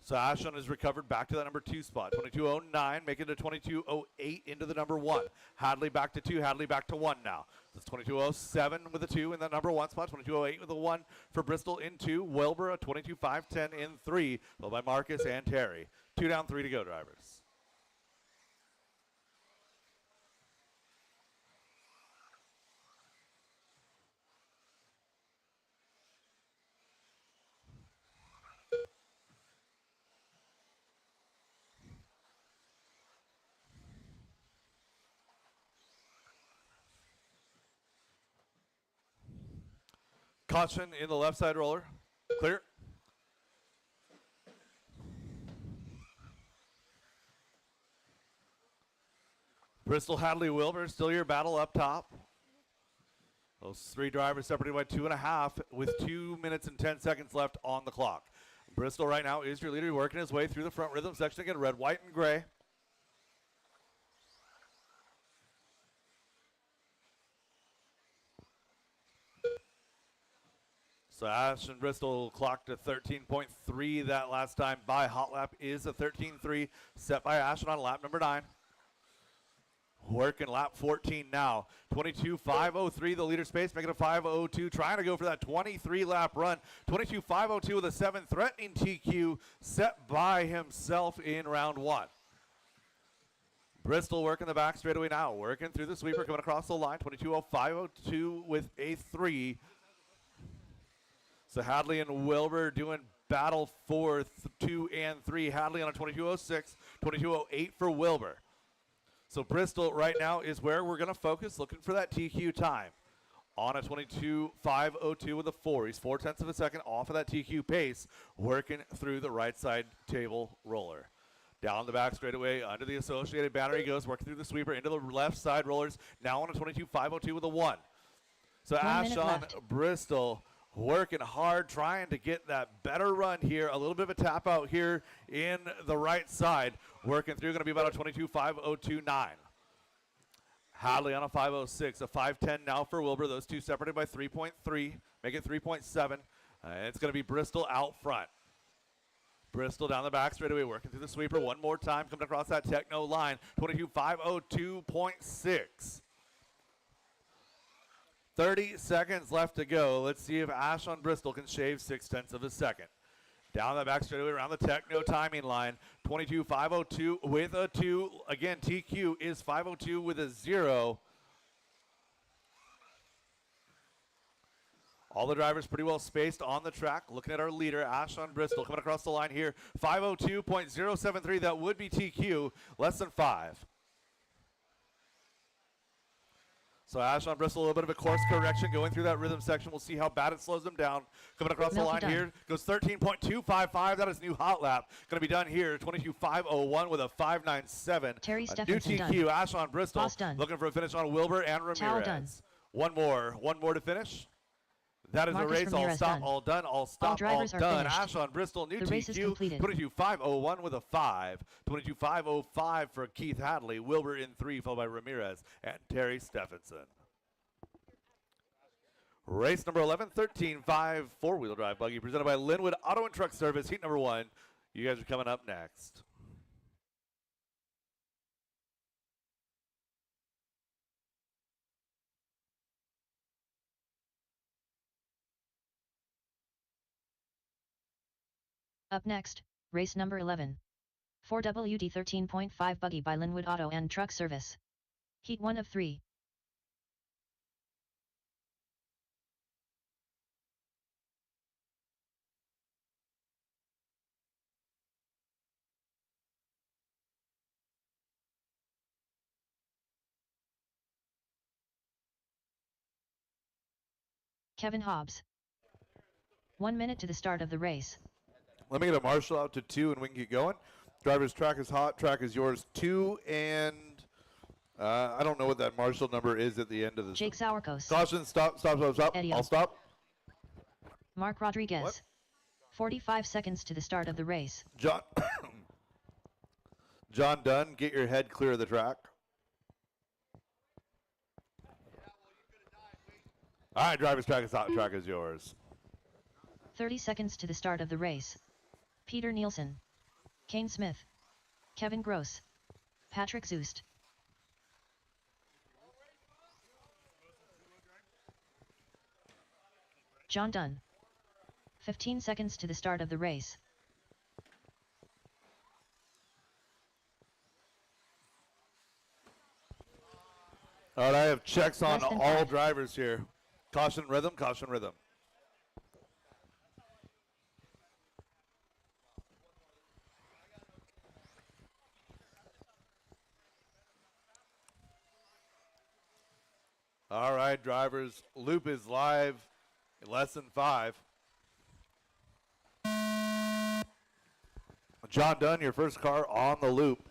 So Ashton has recovered back to that number 2 spot. 22.09, making it to 22.08 into the number 1. Hadley back to 2, Hadley back to 1 now. That's 22.07 with the 2 in the number 1 spot. 22.08 with the 1 for Bristol in 2. Wilbur a 22.510 in 3, followed by Marcus and Terry. 2 down, 3 to go, drivers. Caution in the left side roller. Clear. Bristol, Hadley, Wilbur, still your battle up top. Those three drivers separated by 2.5 with 2 minutes and 10 seconds left on the clock. Bristol right now is your leader, working his way through the front rhythm section again, red, white, and gray. So Ashton Bristol clocked a 13.3 that last time by Hot Lap is a 13.3 set by Ashton on lap number 9. Working lap 14 now. 22.503 the leader space, making a 5:02, trying to go for that 23 lap run. 22.502 with a 7 threatening TQ set by himself in round 1. Bristol working the back straightaway now, working through the sweeper, coming across the line. 22.0502 with a 3. So Hadley and Wilbur doing battle for 2 and 3. Hadley on a 22.06, 22.08 for Wilbur. So Bristol right now is where we're going to focus, looking for that TQ time. On a 22.502 with a 4. He's 0.4 of a second off of that TQ pace, working through the right side table roller. Down the back straightaway, under the associated banner he goes, working through the sweeper into the left side rollers. Now on a 22.502 with a 1. So 1 minute Ashon left. Bristol working hard, trying to get that better run here. A little bit of a tap out here in the right side. Working through, going to be about a 22.502.9. Hadley on a 5.06, a 5.10 now for Wilbur. Those two separated by 3.3, make it 3.7. It's going to be Bristol out front. Bristol down the back straightaway, working through the sweeper one more time, coming across that techno line. 22.502.6. 30 seconds left to go. Let's see if Ashon Bristol can shave 0.6 of a second. Down the back straightaway around the techno timing line. 22.502 with a 2. Again, TQ is 502 with a 0. All the drivers pretty well spaced on the track. Looking at our leader, Ashon Bristol, coming across the line here. 502.073, that would be TQ, less than 5. So Ashon Bristol, a little bit of a course correction going through that rhythm section. We'll see how bad it slows them down. Coming across the line here, goes 13.255. That is new hot lap. Going to be done here, 22.501 with a 5.97. Terry New Stephenson TQ, Ashon Bristol, Boss done. looking for a finish on Wilbur and Ramirez. Towel done. One more to finish. That is Marcus a race. All Ramirez stop, done. all done, all stop, all drivers are done. finished. Ashon Bristol, new The race is TQ, completed. 22.501 with a 5. 22.505 for Keith Hadley. Wilbur in 3, followed by Ramirez and Terry Stephenson. Race number 11, 13.5 four-wheel drive buggy presented by Linwood Auto and Truck Service. Heat number 1. You guys are coming up next. Up next, race number 11. 4WD 13.5 buggy by Linwood Auto and Truck Service. Heat 1 of 3. Kevin Hobbs. 1 minute to the start of the race. Let me get a marshal out to 2 and we can get going. Driver's track is hot, track is yours. 2 and I don't know what that marshal number is at the end of this. Jake Sourkos. Caution, stop. Eddie. I'll stop. Mark Rodriguez. What? 45 seconds to the start of the race. John John Dunn, get your head clear of the track. All right, driver's track is hot, track is yours. 30 seconds to the start of the race. Peter Nielsen. Kane Smith. Kevin Gross. Patrick Zust. John Dunn. 15 seconds to the start of the race. All right, I have checks on Less than all 5. drivers here. Caution rhythm, caution rhythm. All right, drivers, loop is live Less than 5. John Dunn, your first car on the loop.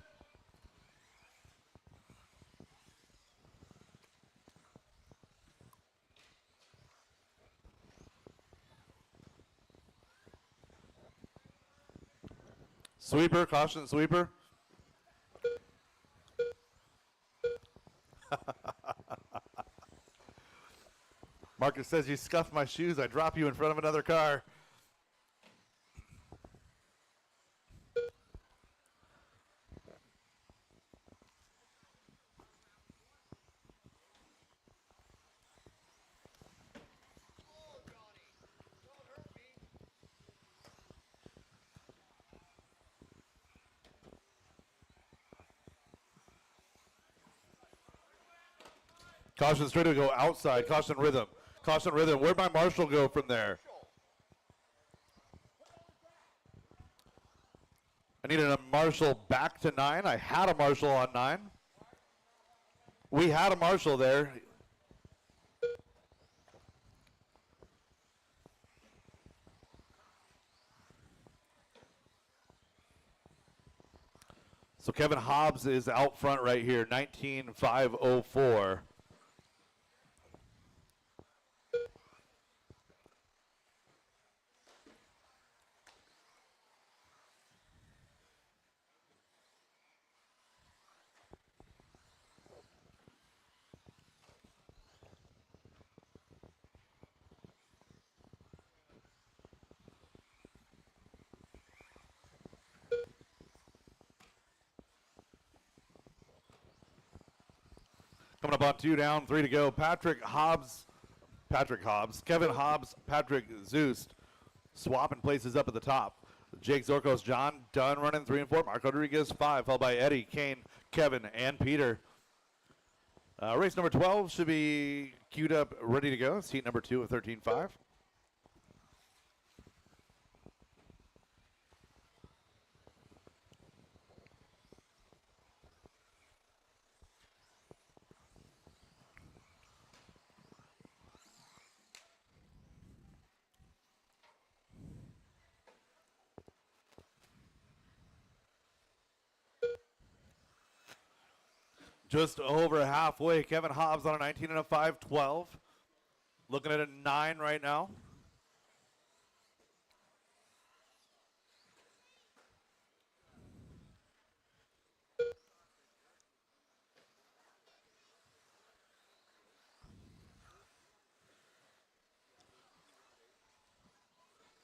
Sweeper, caution sweeper. Marcus says, you scuffed my shoes. I drop you in front of another car. Caution straight to go outside. Caution rhythm. Caution rhythm. Where'd my marshal go from there? I needed a marshal back to 9. I had a marshal on 9. We had a marshal there. So Kevin Hobbs is out front right here, 19.504. Coming up on 2 down, 3 to go. Patrick Hobbs, Kevin Hobbs, Patrick Zoost swapping places up at the top. Jake Zorkos, John Dunn running 3 and 4. Mark Rodriguez 5, followed by Eddie, Kane, Kevin, and Peter. Race number 12 should be queued up, ready to go. It's heat number 2 of 13.5. Just over halfway. Kevin Hobbs on a 19 and a 5.12. Looking at a 9 right now.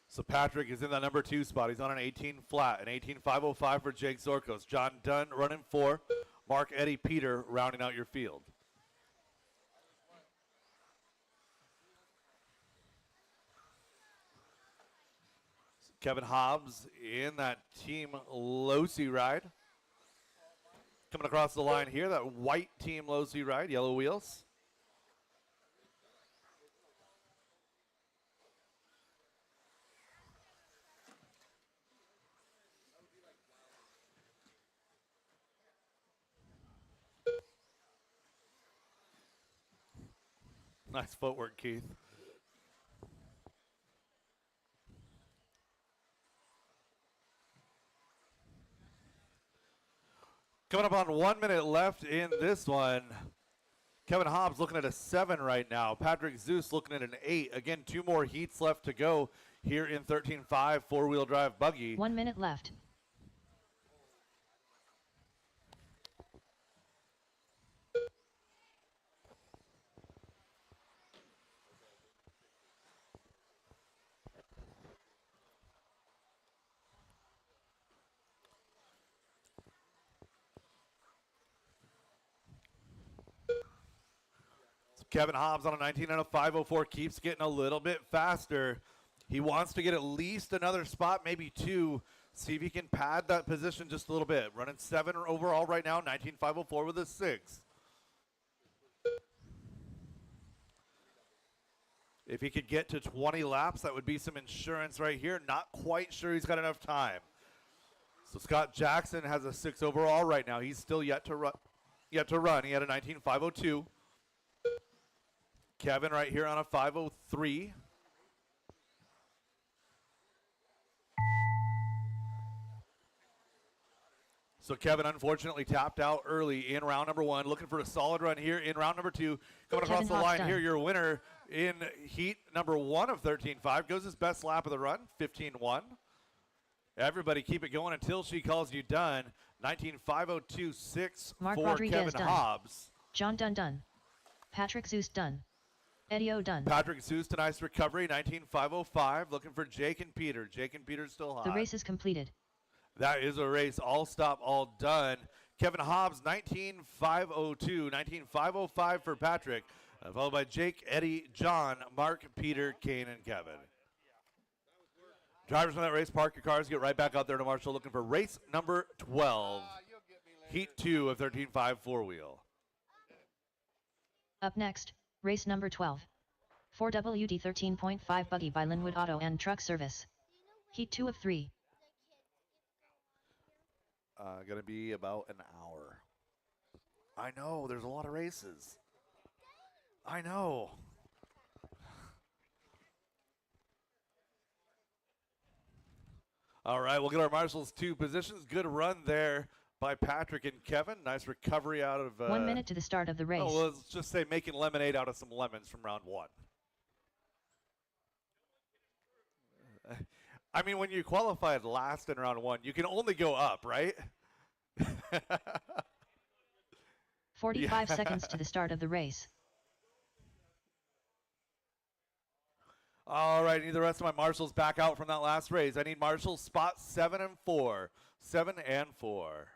So Patrick is in the number 2 spot. He's on an 18 flat, an 18.505 for Jake Zorkos. John Dunn running 4. Mark, Eddie, Peter rounding out your field. Kevin Hobbs in that Team Losi ride. Coming across the line here, that white Team Losi ride, yellow wheels. Nice footwork, Keith. Coming up on 1 minute left in this one. Kevin Hobbs looking at a 7 right now. Patrick Zeus looking at an 8. Again, 2 more heats left to go here in 13.5 4-wheel drive buggy. 1 minute left. Kevin Hobbs on a 19 and a 504 keeps getting a little bit faster. He wants to get at least another spot, maybe 2. See if he can pad that position just a little bit. Running 7 overall right now, 19.504 with a 6. If he could get to 20 laps, that would be some insurance right here. Not quite sure he's got enough time. So Scott Jackson has a 6 overall right now. He's still yet to run. He had a 19.502. Kevin right here on a 503. So Kevin unfortunately tapped out early in round number 1. Looking for a solid run here in round number 2. Coming across Kevin the Hobbs line done. here, your winner in heat number 1 of 13.5. Goes his best lap of the run, 15.1. Everybody keep it going until she calls you done. 19.502.6 Mark for Rodriguez Kevin done. Hobbs. John Dunn done. Patrick Zeus done. Eddie O done. Patrick Zeus to nice recovery, 19.505. Looking for Jake and Peter. Jake and Peter's still hot. The race is completed. That is a race. All stop, all done. Kevin Hobbs, 19.502. 19.505 for Patrick. Followed by Jake, Eddie, John, Mark, Peter, Kane, and Kevin. Drivers from that race, park your cars, get right back out there to Marshall looking for race number 12. Heat 2 of 13.5 four-wheel. Up next, race number 12. 4WD 13.5 buggy by Linwood Auto and Truck Service. Heat 2 of 3. Going to be about an hour. I know, there's a lot of races. I know. All right, we'll get our marshals 2 positions. Good run there by Patrick and Kevin. Nice recovery out of... 1 minute to the start of the race. Oh, let's just say making lemonade out of some lemons from round 1. I mean, when you qualified last in round 1, you can only go up, right? 45 seconds to the start of the race. All right, need the rest of my marshals back out from that last race. I need marshals spots 7 and 4. 7 and 4.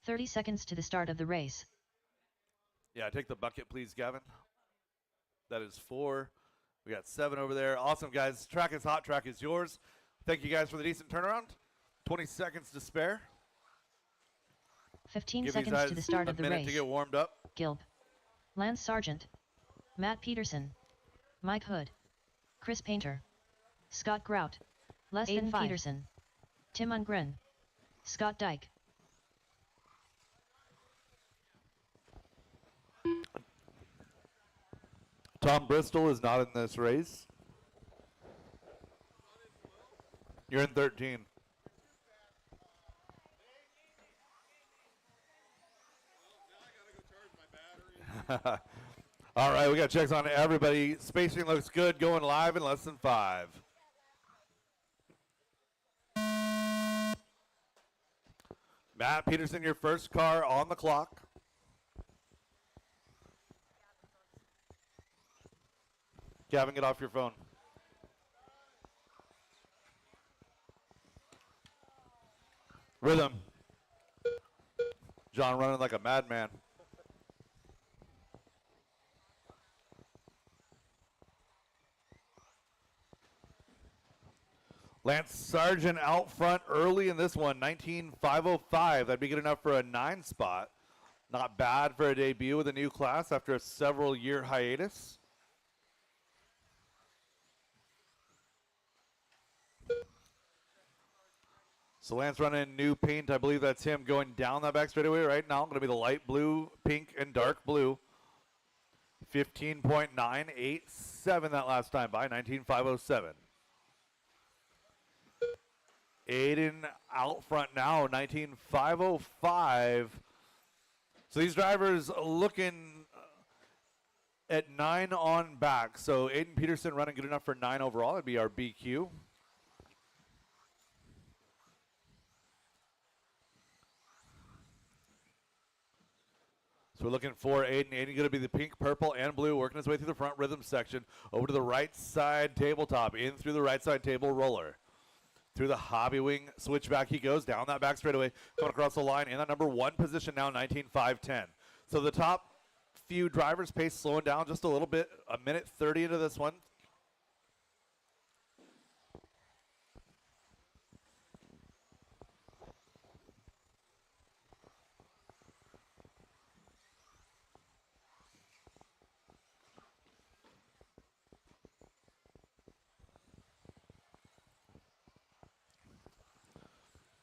30 seconds to the start of the race. Yeah, take the bucket, please, Gavin. That is 4. We got 7 over there. Awesome, guys. Track is hot. Track is yours. Thank you guys for the decent turnaround. 20 seconds to spare. 15 Give these seconds guys to the start of the a minute race. to get warmed up. Gilb. Lance Sargent. Matt Peterson. Mike Hood. Chris Painter. Scott Grout. Aiden Peterson. Tim Ungren. Scott Dyke. Tom Bristol is not in this race. You're in 13. All right, we got checks on everybody. Spacing looks good. Going live in less than 5. Matt Peterson, your first car on the clock. Gavin, get off your phone. Rhythm. John running like a madman. Lance Sargent out front early in this one, 19.505. That'd be good enough for a 9 spot. Not bad for a debut with a new class after a several-year hiatus. So Lance running new paint. I believe that's him going down that back straightaway right now. Going to be the light blue, pink, and dark blue. 15.987 that last time by 19.507. Aiden out front now, 19.505. So these drivers looking at 9 on back. So Aiden Peterson running good enough for 9 overall. That'd be our BQ. So we're looking for Aiden. Aiden going to be the pink, purple, and blue, working his way through the front rhythm section, over to the right side tabletop, in through the right side table roller. Through the hobby wing switchback he goes, down that back straightaway, going across the line in that number 1 position now, 19.510. So the top few drivers' pace slowing down just a little bit, a minute 30 into this one.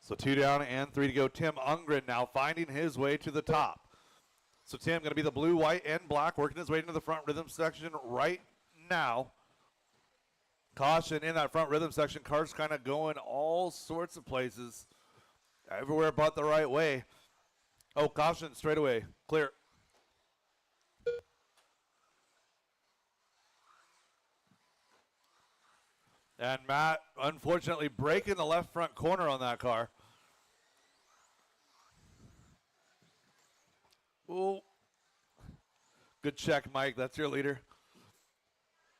So 2 down and 3 to go. Tim Ungren now finding his way to the top. So Tim going to be the blue, white, and black, working his way into the front rhythm section right now. Caution in that front rhythm section. Cars kind of going all sorts of places. Everywhere but the right way. Oh, caution, straight away. Clear. And Matt, unfortunately, breaking the left front corner on that car. Ooh. Good check, Mike. That's your leader.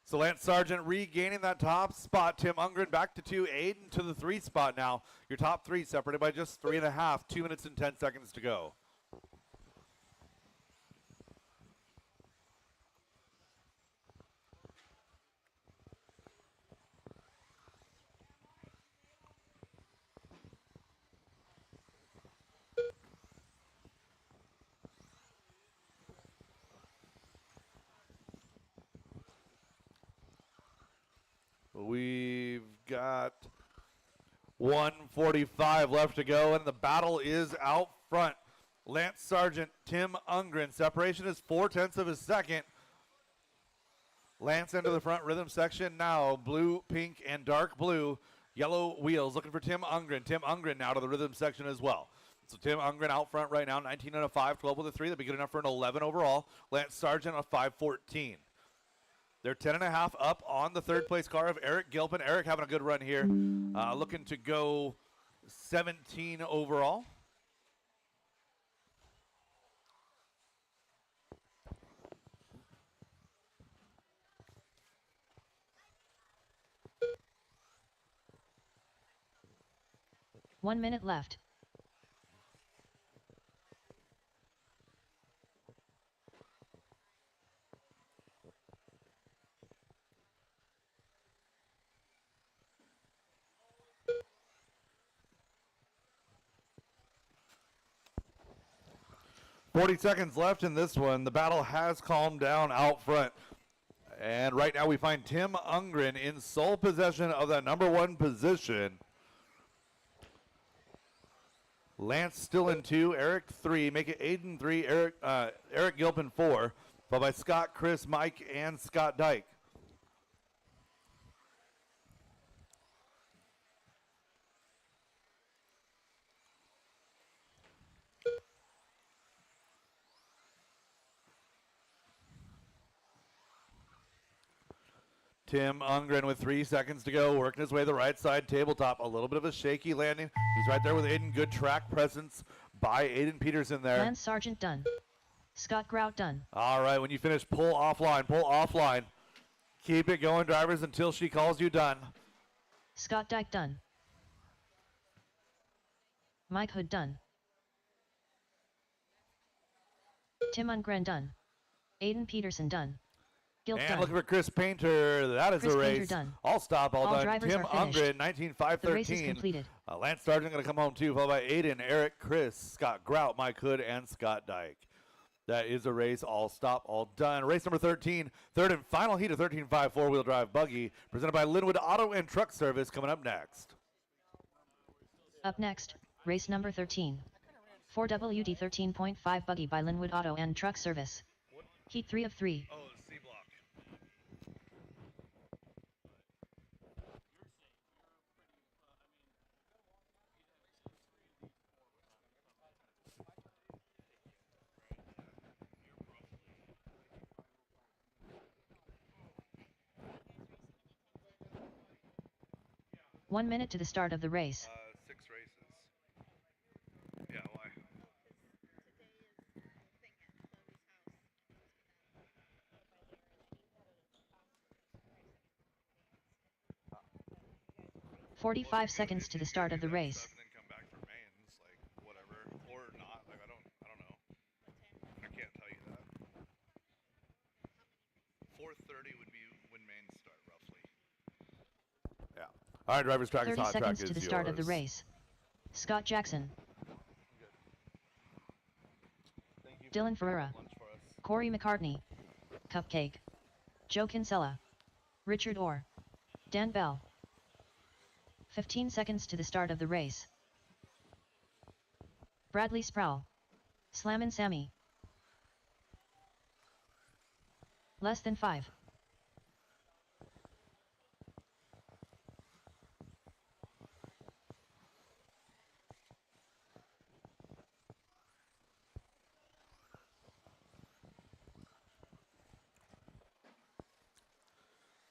So Lance Sargent regaining that top spot. Tim Ungren back to 2. Aiden to the 3 spot now. Your top 3 separated by just 3.5. 2 minutes and 10 seconds to go. We've got 1:45 left to go, and the battle is out front. Lance Sargent, Tim Ungren. Separation is 0.4 of a second. Lance into the front rhythm section now. Blue, pink, and dark blue. Yellow wheels looking for Tim Ungren. Tim Ungren now to the rhythm section as well. So Tim Ungren out front right now, 19 and a 5, 12 with a 3. That'd be good enough for an 11 overall. Lance Sargent a 5:14. They're 10.5 up on the third place car of Eric Gilpin. Eric having a good run here. Looking to go 17 overall. One minute left. .40 seconds left in this one. The battle has calmed down out front. And right now we find Tim Ungren in sole possession of that number 1 position. Lance still in 2, Eric 3, make it Aiden 3, Eric Gilpin 4, followed by Scott, Chris, Mike, and Scott Dyke. Tim Ungren with 3 seconds to go, working his way to the right side tabletop. A little bit of a shaky landing. He's right there with Aiden. Good track presence by Aiden Peterson there. Lance Sargent done. Scott Grout done. All right, when you finish, pull offline, pull offline. Keep it going, drivers, until she calls you done. Scott Dyke done. Mike Hood done. Tim Ungren done. Aiden Peterson done. Gilp And done. looking for Chris Painter. That is Chris a Painter race. done. All stop, all done. drivers Tim are finished. Ungren, 19.513. The race is completed. Lance Sargent going to come home too, followed by Aiden, Eric, Chris, Scott Grout, Mike Hood, and Scott Dyke. That is a race. All stop, all done. Race number 13, third and final heat of 13.5 four-wheel drive buggy, presented by Linwood Auto and Truck Service, coming up next. Up next, race number 13. 4WD 13.5 buggy by Linwood Auto and Truck Service. Heat 3 of 3. Oh, C block. 1 minute to the start of the race. 6 races. Yeah, why? 45 seconds to the start of the race. And then come back for mains, like whatever, or not. Like I don't know. I can't tell you that. 4:30 would be when mains start, roughly. Yeah. All right, drivers track is 30 hot track seconds is to the start of the yours. race. Scott Jackson. Thank you. Dylan Ferreira. Lunch for us. Corey McCartney. Cupcake. Joe Kinsella. Richard Orr. Dan Bell. 15 seconds to the start of the race. Bradley Sproul. Slammin' Sammy. Less than 5.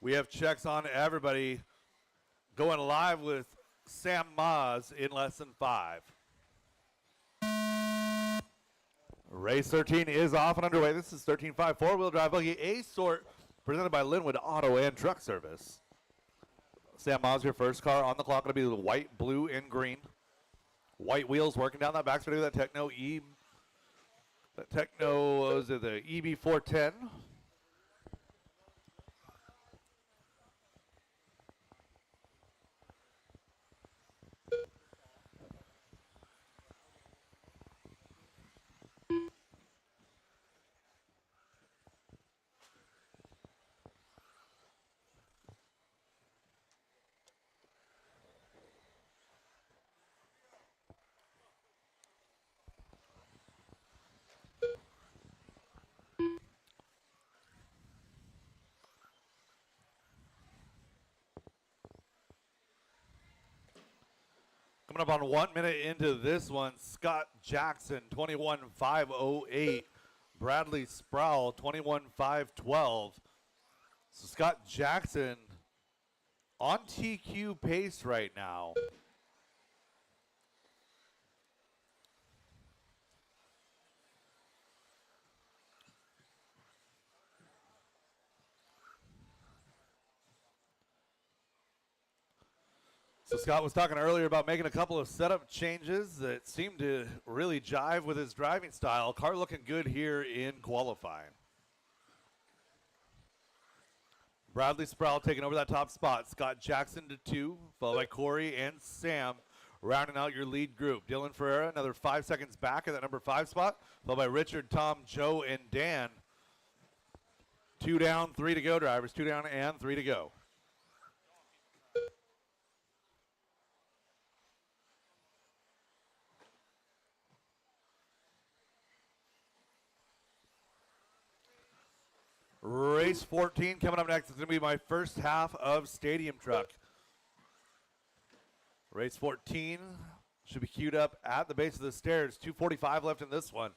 We have checks on everybody. Going live with Sam Moz in less than 5. Race 13 is off and underway. This is 13.5 four-wheel drive buggy A sort presented by Linwood Auto and Truck Service. Sam Moz, your first car on the clock. Going to be the white, blue, and green. White wheels working down that backstretch of that Techno what was it, the EB410. Coming up on 1 minute into this one, Scott Jackson, 21.508. Bradley Sproul, 21.512. So Scott Jackson on TQ pace right now. So Scott was talking earlier about making a couple of setup changes that seemed to really jive with his driving style. Car looking good here in qualifying. Bradley Sproul taking over that top spot. Scott Jackson to 2, followed by Corey and Sam, rounding out your lead group. Dylan Ferreira, another 5 seconds back at that number 5 spot, followed by Richard, Tom, Joe, and Dan. 2 down, 3 to go, drivers. 2 down and 3 to go. Race 14 coming up next. It's going to be my first half of Stadium Truck. Race 14 should be queued up at the base of the stairs. 2:45 left in this one.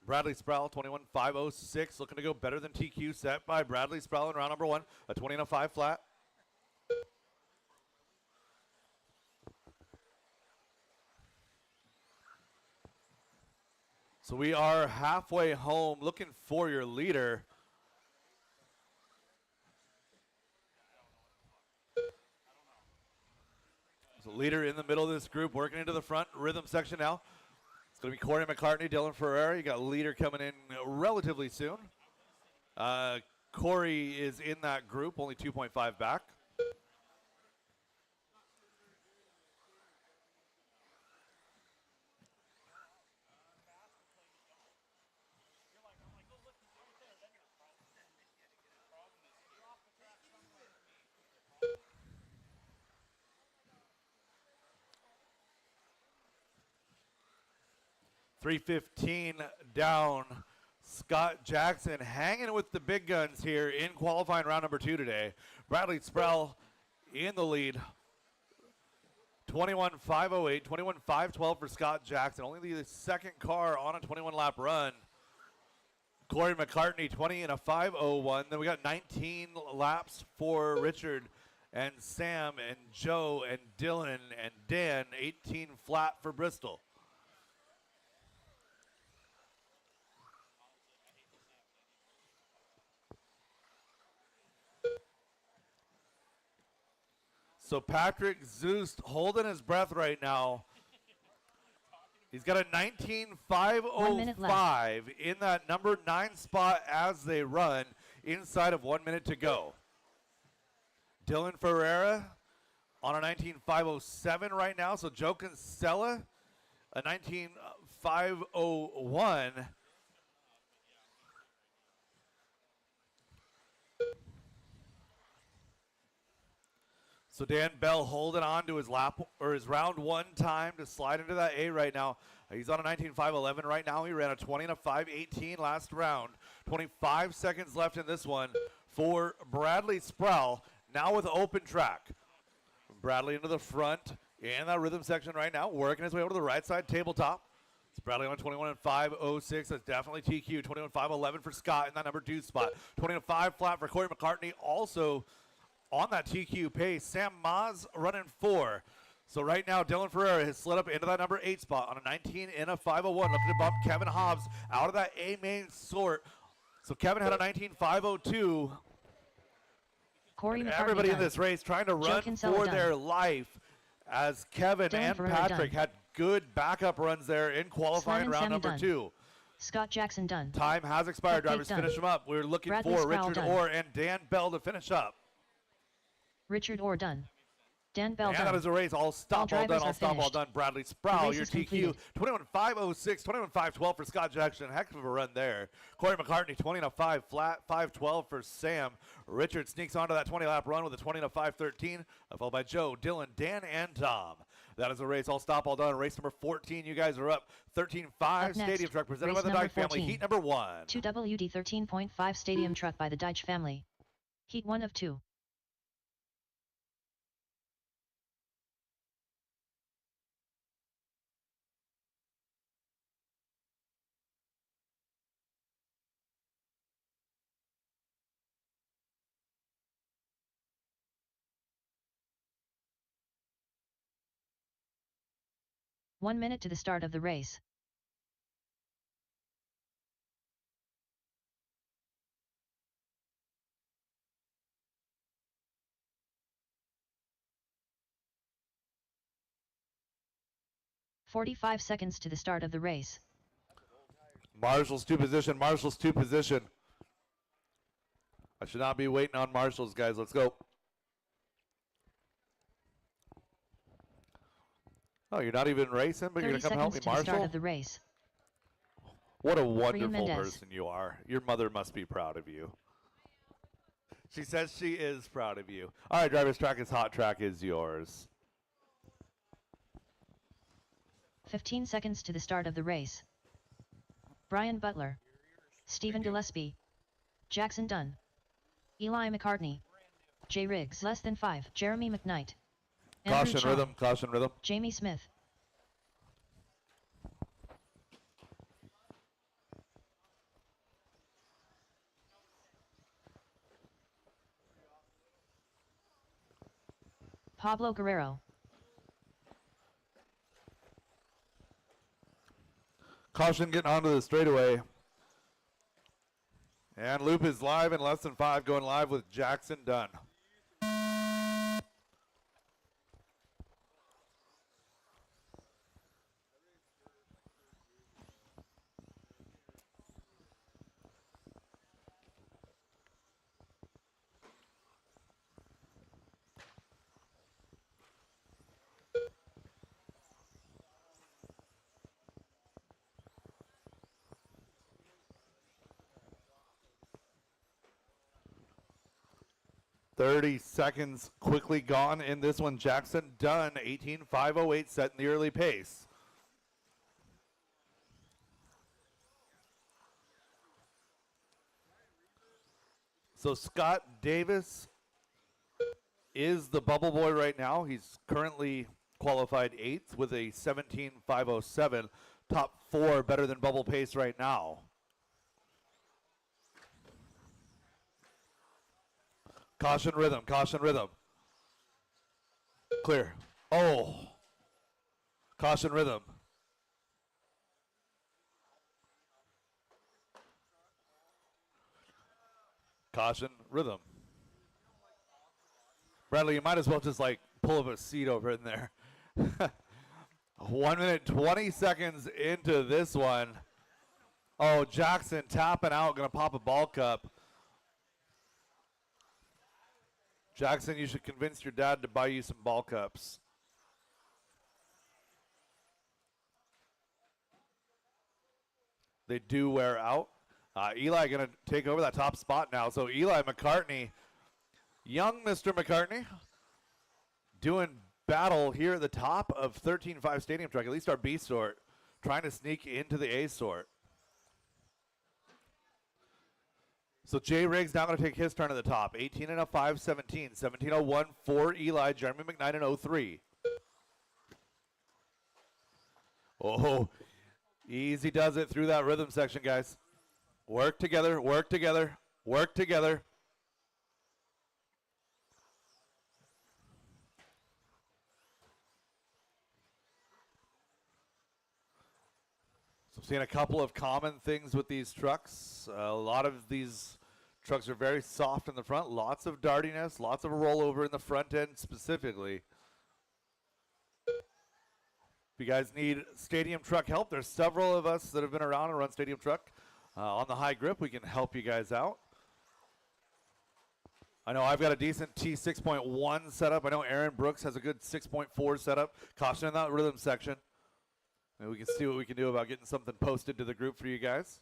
Bradley Sproul, 21.506, looking to go better than TQ, set by Bradley Sproul in round number 1, a 20.5 flat. So we are halfway home, looking for your leader. So leader in the middle of this group, working into the front rhythm section now. It's going to be Corey McCartney, Dylan Ferreira. You got leader coming in relatively soon. Corey is in that group, only 2.5 back. .315 down. Scott Jackson hanging with the big guns here in qualifying round number 2 today. Bradley Sproul in the lead. 21.508, 21.512 for Scott Jackson. Only the second car on a 21-lap run. Corey McCartney, 20 and a 5:01. Then we got 19 laps for Richard and Sam and Joe and Dylan and Dan. 18 flat for Bristol. So Patrick Zoost holding his breath right now. He's got a 19.505 in that number 9 spot as they run, inside of 1 minute to go. Dylan Ferreira on a 19.507 right now. So Joe Kinsella, a 19.501. So Dan Bell holding on to his lap or his round 1 time to slide into that A right now. He's on a 19.511 right now. He ran a 20 and a 5:18 last round. 25 seconds left in this one for Bradley Sproul. Now with open track. Bradley into the front in that rhythm section right now, working his way over to the right side tabletop. It's Bradley on 21 and 5:06. That's definitely TQ. 21 5:11 for Scott in that number 2 spot. 20 and 5 flat for Corey McCartney. Also on that TQ pace. Sam Maz running 4. So right now, Dylan Ferreira has slid up into that number 8 spot on a 19 in a 501, looking to bump Kevin Hobbs out of that A main sort. So Kevin had a 19.502. Corey McCartney Everybody in done. this race trying to run Kinsella for done. their life, as Kevin Dylan and Ferreira Patrick done. had good backup runs there in qualifying Slam and round Sammy number done. 2. Scott Jackson done. Time has expired. Cupcake Drivers, done. finish them up. We're looking Bradley for Sproul Richard done. Orr and Dan Bell to finish up. Richard Orr done. Dan Bell And done. that is a race. All stop, all drivers done, all are stop, all finished. done. Bradley Sproul, race your is TQ. completed. 21.506, 21.512 for Scott Jackson. Heck of a run there. Corey McCartney, 20.5 flat, 512 for Sam. Richard sneaks onto that 20-lap run with a 20.513, followed by Joe, Dylan, Dan, and Tom. That is a race. All stop, all done. Race number 14. You guys are up. 13.5 Up next, Stadium Truck presented race by the number Dyke family. 14. Heat number 1. 2WD 13.5 Stadium Truck by the Deitch family. Heat 1 of 2. One minute to the start of the race. "45 seconds to the start of the race. Marshall's 2 position. Marshall's 2 position. I should not be waiting on Marshall's, guys. Let's go. Oh, you're not even racing, but you're 30 going to come help seconds me, to the start Marshall? of the race. What a wonderful Mendez. person you are. Your mother must be proud of you. She says she is proud of you. All right, driver's track is hot. Track is yours. 15 seconds to the start of the race. Brian Butler. Stephen Gillespie. Jackson Dunn. Eli McCartney. Jay Riggs less than 5. Jeremy McKnight. Andrew Caution Chong. rhythm, caution rhythm. Jamie Smith. Pablo Guerrero. Caution getting onto the straightaway. And loop is live in less than 5, going live with Jackson Dunn. Thirty seconds quickly gone in this one. Jackson Dunn, 18.508, setting the early pace. So Scott Davis is the bubble boy right now. He's currently qualified 8th with a 17.507. Top 4 better than bubble pace right now. Caution rhythm, caution rhythm. Clear. Oh. Caution rhythm. Caution rhythm. Bradley, you might as well just like pull up a seat over in there. 1 minute, 20 seconds into this one. Oh, Jackson tapping out, gonna pop a ball cup. Jackson, you should convince your dad to buy you some ball cups. They do wear out. Eli going to take over that top spot now. So Eli McCartney, young Mr. McCartney, doing battle here at the top of 13.5 Stadium Truck, at least our B sort, trying to sneak into the A sort. So Jay Riggs now going to take his turn at the top. 18 and a 5:17. 17:01 for Eli. Jeremy McKnight in 03. Oh, easy does it through that rhythm section, guys. Work together, work together, work together. seeing a couple of common things with these trucks. A lot of these trucks are very soft in the front, lots of dartiness, lots of rollover in the front end specifically. If you guys need stadium truck help, there's several of us that have been around and run stadium truck on the high grip. We can help you guys out. I know I've got a decent T6.1 setup. I know Aaron Brooks has a good 6.4 setup. Caution in that rhythm section. And we can see what we can do about getting something posted to the group for you guys.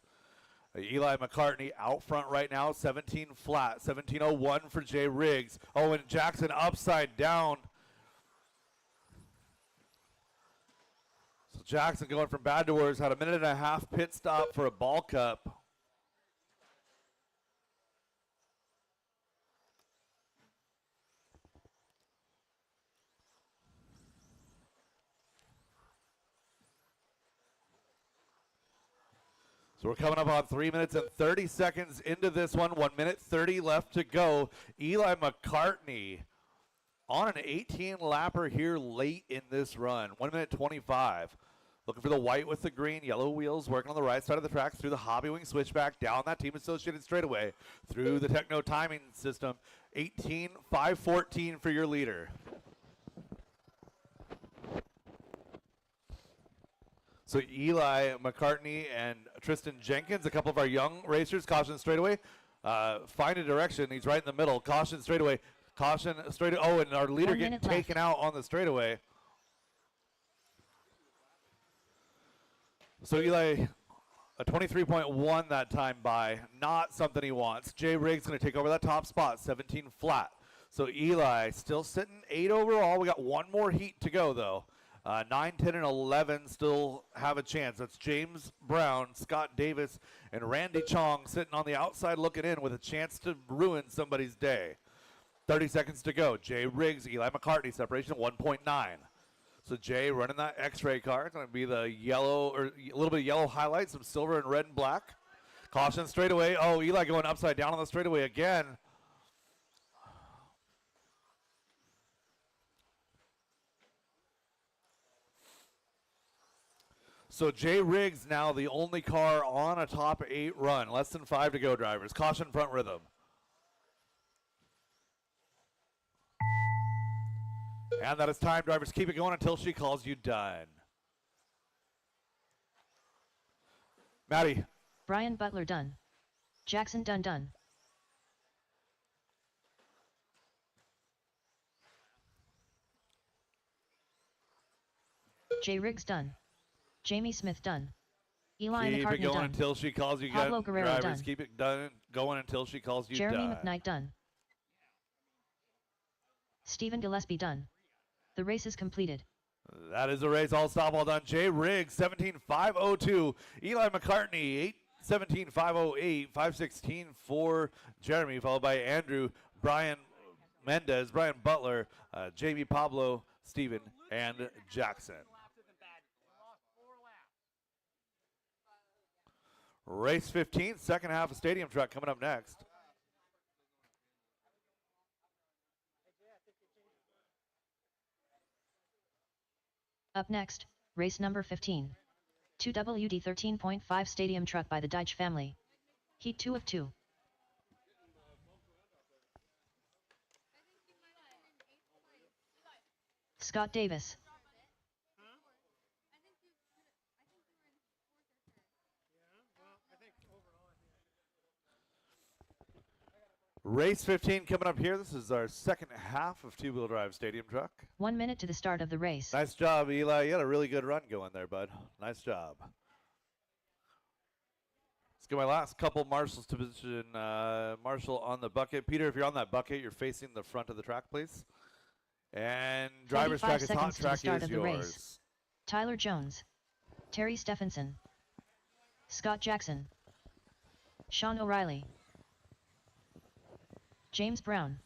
Eli McCartney out front right now, 17 flat, 17.01 for Jay Riggs. Owen Jackson upside down. So Jackson going from bad to worse, had a 1.5-minute pit stop for a ball cup. So we're coming up on 3 minutes and 30 seconds into this one. 1 minute 30 left to go. Eli McCartney on an 18-lapper here late in this run. 1 minute 25. Looking for the white with the green, yellow wheels, working on the right side of the track through the hobby wing switchback, down that team associated straightaway, through the Techno timing system. 18.514 for your leader. So Eli McCartney and Tristan Jenkins, a couple of our young racers, caution straightaway. Find a direction. He's right in the middle. Caution straightaway. Caution straightaway. Oh, and our leader getting taken out on the straightaway. So Eli, a 23.1 that time by. Not something he wants. Jay Riggs going to take over that top spot, 17 flat. So Eli still sitting 8 overall. We got one more heat to go, though. 9, 10, and 11 still have a chance. That's James Brown, Scott Davis, and Randy Chong sitting on the outside looking in with a chance to ruin somebody's day. 30 seconds to go. Jay Riggs, Eli McCartney, separation of 1.9. So Jay running that X-ray car. It's going to be the yellow, or a little bit of yellow highlights, some silver and red and black. Caution straightaway. Oh, Eli going upside down on the straightaway again. So Jay Riggs now the only car on a top 8 run. Less than 5 to go, drivers. Caution front rhythm. And that is time, drivers. Keep it going until she calls you done. Maddie. Brian Butler done. Jackson done. Jay Riggs done. Jamie Smith done. Eli Keep McCartney it going done. until she calls you Pablo done. Guerrero Drivers, done. keep it going until she calls you Jeremy done. McKnight done. Stephen Gillespie done. The race is completed. That is the race. All stop, all done. Jay Riggs, 17.502. Eli McCartney, 17.508. 5:16 for Jeremy, followed by Andrew, Brian Mendez, Brian Butler, Jamie, Pablo, Stephen, and Jackson. Race 15, second half of Stadium Truck coming up next. Up next, race number 15. 2WD 13.5 Stadium Truck by the Deitch family. Heat 2 of 2. Scott Davis. Race 15 coming up here. This is our second half of two-wheel drive Stadium Truck. 1 minute to the start of the race. Nice job, Eli. You had a really good run going there, bud. Nice job. Let's get my last couple marshals to position. Marshal on the bucket. Peter, if you're on that bucket, you're facing the front of the track, please. And driver's track is hot. Track is yours. Race. Tyler Jones. Terry Stephenson. Scott Jackson. Sean O'Reilly. James Brown.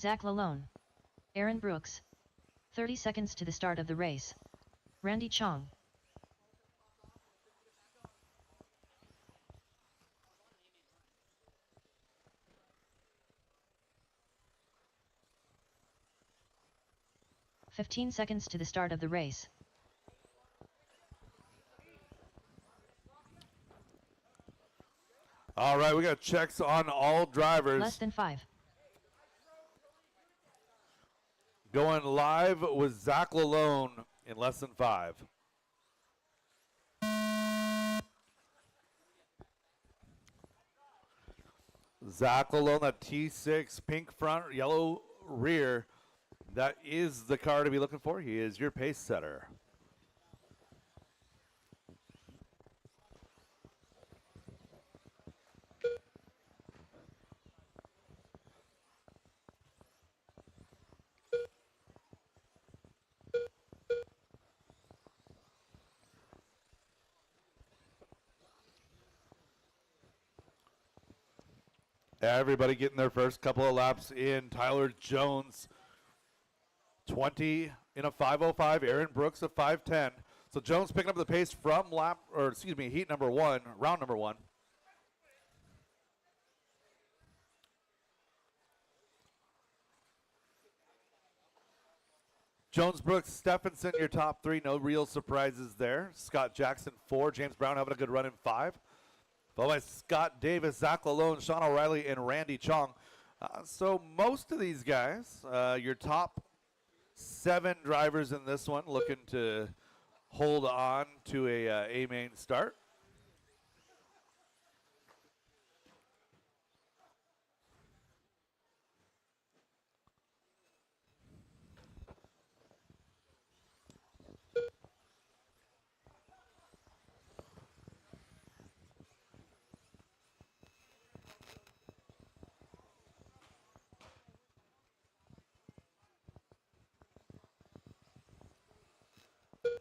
Zach Lalone. Aaron Brooks. 30 seconds to the start of the race. Randy Chong. "15 seconds to the start of the race. All right, we got checks on all drivers. Less than 5. Going live with Zach Lalone in less than 5. Zach Lalone, that T6 pink front, yellow rear. That is the car to be looking for. He is your pace setter. Everybody getting their first couple of laps in. Tyler Jones, 20 in a 5:05. Aaron Brooks a 5:10. So Jones picking up the pace from heat number 1, round number 1. Jones, Brooks, Stephenson, your top 3. No real surprises there. Scott Jackson, 4. James Brown having a good run in 5. Followed by Scott Davis, Zach Lalone, Sean O'Reilly, and Randy Chong. So most of these guys, your top 7 drivers in this one, looking to hold on to a main start.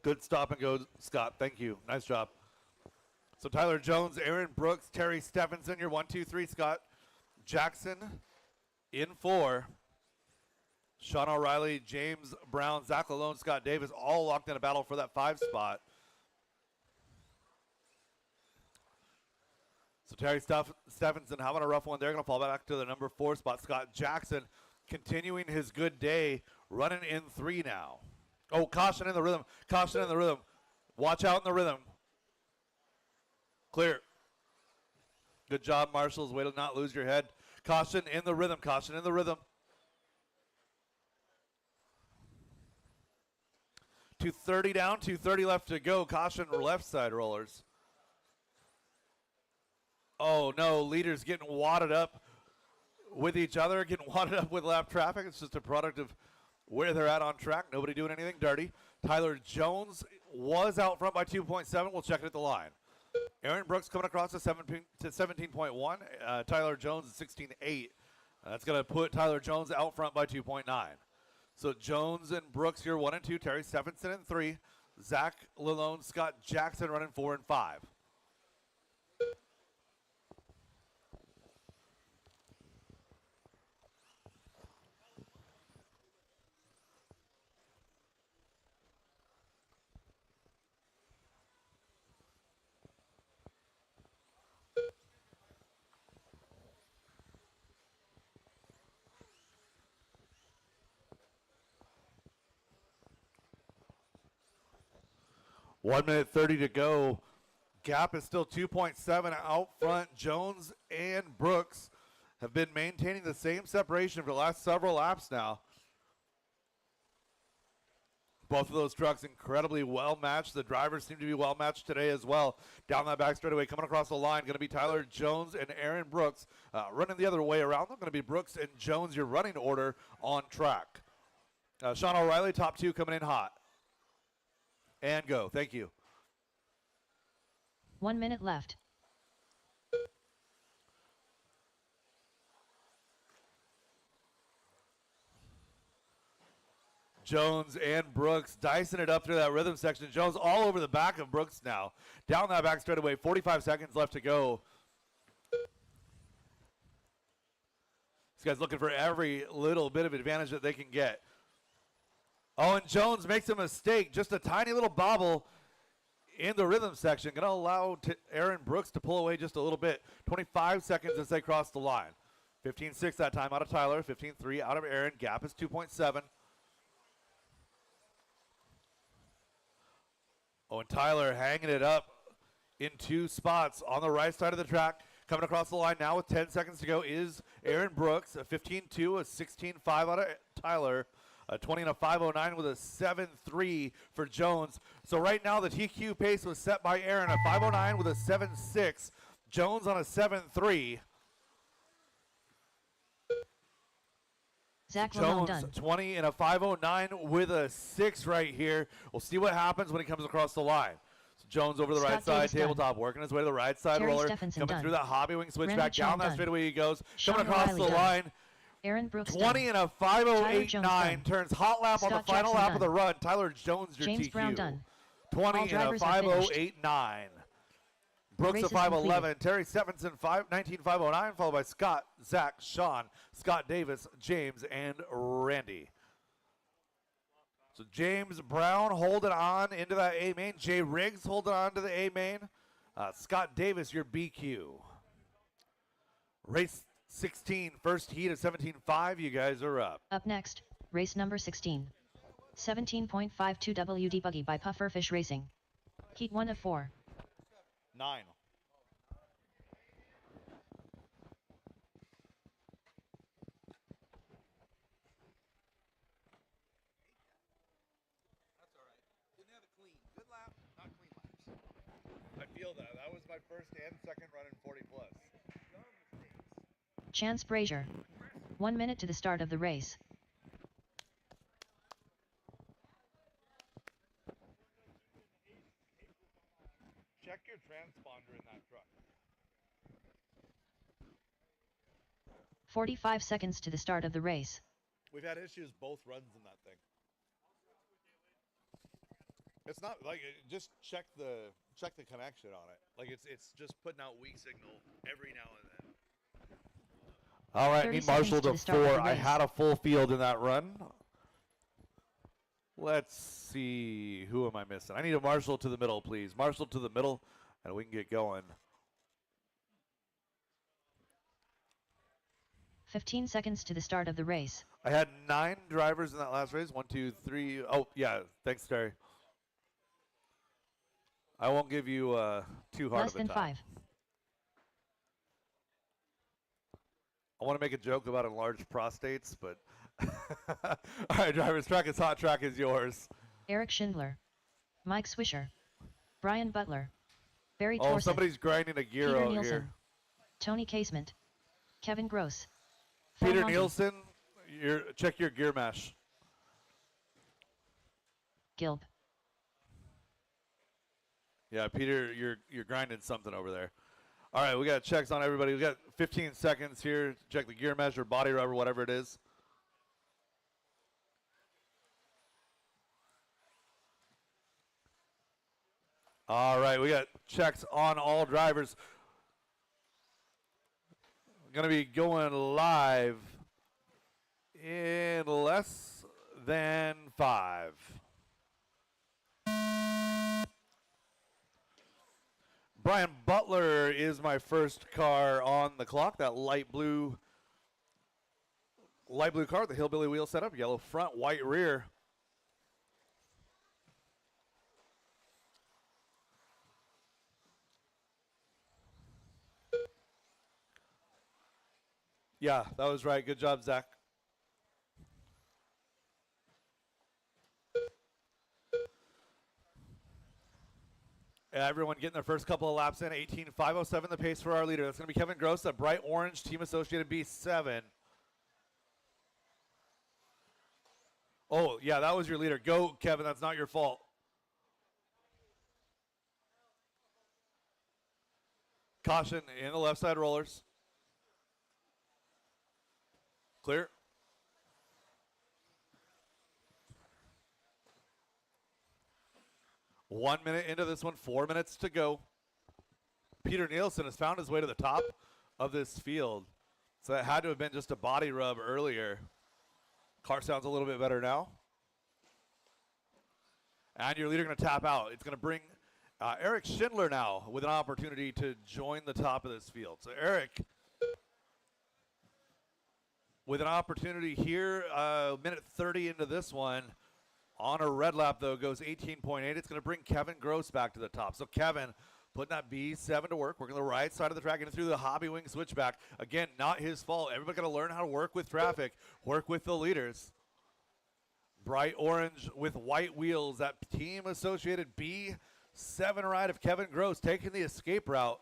Good stop and go, Scott. Thank you. Nice job. So Tyler Jones, Aaron Brooks, Terry Stephenson, your 1, 2, 3. Scott Jackson in 4. Sean O'Reilly, James Brown, Zach Lalone, Scott Davis, all locked in a battle for that 5 spot. So Terry Stephenson having a rough one. They're going to fall back to the number 4 spot. Scott Jackson continuing his good day, running in 3 now. Oh, caution in the rhythm. Caution in the rhythm. Watch out in the rhythm. Clear. Good job, Marshals. Way to not lose your head. Caution in the rhythm. Caution in the rhythm. 230 down, 230 left to go. Caution left side rollers. Oh, no. Leaders getting wadded up with each other, getting wadded up with lap traffic. It's just a product of where they're at on track. Nobody doing anything dirty. Tyler Jones was out front by 2.7. We'll check it at the line. Aaron Brooks coming across to 17.1. Tyler Jones is 16.8. That's going to put Tyler Jones out front by 2.9. So Jones and Brooks here 1 and 2. Terry Stephenson in 3. Zach Lalone, Scott Jackson running 4 and 5. One minute 30 to go. Gap is still 2.7 out front. Jones and Brooks have been maintaining the same separation for the last several laps now. Both of those trucks incredibly well matched. The drivers seem to be well matched today as well. Down that back straightaway, coming across the line, going to be Tyler Jones and Aaron Brooks. Running the other way around, they're going to be Brooks and Jones, your running order on track. Sean O'Reilly, top 2 coming in hot. And go. Thank you. 1 minute left. Jones and Brooks dicing it up through that rhythm section. Jones all over the back of Brooks now. Down that back straightaway. 45 seconds left to go. This guy's looking for every little bit of advantage that they can get. Oh, and Jones makes a mistake. Just a tiny little bobble in the rhythm section. Going to allow Aaron Brooks to pull away just a little bit. 25 seconds as they cross the line. 15.6 that time out of Tyler. 15.3 out of Aaron. Gap is 2.7. Oh, and Tyler hanging it up in 2 spots on the right side of the track. Coming across the line now with 10 seconds to go is Aaron Brooks, a 15.2, a 16.5 out of Tyler, a 20 and a 5.09 with a 7.3 for Jones. So right now the TQ pace was set by Aaron, a 5.09 with a 7.6. Jones on a 7.3. Zach Lamone Jones, done. 20 and a 5.09 with a 6 right here. We'll see what happens when he comes across the line. So Jones over the Scott right side, Davis done. tabletop, working his way to the right side Terry roller. Stephenson Coming done. through that hobby wing, switch Randy back down Chong that done. straightaway he goes. Sean Coming across O'Reilly the done. line, Aaron Brooks 20 done. and a Tyler Jones 5.089. done. Turns hot lap on the Scott final Jackson lap of the done. run. Tyler Jones, your James TQ. Brown done. 20 All and a drivers have finished. 5.089. Brooks Race a is 5.11. completed. Terry Stephenson 19.509, followed by Scott, Zach, Sean, Scott Davis, James, and Randy. So James Brown holding on into that A main. Jay Riggs holding on to the A main. Scott Davis, your BQ. Race 16, first heat of 17.5. You guys are up. Up next, race number 16. 17.52 WD Buggy by Pufferfish Racing. Heat 1 of 4. 9. I feel that. That was my first and second run in 40 plus. Chance Brazier. 1 minute to the start of the race. Check your transponder in that truck. 45 seconds to the start of the race. We've had issues both runs in that thing. It's not like just check the connection on it. Like it's just putting out weak signal every now and then. All right, 30 need Marshall seconds to to the start of the 4. I race. had a full field in that run. Let's see, who am I missing? I need a Marshall to the middle, please. Marshall to the middle, and we can get going. 15 seconds to the start of the race. I had 9 drivers in that last race. 1, 2, 3. Oh, yeah. Thanks, Terry. I won't give you too hard Less of a than time. 5. I want to make a joke about enlarged prostates, but all right, drivers, track is hot, track is yours. Eric Schindler. Mike Swisher. Brian Butler. Barry Oh, Torsen. somebody's grinding a gear Peter out Nielsen. here. Tony Casement. Kevin Gross. Phil Peter Monkey. Nielsen, check your gear mesh. Gilb. Yeah, Peter, you're grinding something over there. All right, we got checks on everybody. We got 15 seconds here to check the gear mesh or body rubber, whatever it is. All right, we got checks on all drivers. Going to be going live in less than 5. Brian Butler is my first car on the clock. That light blue car, the hillbilly wheel setup, yellow front, white rear. Yeah, that was right. Good job, Zach. Everyone getting their first couple of laps in. 18.507 the pace for our leader. That's going to be Kevin Gross, that bright orange Team Associated B7. Oh, yeah, that was your leader. Go, Kevin. That's not your fault. Caution in the left side rollers. Clear. One minute into this one, 4 minutes to go. Peter Nielsen has found his way to the top of this field. So that had to have been just a body rub earlier. Car sounds a little bit better now. And your leader going to tap out. It's going to bring Eric Schindler now with an opportunity to join the top of this field. So Eric, with an opportunity here, minute 30 into this one. On a red lap, though, goes 18.8. It's going to bring Kevin Gross back to the top. So Kevin, Putting that B7 to work, working the right side of the track, getting through the hobby wing switchback. Again, not his fault. Everybody got to learn how to work with traffic, work with the leaders. Bright orange with white wheels. That team associated B7 ride of Kevin Gross taking the escape route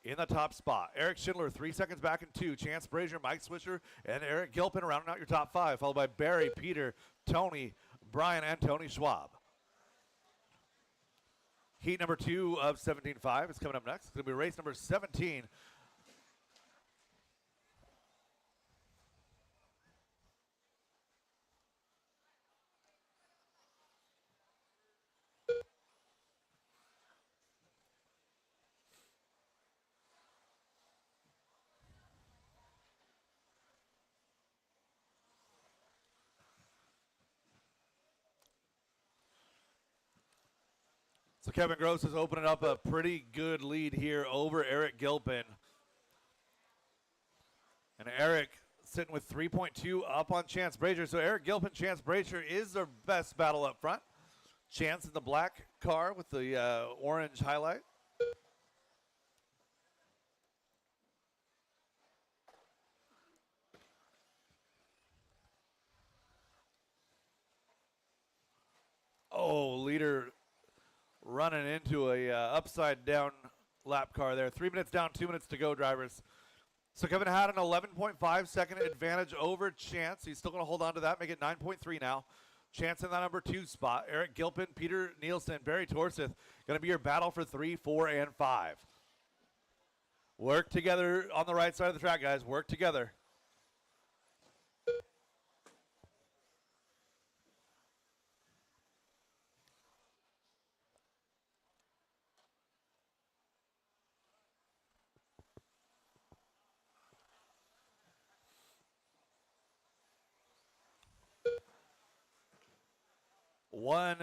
in the top spot. Eric Schindler 3 seconds back in 2. Chance Brazier, Mike Swisher, and Eric Gilpin rounding out your top 5, followed by Barry, Peter, Tony, Brian, and Tony Schwab. Heat number 2 of 17.5 is coming up next. It's going to be race number 17. So Kevin Gross is opening up a pretty good lead here over Eric Gilpin. And Eric sitting with 3.2 up on Chance Brazier. So Eric Gilpin, Chance Brazier is their best battle up front. Chance in the black car with the orange highlight. Oh, leader running into a upside down lap car there. 3 minutes down, 2 minutes to go, drivers. So Kevin had an 11.5 second advantage over Chance. He's still going to hold on to that, make it 9.3 now. Chance in that number 2 spot. Eric Gilpin, Peter Nielsen, Barry Torseth going to be your battle for 3, 4, and 5. Work together on the right side of the track, guys. Work together. One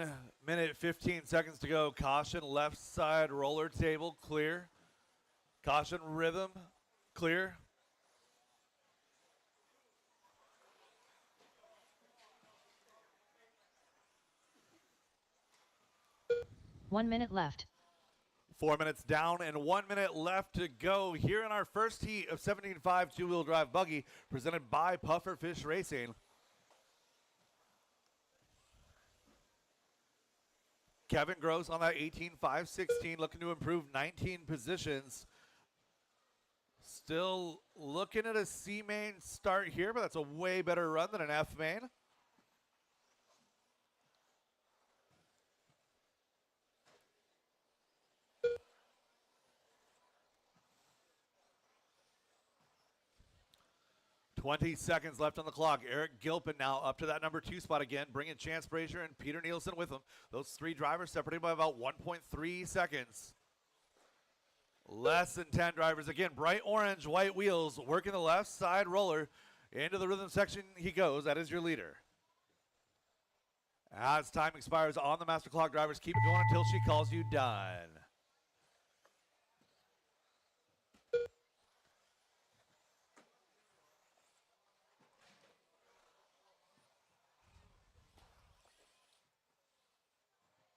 minute, 15 seconds to go. Caution, left side roller table, clear. Caution, rhythm, clear. One minute left. 4 minutes down and 1 minute left to go here in our first heat of 17.5 two-wheel drive buggy presented by Pufferfish Racing. Kevin Gross on that 18.516, looking to improve 19 positions. Still looking at a C main start here, but that's a way better run than an F main. .20 seconds left on the clock. Eric Gilpin now up to that number 2 spot again, bringing Chance Brazier and Peter Nielsen with him. Those 3 drivers separated by about 1.3 seconds. Less than 10 drivers. Again, bright orange, white wheels, working the left side roller. Into the rhythm section he goes. That is your leader. As time expires on the master clock, drivers keep it going until she calls you done.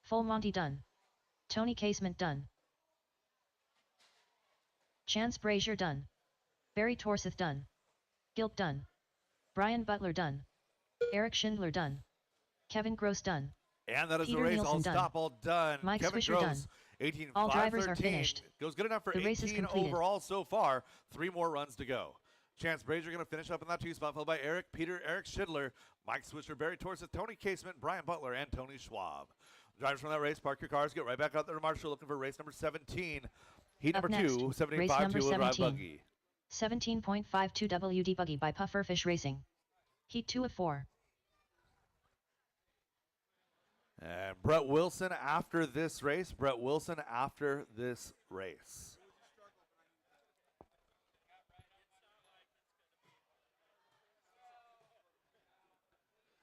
Full Monty done. Tony Casement done. Chance Brazier done. Barry Torseth done. Gilp done. Brian Butler done. Eric Schindler done. Kevin Gross done. And that is Peter the race. Nielsen All done. stop, all done. Mike Kevin Swisher Gross, done. 18, All 5, drivers are 13. finished. Goes good enough for The race is 18 completed. overall so far. 3 more runs to go. Chance Brazier going to finish up in that 2 spot, followed by Eric, Peter, Eric Schindler, Mike Swisher, Barry Torseth, Tony Casement, Brian Butler, and Tony Schwab. Drivers from that race, park your cars, get right back out there to Marshall looking for race number 17. Heat Up number next, 2, race 75 number two-wheel drive 17. buggy. 17.52 WD buggy by Pufferfish Racing. Heat 2 of 4. And Brett Wilson after this race. Brett Wilson after this race.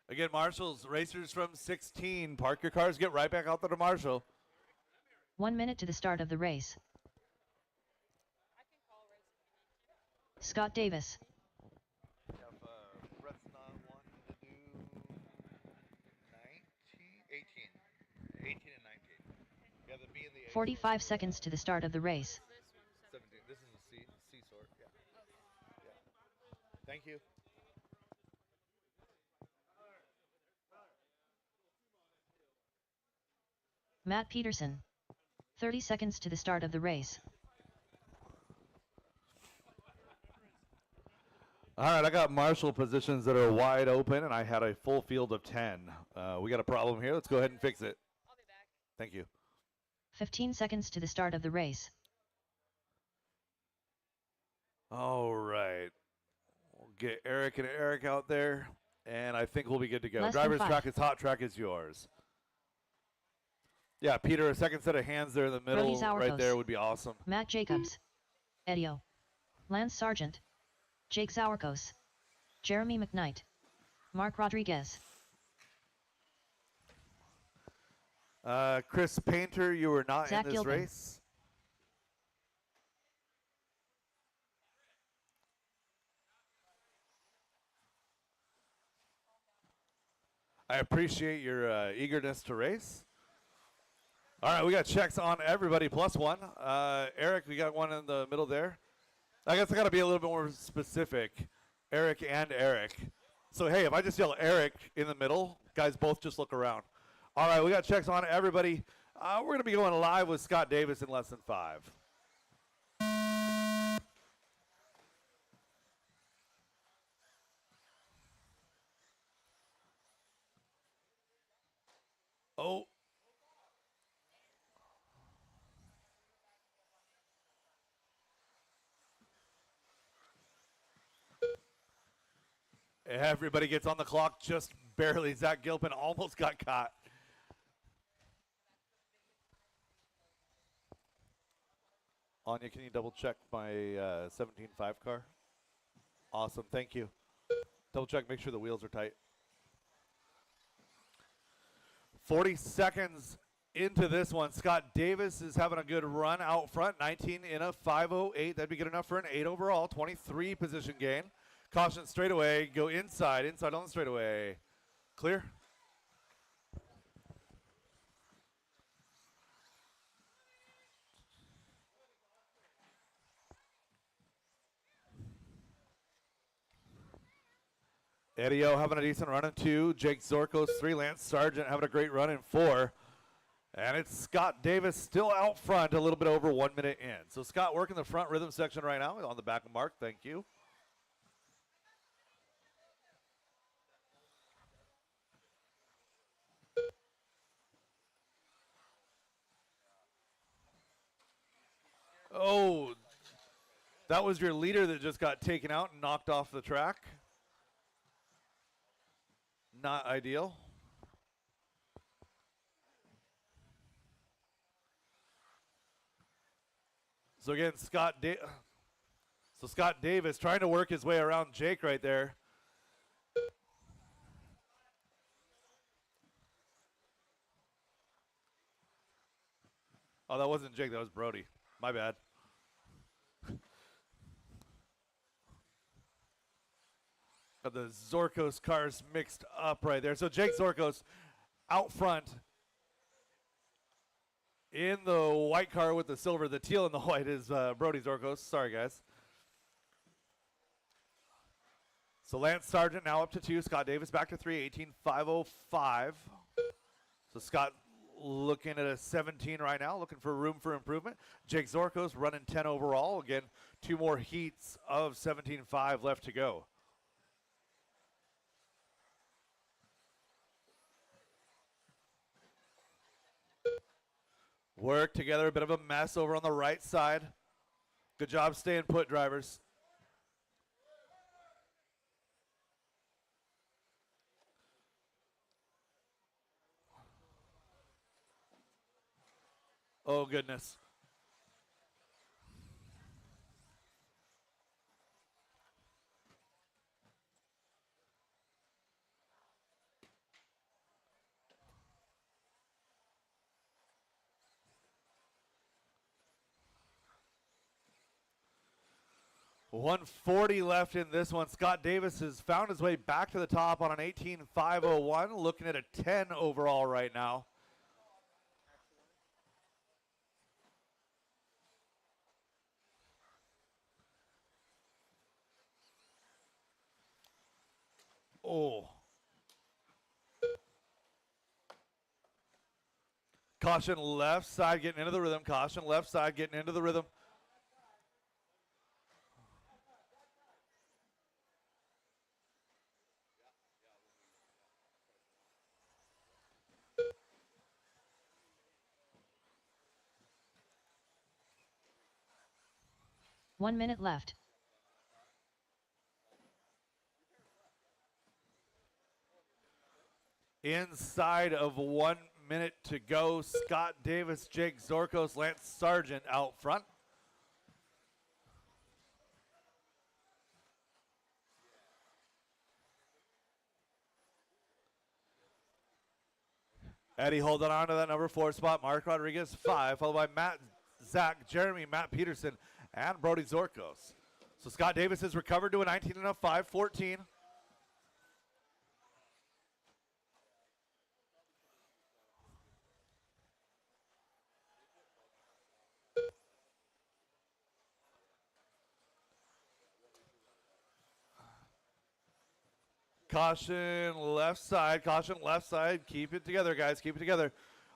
Again, Marshall's racers from 16. Park your cars, get right back out there to Marshall. 1 minute to the start of the race. Scott Davis. If Brett's not wanting to do 19, 18 and 19. Yeah, the B and the A. 45 seconds to the start of the race. 17. This is a C sort. Yeah. Yeah. Thank you. Matt Peterson. 30 seconds to the start of the race. All right, I got marshal positions that are wide open, and I had a full field of 10. We got a problem here. Let's go ahead and fix it. I'll be back. Thank you. 15 seconds to the start of the race. All right. We'll get Eric and Eric out there, and I think we'll be good to go. Less than Driver's 5. track is hot. Track is yours. Yeah, Peter, a second set of hands there in the middle right there would be awesome. Matt Jacobs. Edio. Lance Sargent. Jake Zauerkos. Jeremy McKnight. Mark Rodriguez. Chris Painter, you were not Zach in this Gilpin. race. I appreciate your eagerness to race. All right, we got checks on everybody plus one. Eric, we got one in the middle there. I guess I got to be a little bit more specific. Eric and Eric. So, hey, if I just yell Eric in the middle, guys both just look around. All right, we got checks on everybody. We're going to be going live with Scott Davis in less than 5. Oh. Everybody gets on the clock just barely. Zach Gilpin almost got caught. Anya, can you double check my 17.5 car? Awesome, thank you. Double check, make sure the wheels are tight. 40 seconds into this one. Scott Davis is having a good run out front. 19 in a 5:08. That'd be good enough for an 8 overall. 23 position gain. Caution straightaway. Go inside. Inside on the straightaway. Clear. Edio having a decent run in 2. Jake Zorkos 3. Lance Sargent having a great run in 4. And it's Scott Davis still out front, a little bit over 1 minute in. So Scott working the front rhythm section right now on the back of Mark. Thank you. Oh, that was your leader that just got taken out and knocked off the track. Not ideal. So again, Scott Davis trying to work his way around Jake right there. Oh, that wasn't Jake, that was Brody. My bad. Got the Zorkos cars mixed up right there. So Jake Zorkos out front in the white car with the silver. The teal and the white is Brody Zorkos. Sorry, guys. So Lance Sargent now up to 2. Scott Davis back to 3. 18.505. So Scott looking at a 17 right now, looking for room for improvement. Jake Zorkos running 10 overall. Again, 2 more heats of 17.5 left to go. Work together, a bit of a mess over on the right side. Good job staying put, drivers. Oh, goodness. .140 left in this one. Scott Davis has found his way back to the top on an 18.501, looking at a 10 overall right now. Oh. Caution left side getting into the rhythm. Caution left side getting into the rhythm. One minute left. Inside of 1 minute to go, Scott Davis, Jake Zorkos, Lance Sargent out front. Eddie holding on to that number 4 spot. Mark Rodriguez 5, followed by Matt, Zach, Jeremy, Matt Peterson, and Brody Zorkos. So Scott Davis has recovered to a 19 and a 5-14. Caution left side, caution left side. Keep it together, guys, keep it together.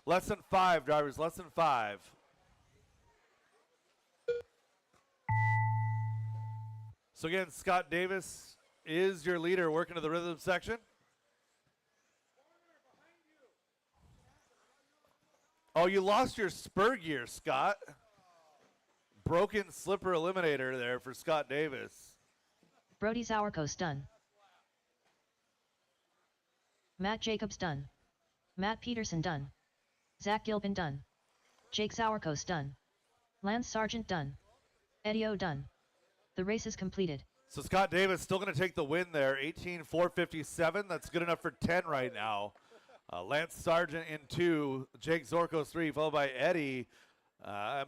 Less than 5, drivers, less than 5. So again, Scott Davis is your leader working to the rhythm section. Oh, you lost your spur gear, Scott. Broken slipper eliminator there for Scott Davis. Brody Zawarkos done. Matt Jacobs done. Matt Peterson done. Zach Gilpin done. Jake Zawarkos done. Lance Sargent done. Eddie O done. The race is completed. So Scott Davis still going to take the win there, 18,457. That's good enough for 10 right now. Lance Sargent in 2, Jake Zorkos 3, followed by Eddie,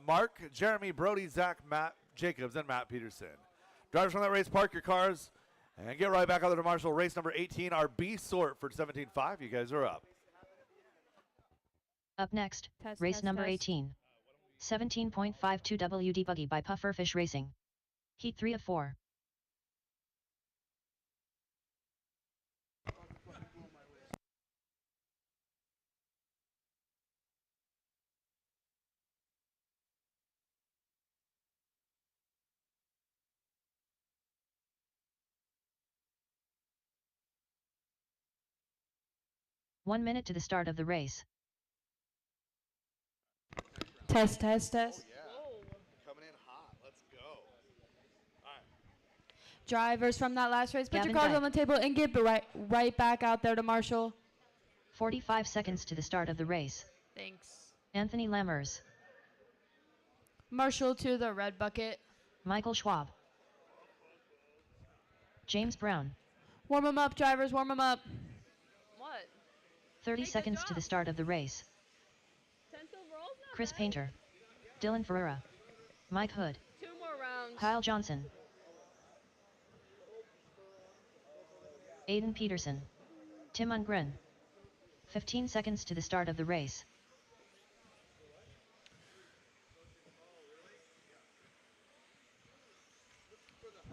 Mark, Jeremy, Brody, Zach, Matt Jacobs, and Matt Peterson. Drivers from that race, park your cars and get right back out there to Marshall. Race number 18, our B sort for 17.5. You guys are up. Up next, race number 18. 17.52 WD Buggy by Pufferfish Racing. Heat 3 of 4. One minute to the start of the race. Test, test, test. Coming in hot. Let's go. Drivers from that last race, put Gavin your cards Dyke. on the table and get right back out there to Marshall. 45 seconds to the start of the race. Thanks. Anthony Lammers. Marshall to the red bucket. Michael Schwab. James Brown. Warm them up, drivers, warm them up. What? 30 seconds to the start of the race. 10th overall's not Chris bad. Painter. Dylan Ferreira. Mike Hood. 2 more rounds. Kyle Johnson. Aiden Peterson. Tim Ungren. 15 seconds to the start of the race.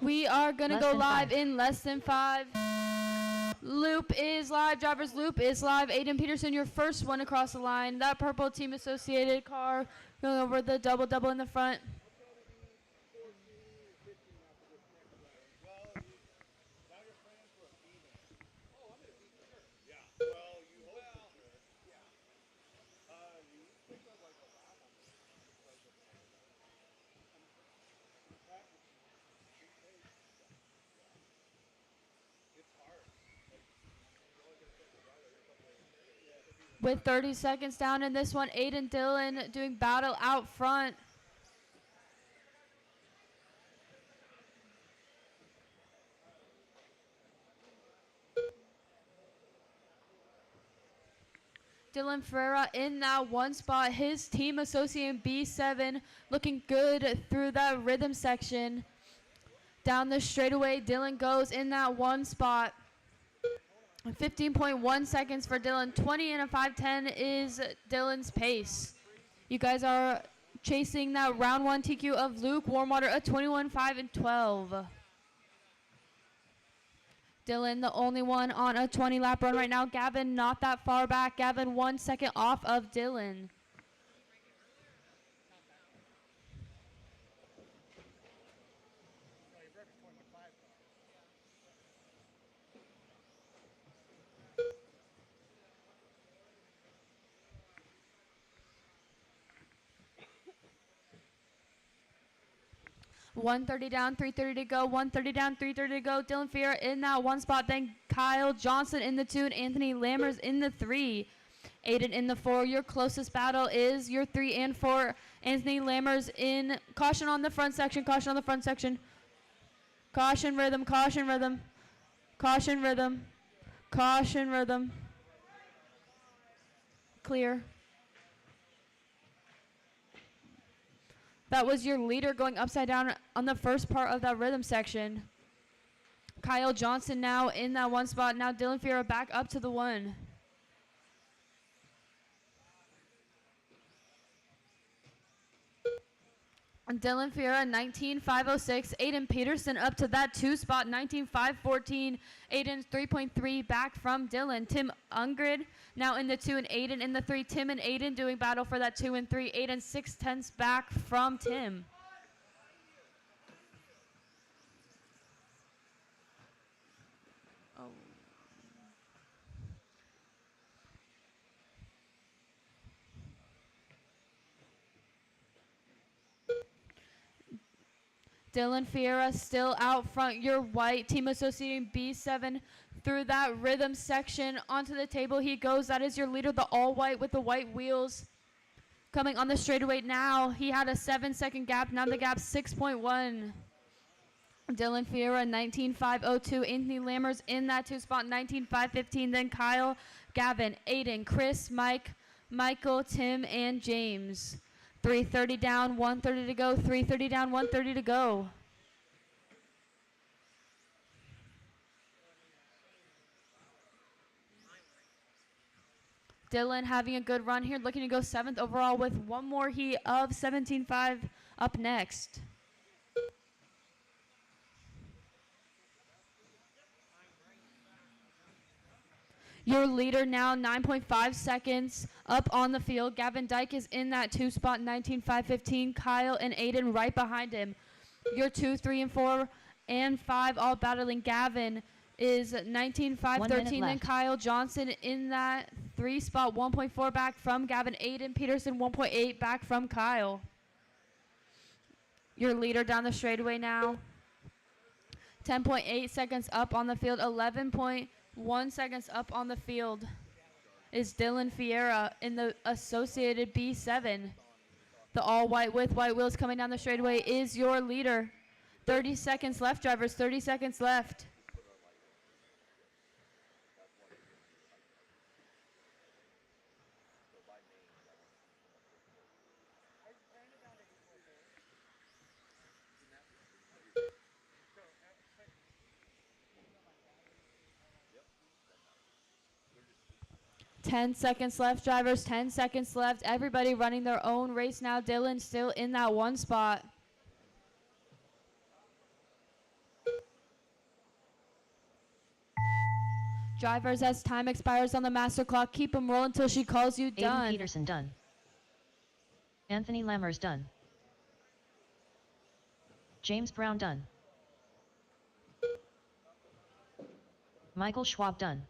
We are going to Less go than live 5. in less than 5. Loop is live, drivers, loop is live. Aiden Peterson, your first one across the line. That purple team associated car going over the double in the front. With 30 seconds down in this one, Aiden Dillon doing battle out front. Dylan Ferreira in that one spot. His team associate in B7 looking good through that rhythm section. Down the straightaway, Dylan goes in that one spot. 15.1 seconds for Dylan. 20 and a 5:10 is Dylan's pace. You guys are chasing that round 1 TQ of Luke Warmwater, a 21.5 and 12. Dylan, the only one on a 20-lap run right now. Gavin, not that far back. Gavin, 1 second off of Dylan. $130 down, $330 to go. $130 down, $330 to go. Dylan Fiera in that one spot. Then Kyle Johnson in the 2 and Anthony Lammers in the 3. Aiden in the 4. Your closest battle is your 3 and 4. Anthony Lammers in. Caution on the front section. Caution on the front section. Caution rhythm. Caution rhythm. Caution rhythm. Caution rhythm. Clear. That was your leader going upside down on the first part of that rhythm section. Kyle Johnson now in that one spot. Now Dylan Fiera back up to the 1. Dylan Fiera, 19.506. Aiden Peterson up to that 2 spot, 19.514. Aiden's 3.3 back from Dylan. Tim Ungrid now in the 2 and Aiden in the 3. Tim and Aiden doing battle for that 2 and 3. Aiden 6/10 back from Tim. Dylan Fiera still out front. Your white team associating B7 through that rhythm section onto the table. He goes. That is your leader, the all white with the white wheels. Coming on the straightaway now. He had a 7-second gap. Now the gap 6.1. Dylan Fiera, 19.502. Anthony Lammers in that 2 spot, 19.515. Then Kyle, Gavin, Aiden, Chris, Mike, Michael, Tim, and James. 330 down, 130 to go. 330 down, 130 to go. Dylan having a good run here, looking to go 7th overall with one more heat of 17.5 up next. Your leader now 9.5 seconds up on the field. Gavin Dyke is in that 2 spot, 19.515. Kyle and Aiden right behind him. Your 2, 3, and 4 and 5 all battling. Gavin is 19.513. Then Kyle Johnson in that 3 spot, 1.4 back from Gavin. Aiden Peterson 1.8 back from Kyle. Your leader down the straightaway now. 10.8 seconds up on the field. 11.1 seconds up on the field is Dylan Fiera in the associated B7. The all white with white wheels coming down the straightaway is your leader. 30 seconds left, drivers. 30 seconds left. Ten seconds left, drivers. 10 seconds left. Everybody running their own race now. Dylan still in that 1 spot. Drivers, as time expires on the master clock, keep them rolling until she calls you done. Aiden Peterson done. Anthony Lammers done. James Brown done. Michael Schwab done.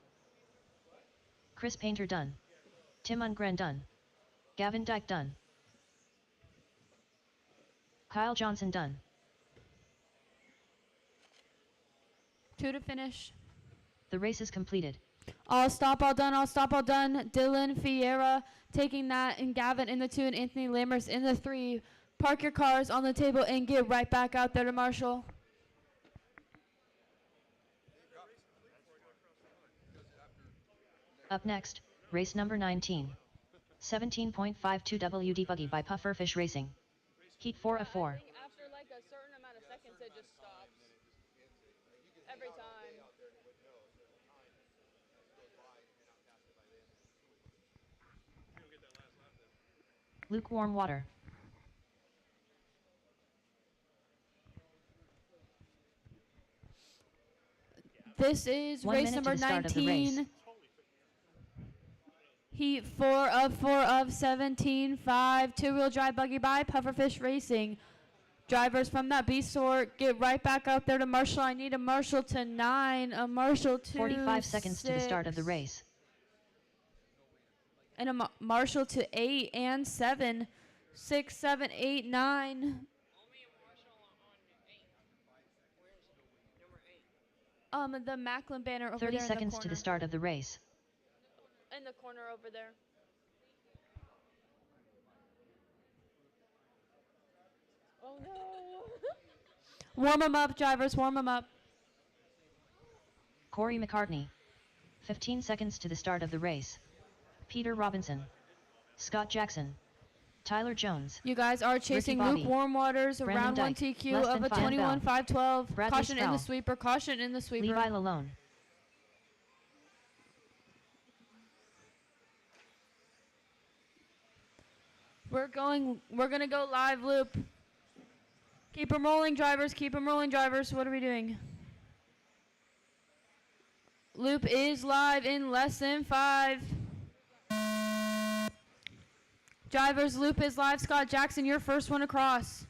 Chris Painter done. Tim Ungren done. Gavin Dyke done. Kyle Johnson done. 2 to finish. The race is completed. All stop, all done, all stop, all done. Dylan Fiera taking that, and Gavin in the 2 and Anthony Lammers in the 3. Park your cars on the table and get right back out there to marshal. Up next, race number 19. 17.52 WD Buggy by Pufferfish Racing. Heat 4 of 4. After like a certain amount of seconds, it just stops. Every time. Lukewarm water. This is 1 race minute number to the start of the race. 19. Heat 4 of 17, 5, two-wheel drive buggy by Pufferfish Racing. Drivers from that B sort, get right back out there to Marshall. I need a Marshall to 9, a Marshall to 45 seconds to the start of the 6, race. and a Marshall to 8 and 7, 6, 7, 8, 9. The Macklin banner over 30 there seconds in the to the corner. start of the race. In the corner over there. Oh no. Warm them up, drivers, warm them up. Corey McCartney. 15 seconds to the start of the race. Peter Robinson. Scott Jackson. Tyler Jones. You guys are chasing Bobby. lukewarm waters, Brandon around 1 Dyke. TQ Less of than a 5. 21, 5, 12. Bradley Caution in the Sproul. sweeper, caution in the sweeper. Levi Lalone. We're gonna go live loop. Keep them rolling, drivers, keep them rolling, drivers. What are we doing? Loop is live in less than 5. Drivers, loop is live. Scott Jackson, your first one across.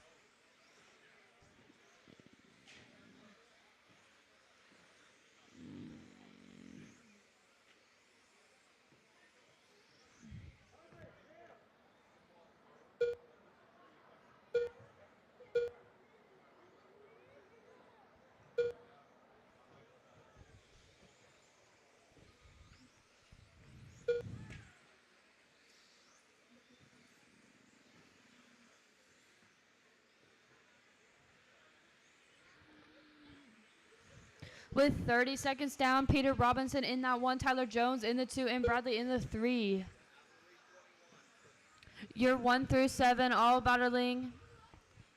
With 30 seconds down, Peter Robinson in that 1, Tyler Jones in the 2, and Bradley in the 3. Your 1 through 7 all battling.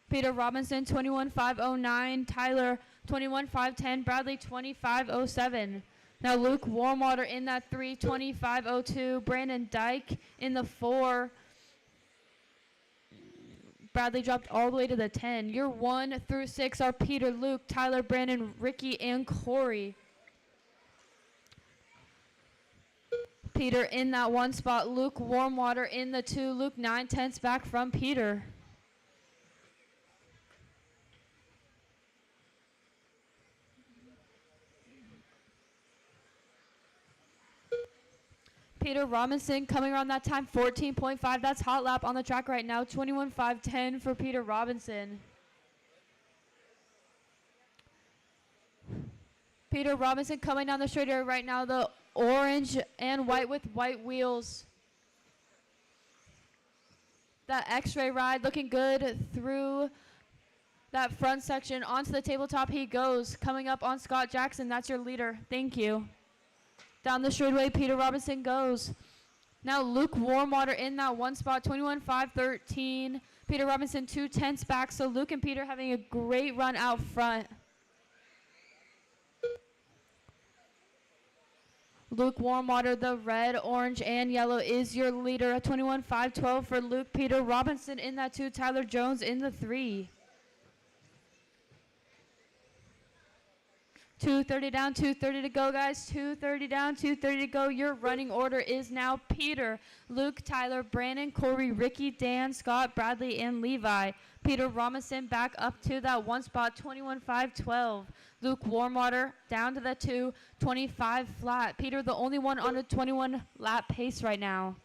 Peter Robinson 21.509, Tyler 21.510, Bradley 25.07. Now Luke Warmwater in that 3, 25.02, Brandon Dyke in the 4. Bradley dropped all the way to the 10. Your 1 through 6 are Peter, Luke, Tyler, Brandon, Ricky, and Corey. Peter in that 1 spot. Luke Warmwater in the 2. Luke 9/10 back from Peter. Peter Robinson coming around that time, 14.5. That's hot lap on the track right now. 21.510 for Peter Robinson. Peter Robinson coming down the straightaway right now. The orange and white with white wheels. That X-ray ride looking good through that front section. Onto the tabletop he goes. Coming up on Scott Jackson. That's your leader. Thank you. Down the straightaway, Peter Robinson goes. Now Luke Warmwater in that 1 spot, 21.513. Peter Robinson 2/10 back, so Luke and Peter having a great run out front. Luke Warmwater, the red, orange, and yellow is your leader. A 21.512 for Luke. Peter Robinson in that 2. Tyler Jones in the 3. 2:30 down, 2:30 to go, guys. 2:30 down, 2:30 to go. Your running order is now Peter, Luke, Tyler, Brandon, Corey, Ricky, Dan, Scott, Bradley, and Levi. Peter Robinson back up to that 1 spot, 21.512. Luke Warmwater down to the 2, 25 flat. Peter, the only one on a 21 lap pace right now.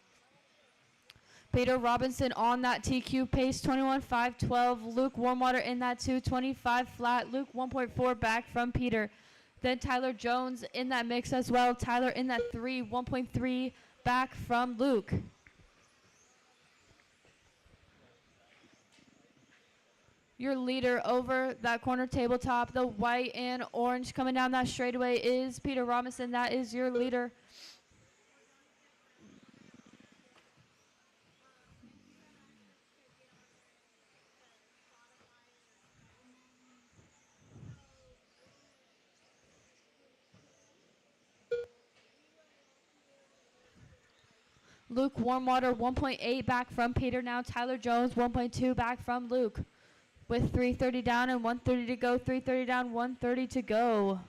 Peter Robinson on that TQ pace, 21.512. Luke Warmwater in that 2, 25 flat. Luke 1.4 back from Peter. Then Tyler Jones in that mix as well. Tyler in that 3, 1.3 back from Luke. Your leader over that corner tabletop, the white and orange coming down that straightaway is Peter Robinson. That is your leader. Luke Warmwater 1.8 back from Peter now. Tyler Jones 1.2 back from Luke. With 3:30 down and 1:30 to go. 3:30 down, 1:30 to go.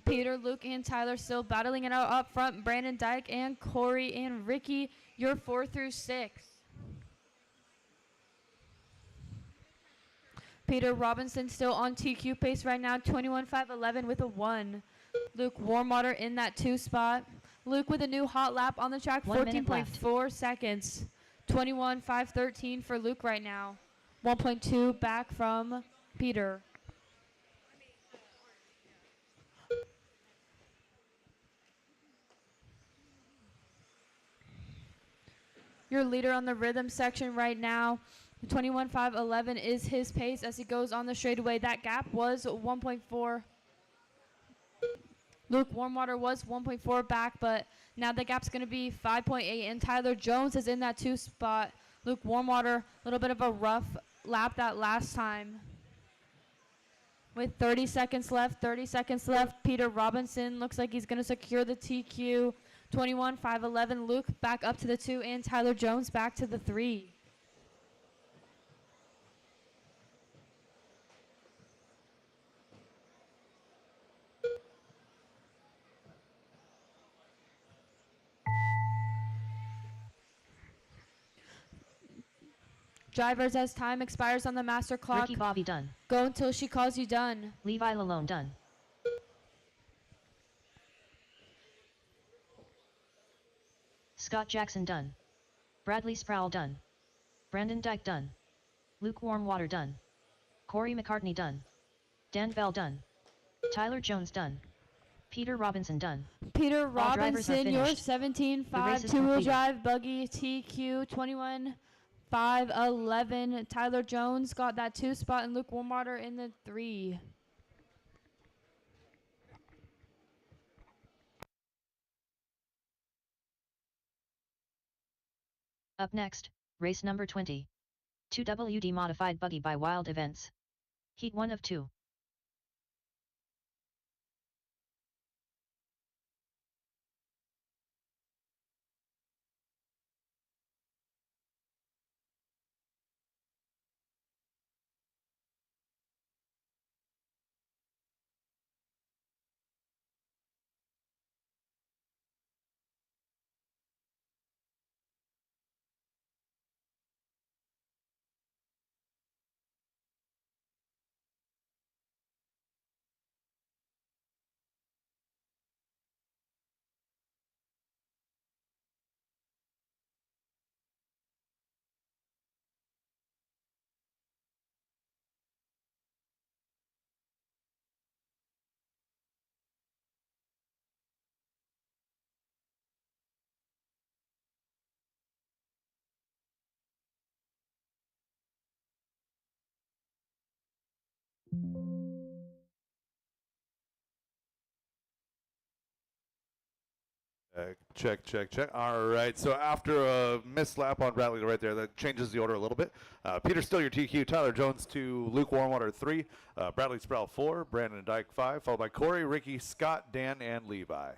Peter, Luke, and Tyler still battling it out up front. Brandon Dyke and Corey and Ricky, you're 4 through 6. Peter Robinson still on TQ pace right now, 21.511 with a 1. Luke Warmwater in that 2 spot. Luke with a new hot lap on the track, 1 minute left. 14.4 seconds. 21.513 for Luke right now. 1.2 back from Peter. Your leader on the rhythm section right now, 21.511 is his pace as he goes on the straightaway. That gap was 1.4. Luke Warmwater was 1.4 back, but now the gap's going to be 5.8, and Tyler Jones is in that 2 spot. Luke Warmwater, a little bit of a rough lap that last time. With 30 seconds left, Peter Robinson looks like he's going to secure the TQ. 21.511, Luke back up to the 2, and Tyler Jones back to the 3. Drivers, as time expires on the master clock, Ricky Bobby done. go until she calls you done. Levi Lalone done. Scott Jackson done. Bradley Sproul done. Brandon Dyke done. Luke Warmwater done. Corey McCartney done. Dan Bell done. Tyler Jones done. Peter Robinson done. Peter All drivers are Robinson, your finished. 17.5 The race is two-wheel completed. drive buggy TQ 21.511. Tyler Jones got that 2 spot, and Luke Warmwater in the 3. Up next, race number 20. 2WD modified buggy by Wild Events. Heat 1 of 2. Check, check, check. All right. So after a missed lap on Bradley right there, that changes the order a little bit. Peter Still, your TQ. Tyler Jones 2, Luke Warmwater 3, Bradley Sproul 4, Brandon Dyke 5, followed by Corey, Ricky, Scott, Dan, and Levi.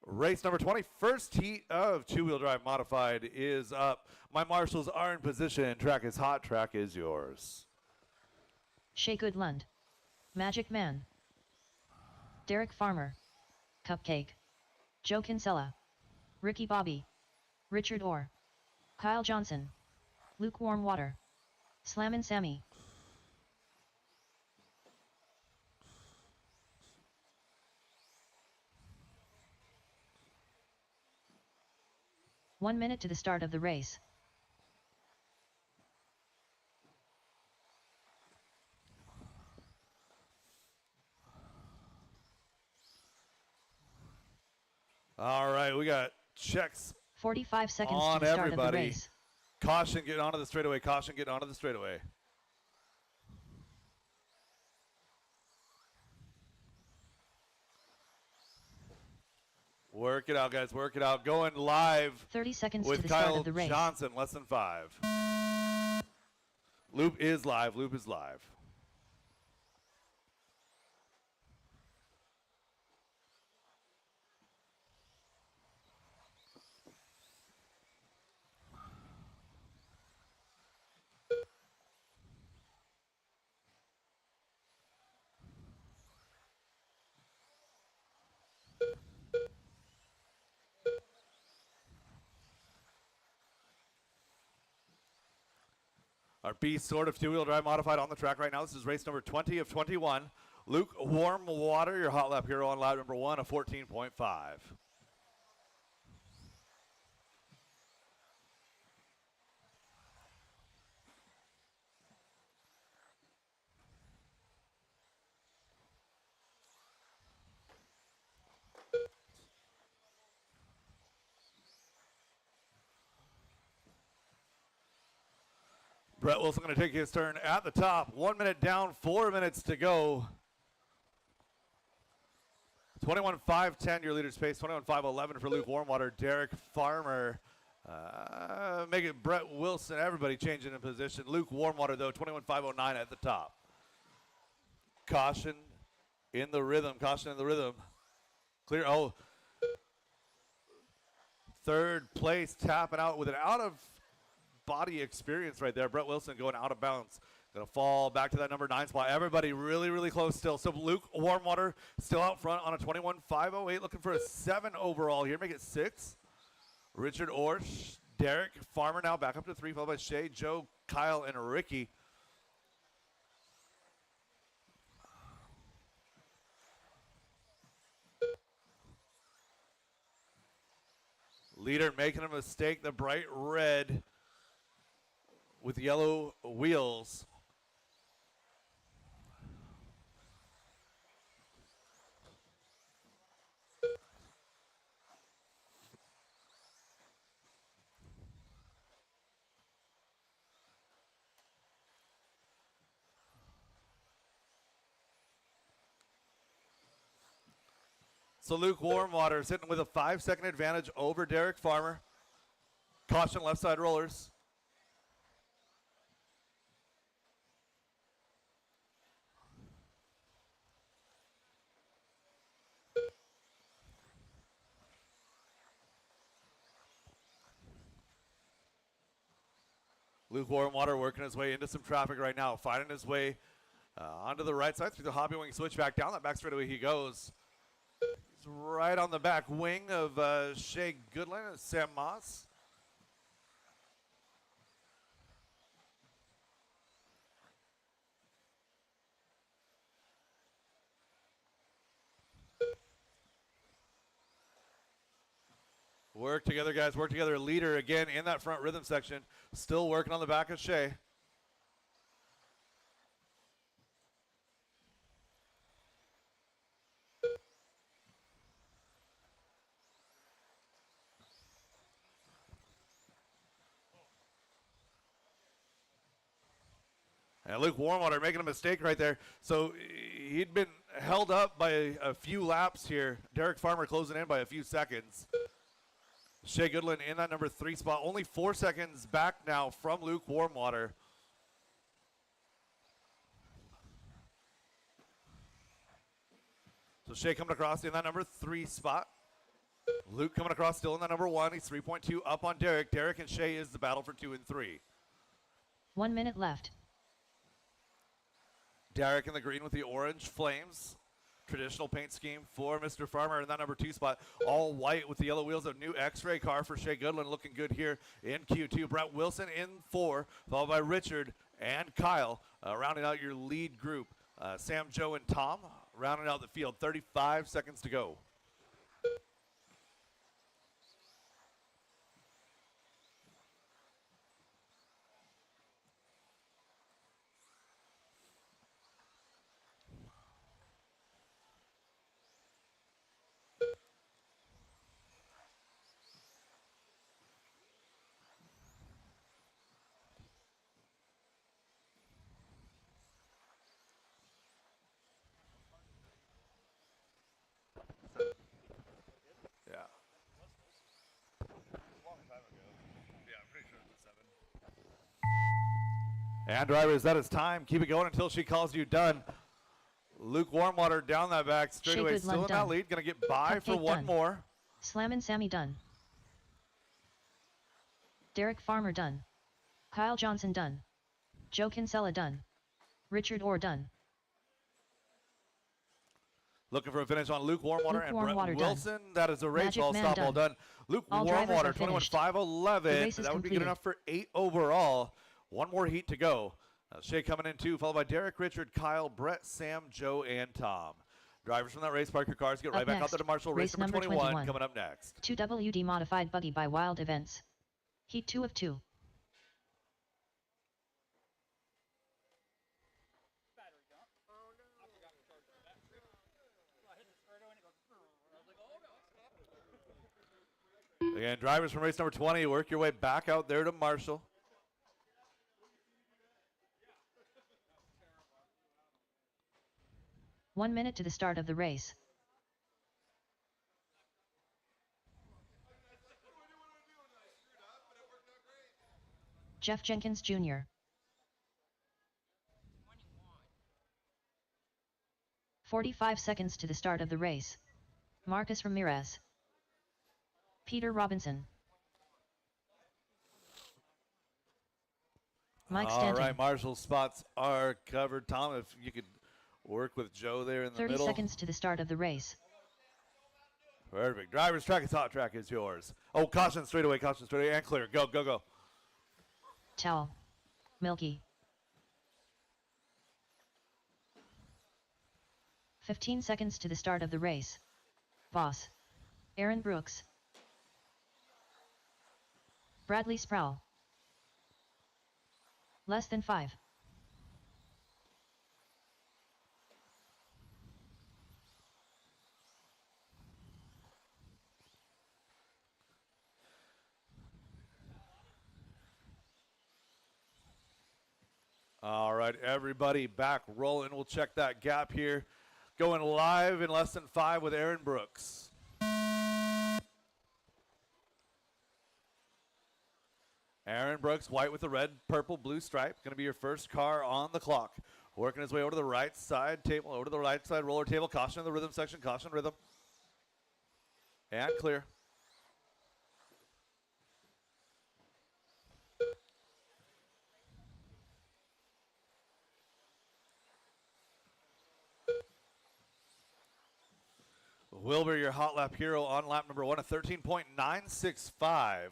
Race number 20, first heat of two-wheel drive modified is up. My marshals are in position. Track is hot. Track is yours. Shea Goodlund. Magic Man. Derek Farmer. Cupcake. Joe Kinsella. Ricky Bobby. Richard Orr. Kyle Johnson. Luke Warmwater. Slammin' Sammy. One minute to the start of the race. All right, we got checks 45 seconds on to the start everybody. of the race. Caution, get onto the straightaway. Caution, get onto the straightaway. Work it out, guys. Work it out. Going live 30 seconds to with the start Kyle of the race. Johnson, less than 5. Loop is live. Loop is live. Our Beast Sword of two-wheel drive modified on the track right now. This is race number 20 of 21. Luke Warmwater, your hot lap hero on lap number 1 of 14.5. Brett Wilson going to take his turn at the top. 1 minute down, 4 minutes to go. 21.510 your leader's pace. 21.511 for Luke Warmwater. Derek Farmer making Brett Wilson, everybody changing in position. Luke Warmwater, though, 21.509 at the top. Caution in the rhythm. Caution in the rhythm. Clear. Oh. Third place, tapping out with an out-of-body experience right there. Brett Wilson going out of bounds. Going to fall back to that number 9 spot. Everybody really, really close still. So Luke Warmwater still out front on a 21.508, looking for a 7 overall here. Make it 6. Richard Orsh, Derek Farmer now back up to 3, followed by Shay, Joe, Kyle, and Ricky. Leader making a mistake, the bright red with yellow wheels. So Luke Warmwater sitting with a 5-second advantage over Derek Farmer. Caution left side rollers. Luke Warmwater working his way into some traffic right now, finding his way onto the right side through the hobby wing switchback. Down that back straightaway he goes. He's right on the back wing of Shea Goodland and Sam Moss. Work together, guys. Work together. Leader again in that front rhythm section. Still working on the back of Shea. And Luke Warmwater making a mistake right there. So he'd been held up by a few laps here. Derek Farmer closing in by a few seconds. Shea Goodland in that number 3 spot. Only 4 seconds back now from Luke Warmwater. So Shea coming across in that number 3 spot. Luke coming across still in that number 1. He's 3.2 up on Derek. Derek and Shea is the battle for 2 and 3. 1 minute left. Derek in the green with the orange flames. Traditional paint scheme for Mr. Farmer in that number 2 spot. All white with the yellow wheels. A new X-ray car for Shea Goodland, looking good here in Q2. Brett Wilson in 4, followed by Richard and Kyle, rounding out your lead group. Sam, Joe, and Tom rounding out the field. 35 seconds to go. And drivers, that is time. Keep it going until she calls you done. Luke Warmwater down that back straightaway, still in that lead. Going to get by for one more. Slammin' Sammy done. Derek Farmer done. Kyle Johnson done. Joe Kinsella done. Richard Orr done. Looking for a finish on Luke Warmwater and Brett Warmwater Wilson. done. That is a race. Magic All Man stop, done. all done. Luke All drivers Warmwater, are finished. 21.511. The race is That would be completed. good enough for 8 overall. One more heat to go. Shea coming in 2, followed by Derek, Richard, Kyle, Brett, Sam, Joe, and Tom. Drivers from that race, park your cars, get right Up back out next, there to Marshall. race Race number number 21 coming up next. 2WD modified buggy by Wild Events. Heat 2 of 2. Again, drivers from race number 20, work your way back out there to Marshall. One minute to the start of the race. Jeff Jenkins Jr. 45 seconds to the start of the race. Marcus Ramirez. Peter Robinson. Mike All Stanton. right, Marshall's spots are covered. Tom, if you could work with Joe there in the 30 middle. seconds to the start of the race. Perfect. Driver's track is hot. Track is yours. Oh, caution straight away, and clear. Go, go, go. Towel. Milky. 15 seconds to the start of the race. Boss. Aaron Brooks. Bradley Sproul. Less than 5. All right, everybody back rolling. We'll check that gap here. Going live in less than 5 with Aaron Brooks. Aaron Brooks, white with the red, purple, blue stripe. Going to be your first car on the clock. Working his way over to the right side table, over to the right side roller table. Caution in the rhythm section, caution rhythm. And clear. Wilbur, your hot lap hero on lap number 1 at 13.965.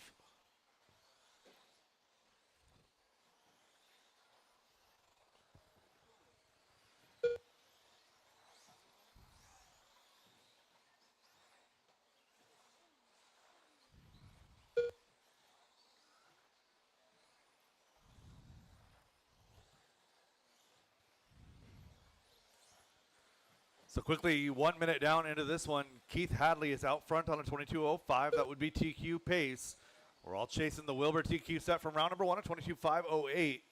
So quickly, 1 minute down into this one, Keith Hadley is out front on a 22.05. That would be TQ pace. We're all chasing the Wilbur TQ set from round number 1 at 22.508.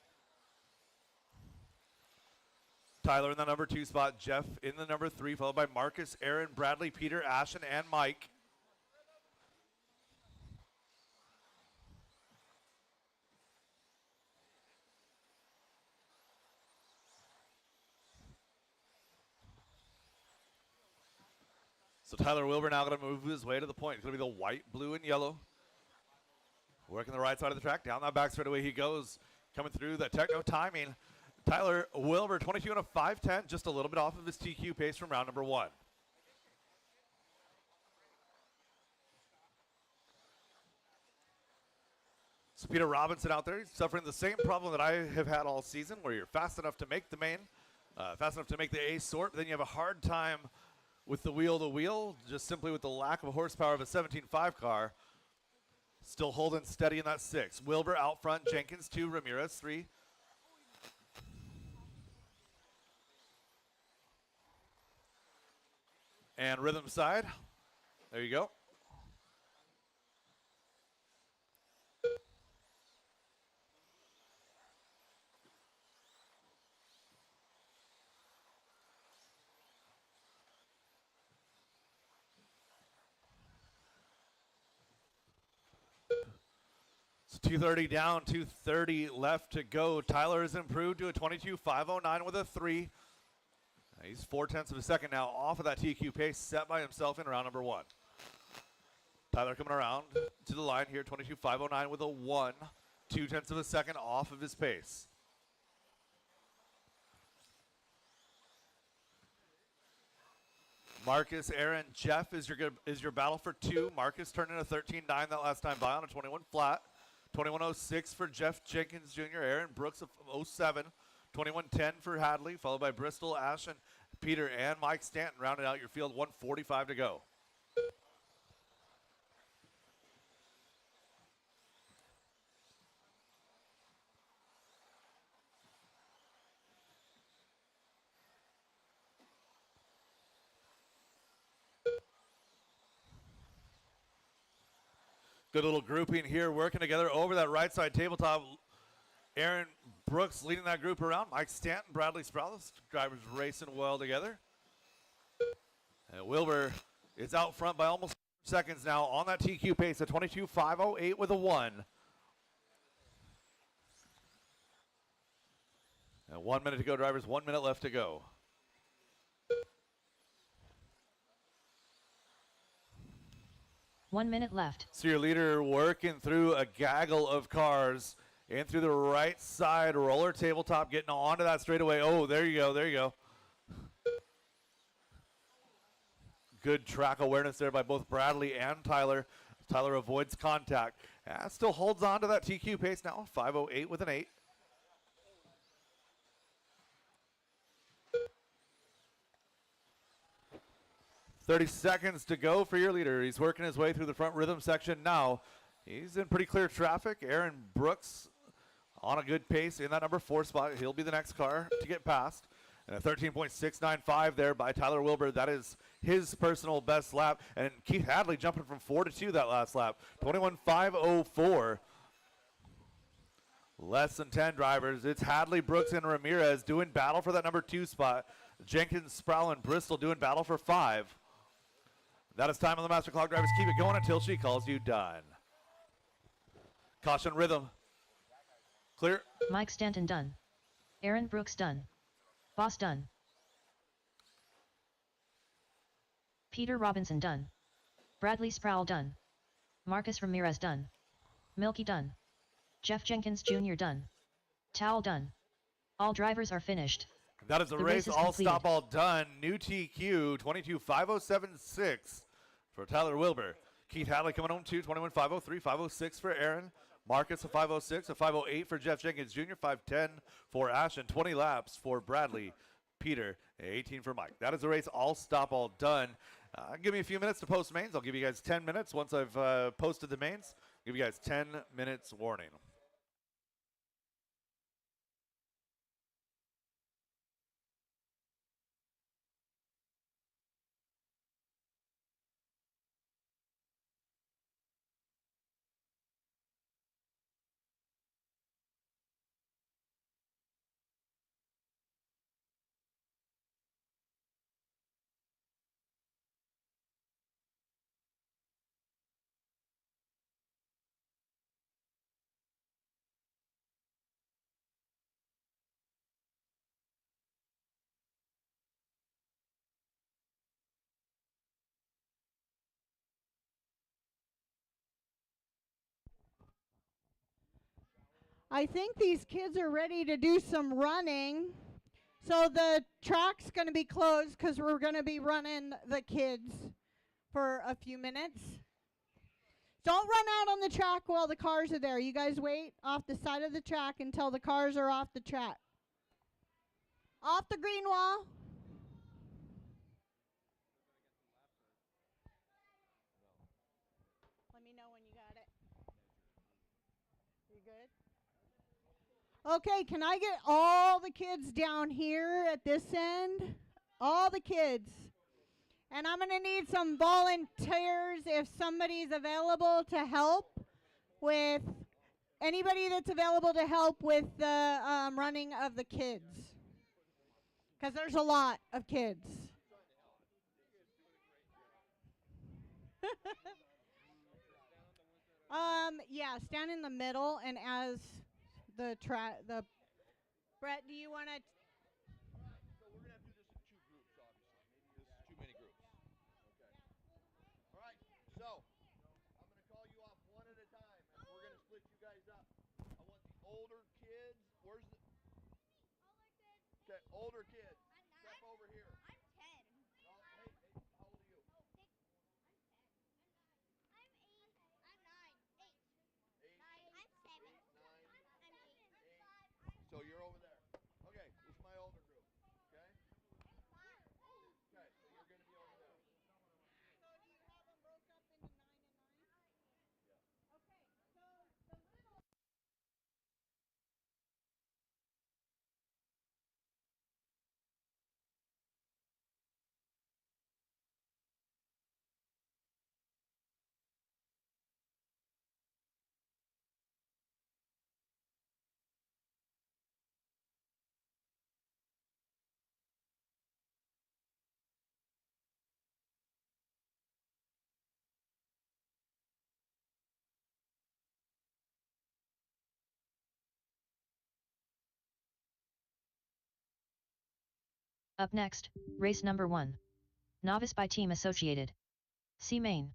Tyler in the number 2 spot, Jeff in the number 3, followed by Marcus, Aaron, Bradley, Peter, Ashton, and Mike. So Tyler Wilbur now going to move his way to the point. It's going to be the white, blue, and yellow. Working the right side of the track. Down that back straightaway he goes. Coming through that techno timing. Tyler Wilbur, 22 and a 5:10, just a little bit off of his TQ pace from round number 1. So Peter Robinson out there, he's suffering the same problem that I have had all season, where you're fast enough to make the main, fast enough to make the A sort, but then you have a hard time with the wheel-to-wheel, just simply with the lack of horsepower of a 17.5 car. Still holding steady in that 6. Wilbur out front, Jenkins 2, Ramirez 3. And rhythm side. There you go. It's 2:30 down, 2:30 left to go. Tyler has improved to a 22.509 with a 3. He's 0.4 of a second now off of that TQ pace set by himself in round number 1. Tyler coming around to the line here, 22.509 with a 1. 0.2 of a second off of his pace. Marcus, Aaron, Jeff is your battle for 2. Marcus turned in a 13.9 that last time by on a 21 flat. 2106 for Jeff Jenkins Jr., Aaron Brooks of 07, 2110 for Hadley, followed by Bristol, Ashton, Peter, and Mike Stanton rounding out your field, 145 to go. Good little grouping here, working together over that right side tabletop. Aaron Brooks leading that group around. Mike Stanton, Bradley Sprouse, drivers racing well together. And Wilbur is out front by almost seconds now on that TQ pace at 22.508 with a 1. And 1 minute to go, drivers. 1 minute left to go. One minute left. So your leader working through a gaggle of cars in through the right side roller tabletop, getting onto that straightaway. Oh, there you go, there you go. Good track awareness there by both Bradley and Tyler. Tyler avoids contact. Still holds on to that TQ pace now, 5:08 with an 8. "30 seconds to go for your leader. He's working his way through the front rhythm section now. He's in pretty clear traffic. Aaron Brooks on a good pace in that number 4 spot. He'll be the next car to get past. And a 13.695 there by Tyler Wilbur. That is his personal best lap. And Keith Hadley jumping from 4 to 2 that last lap. 21.504. Less than 10 drivers. It's Hadley, Brooks, and Ramirez doing battle for that number 2 spot. Jenkins, Sproul, and Bristol doing battle for 5. That is time on the master clock. Drivers, keep it going until she calls you done. Caution rhythm. Clear. Mike Stanton done. Aaron Brooks done. Boss done. Peter Robinson done. Bradley Sproul done. Marcus Ramirez done. Milky done. Jeff Jenkins Jr. done. Towel done. All drivers are finished. That is a The race is all completed. stop all done. New TQ 22.5076 for Tyler Wilbur. Keith Hadley coming home too, 21.503, 506 for Aaron. Marcus a 506, a 508 for Jeff Jenkins Jr., 510 for Ashton, 20 laps for Bradley, Peter, 18 for Mike. That is the race all stop all done. Give me a few minutes to post mains. I'll give you guys 10 minutes once I've posted the mains. Give you guys 10 minutes warning. I think these kids are ready to do some running. So the track's going to be closed because we're going to be running the kids for a few minutes. Don't run out on the track while the cars are there. You guys wait off the side of the track until the cars are off the track. Off the green wall. Let me know when you got it. You good? Okay, can I get all the kids down here at this end? All the kids. And I'm going to need some volunteers if somebody's available to help with, anybody that's available to help with the running of the kids. Because there's a lot of kids. Yeah, stand in the middle and as the Brett, do you want to? So we're gonna have to do this in 2 groups, obviously. Maybe this is too many groups. Okay. All right. So I'm gonna call you off one at a time, and we're gonna split you guys up. I want the older kids. Where's the? Okay, older kids. Step over here. I'm 10. No, hey, how old are you? I'm 8. I'm 9. 8. 8. 9. I'm Up next, race number 1. Novice by Team Associated. C main.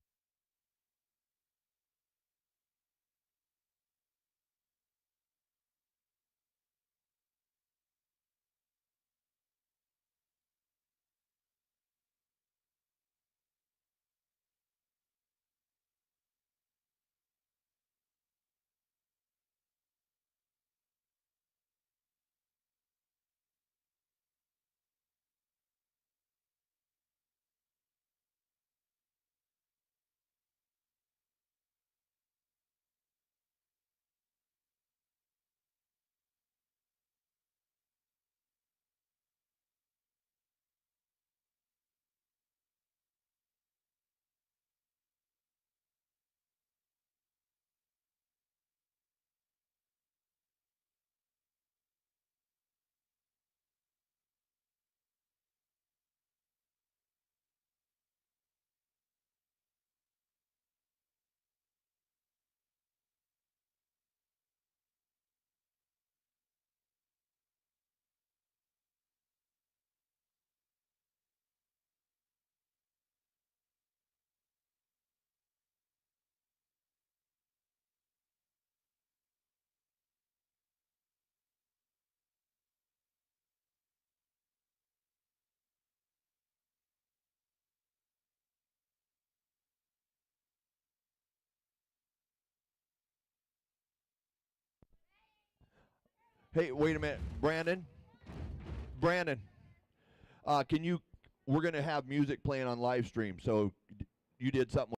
Hey, wait a minute, Brandon. Brandon, can you? We're gonna have music playing on live stream, so you did something.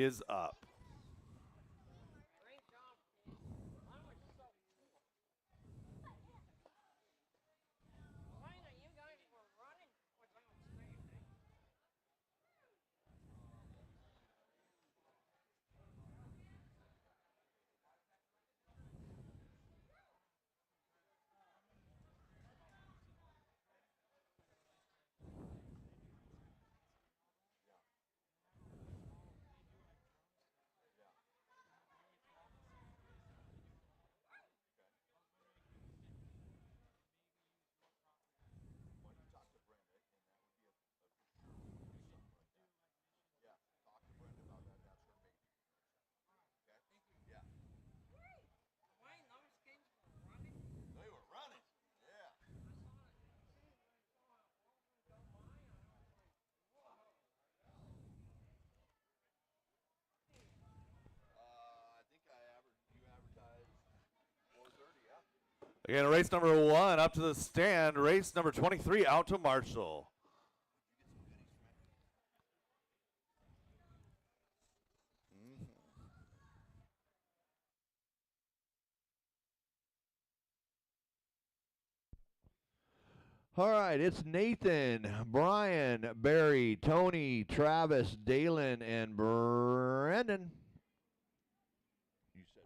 is up. Again, race number 1 up to the stand. Race number 23 out to Marshall. All right, it's Nathan, Brian, Barry, Tony, Travis, Dalen, and Brendan. You said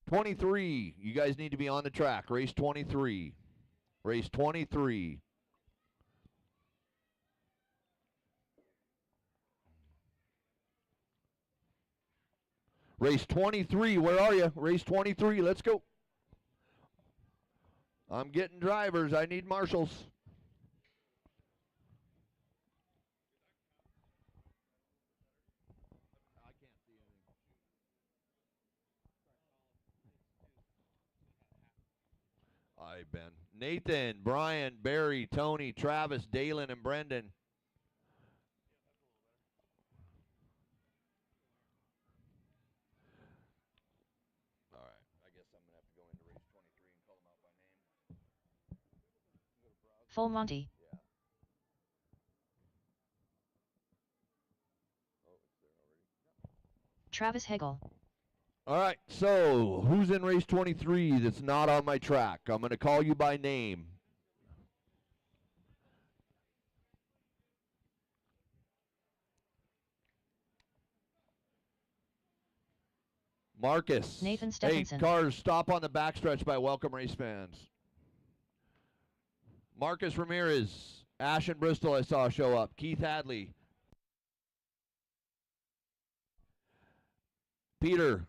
23. You guys need to be on the track. Race 23. Race 23. Race 23. Where are you? Race 23. Let's go. I'm getting drivers. I need marshals. I can't see anything. All right, Ben. Nathan, Brian, Barry, Tony, Travis, Dalen, and Brendan. All right. I guess I'm going to have to go into race 23 and call them out by name. Full Monty. Yeah. Oh, it's there already. Travis Hegel. All right, so who's in race 23 that's not on my track? I'm going to call you by name. Marcus. Nathan Hey, Stephenson. cars, stop on the backstretch by Welcome Race fans. Marcus Ramirez. Ashton Bristol I saw show up. Keith Hadley. Peter.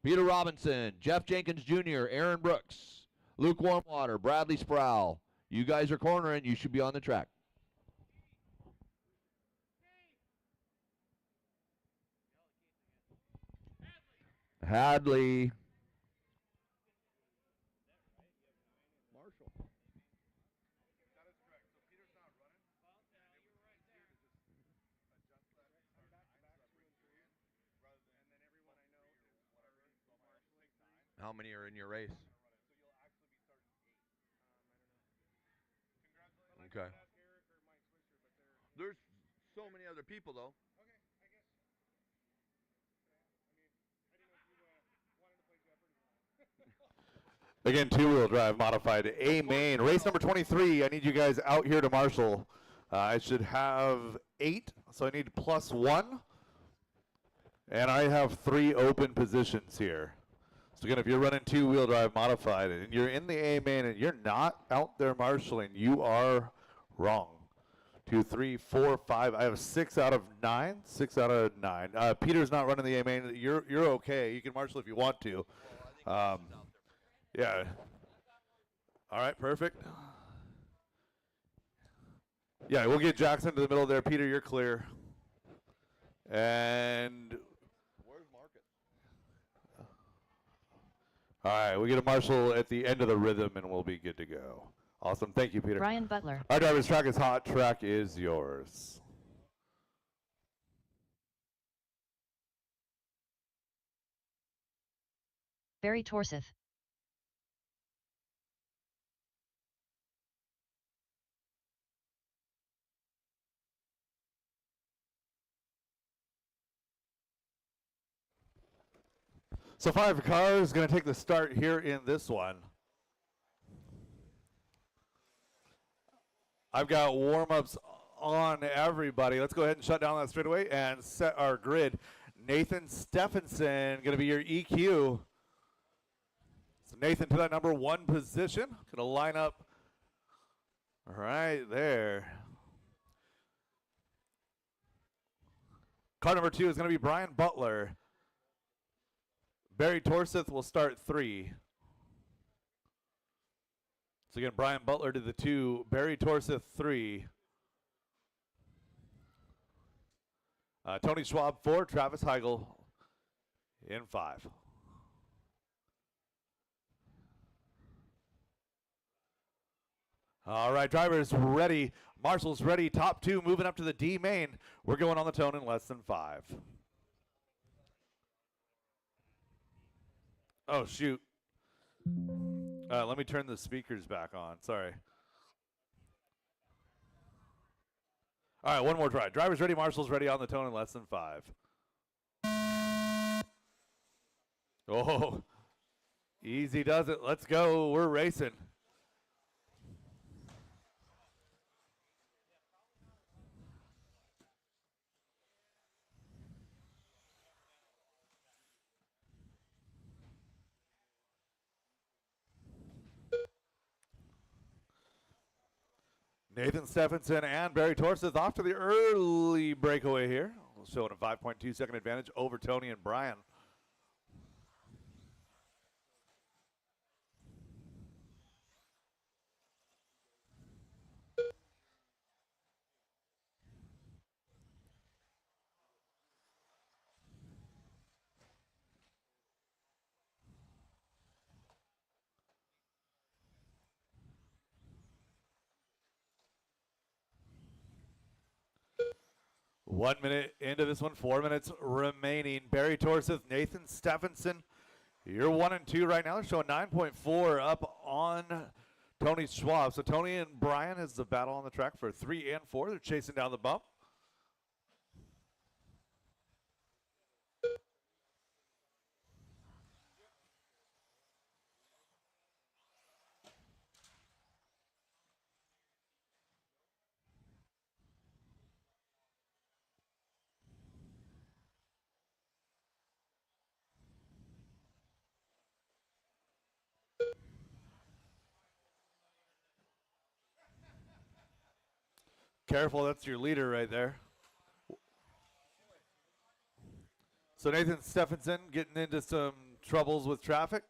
Peter Robinson. Jeff Jenkins Jr. Aaron Brooks. Luke Warmwater. Bradley Sproul. You guys are cornering. You should be on the track. Hadley. Marshall. That is correct. So Peter's not running. And it would be easier to just adjust that and start back to back 2 and 3 rather than and then everyone I know is whatever. So Marshall takes 9. How many are in your race? So you'll actually be starting 8. I don't know. Congratulations. Okay. I ask Eric or Mike Swisher, but they're There's so many other people, though. okay. I guess. I mean, I didn't know if you wanted to play Jeopardy or not. Again, 2-wheel drive modified A main. Race number 23. I need you guys out here to Marshall. I should have 8, so I need +1. And I have 3 open positions here. So again, if you're running 2-wheel drive modified and you're in the A main and you're not out there marshalling, you are wrong. 2, 3, 4, 5. I have 6 out of 9. 6 out of 9. Peter's not running the A main. You're okay. You can marshal if you want to. Yeah. All right, perfect. Yeah, we'll get Jackson to the middle there. Peter, you're clear. And Where's Marcus? all right, we get a marshal at the end of the rhythm, and we'll be good to go. Awesome. Thank you, Peter. Brian Butler. Our driver's track is hot. Track is yours. Barry Torseth. So 5 cars going to take the start here in this one. I've got warm-ups on everybody. Let's go ahead and shut down that straightaway and set our grid. Nathan Stephenson going to be your EQ. So Nathan to that number 1 position. Going to line up right there. Car number 2 is going to be Brian Butler. Barry Torseth will start 3. So again, Brian Butler to the 2, Barry Torseth 3. Tony Schwab 4, Travis Heigl in 5. All right, drivers ready. Marshall's ready. Top 2 moving up to the D main. We're going on the tone in less than 5. Oh, shoot. Let me turn the speakers back on. Sorry. All right, one more try. Drivers ready. Marshall's ready on the tone in less than 5. Oh, easy does it. Let's go. We're racing. Nathan Stephenson and Barry Torseth off to the early breakaway here. Showing a 5.2 second advantage over Tony and Brian. One minute into this one, 4 minutes remaining. Barry Torseth, Nathan Stephenson. You're 1 and 2 right now. They're showing 9.4 up on Tony Schwab. So Tony and Brian has the battle on the track for 3 and 4. They're chasing down the bump. Careful, that's your leader right there. So Nathan Stephenson getting into some troubles with traffic.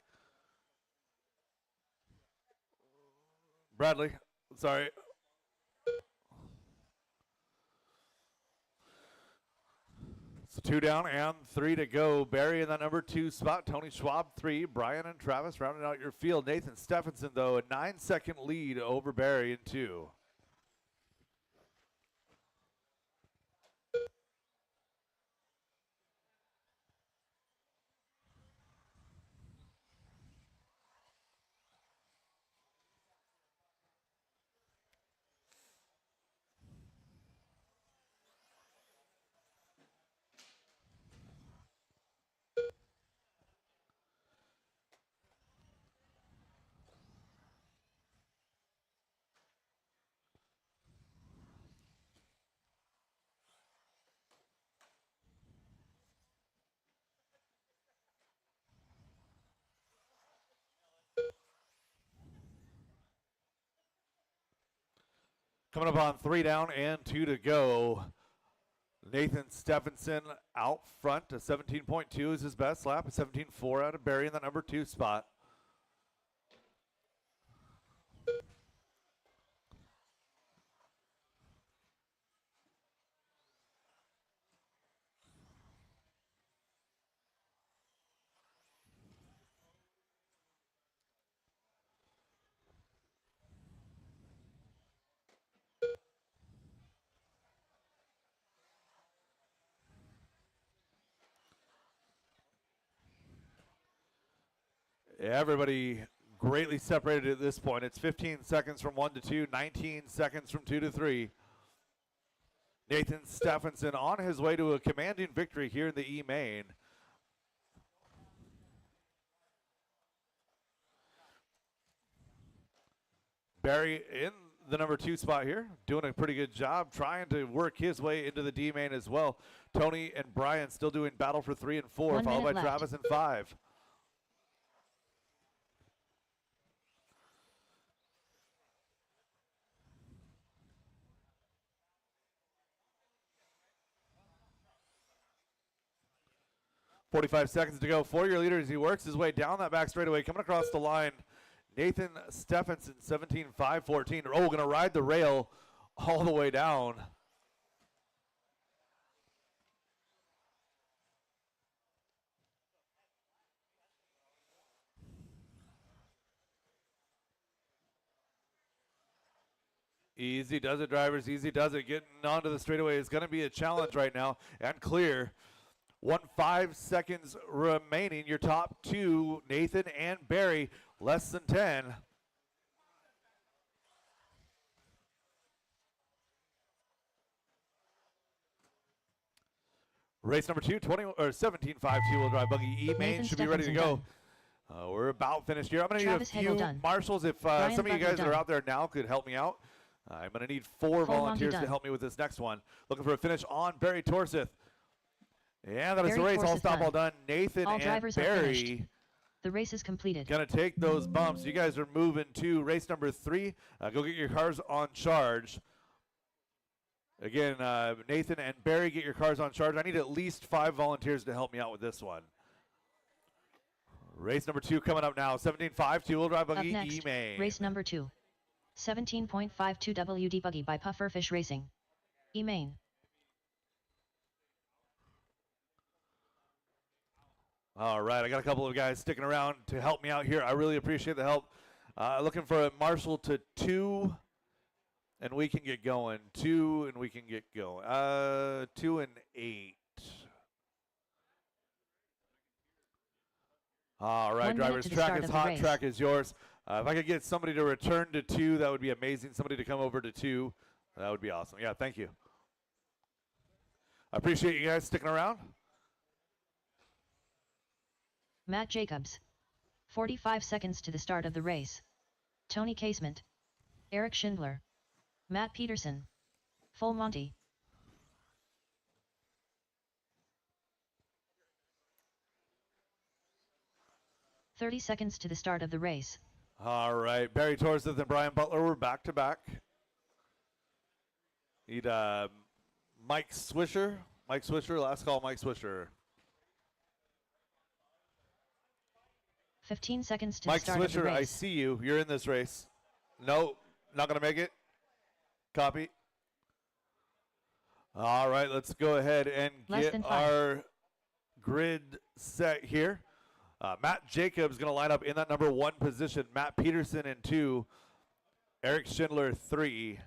Bradley, sorry. So 2 down and 3 to go. Barry in that number 2 spot. Tony Schwab 3. Brian and Travis rounding out your field. Nathan Stephenson, though, a 9-second lead over Barry in 2. Coming up on 3 down and 2 to go. Nathan Stephenson out front. A 17.2 is his best lap. A 17.4 out of Barry in the number 2 spot. Everybody greatly separated at this point. It's 15 seconds from 1 to 2, 19 seconds from 2 to 3. Nathan Stephenson on his way to a commanding victory here in the E-Main. Barry in the number 2 spot here, doing a pretty good job, trying to work his way into the D main as well. Tony and Brian still doing battle for 3 and 4, 1 followed by minute left. Travis and 5. .45 seconds to go for your leader as he works his way down that back straightaway, coming across the line. Nathan Stephenson, 17.514. Oh, going to ride the rail all the way down. Easy does it, drivers. Easy does it. Getting onto the straightaway is going to be a challenge right now, and clear. 5 seconds remaining. Your top 2, Nathan and Barry, less than 10. Race number 2, 17.5 two-wheel drive buggy E-main should be ready to go. We're about finished here. I'm going to need a few marshals. If some of you guys that are out there now could help me out. I'm going to need 4 volunteers to help me with this next one. Looking for a finish on Barry Torseth. Yeah, that is the race. All stop, all done. Nathan all and drivers Barry. The race is completed. Gonna take those bumps. You guys are moving to race number 3. Go get your cars on charge. Again, Nathan and Barry, get your cars on charge. I need at least 5 volunteers to help me out with this one. Race number 2 coming up now. 17.5 two-wheel drive Up buggy next, E-main. race number 2. 17.52 WD buggy by Pufferfish Racing. E-main. All right, I got a couple of guys sticking around to help me out here. I really appreciate the help. Looking for a marshal to 2, and we can get going. 2, and we can get going. 2 and 8. All right, drivers, track is hot, track is yours. If I could get somebody to return to 2, that would be amazing. Somebody to come over to 2, that would be awesome. Yeah, thank you. I appreciate you guys sticking around. Matt Jacobs. 45 seconds to the start of the race. Tony Casement. Eric Schindler. Matt Peterson. Full Monty. .30 seconds to the start of the race. All right, Barry Torseth and Brian Butler were back to back. Need Mike Swisher. Mike Swisher, last call, Mike Swisher. 15 seconds to Mike the start of the Swisher, race. I see you. You're in this race. No, not going to make it. Copy. All right, let's go ahead and get our grid set here. Matt Jacobs going to line up in that number 1 position. Matt Peterson in 2. Eric Schindler 3.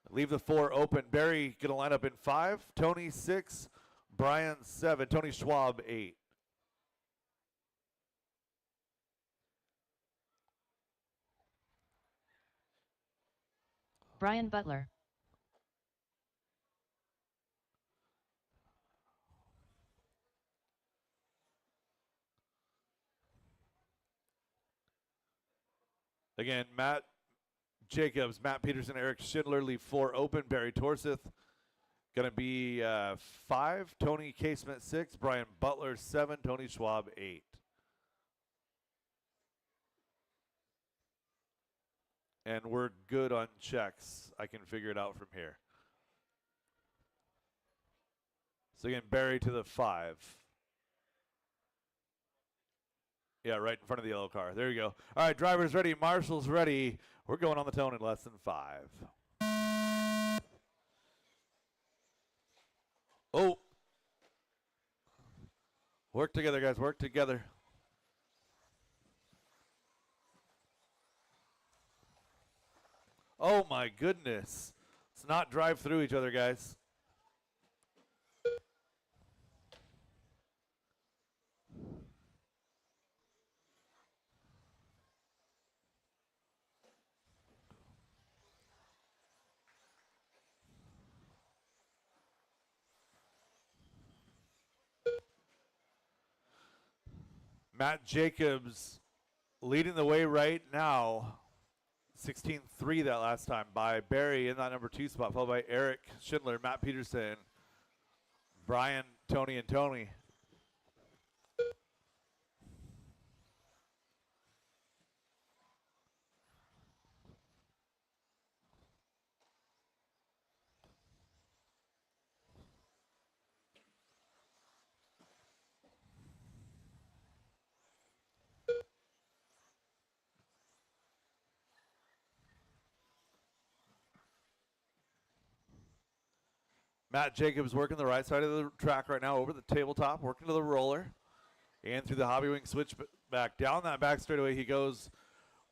Leave the 4 open. Barry going to line up in 5. Tony 6. Brian 7. Tony Schwab 8. Brian Butler. Again, Matt Jacobs, Matt Peterson, Eric Schindler leave 4 open. Barry Torseth going to be 5. Tony Casement 6. Brian Butler 7. Tony Schwab 8. And we're good on checks. I can figure it out from here. So again, Barry to the 5. Yeah, right in front of the yellow car. There you go. All right, drivers ready, marshals ready. We're going on the tone in less than 5. Oh. Work together, guys. Work together. Oh, my goodness. Let's not drive through each other, guys. Matt Jacobs leading the way right now. 16-3 that last time by Barry in that number 2 spot, followed by Eric Schindler, Matt Peterson, Brian, Tony, and Tony. Matt Jacobs working the right side of the track right now over the tabletop, working to the roller and through the hobby wing switch back. Down that back straightaway he goes,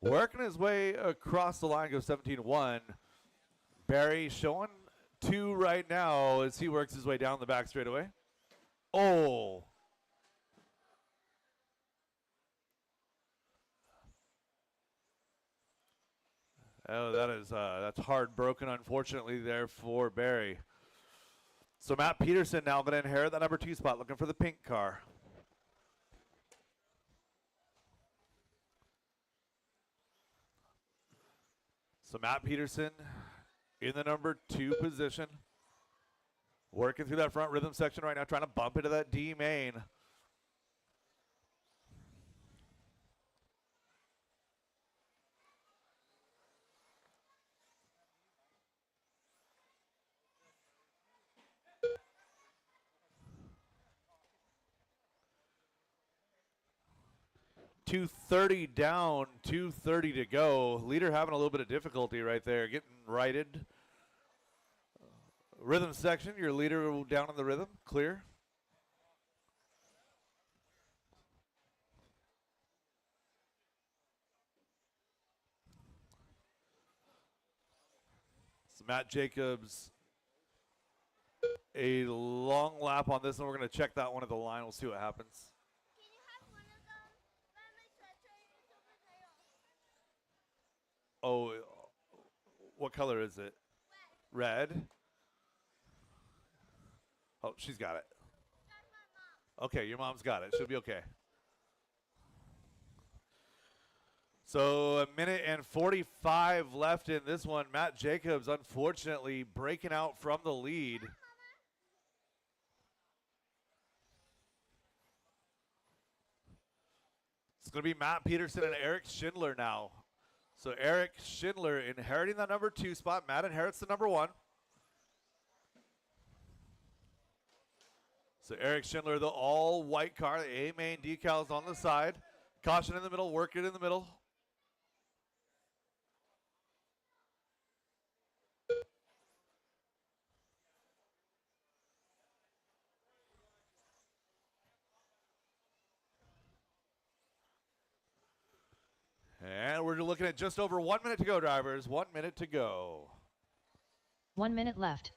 working his way across the line, goes 17-1. Barry showing 2 right now as he works his way down the back straightaway. Oh. Oh, that's hard broken, unfortunately, there for Barry. So Matt Peterson now going to inherit that number 2 spot, looking for the pink car. So Matt Peterson in the number 2 position, working through that front rhythm section right now, trying to bump into that D main. .230 down, 2:30 to go. Leader having a little bit of difficulty right there, getting righted. Rhythm section, your leader down in the rhythm, clear. So Matt Jacobs, a long lap on this one. We're going to check that one at the line. We'll see what happens. Oh, what color is it? Red. Oh, she's got it. Okay, your mom's got it. She'll be okay. So 1:45 left in this one. Matt Jacobs, unfortunately, breaking out from the lead. It's going to be Matt Peterson and Eric Schindler now. So Eric Schindler inheriting that number 2 spot. Matt inherits the number 1. So Eric Schindler, the all-white car, the A-main decals on the side. Caution in the middle, work it in the middle. And we're looking at just over 1 minute to go, drivers. 1 minute to go. 1 minute left.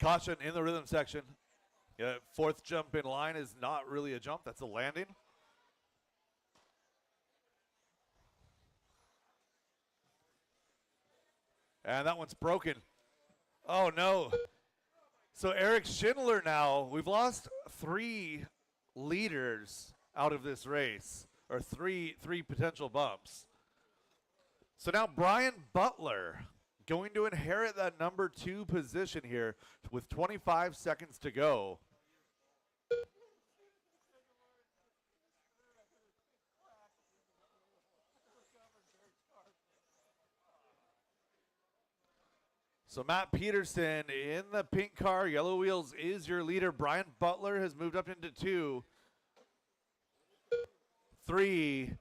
Caution in the rhythm section. Yeah, 4th jump in line is not really a jump. That's a landing. And that one's broken. Oh, no. So Eric Schindler now, we've lost 3 leaders out of this race, or three potential bumps. So now Brian Butler going to inherit that number 2 position here with 25 seconds to go. So Matt Peterson in the pink car, yellow wheels is your leader. Brian Butler has moved up into 2. 3,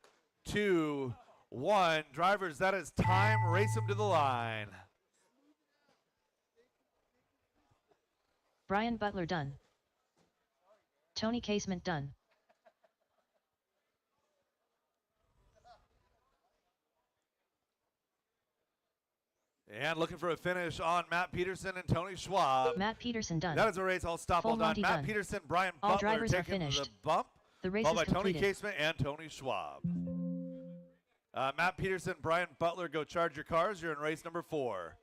2, 1. Drivers, that is time. Race them to the line. Brian Butler done. Tony Casement done. And looking for a finish on Matt Peterson and Tony Schwab. Matt Peterson done. That is a race. I'll stop Full all done. Monty Matt done. Peterson, Brian All Butler drivers are taking the finished. bump. The race Followed is by Tony completed. Casement and Tony Schwab. Matt Peterson, Brian Butler, go charge your cars. You're in race number 4.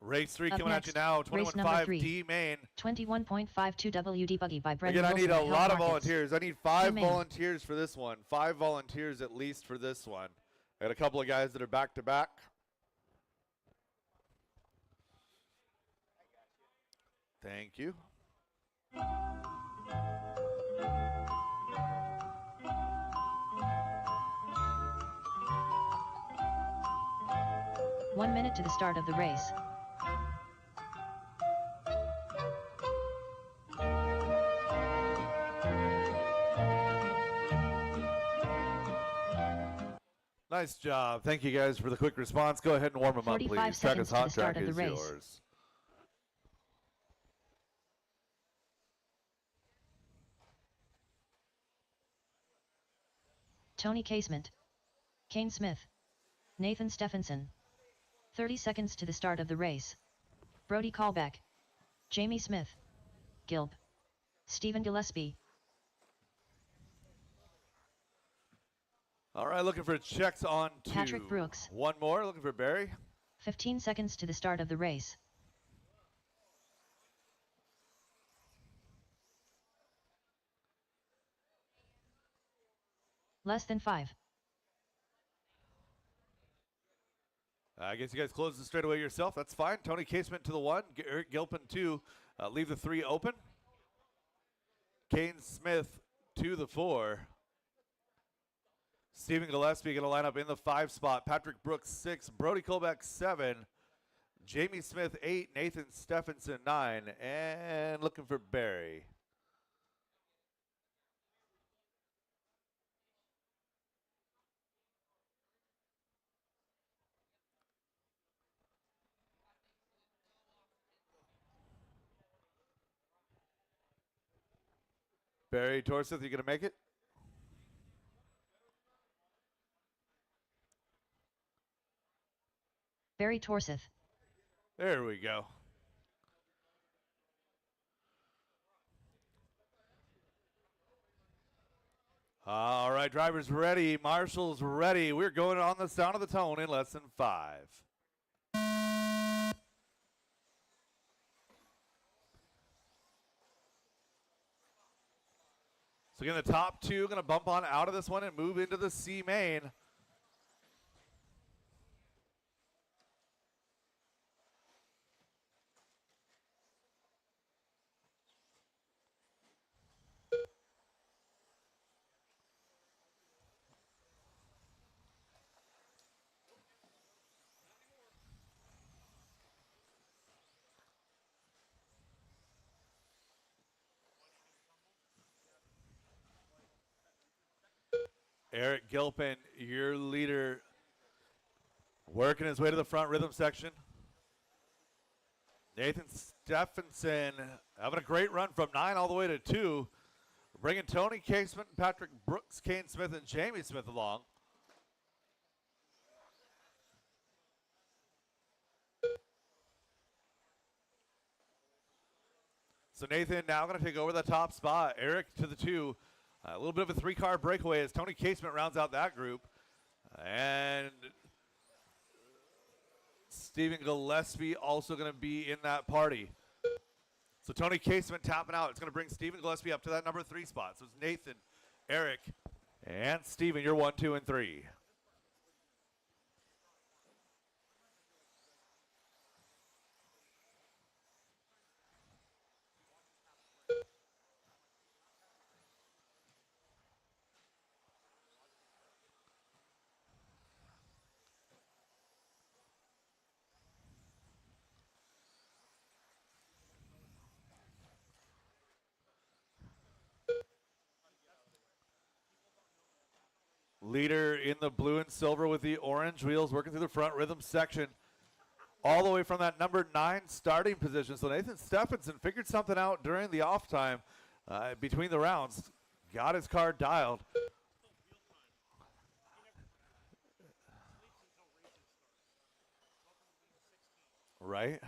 Race 3 Up coming at you next, now. race number 21.5 3. D main. 21.52 WD buggy by Brendan Again, I Wilson need a at lot Health of Markets. volunteers. I need 5 main. volunteers for this one. 5 volunteers at least for this one. I got a couple of guys that are back to back. Thank you. One minute to the start of the race. Nice job. Thank you guys for the quick response. Go ahead and warm them up, 45 please. Track seconds is to the hot. start Track of the is race. yours. Tony Casement. Kane Smith. Nathan Stephenson. 30 seconds to the start of the race. Brody Callback. Jamie Smith. Gilb. Stephen Gillespie. All right, looking for checks on 2. Patrick Brooks. One more, looking for Barry. 15 seconds to the start of the race. Less than 5. I guess you guys close the straightaway yourself. That's fine. Tony Casement to the 1. Eric Gilpin 2. Leave the 3 open. Kane Smith to the 4. Stephen Gillespie going to line up in the 5 spot. Patrick Brooks 6. Brody Colbeck 7. Jamie Smith 8. Nathan Stephenson 9. And looking for Barry. Barry Torseth, you going to make it? Barry Torseth. There we go. All right, drivers ready. Marshall's ready. We're going on the sound of the tone in less than 5. So again, the top 2 going to bump on out of this one and move into the C main. Eric Gilpin, your leader, working his way to the front rhythm section. Nathan Stephenson having a great run from 9 all the way to 2. Bringing Tony Casement, Patrick Brooks, Kane Smith, and Jamie Smith along. So Nathan now going to take over the top spot. Eric to the 2. A little bit of a 3-car breakaway as Tony Casement rounds out that group. And Stephen Gillespie also going to be in that party. So Tony Casement tapping out. It's going to bring Stephen Gillespie up to that number 3 spot. So it's Nathan, Eric, and Stephen. You're 1, 2, and 3. Leader in the blue and silver with the orange wheels working through the front rhythm section all the way from that number 9 starting position. So Nathan Stephenson figured something out during the off time between the rounds. Got his car dialed. Right?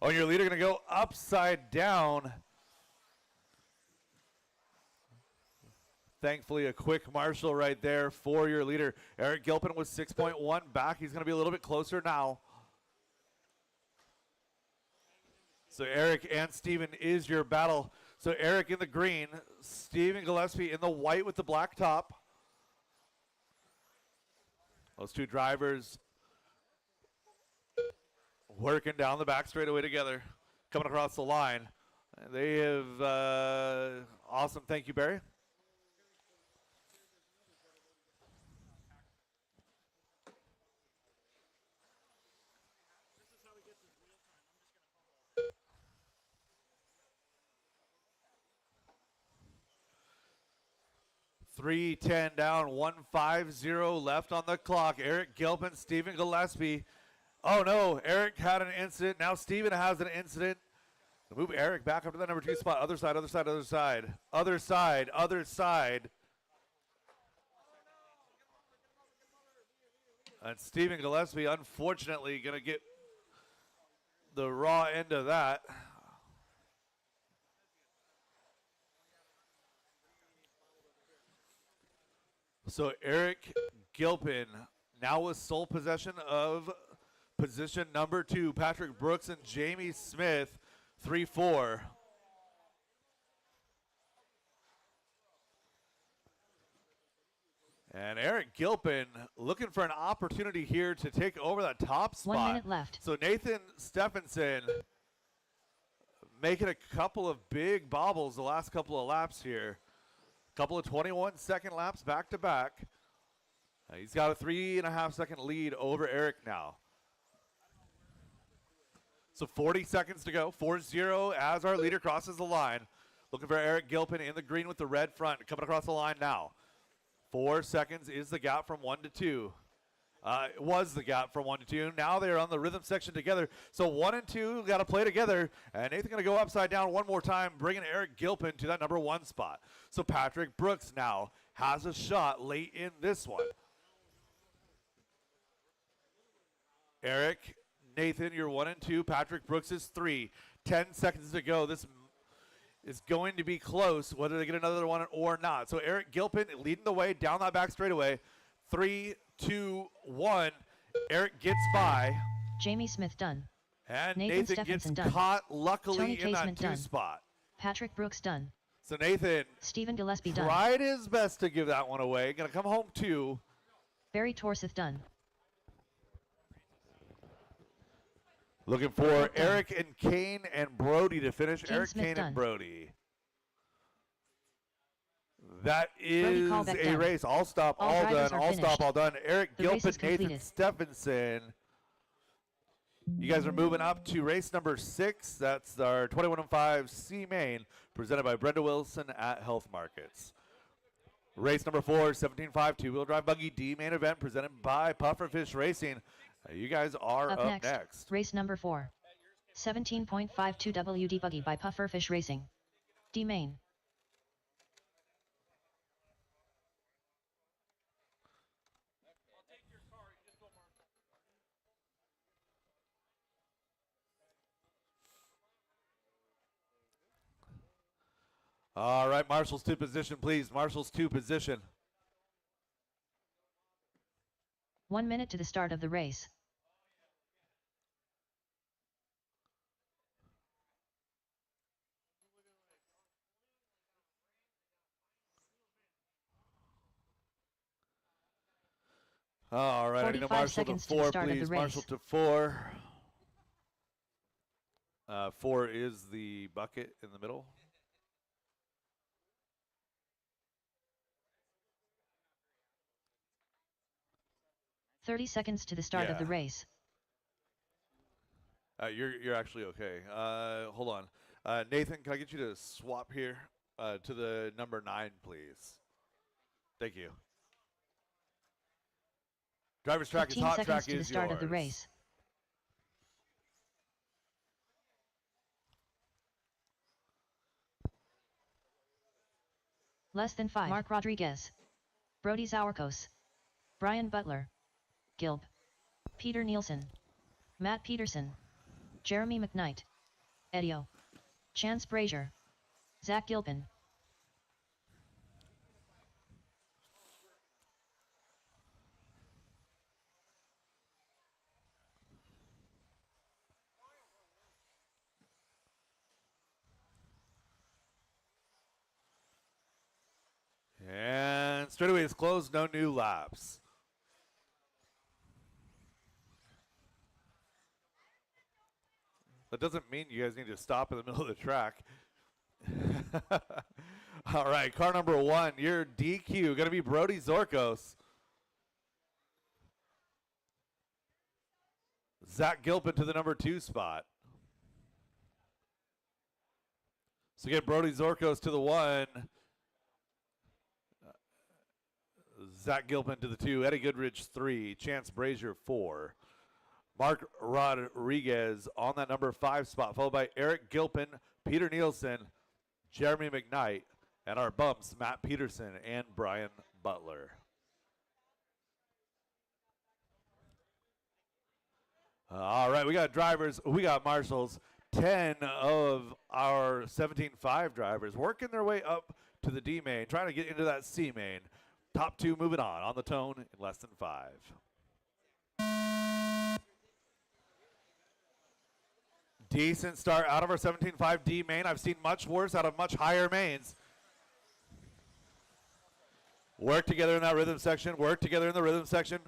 Oh, your leader going to go upside down. Thankfully, a quick Marshall right there for your leader. Eric Gilpin was 6.1 back. He's going to be a little bit closer now. So Eric and Steven is your battle. So Eric in the green, Steven Gillespie in the white with the black top. Those two drivers working down the back straightaway together, coming across the line. They have, awesome, thank you, Barry. .310 down, 150 left on the clock. Eric Gilpin, Stephen Gillespie. Oh no, Eric had an incident. Now Stephen has an incident. Move Eric back up to the number 2 spot. Other side, other side, other side. Other side, other side. And Stephen Gillespie, unfortunately, going to get the raw end of that. So Eric Gilpin now with sole possession of position number 2. Patrick Brooks and Jamie Smith, 3-4. And Eric Gilpin looking for an opportunity here to take over that top spot. 1 minute left. So Nathan Stephenson making a couple of big bobbles the last couple of laps here. Couple of 21-second laps back to back. He's got a 3.5-second lead over Eric now. So 40 seconds to go. 4-0 as our leader crosses the line. Looking for Eric Gilpin in the green with the red front. Coming across the line now. 4 seconds is the gap from 1 to 2. It was the gap from 1 to 2. Now they're on the rhythm section together. So 1 and 2 got to play together. And Nathan going to go upside down one more time, bringing Eric Gilpin to that number 1 spot. So Patrick Brooks now has a shot late in this one. Eric, Nathan, you're 1 and 2. Patrick Brooks is 3. 10 seconds to go. This is going to be close, whether they get another one or not. So Eric Gilpin leading the way down that back straightaway. 3, 2, 1. Eric gets by. Jamie Smith done. And Nathan Nathan gets Stephenson done. caught, luckily, Tony in that Casement 2 done. spot. Patrick Brooks done. So Nathan Stephen Gillespie done. tried his best to give that one away. Going to come home 2. Barry Torseth done. Looking for Done. Eric and Kane and Brody to finish. James Eric, Smith Kane, done. and Brody. That Brody is Callback a done. race. All stop, All all drivers done, are all stop, finished. all done. Eric The race Gilpin, is Nathan completed. Stephenson. You guys are moving up to race number 6. That's our 21-5 C main, presented by Brenda Wilson at Health Markets. Race number 4, 17.5 two-wheel drive buggy D main event, presented by Pufferfish Racing. You guys are Up up next, race number 4. 17.52 WD Buggy by Pufferfish Racing. D main. All right, marshals to position, please. Marshals to position. 1 minute to the start of the race. All right, I need a 45 marshal to seconds to the 4, start of the please. race. Marshal to 4. 4 is the bucket in the middle. .30 seconds to the start of the Yeah. race. You're actually okay. Hold on. Nathan, can I get you to swap here to the number 9, please? Thank you. Driver's track is 15 hot, seconds track to the is start yours. of the race. Less than 5. Mark Rodriguez. Brody Zawarkos. Brian Butler. Gilb. Peter Nielsen. Matt Peterson. Jeremy McKnight. Edio. Chance Brazier. Zach Gilpin. Straightaway is closed, no new laps. That doesn't mean you guys need to stop in the middle of the track. All right, car number 1, your DQ, going to be Brody Zorkos. Zach Gilpin to the number 2 spot. So again, Brody Zorkos to the 1. Zach Gilpin to the 2. Eddie Goodrich 3. Chance Brazier 4. Mark Rodriguez on that number 5 spot, followed by Eric Gilpin, Peter Nielsen, Jeremy McKnight, and our bumps, Matt Peterson and Brian Butler. All right, we got drivers, we got marshals. 10 of our 17.5 drivers working their way up to the D main, trying to get into that C main. Top 2 moving on the tone in less than 5. Decent start out of our 17.5 D main. I've seen much worse out of much higher mains. Work together in that rhythm section. Work together in the rhythm section.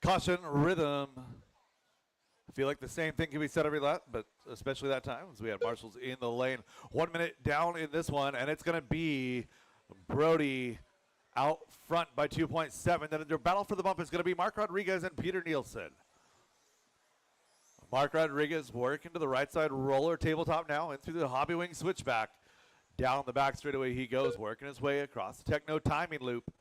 Caution, rhythm. I feel like the same thing can be said every lap, but especially that time as we had marshals in the lane. 1 minute down in this one, and it's going to be Brody out front by 2.7. Then their battle for the bump is going to be Mark Rodriguez and Peter Nielsen. Mark Rodriguez working to the right side roller tabletop now and through the hobby wing switchback. Down the back straightaway he goes, working his way across the techno timing loop.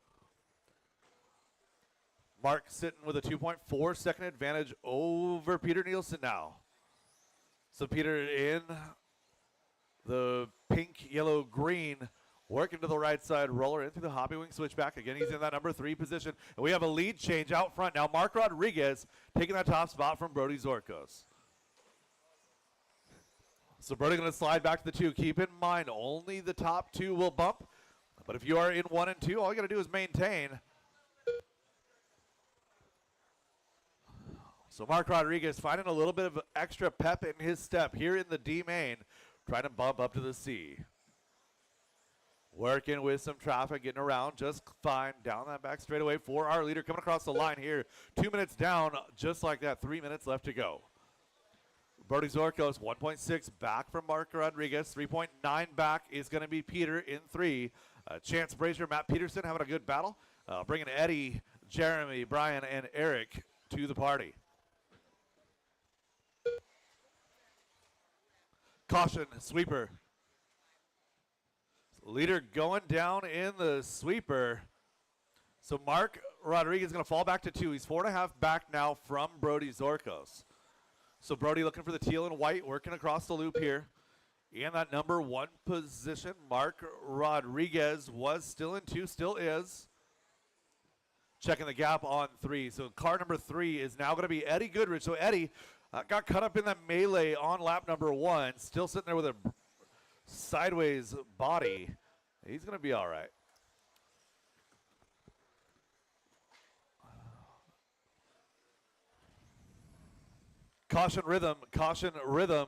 Mark sitting with a 2.4 second advantage over Peter Nielsen now. So Peter in the pink, yellow, green, working to the right side roller in through the hobby wing switchback. Again, he's in that number 3 position. And we have a lead change out front now. Mark Rodriguez taking that top spot from Brody Zorkos. So Brody going to slide back to the 2. Keep in mind, only the top 2 will bump. But if you are in 1 and 2, all you got to do is maintain. So Mark Rodriguez finding a little bit of extra pep in his step here in the D main, trying to bump up to the C. Working with some traffic, getting around just fine down that back straightaway for our leader coming across the line here. 2 minutes down, just like that, 3 minutes left to go. Brody Zorkos, 1.6 back from Mark Rodriguez. 3.9 back is going to be Peter in 3. Chance Brazier, Matt Peterson having a good battle. Bringing Eddie, Jeremy, Brian, and Eric to the party. Caution, sweeper. Leader going down in the sweeper. So Mark Rodriguez is going to fall back to 2. He's 4.5 back now from Brody Zorkos. So Brody looking for the teal and white, working across the loop here. In that number 1 position, Mark Rodriguez was still in 2, still is. Checking the gap on 3. So car number 3 is now going to be Eddie Goodrich. So Eddie got cut up in that melee on lap number 1. Still sitting there with a sideways body. He's going to be all right. Caution rhythm, caution rhythm.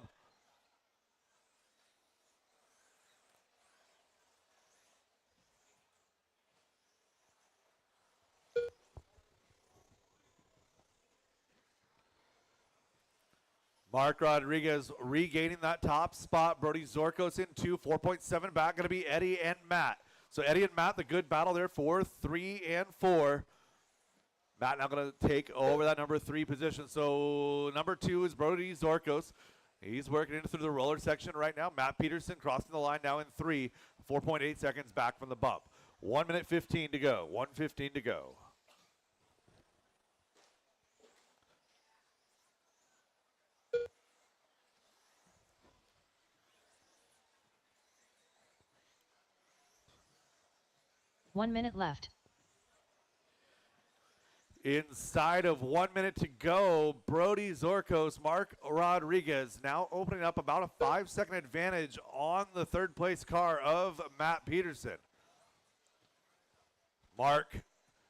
Mark Rodriguez regaining that top spot. Brody Zorkos in 2, 4.7 back. Going to be Eddie and Matt. So Eddie and Matt, the good battle there for 3 and 4. Matt now going to take over that number 3 position. So number 2 is Brody Zorkos. He's working in through the roller section right now. Matt Peterson crossing the line now in 3, 4.8 seconds back from the bump. 1 minute 15 to go. 1:15 to go. 1 minute left. Inside of 1 minute to go, Brody Zorkos, Mark Rodriguez now opening up about a 5-second advantage on the third place car of Matt Peterson. Mark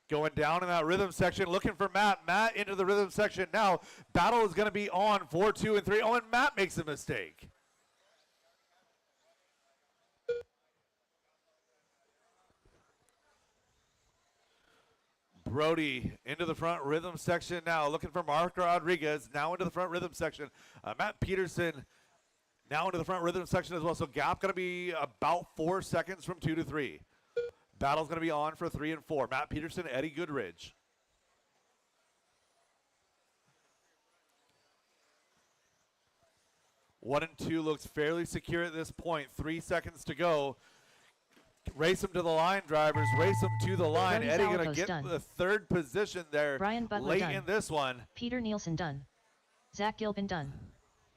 going down in that rhythm section, looking for Matt. Matt into the rhythm section now. Battle is going to be on 4, 2, and 3. Oh, and Matt makes a mistake. Brody into the front rhythm section now, looking for Mark Rodriguez, now into the front rhythm section. Matt Peterson now into the front rhythm section as well. So gap going to be about 4 seconds from 2 to 3. Battle's going to be on for 3 and 4. Matt Peterson, Eddie Goodridge. One and two looks fairly secure at this point. 3 seconds to go. Race them to the line, drivers. Race them to the line. Brody Eddie going to Zalapos get done. the third position there Brian Butler late done. in this one. Peter Nielsen done. Zach Gilpin done.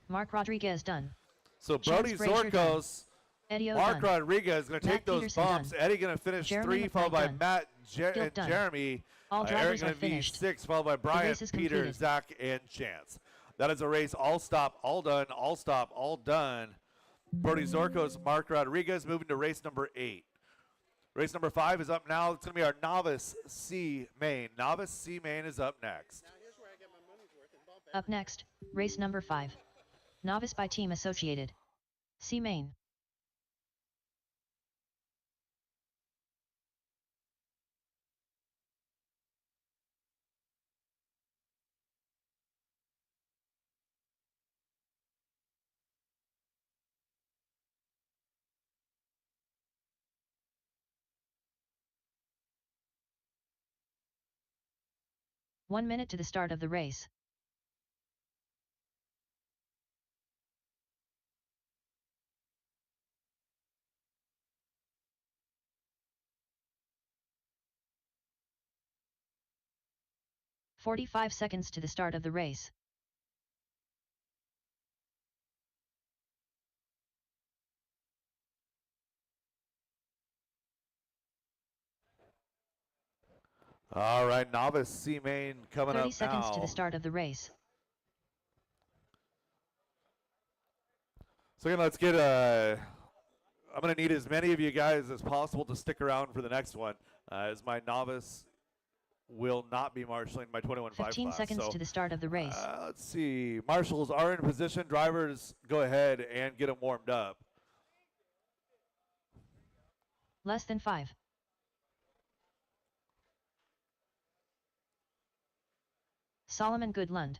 Mark Rodriguez done. So Chance Brody Frazier done. Zorkos, Eddie O Mark done. Rodriguez going to Matt take those Peterson bumps. done. Eddie going to finish Jeremy 3, followed by McKnight done. Matt Gilp and done. Jeremy. All Eric drivers going are to be finished. 6, followed by Brian, race is Peter, completed. Zach, and Chance. That is a race. All stop, all done, all stop, all done. Brody Zorkos, Mark Rodriguez moving to race number 8. Race number 5 is up now. It's going to be our Novice C main. Novice C main is up next. Up next, race number 5. Novice by Team Associated. C main. One minute to the start of the race. "45 seconds to the start of the race. All right, Novice C main coming 30 up seconds now. to the start of the race. So again, let's get I'm going to need as many of you guys as possible to stick around for the next one, as my novice will not be marshaling my 21.5 class. 15 seconds So, to the start of the race. let's see. Marshals are in position. Drivers, go ahead and get them warmed up. Less than 5. Solomon Goodlund.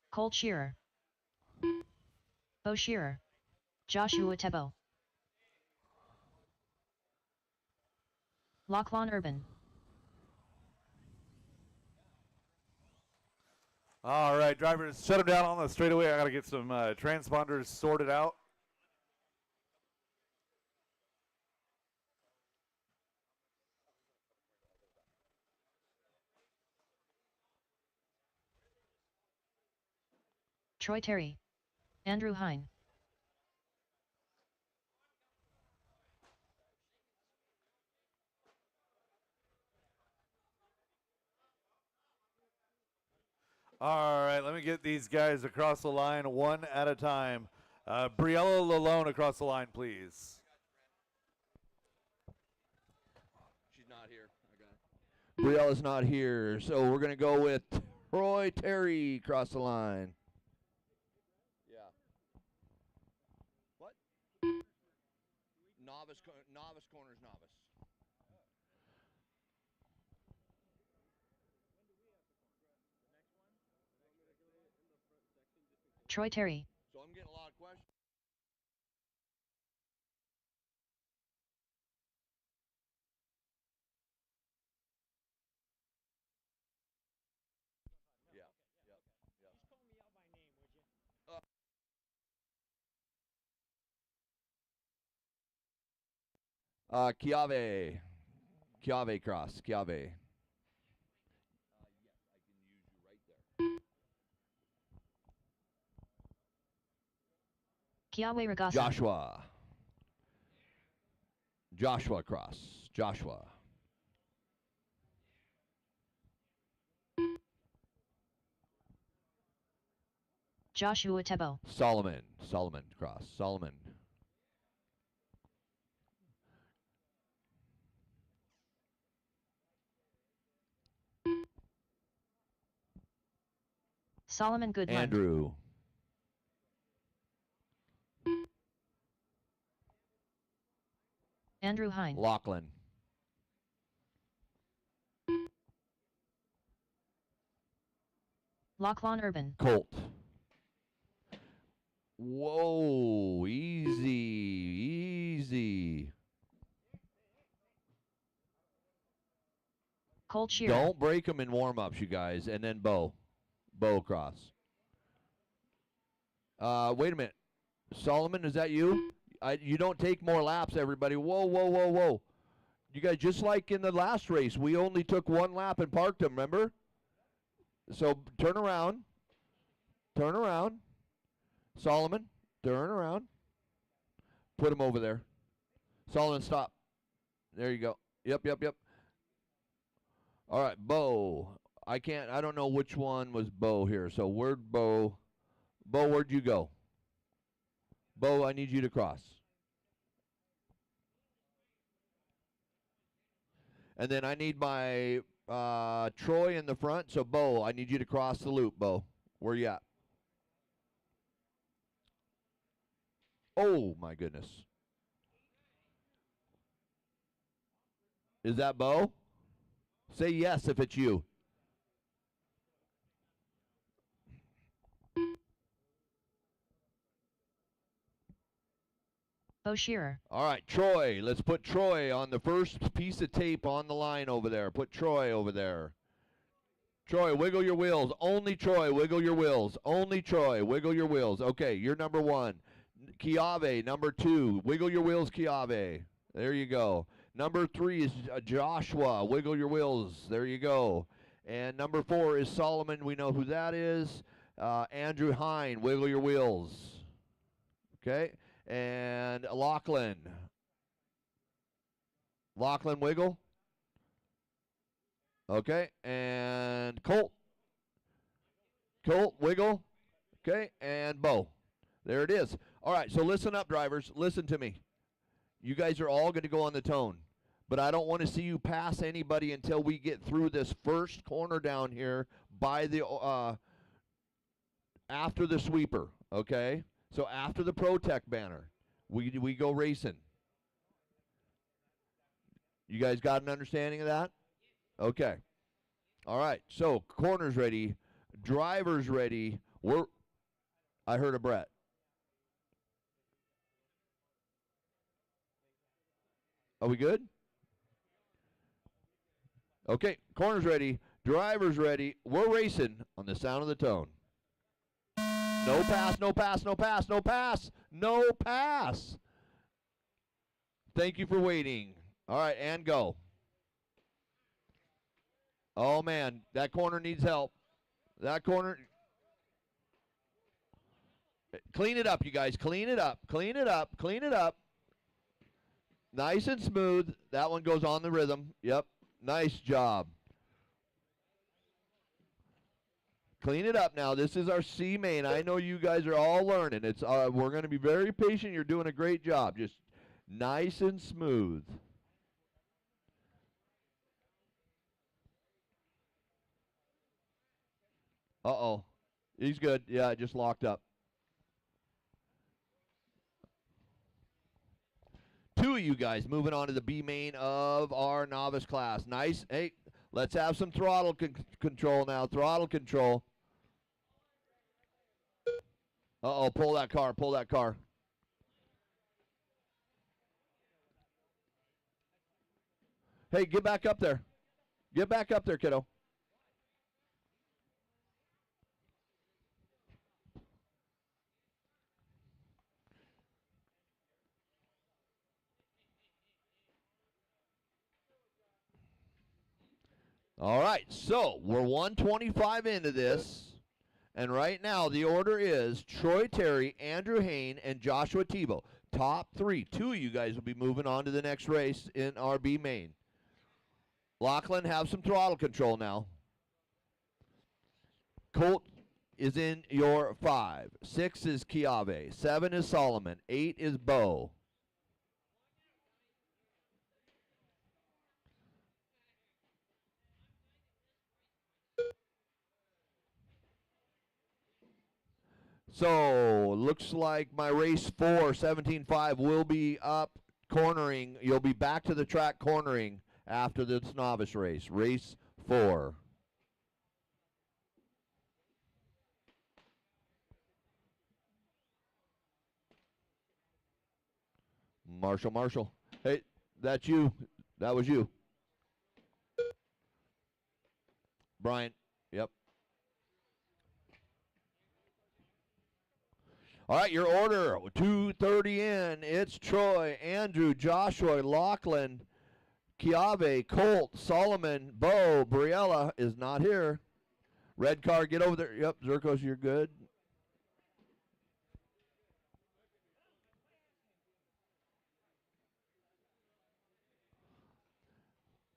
Cole Shearer. Bo Shearer. Joshua Tebo. Lachlan Urban. All right, drivers, shut them down on the straightaway. I got to get some transponders sorted out. Troy Terry. Andrew Hine. All right, let me get these guys across the line one at a time. Briella Lalone across the line, please. She's not here. I got it. Briella's not here, so we're going to go with Troy Terry across the line. Yeah. What? Novice corners novice. Troy Terry. So I'm getting a lot of questions. Yeah. Yep. Yep. Just call me out by name, would you? Chiave. Chiave cross. Chiave. Kiawe Ragasa. Joshua. Joshua cross. Joshua. Joshua Tebo. Solomon. Solomon cross. Solomon. Solomon Goodman. Andrew. Andrew Hine. Lachlan. Lachlan Urban. Colt. Whoa, easy. Colt Shearer. Don't break them in warm-ups, you guys. And then Bo cross. Wait a minute. Solomon, is that you? You don't take more laps, everybody. Whoa. You guys, just like in the last race, we only took one lap and parked them, remember? So turn around. Solomon, turn around. Put him over there. Solomon, stop. There you go. Yep. All right, Bo. I don't know which one was Bo here. So where'd Bo? Bo, where'd you go? Bo, I need you to cross. And then I need my Troy in the front. So Bo, I need you to cross the loop, Bo. Where you at? Oh, my goodness. Is that Bo? Say yes if it's you. Bo Shearer. All right, Troy. Let's put Troy on the first piece of tape on the line over there. Put Troy over there. Troy, wiggle your wheels. Only Troy, wiggle your wheels. Only Troy, wiggle your wheels. Okay, you're number one. Chiave, number two. Wiggle your wheels, Chiave. There you go. Number three is Joshua. Wiggle your wheels. There you go. And number four is Solomon. We know who that is. Andrew Hine. Wiggle your wheels. Okay. And Lachlan. Lachlan, wiggle. Okay. And Colt. Colt, wiggle. Okay. And Bo. There it is. All right, so listen up, drivers. Listen to me. You guys are all going to go on the tone, but I don't want to see you pass anybody until we get through this first corner down here by the after the sweeper, okay? So after the ProTech banner, we go racing. You guys got an understanding of that? Okay. All right, so corners ready, drivers ready. I heard a Brett. Are we good? Okay, corners ready, drivers ready. We're racing on the sound of the tone. No pass, no pass, no pass, no pass, no pass. Thank you for waiting. All right, and go. Oh, man, that corner needs help. That corner. Clean it up, you guys. Clean it up. Clean it up. Clean it up. Nice and smooth. That one goes on the rhythm. Yep. Nice job. Clean it up now. This is our C main. I know you guys are all learning. It's we're going to be very patient. You're doing a great job. Just nice and smooth. Uh-oh. He's good. Yeah, it just locked up. Two of you guys moving on to the B main of our novice class. Nice. Hey, let's have some throttle control now. Throttle control. Uh-oh, pull that car. Pull that car. Hey, get back up there. Get back up there, kiddo. All right, so we're 125 into this, and right now the order is Troy Terry, Andrew Hain, and Joshua Tebow. Top three. Two of you guys will be moving on to the next race in RB main. Lachlan, have some throttle control now. Colt is in your 5. 6 is Chiave. 7 is Solomon. 8 is Bo. So, looks like my race 4, 17.5, will be up cornering. You'll be back to the track cornering after this novice race. Race 4. Marshall. Hey, that's you. That was you. Brian. Yep. All right, your order, 2:30 in. It's Troy, Andrew, Joshua, Lachlan, Chiave, Colt, Solomon, Bo, Briella is not here. Red car, get over there. Yep, Zirkos, you're good.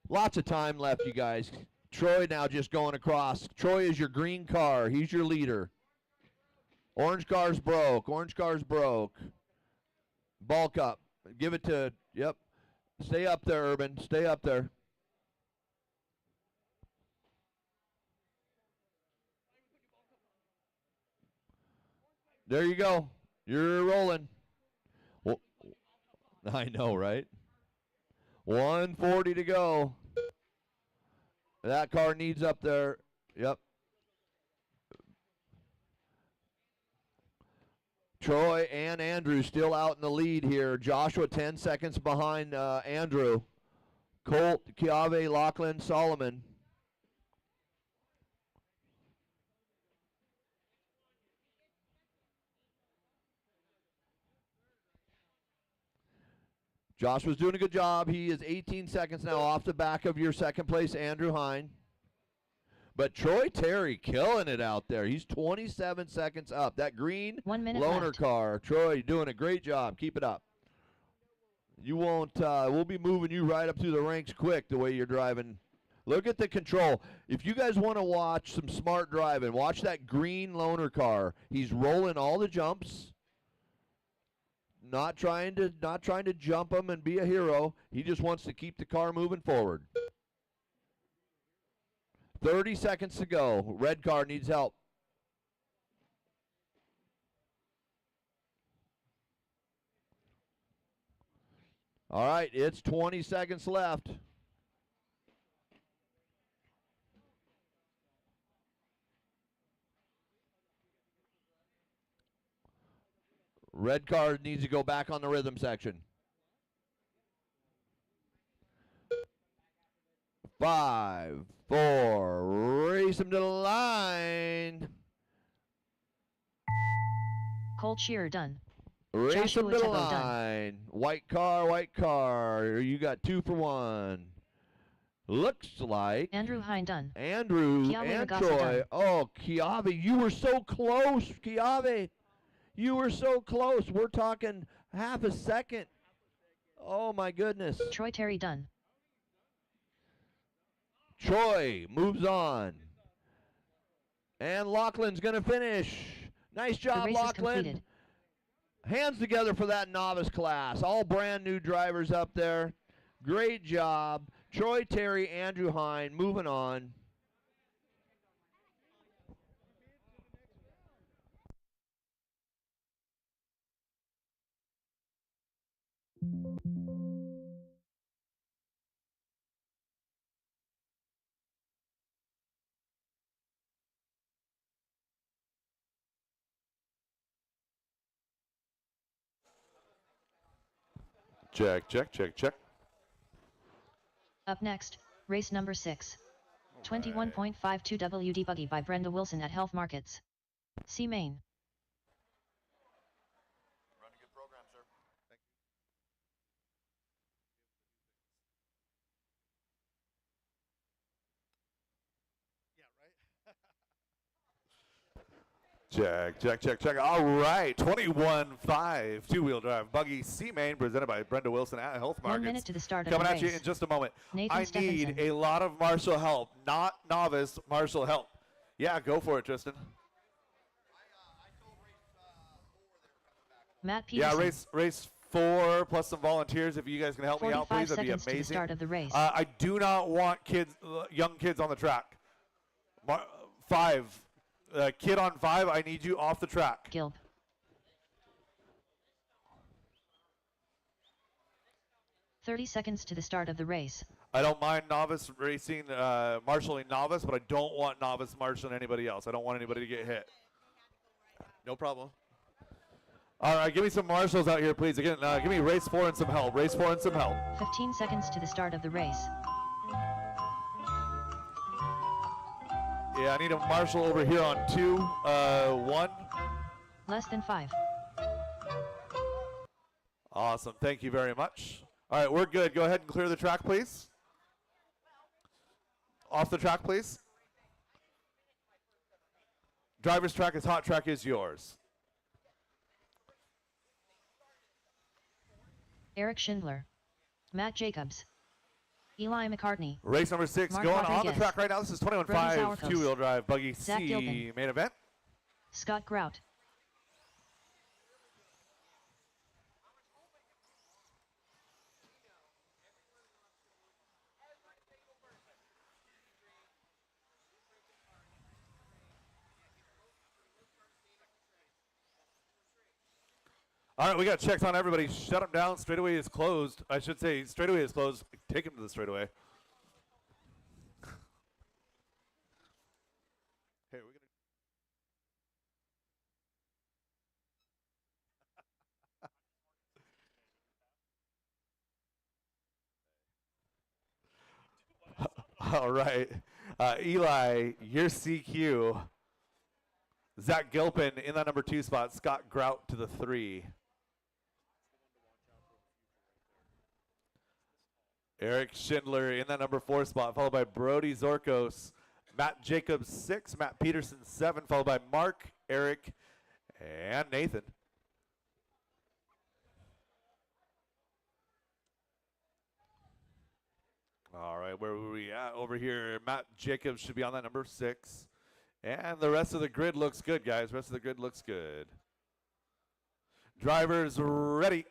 Lots of time left, you guys. Troy now just going across. Troy is your green car. He's your leader. Orange car's broke. Bulk up. Give it to, yep. Stay up there, Urban. Stay up there. There you go. You're rolling. Well, I know, right? 140 to go. That car needs up there. Yep. Troy and Andrew still out in the lead here. Joshua 10 seconds behind Andrew. Colt, Chiave, Lachlan, Solomon. Joshua's doing a good job. He is 18 seconds now off the back of your second place, Andrew Hine. But Troy Terry killing it out there. He's 27 seconds up. That green 1 minute loaner left. car. Troy, doing a great job. Keep it up. You won't, we'll be moving you right up through the ranks quick the way you're driving. Look at the control. If you guys want to watch some smart driving, watch that green loaner car. He's rolling all the jumps. Not trying to jump him and be a hero. He just wants to keep the car moving forward. 30 seconds to go. Red car needs help. All right, it's 20 seconds left. Red car needs to go back on the rhythm section. 5, 4, race him to the line. Colt Shearer done. Race Joshua him to the Tebow done. line. White car. You got 2 for 1. Looks like Andrew Hine done. Andrew Chiave and Ragazzi Troy. done. Oh, Chiave, you were so close, Chiave. You were so close. We're talking half a second. Oh, my goodness. Troy Terry done. Troy moves on. And Lachlan's going to finish. Nice The job, race is Lachlan. completed. Hands together for that novice class. All brand new drivers up there. Great job. Troy Terry, Andrew Hine, moving on. Check. Up next, race number 6. 21.52 WD Buggy by Brenda Wilson at Health Markets. See main. Run a good program, sir. Thank you. Check. All right, 21-5 two-wheel drive buggy C main presented by Brenda Wilson at Health Markets. 1 minute to the start of Coming the at you race. in just a moment. Nathan I need Stephenson. a lot of marshal help, not novice marshal help. Yeah, go for it, Tristan. Matt Peterson. Yeah, race 4 plus some volunteers. If you guys can help me out, 45 please, that'd be seconds to the amazing. start of the race. I do not want young kids on the track. 5, kid on 5. I need you off the track. Gilb. "30 seconds to the start of the race. I don't mind novice racing, marshaling novice, but I don't want novice marshaling anybody else. I don't want anybody to get hit. No problem. All right, give me some marshals out here, please. Again, give me race 4 and some help. Race 4 and some help. 15 seconds to the start of the race. Yeah, I need a marshal over here on 2, 1. Less than 5. Awesome. Thank you very much. All right, we're good. Go ahead and clear the track, please. Off the track, please. Driver's track is hot. Track is yours. Eric Schindler. Matt Jacobs. Eli McCartney. Race number 6 Mark going on the Rodriguez. track right now. This is Brody 21-5 Sauerkos. two-wheel drive buggy Zach C Gilpin. main event. Scott Grout. All right, we got checks on everybody. Shut them down. Straightaway is closed. I should say straightaway is closed. Take him to the straightaway. Hey, we're gonna. All right, Eli, your CQ. Zach Gilpin in that number 2 spot. Scott Grout to the 3. Eric Schindler in that number 4 spot, followed by Brody Zorkos. Matt Jacobs 6, Matt Peterson 7, followed by Mark, Eric, and Nathan. All right, where were we at over here? Matt Jacobs should be on that number 6. And the rest of the grid looks good, guys. Rest of the grid looks good. Drivers ready.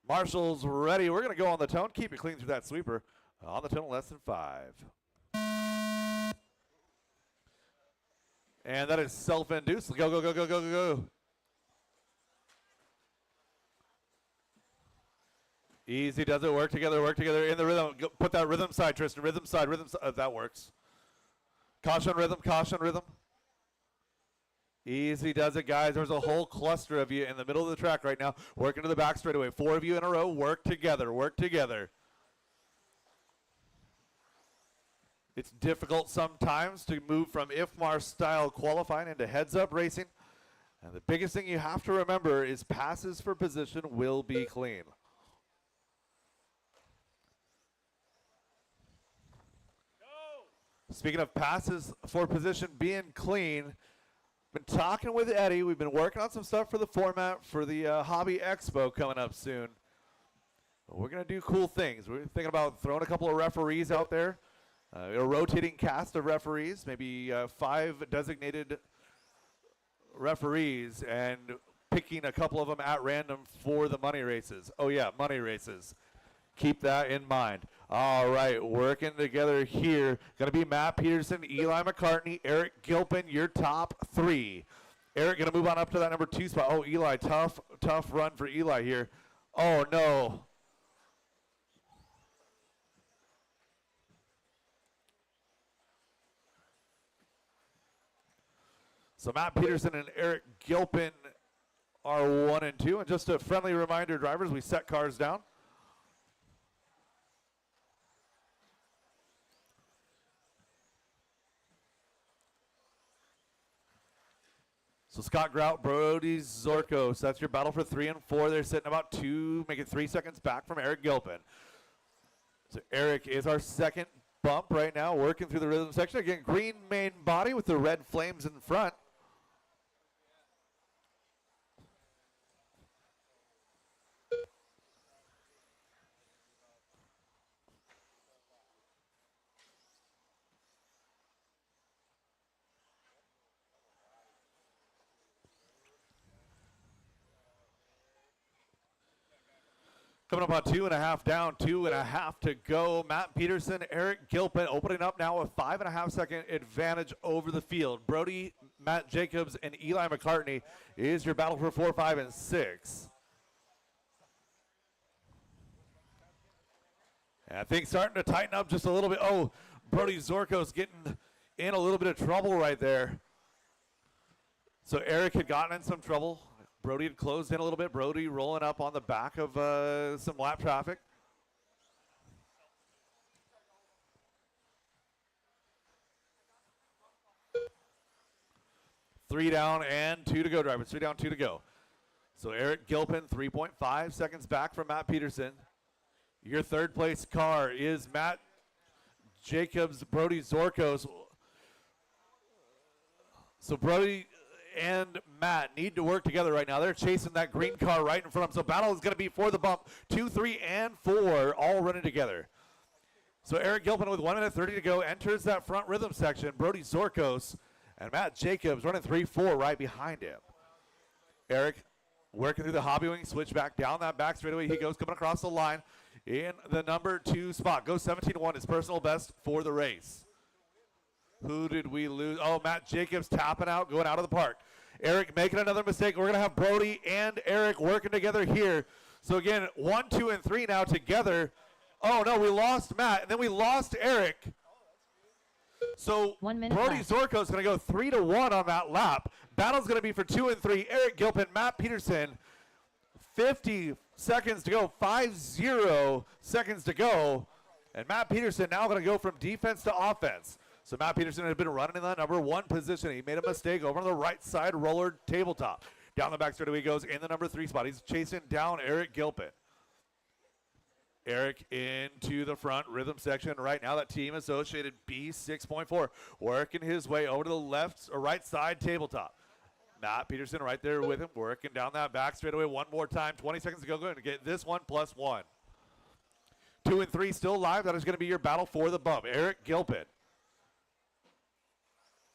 Marshals ready. We're going to go on the tone. Keep it clean through that sweeper. On the tone, less than 5. And that is self-induced. Go, go, go, go, go, go, go. Easy does it. Work together in the rhythm. Go, put that rhythm side, Tristan. Rhythm side. That works. Caution rhythm, caution rhythm. Easy does it, guys. There's a whole cluster of you in the middle of the track right now. Working to the back straightaway. 4 of you in a row. Work together. Work together. It's difficult sometimes to move from IFMAR style qualifying into heads up racing. And the biggest thing you have to remember is passes for position will be clean. Speaking of passes for position being clean, been talking with Eddie. We've been working on some stuff for the format for the Hobby Expo coming up soon. We're going to do cool things. We're thinking about throwing a couple of referees out there, a rotating cast of referees, maybe 5 designated referees, and picking a couple of them at random for the money races. Oh, yeah, money races. Keep that in mind. All right, working together here. Going to be Matt Peterson, Eli McCartney, Eric Gilpin, your top 3. Eric going to move on up to that number 2 spot. Oh, Eli, tough run for Eli here. Oh, no. So Matt Peterson and Eric Gilpin are 1 and 2. And just a friendly reminder, drivers, we set cars down. So Scott Grout, Brody Zorkos, that's your battle for 3 and 4. They're sitting about 2, making 3 seconds back from Eric Gilpin. So Eric is our second bump right now, working through the rhythm section. Again, green main body with the red flames in front. Coming up on 2.5 down, 2.5 to go. Matt Peterson, Eric Gilpin opening up now a 5.5-second advantage over the field. Brody, Matt Jacobs, and Eli McCartney is your battle for 4, 5, and 6. And I think starting to tighten up just a little bit. Oh, Brody Zorko's getting in a little bit of trouble right there. So Eric had gotten in some trouble. Brody had closed in a little bit. Brody rolling up on the back of some lap traffic. Three down and 2 to go, drivers. 3 down, 2 to go. So Eric Gilpin, 3.5 seconds back from Matt Peterson. Your third place car is Matt Jacobs, Brody Zorkos. So Brody and Matt need to work together right now. They're chasing that green car right in front of them. So battle is going to be for the bump. 2, 3, and 4 all running together. So Eric Gilpin with 1 minute 30 to go enters that front rhythm section. Brody Zorkos and Matt Jacobs running 3, 4 right behind him. Eric working through the hobby wing, switch back down that back straightaway. He goes coming across the line in the number 2 spot. Goes 17-1, his personal best for the race. Who did we lose? Oh, Matt Jacobs tapping out, going out of the park. Eric making another mistake. We're going to have Brody and Eric working together here. So again, 1, 2, and 3 now together. Oh no, we lost Matt, and then we lost Eric. So 1 minute Brody left. Zorko is going to go 3-1 on that lap. Battle's going to be for 2 and 3. Eric Gilpin, Matt Peterson, 50 seconds to go, 50 seconds to go. And Matt Peterson now going to go from defense to offense. So Matt Peterson had been running in that number 1 position. He made a mistake over on the right side roller tabletop. Down the back straightaway he goes in the number 3 spot. He's chasing down Eric Gilpin. Eric into the front rhythm section right now. That team associated B6.4 working his way over to the left or right side tabletop. Matt Peterson right there with him, working down that back straightaway one more time. 20 seconds to go. Going to get this one plus 1. 2 and 3 still live. That is going to be your battle for the bump. Eric Gilpin.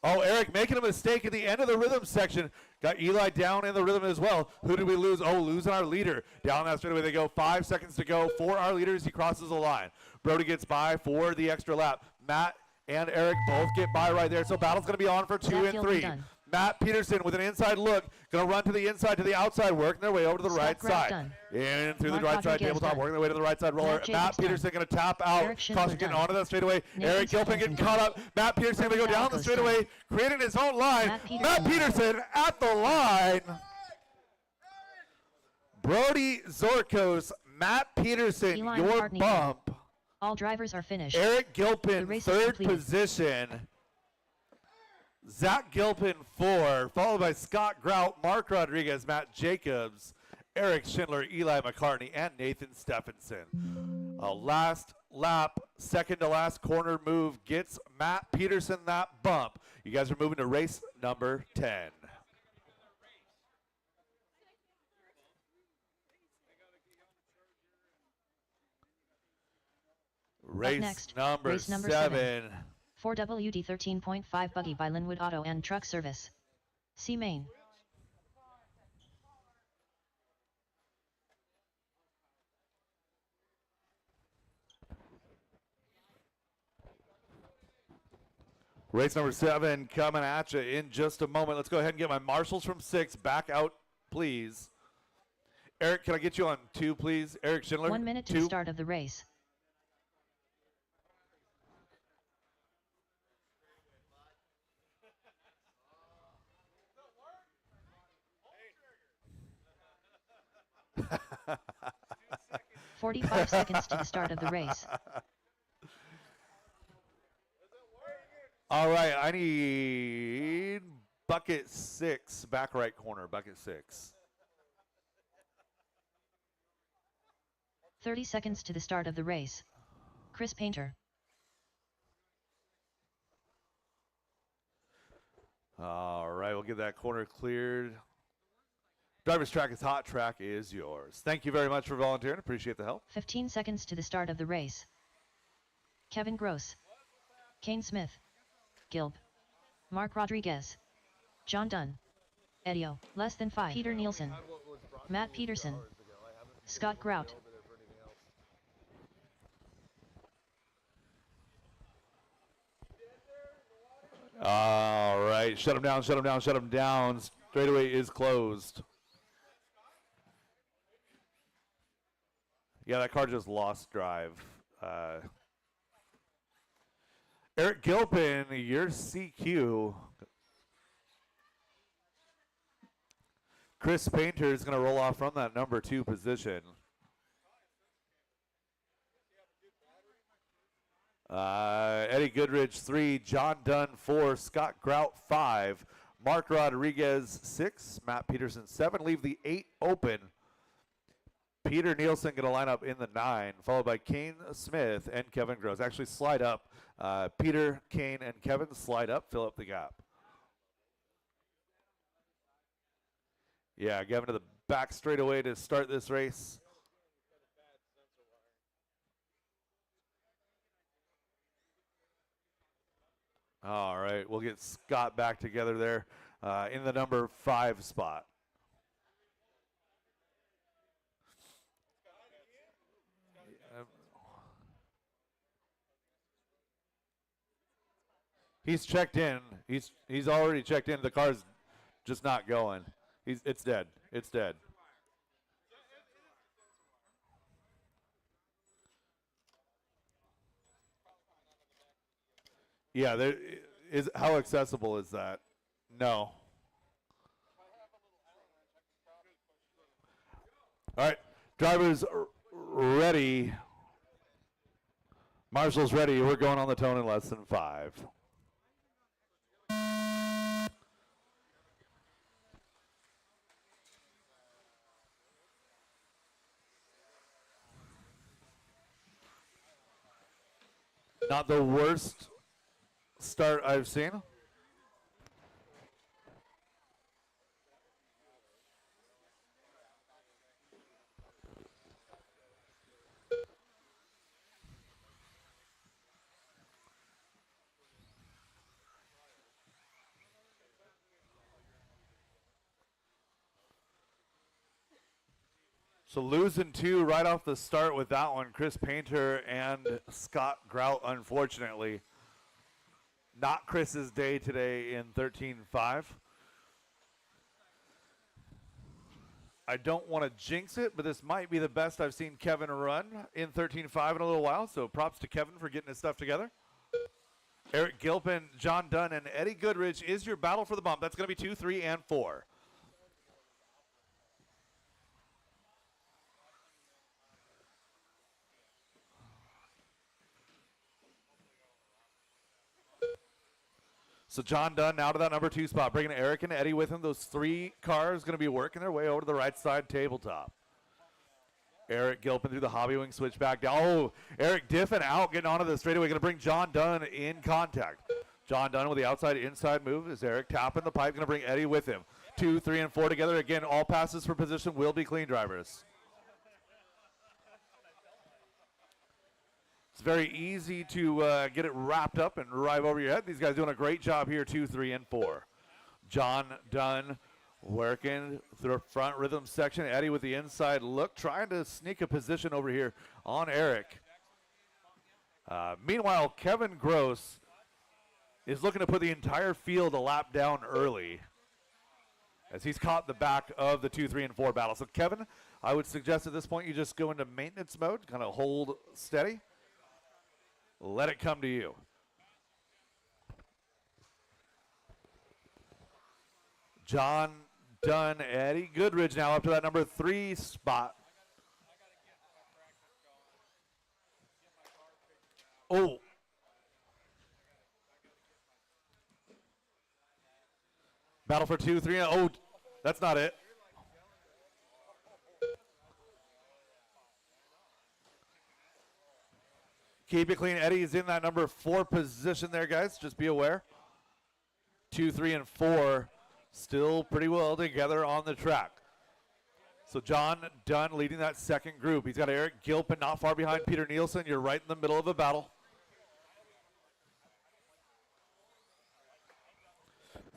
Oh, Eric making a mistake at the end of the rhythm section. Got Eli down in the rhythm as well. Who did we lose? Oh, losing our leader. Down that straightaway they go. 5 seconds to go for our leaders. He crosses the line. Brody gets by for the extra lap. Matt and Eric both get by right there. So battle's going to be on for 2 and 3. Matt Peterson with an inside look. Going to run to the inside, to the outside, working their way over to the right side. In through the right side tabletop, working their way to the right side roller. Matt Peterson going to tap out. Caution getting onto that straightaway. Eric Gilpin getting caught up. Matt Peterson going to go down the straightaway, creating his own line. Matt Peterson at the line. Brody Zorkos, Matt Peterson, Eli your McCartney. bump. All drivers are finished. Eric The Gilpin, race is 3rd completed. position. Zach Gilpin, 4, followed by Scott Grout, Mark Rodriguez, Matt Jacobs, Eric Schindler, Eli McCartney, and Nathan Stephenson. A last lap, second to last corner move gets Matt Peterson that bump. You guys are moving to race number 10. Race next, number race number 7. 4WD 13.5 buggy by Linwood Auto and Truck Service. See main. Race number 7 coming at you in just a moment. Let's go ahead and get my marshals from 6 back out, please. Eric, can I get you on 2, please? Eric Schindler. 1 minute to 2. the start of the race. Hey. 45 seconds to the start of the race. All right, I need bucket 6, back right corner, bucket 6. 30 seconds to the start of the race. Chris Painter. All right, we'll get that corner cleared. Driver's track is hot. Track is yours. Thank you very much for volunteering. Appreciate the help. 15 seconds to the start of the race. Kevin Gross. Kane Smith. Gilb. Mark Rodriguez. John Dunn. Edio. Less than 5. Peter Nielsen. Matt Peterson. Scott Grout. All right, shut him down, shut him down, shut him down. Straightaway is closed. Yeah, that car just lost drive. Eric Gilpin, your CQ. Chris Painter is going to roll off from that number 2 position. Eddie Goodrich 3, John Dunn 4, Scott Grout 5, Mark Rodriguez 6, Matt Peterson 7. Leave the 8 open. Peter Nielsen going to line up in the 9, followed by Kane Smith and Kevin Gross. Actually slide up. Peter, Kane, and Kevin slide up, fill up the gap. Yeah, Kevin to the back straightaway to start this race. All right, we'll get Scott back together there in the number 5 spot. He's checked in. He's already checked in. The car's just not going. It's dead. It's dead. Yeah, there is. How accessible is that? No. All right, drivers ready. Marshall's ready. We're going on the tone in less than 5. Not the worst start I've seen. So losing 2 right off the start with that one, Chris Painter and Scott Grout, unfortunately. Not Chris's day today in 13.5. I don't want to jinx it, but this might be the best I've seen Kevin run in 13.5 in a little while, so props to Kevin for getting his stuff together. Eric Gilpin, John Dunn, and Eddie Goodrich is your battle for the bump. That's going to be 2, 3, and 4. So John Dunn now to that number 2 spot, bringing Eric and Eddie with him. Those 3 cars going to be working their way over to the right side tabletop. Eric Gilpin through the hobby wing switch back down. Oh, Eric Diffin out, getting onto the straightaway, going to bring John Dunn in contact. John Dunn with the outside inside move as Eric tapping the pipe, going to bring Eddie with him. 2, 3, and 4 together. Again, all passes for position will be clean drivers. It's very easy to get it wrapped up and drive over your head. These guys doing a great job here, 2, 3, and 4. John Dunn working through the front rhythm section. Eddie with the inside look, trying to sneak a position over here on Eric. Meanwhile, Kevin Gross is looking to put the entire field a lap down early as he's caught the back of the 2, 3, and 4 battle. So Kevin, I would suggest at this point you just go into maintenance mode, kind of hold steady. Let it come to you. John Dunn, Eddie Goodrich now up to that number 3 spot. Oh. Battle for 2, 3. Oh, that's not it. Keep it clean. Eddie is in that number 4 position there, guys. Just be aware. 2, 3, and 4 still pretty well together on the track. So John Dunn leading that second group. He's got Eric Gilpin not far behind Peter Nielsen. You're right in the middle of a battle.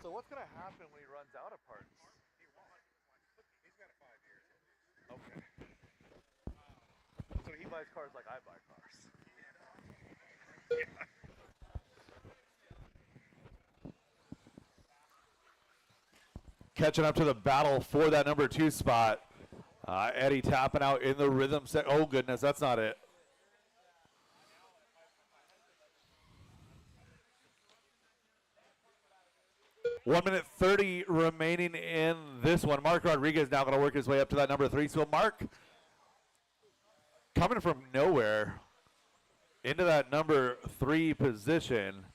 So what's going to happen when he runs out of parts? He's got 5 years. Okay. So he buys cars like I buy cars. catching up to the battle for that number 2 spot. Eddie tapping out in the rhythm set. Oh, goodness, that's not it. One minute 30 remaining in this one. Mark Rodriguez now going to work his way up to that number 3. So Mark coming from nowhere into that number 3 position.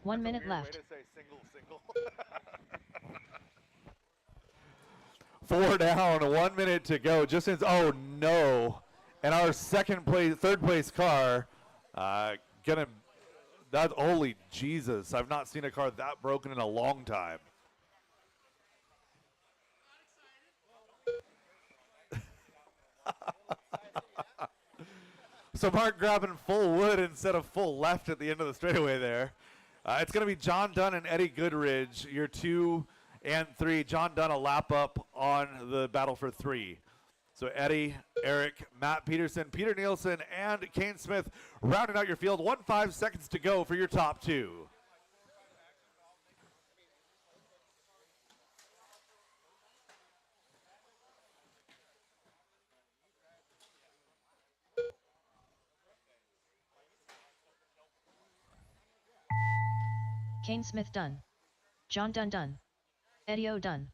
One minute left. Way to say single. 4 down, 1 minute to go. Just since, oh no. And our third place car, holy Jesus. I've not seen a car that broken in a long time. So Mark grabbing full wood instead of full left at the end of the straightaway there. It's going to be John Dunn and Eddie Goodridge, your 2 and 3. John Dunn a lap up on the battle for 3. So Eddie, Eric, Matt Peterson, Peter Nielsen, and Kane Smith rounding out your field. 15 seconds to go for your top 2. Kane Smith done. John Dunn done. Eddie O done.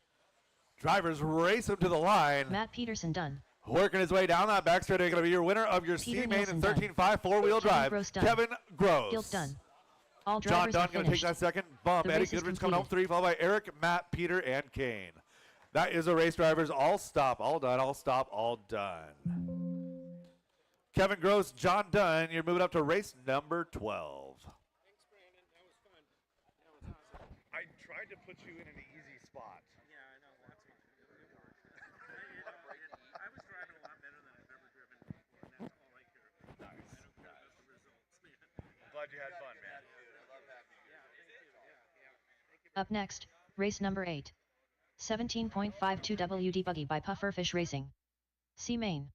Drivers race him to the line. Matt Peterson done. Working his way down that back straight, going to be your winner of your Peter C-Main Nielsen and done. 13.5 four-wheel drive, Gross done. Kevin Gross. Guilt done. All John drivers Dunn have going to take finished. that second bump. The Eddie race is Goodridge coming home completed. 3, followed by Eric, Matt, Peter, and Kane. That is a race drivers. All stop, all done, all stop, all done. Kevin Gross, John Dunn, you're moving up to race number 12. Thanks, Brandon. That was fun. That was awesome. I tried to put you in an easy spot. Yeah, I know. That's fine. I was driving a lot better than I've ever driven before, and that's all I care about. Nice. I don't care about the results, man. I'm glad you had fun, man. Yeah, thank you. Yeah. Thank you. Up next, race number 8. 17.52 WD Buggy by Pufferfish Racing. C-Main.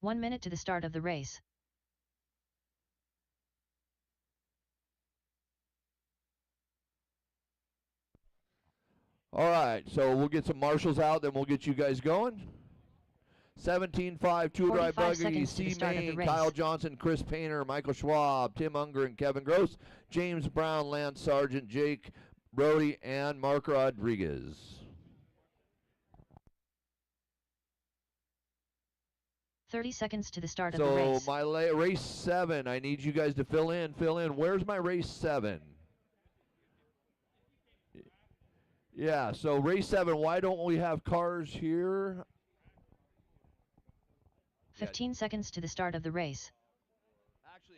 One minute to the start of the race. All right, so we'll get some marshals out, then we'll get you guys going. 17.5, 2-drive 45 buggy, seconds to the start of the C-Main, race. Kyle Johnson, Chris Painter, Michael Schwab, Tim Unger, and Kevin Gross, James Brown, Lance Sargent, Jake Brody, and Mark Rodriguez. .30 seconds to the start of the So race. my race 7, I need you guys to fill in. Where's my race 7? Yeah, so race 7, why don't we have cars here? 15 seconds to the start of the race. Actually,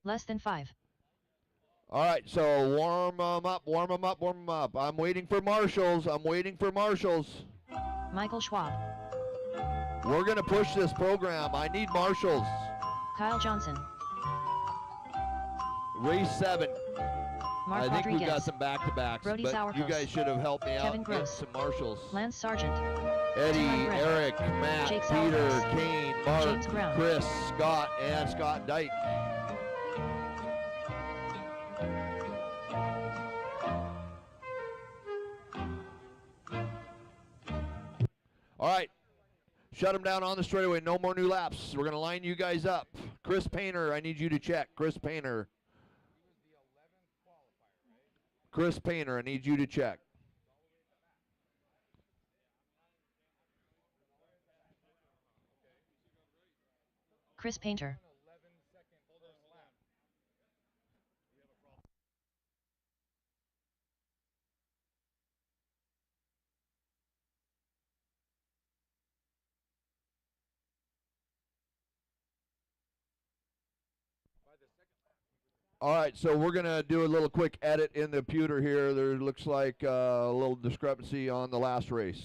Less than 5. all right, so warm them up. I'm waiting for marshals. Michael Schwab. We're going to push this program. I need marshals. Kyle Johnson. Race 7. Mark I think Rodriguez. we've got some back-to-backs, Brody but you Sourpuss. guys should have helped me out Kevin and get Gross. some marshals. Lance Sargent. Eddie, Tim Unger. Eric, Matt, Jake Peter, Sourpuss. Kane, Mark, James Brown. Chris, Scott, and Scott Dyke. All right. Shut them down on the straightaway. No more new laps. We're going to line you guys up. Chris Painter, I need you to check. Chris Painter, I need you to check. Chris Painter. All right, so we're going to do a little quick edit in the pewter here. There looks like a little discrepancy on the last race.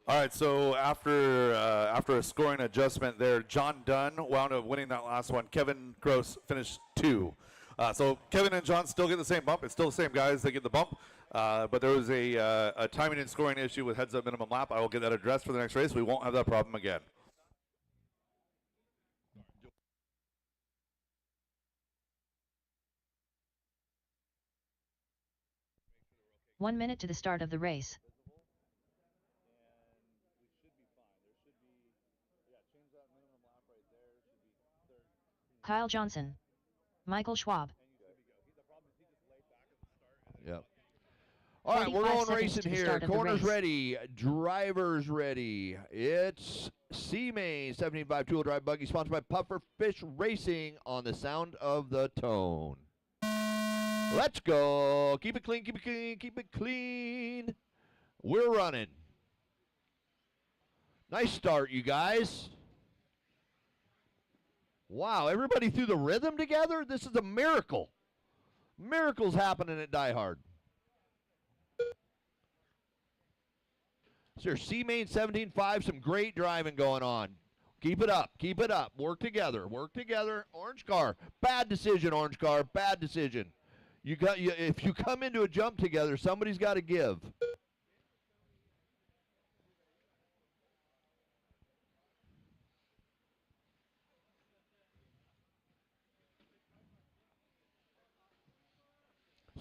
All right, so after a scoring adjustment there, John Dunn wound up winning that last one. Kevin Gross finished 2. So Kevin and John still get the same bump. It's still the same guys that get the bump, but there was a timing and scoring issue with heads-up minimum lap. I will get that addressed for the next race. We won't have that problem again. One minute to the start of the race. Kyle Johnson. Michael Schwab. Yep. All right, we're 45 going seconds to racing the here. start of the Corners race. ready. Drivers ready. It's C-Main 17.5 two-wheel drive buggy sponsored by Pufferfish Racing on the sound of the tone. Let's go. Keep it clean, keep it clean, keep it clean. We're running. Nice start, you guys. Wow, everybody threw the rhythm together? This is a miracle. Miracles happening at DieHard. So C-Main 17.5, some great driving going on. Keep it up, keep it up. Work together, work together. Orange car, bad decision, orange car, bad decision. If you come into a jump together, somebody's got to give.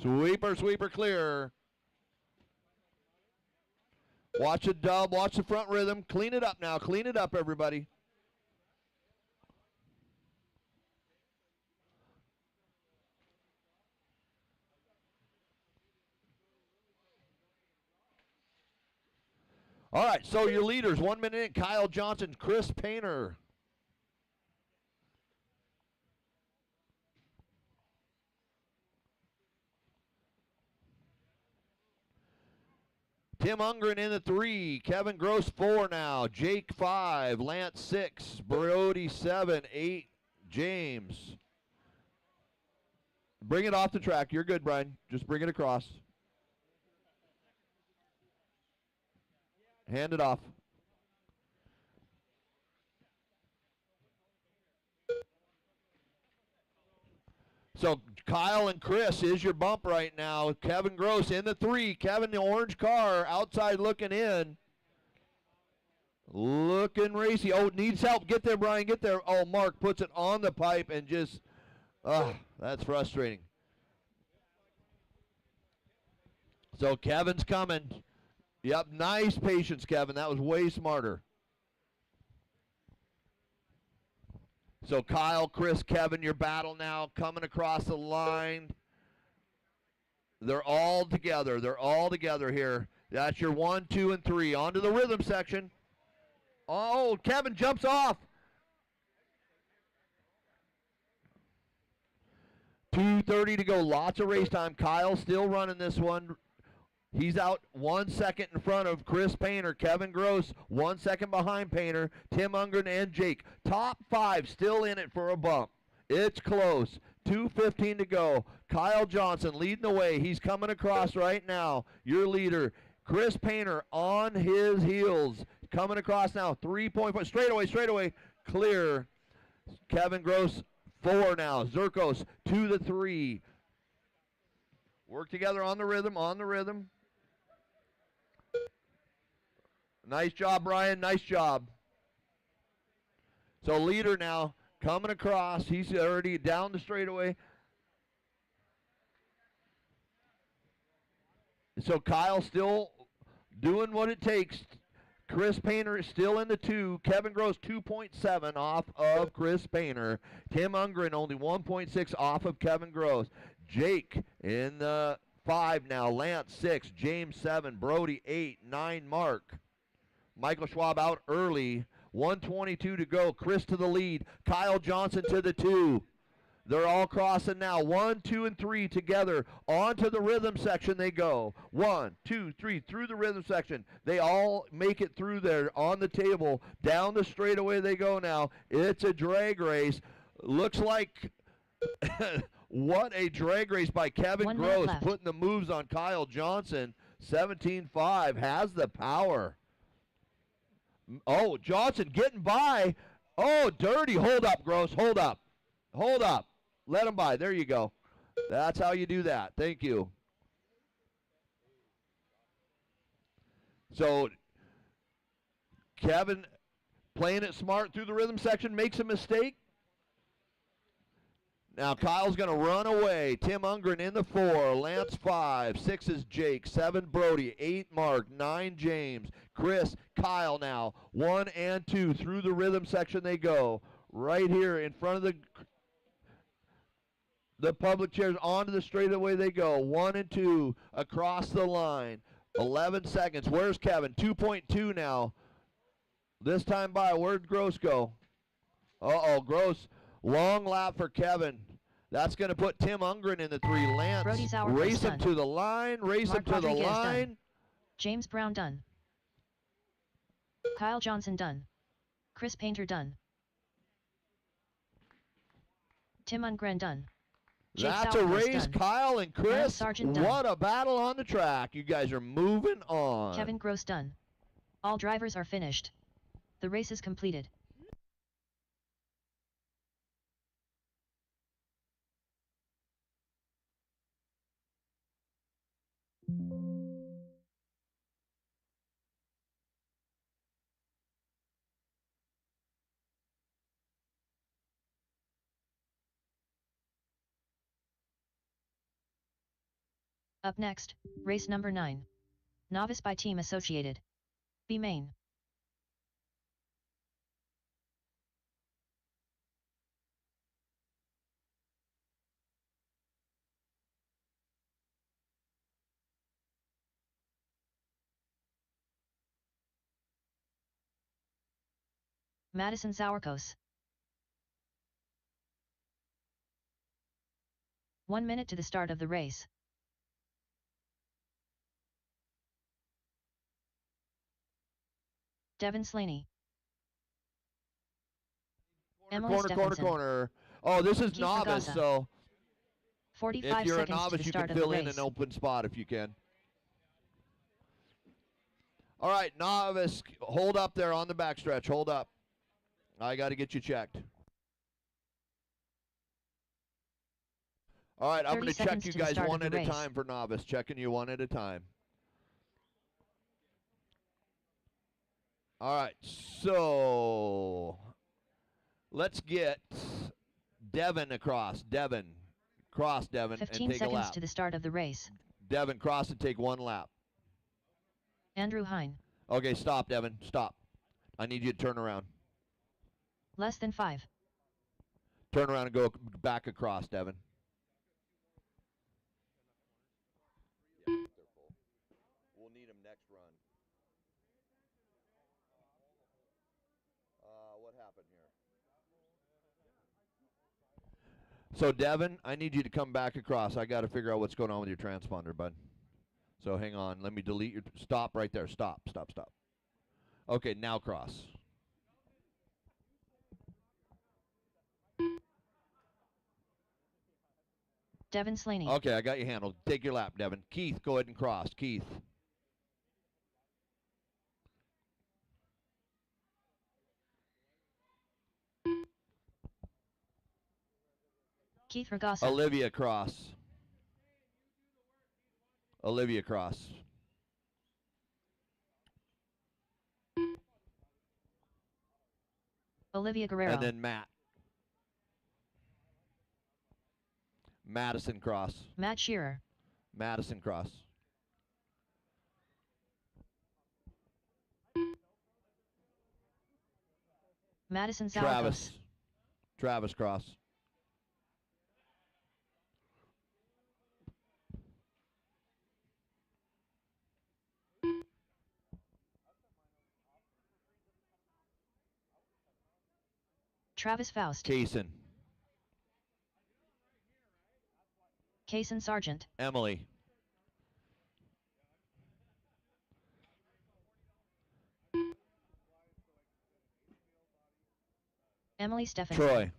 Sweeper, sweeper, clear. Watch the dub, watch the front rhythm. Clean it up now, clean it up, everybody. All right, so your leaders, 1 minute in, Kyle Johnson, Chris Painter. Tim Ungren in the 3, Kevin Gross 4 now, Jake 5, Lance 6, Brody 7, 8, James. Bring it off the track. You're good, Brian. Just bring it across. Hand it off. So Kyle and Chris is your bump right now. Kevin Gross in the 3. Kevin, the orange car, outside looking in. Looking racy. Oh, needs help. Get there, Brian. Get there. Oh, Mark puts it on the pipe and just, that's frustrating. So Kevin's coming. Yep, nice patience, Kevin. That was way smarter. So Kyle, Chris, Kevin, your battle now coming across the line. They're all together. They're all together here. That's your 1, 2, and 3. On to the rhythm section. Oh, Kevin jumps off. 2:30 to go. Lots of race time. Kyle still running this one. He's out 1 second in front of Chris Painter. Kevin Gross 1 second behind Painter. Tim Ungren and Jake. Top 5 still in it for a bump. It's close. 2:15 to go. Kyle Johnson leading the way. He's coming across right now. Your leader, Chris Painter, on his heels. Coming across now. 3.5. Straightaway. Clear. Kevin Gross 4 now. Zerkos 2 to 3. Work together on the rhythm. Nice job, Brian. Nice job. So leader now coming across. He's already down the straightaway. So Kyle still doing what it takes. Chris Painter is still in the 2. Kevin Gross 2.7 off of Chris Painter. Tim Ungren only 1.6 off of Kevin Gross. Jake in the 5 now. Lance 6. James 7. Brody 8. 9 Mark. Michael Schwab out early. 1:22 to go. Chris to the lead. Kyle Johnson to the 2. They're all crossing now. 1, 2, and 3 together. Onto the rhythm section they go. 1, 2, 3 through the rhythm section. They all make it through there on the table. Down the straightaway they go now. It's a drag race. Looks like what a drag race by Kevin 1 minute Gross, left. putting the moves on Kyle Johnson. 17.5 has the power. Oh, Johnson getting by. Oh, dirty. Hold up, Gross. Hold up. Hold up. Let him by. There you go. That's how you do that. Thank you. So, Kevin playing it smart through the rhythm section, makes a mistake. Now Kyle's going to run away. Tim Ungren in the 4. Lance 5. 6 is Jake. 7 Brody. 8 Mark. 9 James. Chris, Kyle now. 1 and 2 through the rhythm section they go. Right here in front of the public chairs, onto the straightaway they go. 1 and 2 across the line. 11 seconds. Where's Kevin? 2.2 now. This time by. Where'd Gross go? Uh-oh, Gross. Long lap for Kevin. That's going to put Tim Ungren in the 3. Lance, Brody's hour race race him done. to the line. Race Mark him to the Rodriguez line. done. James Brown done. Kyle Johnson done. Chris Painter done. Tim Ungren done. Jake That's a Sauerkraut race, done. Kyle and Lance Chris. Sargent done. What a battle on the track. You guys are moving on. Kevin Gross done. All drivers are finished. The race is completed. Up next, race number 9. Novice by Team Associated. B main. Madison Sauerkos. 1 minute to the start of the race. Devin Slaney. Emily Corner, corner, Stephenson. corner. Oh, this is Keith novice, Ragazza. so 45 if you're a seconds to novice, the you start can of fill the in race. an open spot if you can. All right, novice, hold up there on the backstretch. Hold up. I got to get you checked. All right, I'm 30 going to check seconds you to the guys start of one the at a race. time for novice. Checking you one at a time. All right, so let's get Devin across. Devin, cross Devin, 15 and take a seconds lap. to the start of the race. Devin, cross and take 1 lap. Andrew Hine. Okay, stop, Devin. Stop. I need you to turn around. Less than 5. Turn around and go back across, Devin. Yeah, they're full. We'll need them next run. What happened here? So, Devin, I need you to come back across. I got to figure out what's going on with your transponder, bud. So, hang on. Let me delete your... Stop right there. Stop, stop, stop. Okay, now cross. Devin Slaney. Okay, I got you handled. Take your lap, Devin. Keith, go ahead and cross. Keith. Keith Ragazza. Olivia, cross. Olivia, cross. Olivia Guerrero. And then Matt. Madison Cross. Matt Shearer. Madison Cross. Madison Zalakos. Travis Cross. Travis Faust. Kaysen. Kaysen Sargent. Emily. Emily Stephenson. Troy.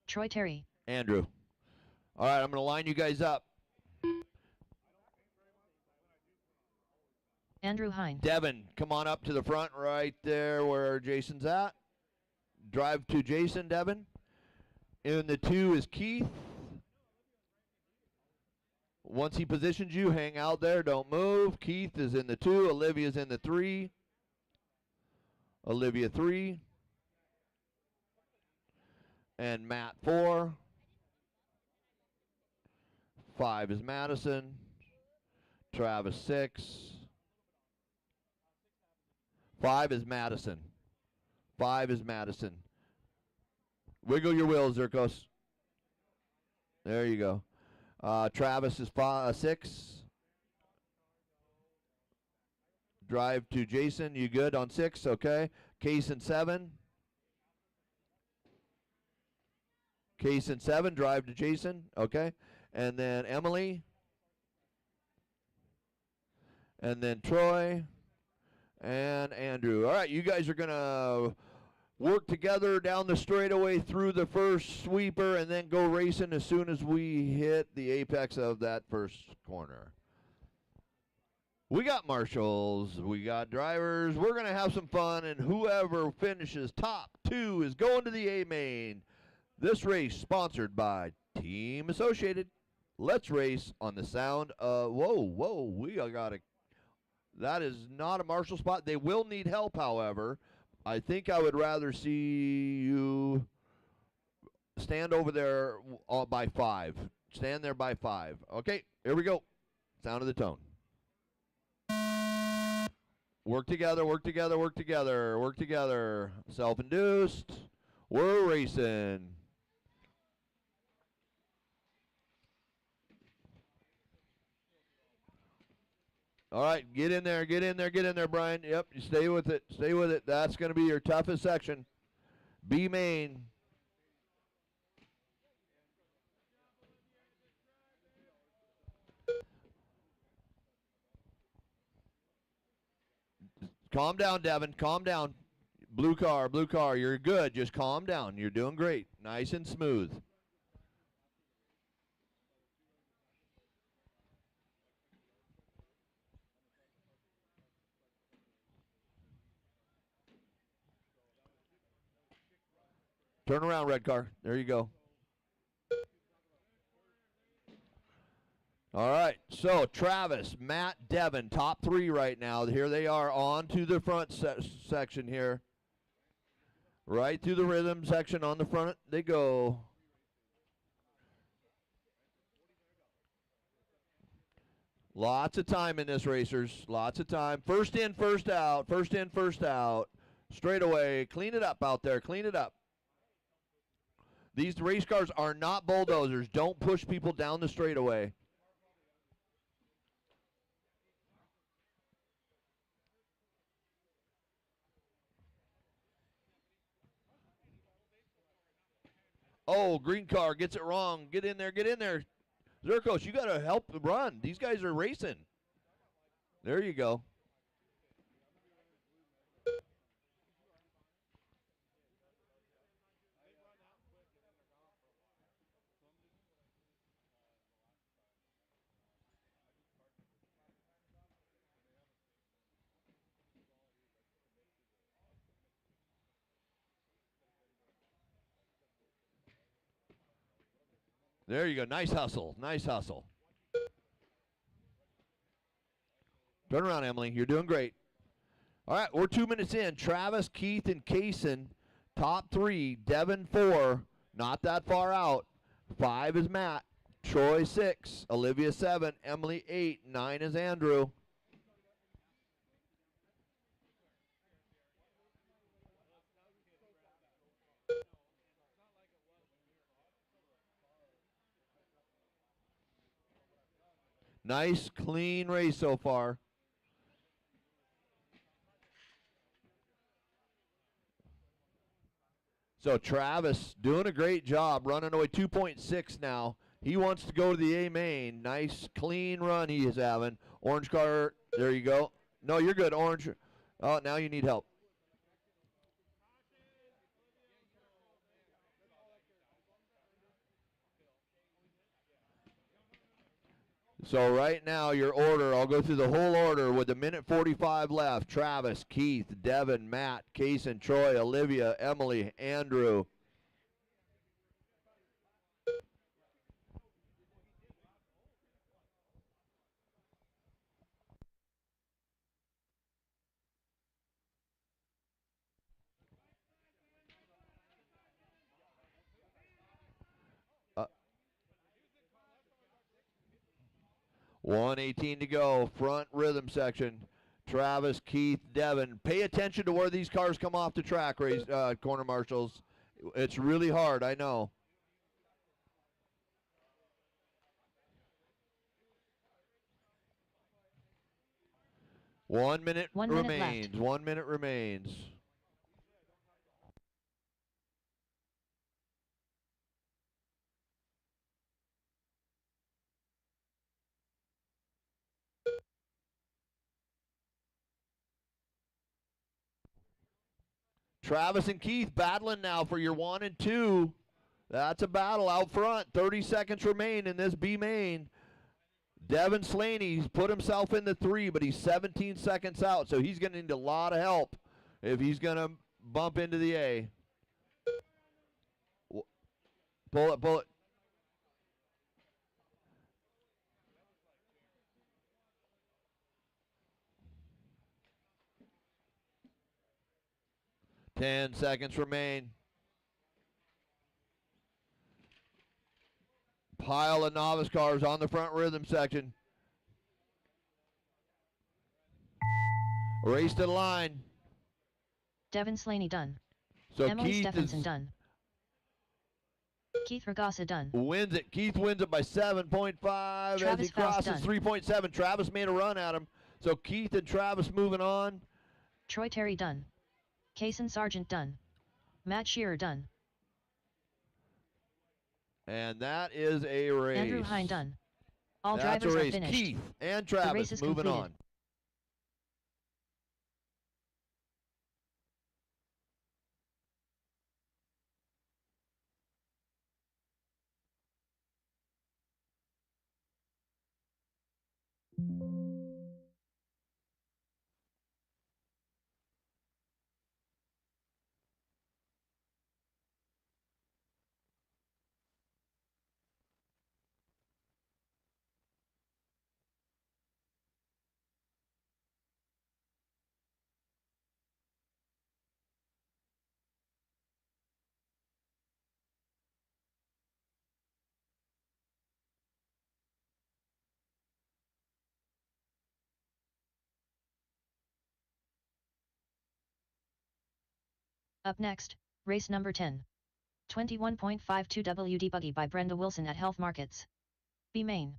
Troy Terry. Andrew. All right, I'm going to line you guys up. Andrew Hine. Devin, come on up to the front right there where Jason's at. Drive to Jason, Devin. In the 2 is Keith. Once he positions you, hang out there. Don't move. Keith is in the 2. Olivia's in the 3. Olivia 3. And Matt 4. 5 is Madison. Travis 6. 5 is Madison. 5 is Madison. Wiggle your wheels, Zirkos. There you go. Travis is 6. Drive to Jason. You good on 6? Okay. Kaysen 7. Kaysen 7. Drive to Jason. Okay. And then Emily. And then Troy. And Andrew. All right, you guys are going to work together down the straightaway through the first sweeper and then go racing as soon as we hit the apex of that first corner. We got marshals, we got drivers, we're going to have some fun, and whoever finishes top 2 is going to the A-Main. This race sponsored by Team Associated. Let's race on the sound of, whoa, we got a, that is not a marshal spot. They will need help, however. I think I would rather see you stand over there by 5. Stand there by 5. Okay, here we go. Sound of the tone. Work together, work together, work together, work together. Self-induced. We're racing. All right, get in there, get in there, get in there, Brian. Yep, you stay with it, stay with it. That's going to be your toughest section. B main. Calm down, Devin, calm down. Blue car, you're good. Just calm down. You're doing great. Nice and smooth. Turn around, red car. There you go. All right, so Travis, Matt, Devin, top 3 right now. Here they are on to the front section here. Right through the rhythm section on the front they go. Lots of time in this, racers. Lots of time. First in, first out. First in, first out. Straight away. Clean it up out there. Clean it up. These race cars are not bulldozers. Don't push people down the straightaway. Oh, green car gets it wrong. Get in there, get in there. Zirkos, you got to help run. These guys are racing. There you go. There you go. Nice hustle. Nice hustle. Turn around, Emily. You're doing great. All right, we're 2 minutes in. Travis, Keith, and Kaysen, top 3. Devin, 4. Not that far out. 5 is Matt. Troy, 6. Olivia, 7. Emily, 8. 9 is Andrew. Nice, clean race so far. So Travis doing a great job, running away 2.6 now. He wants to go to the A main. Nice, clean run he is having. Orange car, there you go. No, you're good, Orange. Oh, now you need help. So right now, your order, I'll go through the whole order with a minute 45 left. Travis, Keith, Devin, Matt, Kaysen, Troy, Olivia, Emily, Andrew. Uh, 1:18 to go. Front rhythm section. Travis, Keith, Devin. Pay attention to where these cars come off the track, corner marshals. It's really hard, I know. One minute remains. Left. 1 minute remains. Travis and Keith battling now for your 1 and 2. That's a battle out front. 30 seconds remain in this B main. Devin Slaney's put himself in the 3, but he's 17 seconds out, so he's going to need a lot of help if he's going to bump into the A. Pull it, pull it. Ten seconds remain. Pile of novice cars on the front rhythm section. Race to the line. Devin Slaney done. So Emily Keith Stephenson done. Keith Ragasa done. Wins it. Keith wins it by 7.5 as he crosses 3.7. Travis made a run at him. So Keith and Travis moving on. Troy Terry done. Kaysen Sargent done. Matt Shearer done. And that is a race. Andrew Hine done. All That's drivers a are race. finished. Keith and The race Travis is moving completed. on. Up next, race number 10. 21.52 WD Buggy by Brenda Wilson at Health Markets. B main.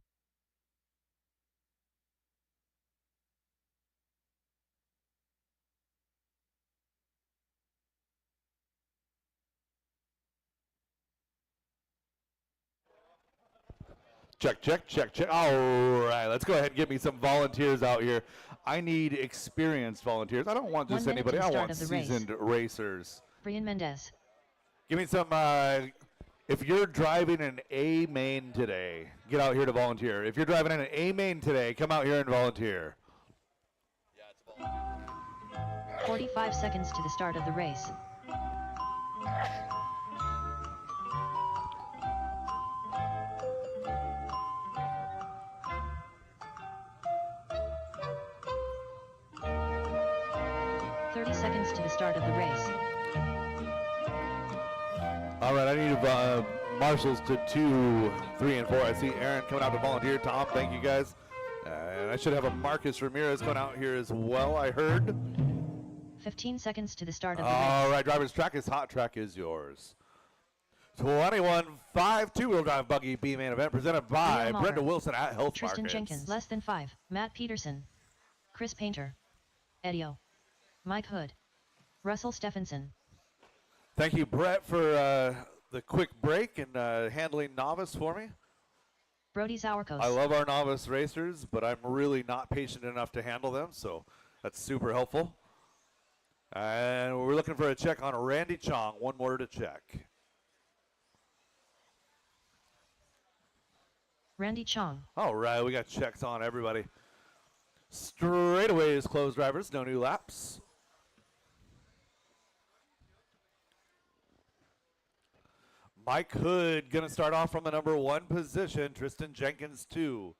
Check, check, check, check. All right, let's go ahead and get me some volunteers out here. I need experienced volunteers. I don't want just 1 minute anybody. to I start want of the race. seasoned racers. Brian Mendez. Give me some, if you're driving an A main today, get out here to volunteer. If you're driving an A main today, come out here and volunteer. 45 seconds to the start of the race. seconds to the start of the race. All right, I need marshals to 2, 3, and 4. I see Aaron coming out to volunteer. Tom, thank you guys. And I should have a Marcus Ramirez coming out here as well, I heard. 15 seconds to the start of the race. All right, drivers, track is hot. Track is yours. 21.5 two-wheel drive buggy B-main event presented by Leo Brenda Mulder, Wilson at Health Tristan Markets. Jenkins, less than 5. Matt Peterson, Chris Painter, Edio, Mike Hood, Russell Stephenson. Thank you, Brett, for the quick break and handling novice for me. Brody Zauerkos. I love our novice racers, but I'm really not patient enough to handle them, so that's super helpful. And we're looking for a check on Randy Chong. One more to check. Randy Chong. All right, we got checks on everybody. Straightaways closed, drivers, no new laps. Mike Hood going to start off from the number 1 position. Tristan Jenkins 2.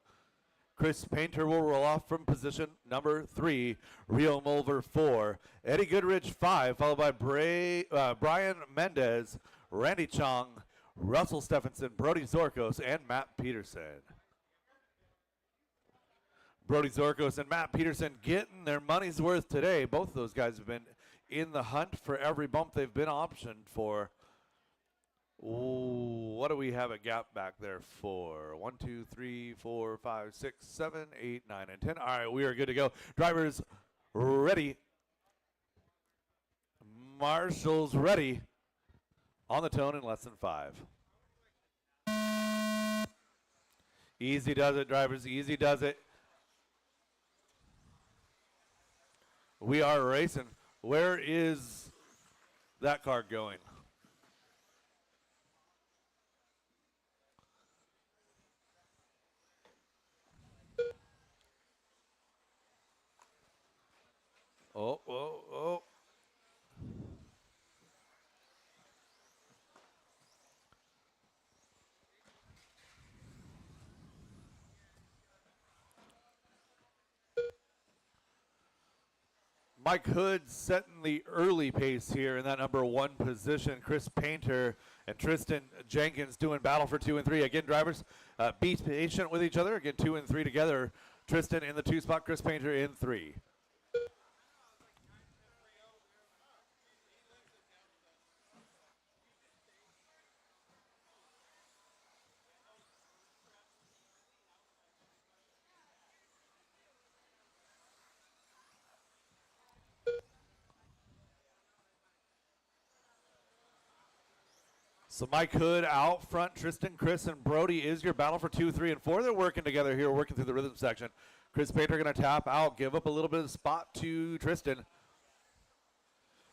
Chris Painter will roll off from position number 3. Rio Mulver 4. Eddie Goodrich 5, followed by Brian Mendez, Randy Chong, Russell Stephenson, Brody Zorkos, and Matt Peterson. Brody Zorkos and Matt Peterson getting their money's worth today. Both of those guys have been in the hunt for every bump they've been optioned for. Ooh, what do we have a gap back there for? 1, 2, 3, 4, 5, 6, 7, 8, 9, and 10. All right, we are good to go. Drivers ready. Marshals ready. On the tone in less than 5. Easy does it, drivers. Easy does it. We are racing. Where is that car going? Oh, oh, oh. Mike Hood setting the early pace here in that number 1 position. Chris Painter and Tristan Jenkins doing battle for 2 and 3. Again, drivers, be patient with each other. Again, 2 and 3 together. Tristan in the 2 spot, Chris Painter in 3. So Mike Hood out front, Tristan, Chris, and Brody is your battle for 2, 3, and 4. They're working together here, working through the rhythm section. Chris Painter going to tap out, give up a little bit of spot to Tristan.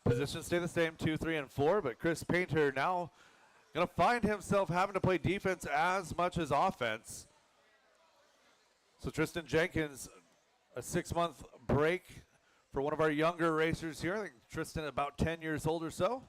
Positions stay the same, 2, 3, and 4, but Chris Painter now going to find himself having to play defense as much as offense. So Tristan Jenkins, a 6-month break for one of our younger racers here. I think Tristan about 10 years old or so.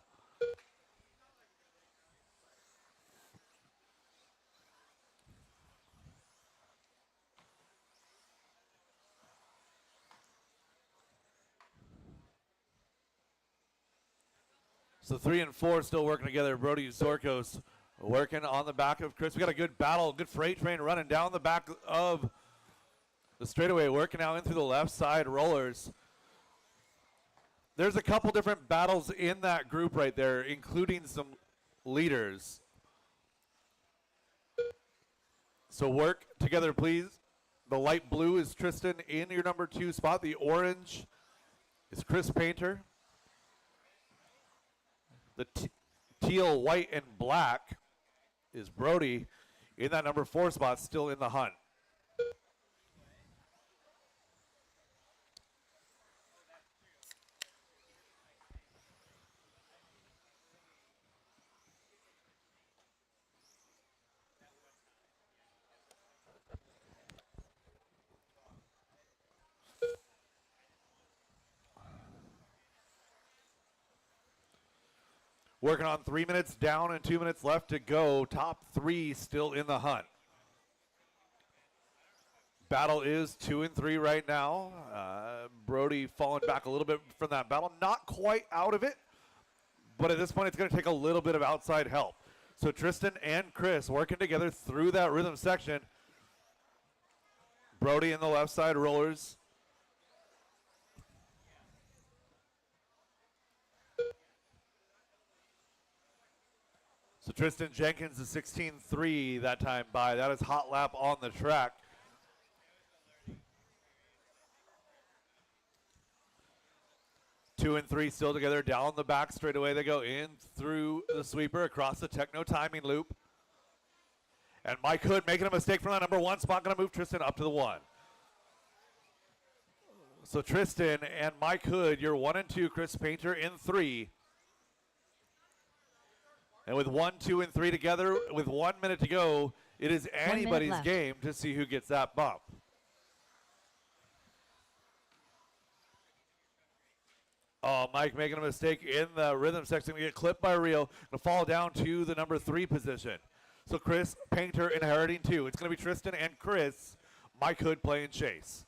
So 3 and 4 still working together. Brody Zorkos working on the back of Chris. We got a good battle, good freight train running down the back of the straightaway, working out in through the left side rollers. There's a couple different battles in that group right there, including some leaders. So work together, please. The light blue is Tristan in your number 2 spot. The orange is Chris Painter. The teal, white, and black is Brody in that number 4 spot, still in the hunt. Working on 3 minutes down and 2 minutes left to go. Top 3 still in the hunt. Battle is 2 and 3 right now. Brody falling back a little bit from that battle. Not quite out of it, but at this point it's going to take a little bit of outside help. So Tristan and Chris working together through that rhythm section. Brody in the left side rollers. So Tristan Jenkins is 16-3 that time by. That is hot lap on the track. Two and three still together down the back straightaway. They go in through the sweeper across the techno timing loop. And Mike Hood making a mistake from that number one spot. Going to move Tristan up to the one. So Tristan and Mike Hood, you're 1 and 2. Chris Painter in 3. And with 1, 2, and 3 together, with 1 minute to go, it is anybody's game to see who gets that bump. Oh, Mike making a mistake in the rhythm section. We get clipped by Rio. Going to fall down to the number 3 position. So Chris Painter inheriting 2. It's going to be Tristan and Chris. Mike Hood playing chase.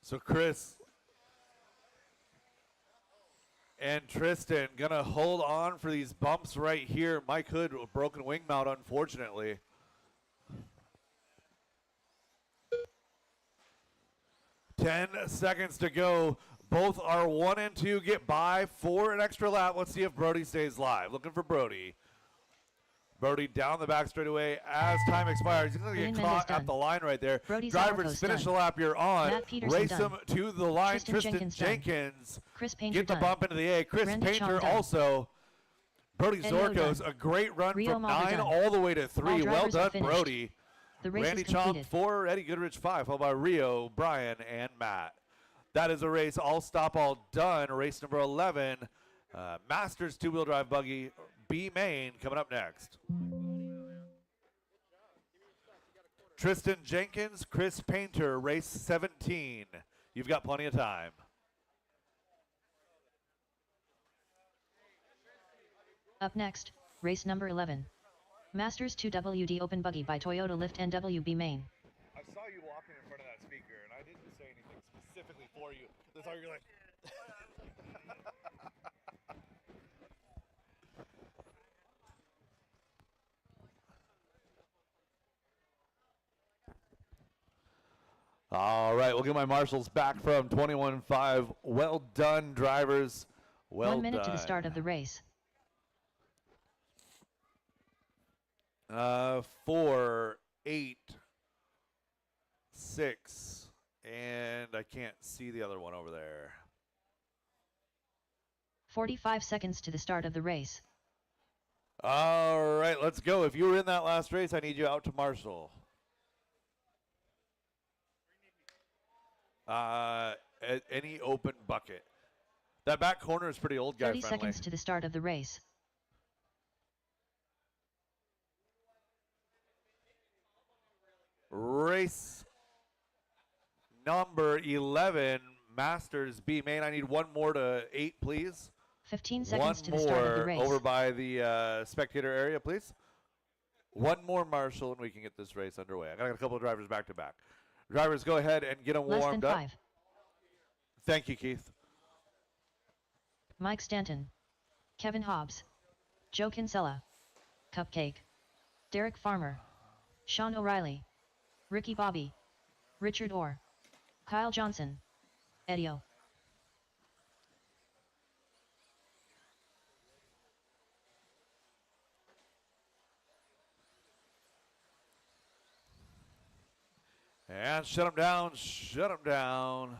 So Chris and Tristan gonna hold on for these bumps right here. Mike Hood with broken wing mount, unfortunately. Ten seconds to go. Both are 1 and 2. Get by for an extra lap. Let's see if Brody stays live. Looking for Brody. Brody down the back straightaway as time expires. He's going to get caught at the line right there. Brody's Drivers, finish the lap you're on. Race him to the line. Tristan Jenkins. Chris Painter get the bump into the A. Chris Painter also. Brody Zorkos, a great run from 9 all the way to 3. Well done, Brody. Randy Chomp 4, Eddie Goodrich 5, followed by Rio, Brian, and Matt. That is a race. All stop, all done. Race number 11. Masters two-wheel drive buggy. B main coming up next. Tristan Jenkins, Chris Painter, race 17. You've got plenty of time. Up next, race number 11. Masters 2WD Open Buggy by Toyota Lift NWB main. I saw you walking in front of that speaker, and I didn't say anything specifically for you. That's how you're like. All right, we'll get my marshals back from 21-5. Well done, drivers. Well done. 1 minute to the start of the race. 4, 8, 6, and I can't see the other one over there. 45 seconds to the start of the race. All right, let's go. If you were in that last race, I need you out to marshal. Any open bucket. That back corner is pretty old guy 30 friendly. seconds to the start of the race. Race number 11, Masters B main. I need one more to 8, please. 15 seconds to the start of the race. Over by the spectator area, please. One more, Marshall, and we can get this race underway. I got a couple of drivers back to back. Drivers, go ahead and get them warmed up. 5. Thank you, Keith. Mike Stanton. Kevin Hobbs. Joe Kinsella. Cupcake. Derek Farmer. Sean O'Reilly. Ricky Bobby. Richard Orr. Kyle Johnson. Edio. And shut him down, shut him down.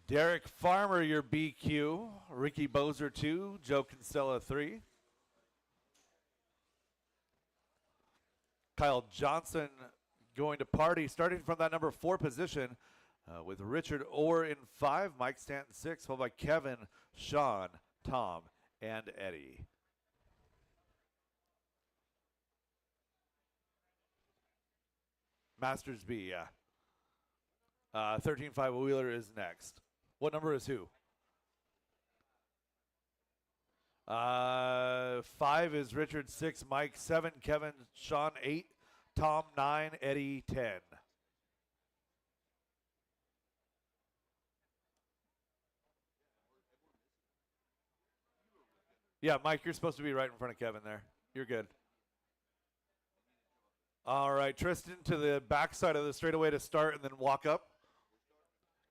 Derek Farmer, your BQ. Ricky Bozer, 2. Joe Kinsella, 3. Kyle Johnson going to party, starting from that number 4 position with Richard Orr in 5. Mike Stanton, 6, followed by Kevin, Sean, Tom, and Eddie. Masters B, yeah. 13.5 Wheeler is next. What number is who? 5 is Richard, 6 Mike, 7 Kevin, Sean 8, Tom 9, Eddie 10. Yeah, Mike, you're supposed to be right in front of Kevin there. You're good. All right, Tristan to the backside of the straightaway to start and then walk up.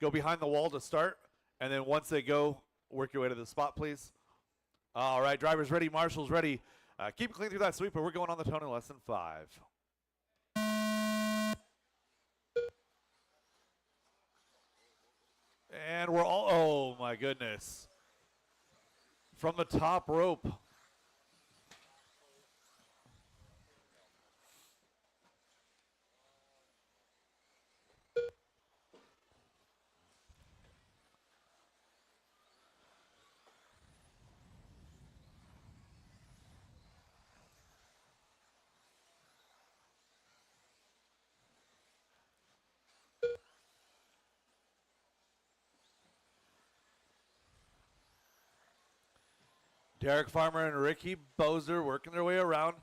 Go behind the wall to start, and then once they go, work your way to the spot, please. All right, drivers ready, marshals ready. Keep it clean through that sweeper. We're going on the tone in less than 5. And we're all, oh my goodness. From the top rope. Derek Farmer and Ricky Bozer working their way around.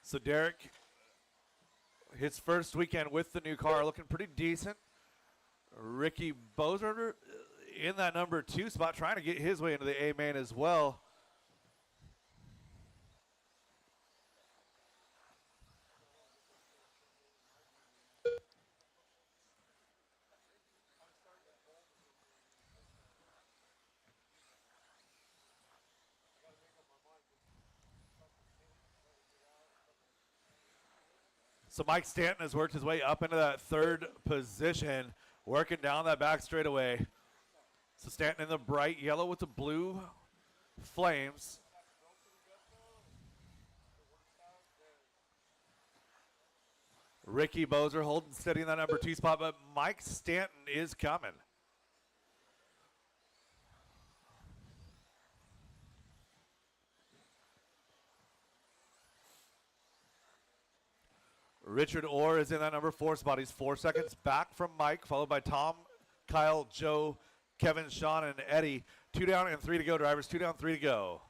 So Derek, his first weekend with the new car, looking pretty decent. Ricky Bozer in that number 2 spot, trying to get his way into the A main as well. So Mike Stanton has worked his way up into that 3rd position, working down that back straightaway. So Stanton in the bright yellow with the blue flames. Ricky Bozer holding steady in that number 2 spot, but Mike Stanton is coming. Richard Orr is in that number 4 spot. He's 4 seconds back from Mike, followed by Tom, Kyle, Joe, Kevin, Sean, and Eddie. 2 down and 3 to go, drivers. 2 down, 3 to go.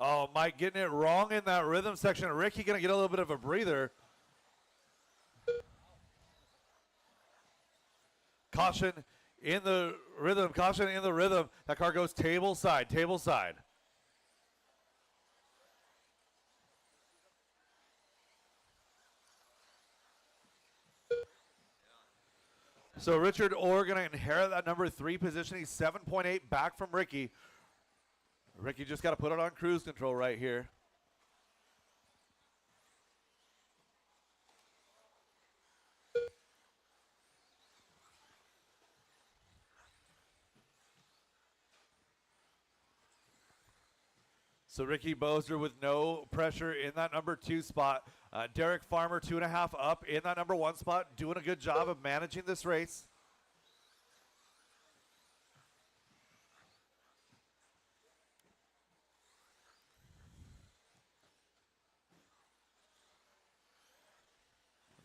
Oh, Mike getting it wrong in that rhythm section. Ricky going to get a little bit of a breather. Caution in the rhythm. Caution in the rhythm. That car goes table side. Table side. So Richard Orr going to inherit that number 3 position. He's 7.8 back from Ricky. Ricky just got to put it on cruise control right here. So Ricky Bozer with no pressure in that number 2 spot. Derek Farmer 2.5 up in that number 1 spot, doing a good job of managing this race.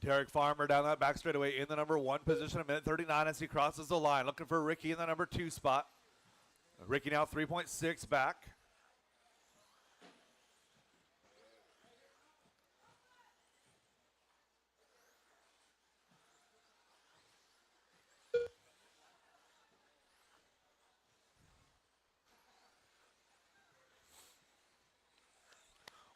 Derek Farmer down that back straightaway in the number 1 position, 1:39 as he crosses the line. Looking for Ricky in the number 2 spot. Ricky now 3.6 back.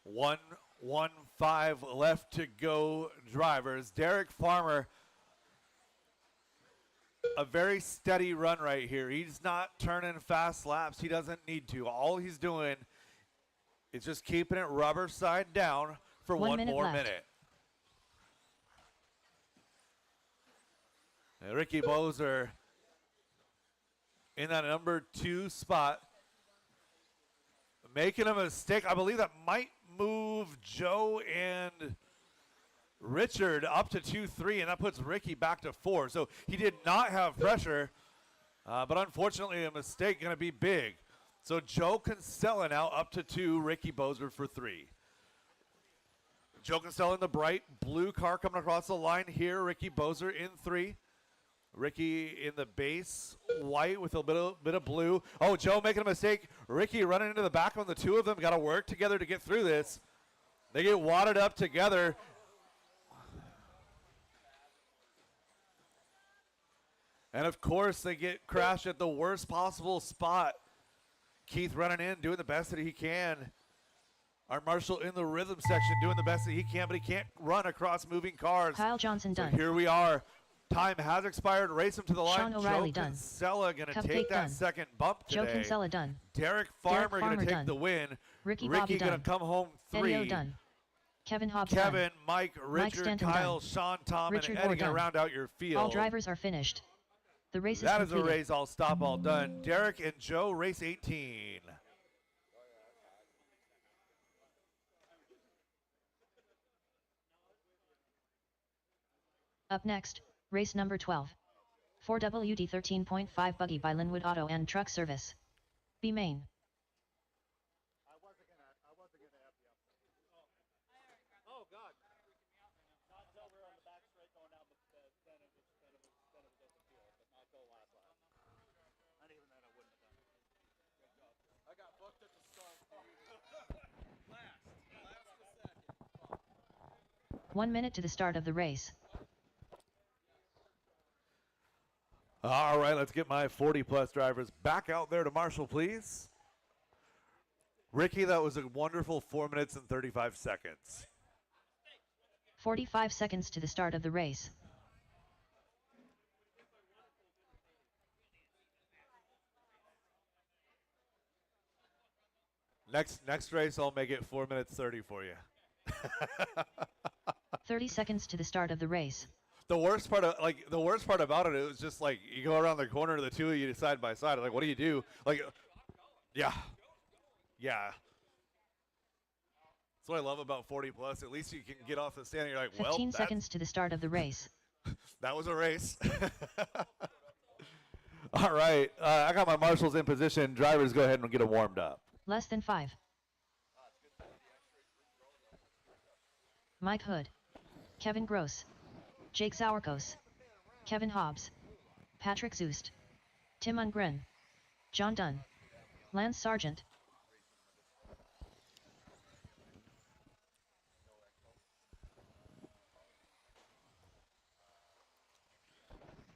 One 1:05 left to go, drivers. Derek Farmer, a very steady run right here. He's not turning fast laps. He doesn't need to. All he's doing is just keeping it rubber side down for 1 more left. minute. And Ricky Bozer in that number 2 spot, making a mistake. I believe that might move Joe and Richard up to 2-3, and that puts Ricky back to 4. So he did not have pressure, but unfortunately a mistake going to be big. So Joe Kinsella now up to 2, Ricky Bozer for 3. Joe Kinsella in the bright blue car coming across the line here. Ricky Bozer in 3. Ricky in the base white with a bit of blue. Oh, Joe making a mistake. Ricky running into the back of the two of them. Got to work together to get through this. They get wadded up together. And of course, they get crashed at the worst possible spot. Keith running in, doing the best that he can. Our Marshall in the rhythm section doing the best that he can, but he can't run across moving cars. Kyle Johnson So done. here we are. Time has expired. Race him to the line. Sean O'Reilly Joe done. Kinsella going to Cupcake take that done. second bump today. Joe Kinsella done. Derek Farmer going to take done. the win. Ricky Ricky Bobby going to done. come home Eddie 3. done. Kevin Hobbs Kevin, done. Mike, Richard, Stanton Kyle, done. Sean, Tom, Richard and Eddie Moore going to done. round out your field. All drivers are finished. The race is That is a completed. race all stop, all done. Derek and Joe, race 18. Up next, race number 12. 4WD 13.5 buggy by Linwood Auto and Truck Service. B main. Oh, God. Not until we're on the back straight going down, then it was open field, but not go last lap. Not even then I wouldn't have done it. Good job. I got booked at the start. Last to second. 1 minute to the start of the race. All right, let's get my 40-plus drivers back out there to Marshall, please. Ricky, that was a wonderful 4 minutes and 35 seconds. 45 seconds to the start of the race. Next race, I'll make it 4 minutes 30 for you. 30 seconds to the start of the race. The worst part about it was just like you go around the corner, the two of you side by side. Like, what do you do? Like, yeah. That's what I love about 40 plus. At least you can get off the stand. And you're like, 15 seconds to the start of the race. That was a race. All right, I got my marshals in position. Drivers, go ahead and get them warmed up. Less than 5. Mike Hood. Kevin Gross. Jake Sauerkos. Kevin Hobbs. Patrick Zoost. Tim Ungren. John Dunn. Lance Sargent.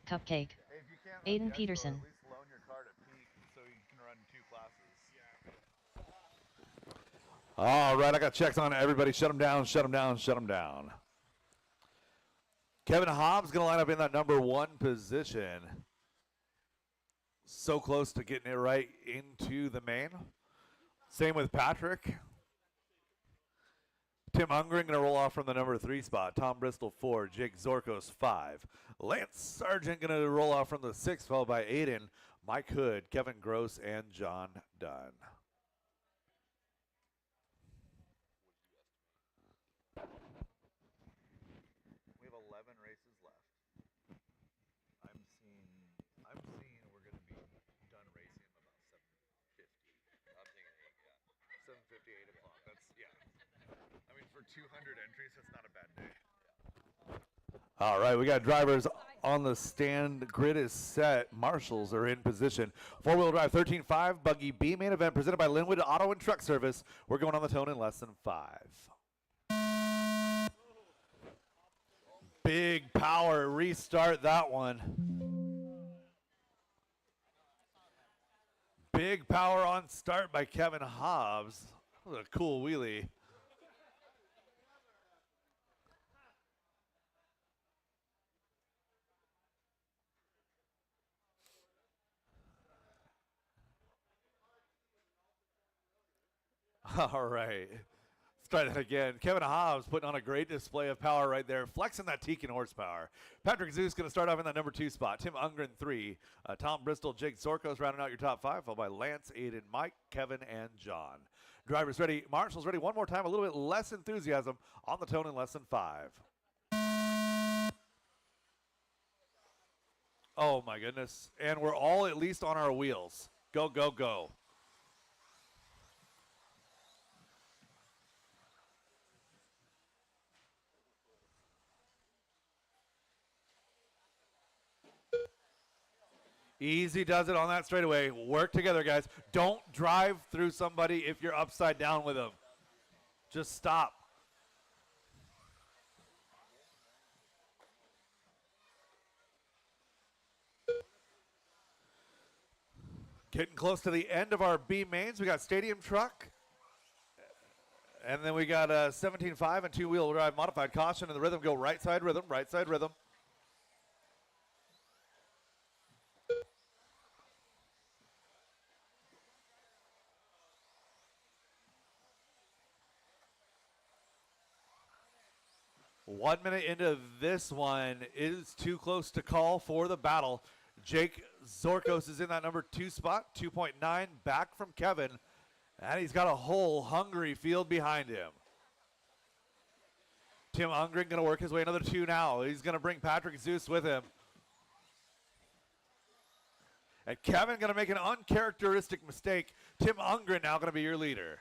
Cupcake. Aiden Peterson. At least loan your card at peak so you can run 2 classes. All right, I got checks on everybody. Shut them down, shut them down, shut them down. Kevin Hobbs going to line up in that number 1 position. So close to getting it right into the main. Same with Patrick. Tim Ungren going to roll off from the number 3 spot. Tom Bristol 4, Jake Zorkos 5. Lance Sargent going to roll off from the 6th, followed by Aiden, Mike Hood, Kevin Gross, and John Dunn. We have 11 races left. I'm seeing we're going to be done racing about 7:50. I'm thinking 7:50, 8 o'clock. That's, yeah. I mean, for 200 entries, that's not a bad day. All right, we got drivers on the stand. Grid is set. Marshals are in position. 4-wheel drive 13.5 buggy B main event presented by Linwood Auto and Truck Service. We're going on the tone in less than 5. Big power. Restart that one. Big power on start by Kevin Hobbs. What a cool wheelie. All right. Let's try that again. Kevin Hobbs putting on a great display of power right there, flexing that Tekin horsepower. Patrick Zeus going to start off in that number 2 spot. Tim Ungren 3. Tom Bristol, Jake Zorkos rounding out your top 5, followed by Lance, Aiden, Mike, Kevin, and John. Drivers ready. Marshals ready. One more time. A little bit less enthusiasm on the tone in less than 5. Oh my goodness. And we're all at least on our wheels. Go, go, go. Easy does it on that straightaway. Work together, guys. Don't drive through somebody if you're upside down with them. Just stop. Getting close to the end of our B mains. We got Stadium Truck. And then we got 17.5 and two-wheel drive modified. Caution and the rhythm go right side rhythm, right side rhythm. One minute into this one, it is too close to call for the battle. Jake Zorkos is in that number 2 spot, 2.9 back from Kevin, and he's got a whole hungry field behind him. Tim Ungren going to work his way another 2 now. He's going to bring Patrick Zeus with him. And Kevin going to make an uncharacteristic mistake. Tim Ungren now going to be your leader.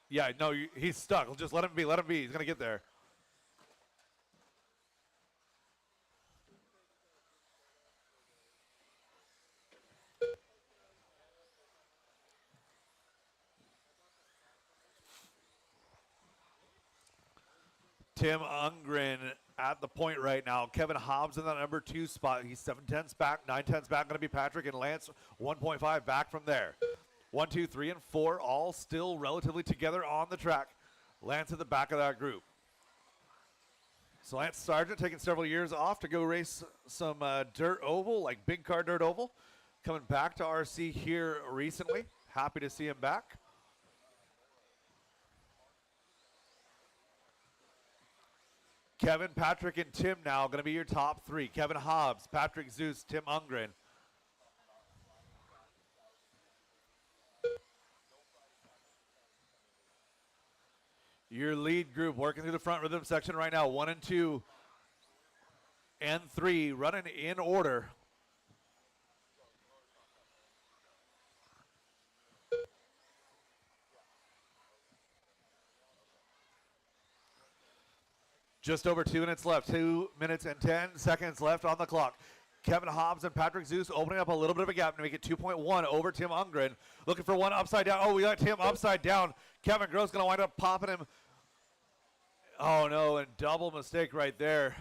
Yeah, no, he's stuck. Just let him be. Let him be. He's going to get there. Tim Ungren at the point right now. Kevin Hobbs in that number 2 spot. He's 7/10 back, 9/10 back. Going to be Patrick, and Lance 1.5 back from there. 1, 2, 3, and 4 all still relatively together on the track. Lance at the back of that group. So Lance Sargent taking several years off to go race some dirt oval, like big car dirt oval. Coming back to RC here recently. Happy to see him back. Kevin, Patrick, and Tim now going to be your top 3. Kevin Hobbs, Patrick Zeus, Tim Ungren. Your lead group working through the front rhythm section right now. 1 and 2 and 3 running in order. Just over 2 minutes left. 2 minutes and 10 seconds left on the clock. Kevin Hobbs and Patrick Zeus opening up a little bit of a gap to make it 2.1 over Tim Ungren. Looking for one upside down. Oh, we got Tim upside down. Kevin Gross going to wind up popping him. Oh, no, and double mistake right there.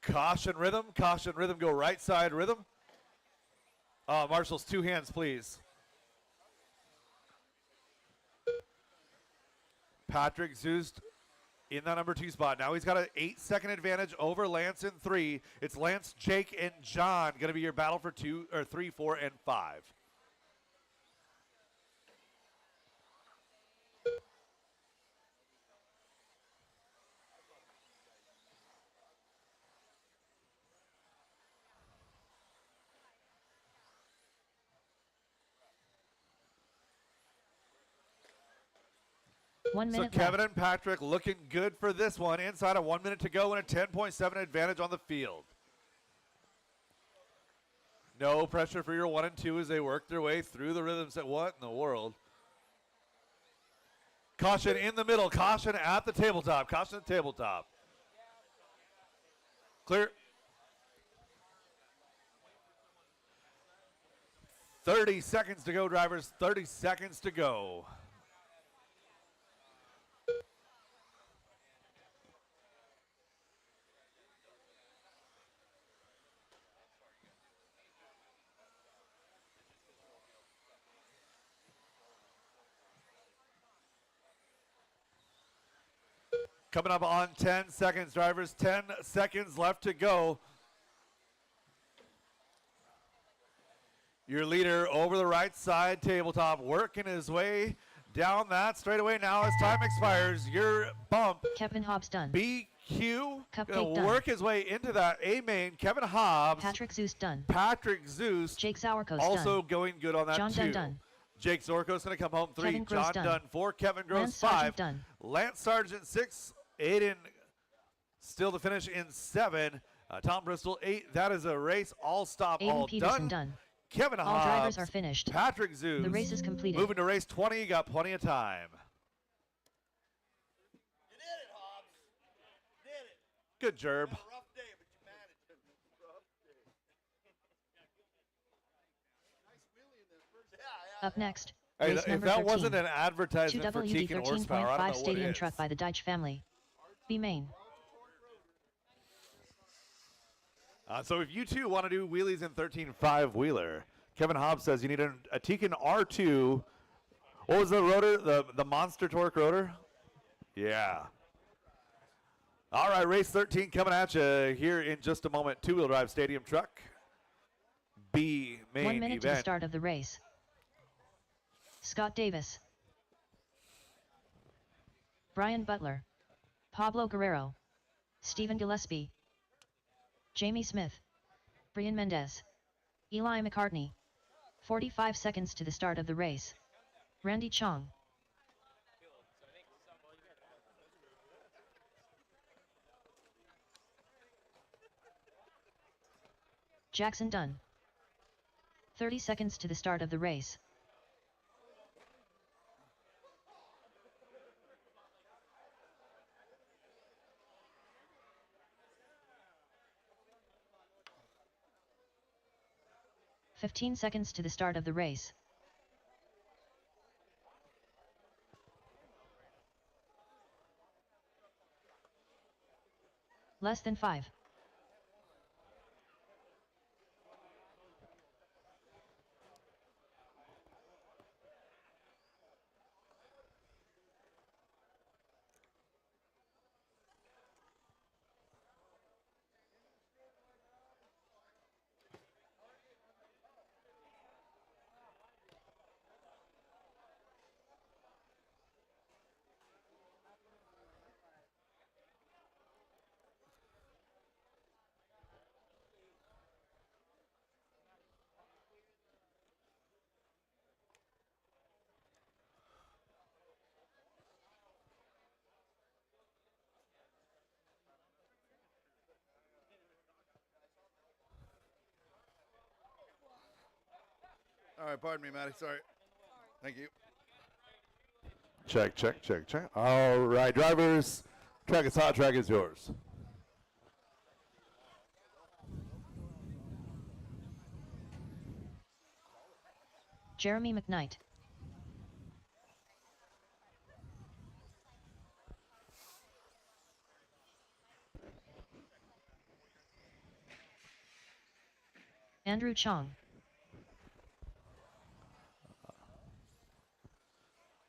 Caution rhythm, go right side rhythm. Marshall's 2 hands, please. Patrick Zeus in that number 2 spot. Now he's got an 8-second advantage over Lance in 3. It's Lance, Jake, and John going to be your battle for 2 or 3, 4, and 5. One So minute Kevin left. and Patrick looking good for this one. Inside of 1 minute to go and a 10.7 advantage on the field. No pressure for your 1 and 2 as they work their way through the rhythms. What in the world? Caution in the middle. Caution at the tabletop. Caution at the tabletop. Clear. 30 seconds to go, drivers. 30 seconds to go. Coming up on 10 seconds, drivers. 10 seconds left to go. Your leader over the right side tabletop, working his way down that straightaway now as time expires. Your bump, Kevin Hobbs done. BQ, Cupcake gonna done. work his way into that A main. Kevin Hobbs, Patrick Zeus done. Patrick Zeus, Jake Sauerkos also done. going good on that John too. Dunn done. Jake Zorko's gonna come home 3. Kevin Gross John done. Dunn 4. Kevin Gross Lance 5. Sargent done. Lance Sargent 6. Aiden still to finish in 7. Tom Bristol 8. That is a race. All stop, Aiden all Peterson done. done. Kevin All Hobbs, drivers are finished. Patrick Zeus. The race is completed. Moving to race 20. You got plenty of time. You did it, Hobbs. You did it. Good job. Had a rough day, but you managed it. Rough day. Nice wheelie in there first. Yeah. Up next, Hey, race if number that 13. wasn't an advertisement for 2WD Teak and horsepower, I don't 13.5 know what stadium is. truck by the Deitch family. B main. So if you too want to do wheelies in 13.5 wheeler, Kevin Hobbs says you need a Tekin R2. What was the rotor? The Monster Torque rotor? Yeah. All right, race 13 coming at you here in just a moment. Two-wheel drive stadium truck. B main 1 minute to the event. start of the race. Scott Davis. Brian Butler. Pablo Guerrero. Stephen Gillespie. Jamie Smith. Brian Mendez. Eli McCartney. 45 seconds to the start of the race. Randy Chong. Jackson Dunn. 30 seconds to the start of the race. "15 seconds to the start of the race. Less than 5. All right, pardon me, Matty. Sorry. Thank you. Check, check, check, check. All right, drivers. Track is hot. Track is yours. Jeremy McKnight. Andrew Chong.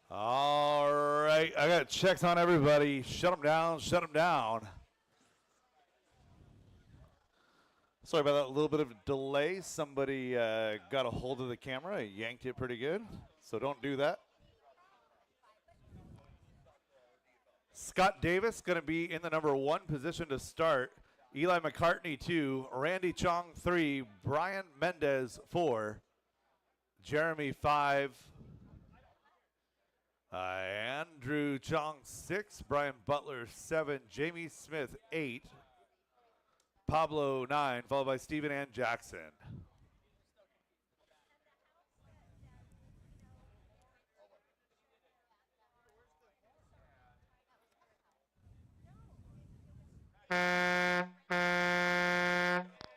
All right, I got checks on everybody. Shut them down, shut them down. Sorry about that little bit of delay. Somebody got a hold of the camera, yanked it pretty good, so don't do that. Scott Davis going to be in the number 1 position to start. Eli McCartney 2, Randy Chong 3, Brian Mendez 4, Jeremy 5, Andrew Chong 6, Brian Butler 7, Jamie Smith 8, Pablo 9, followed by Stephen and Jackson.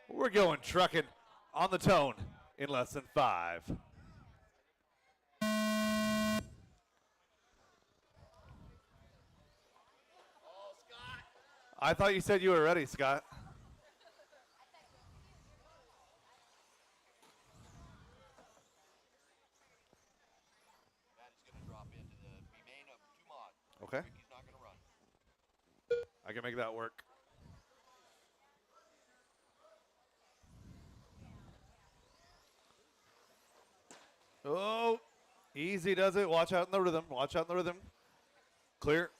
We're going trucking on the tone in less than 5. I thought you said you were ready, Scott. Matty's going to drop into the main of 2 mod. Okay. He's not going to run. I can make that work. Oh, Easy does it. Watch out in the rhythm. Watch out in the rhythm. Clear.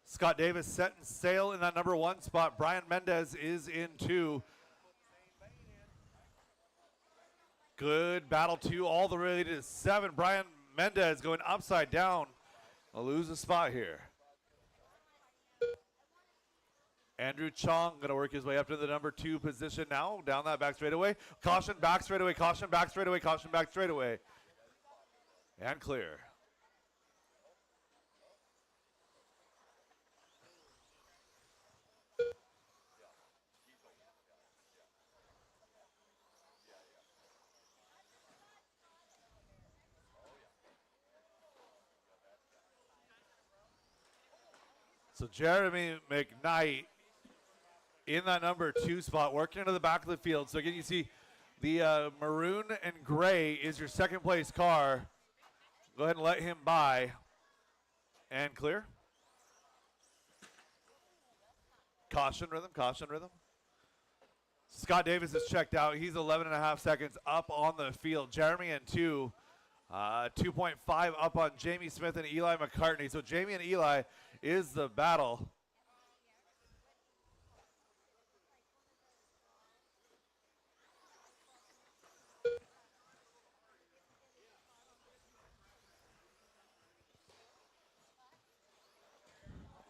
Scott Davis setting sail in that number 1 spot. Brian Mendez is in 2. Good battle 2 all the way to 7. Brian Mendez going upside down. I'll lose a spot here. Andrew Chong going to work his way up to the number 2 position now. Down that back straightaway. Caution back straightaway. Caution back straightaway. Caution back straightaway. And clear. So Jeremy McKnight in that number 2 spot, working into the back of the field. So again, you see the maroon and gray is your second place car. Go ahead and let him by. And clear. Caution rhythm, caution rhythm. Scott Davis is checked out. He's 11.5 seconds up on the field. Jeremy in 2. 2.5 up on Jamie Smith and Eli McCartney. So Jamie and Eli is the battle.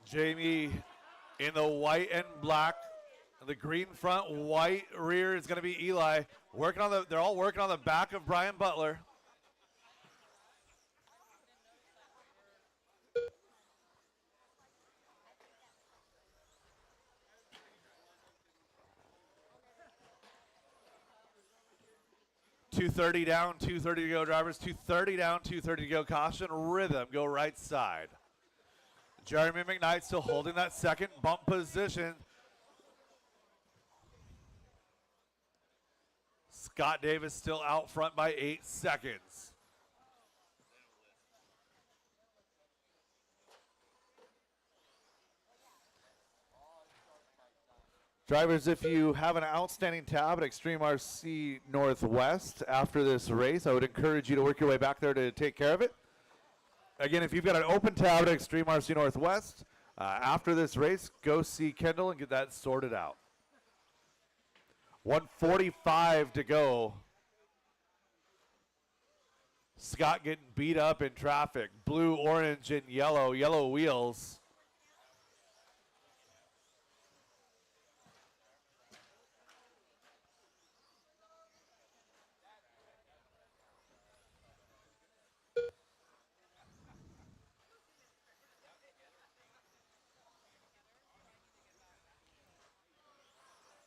Jamie in the white and black. The green front, white rear is going to be Eli. They're all working on the back of Brian Butler. .230 down, 2:30 to go, drivers. 2:30 down, 2:30 to go. Caution, rhythm, go right side. Jeremy McKnight still holding that second bump position. Scott Davis still out front by 8 seconds. Drivers, if you have an outstanding tab at Extreme RC Northwest after this race, I would encourage you to work your way back there to take care of it. Again, if you've got an open tab at Extreme RC Northwest, after this race, go see Kendall and get that sorted out. 1:45 to go. Scott getting beat up in traffic. Blue, orange, and yellow. Yellow wheels.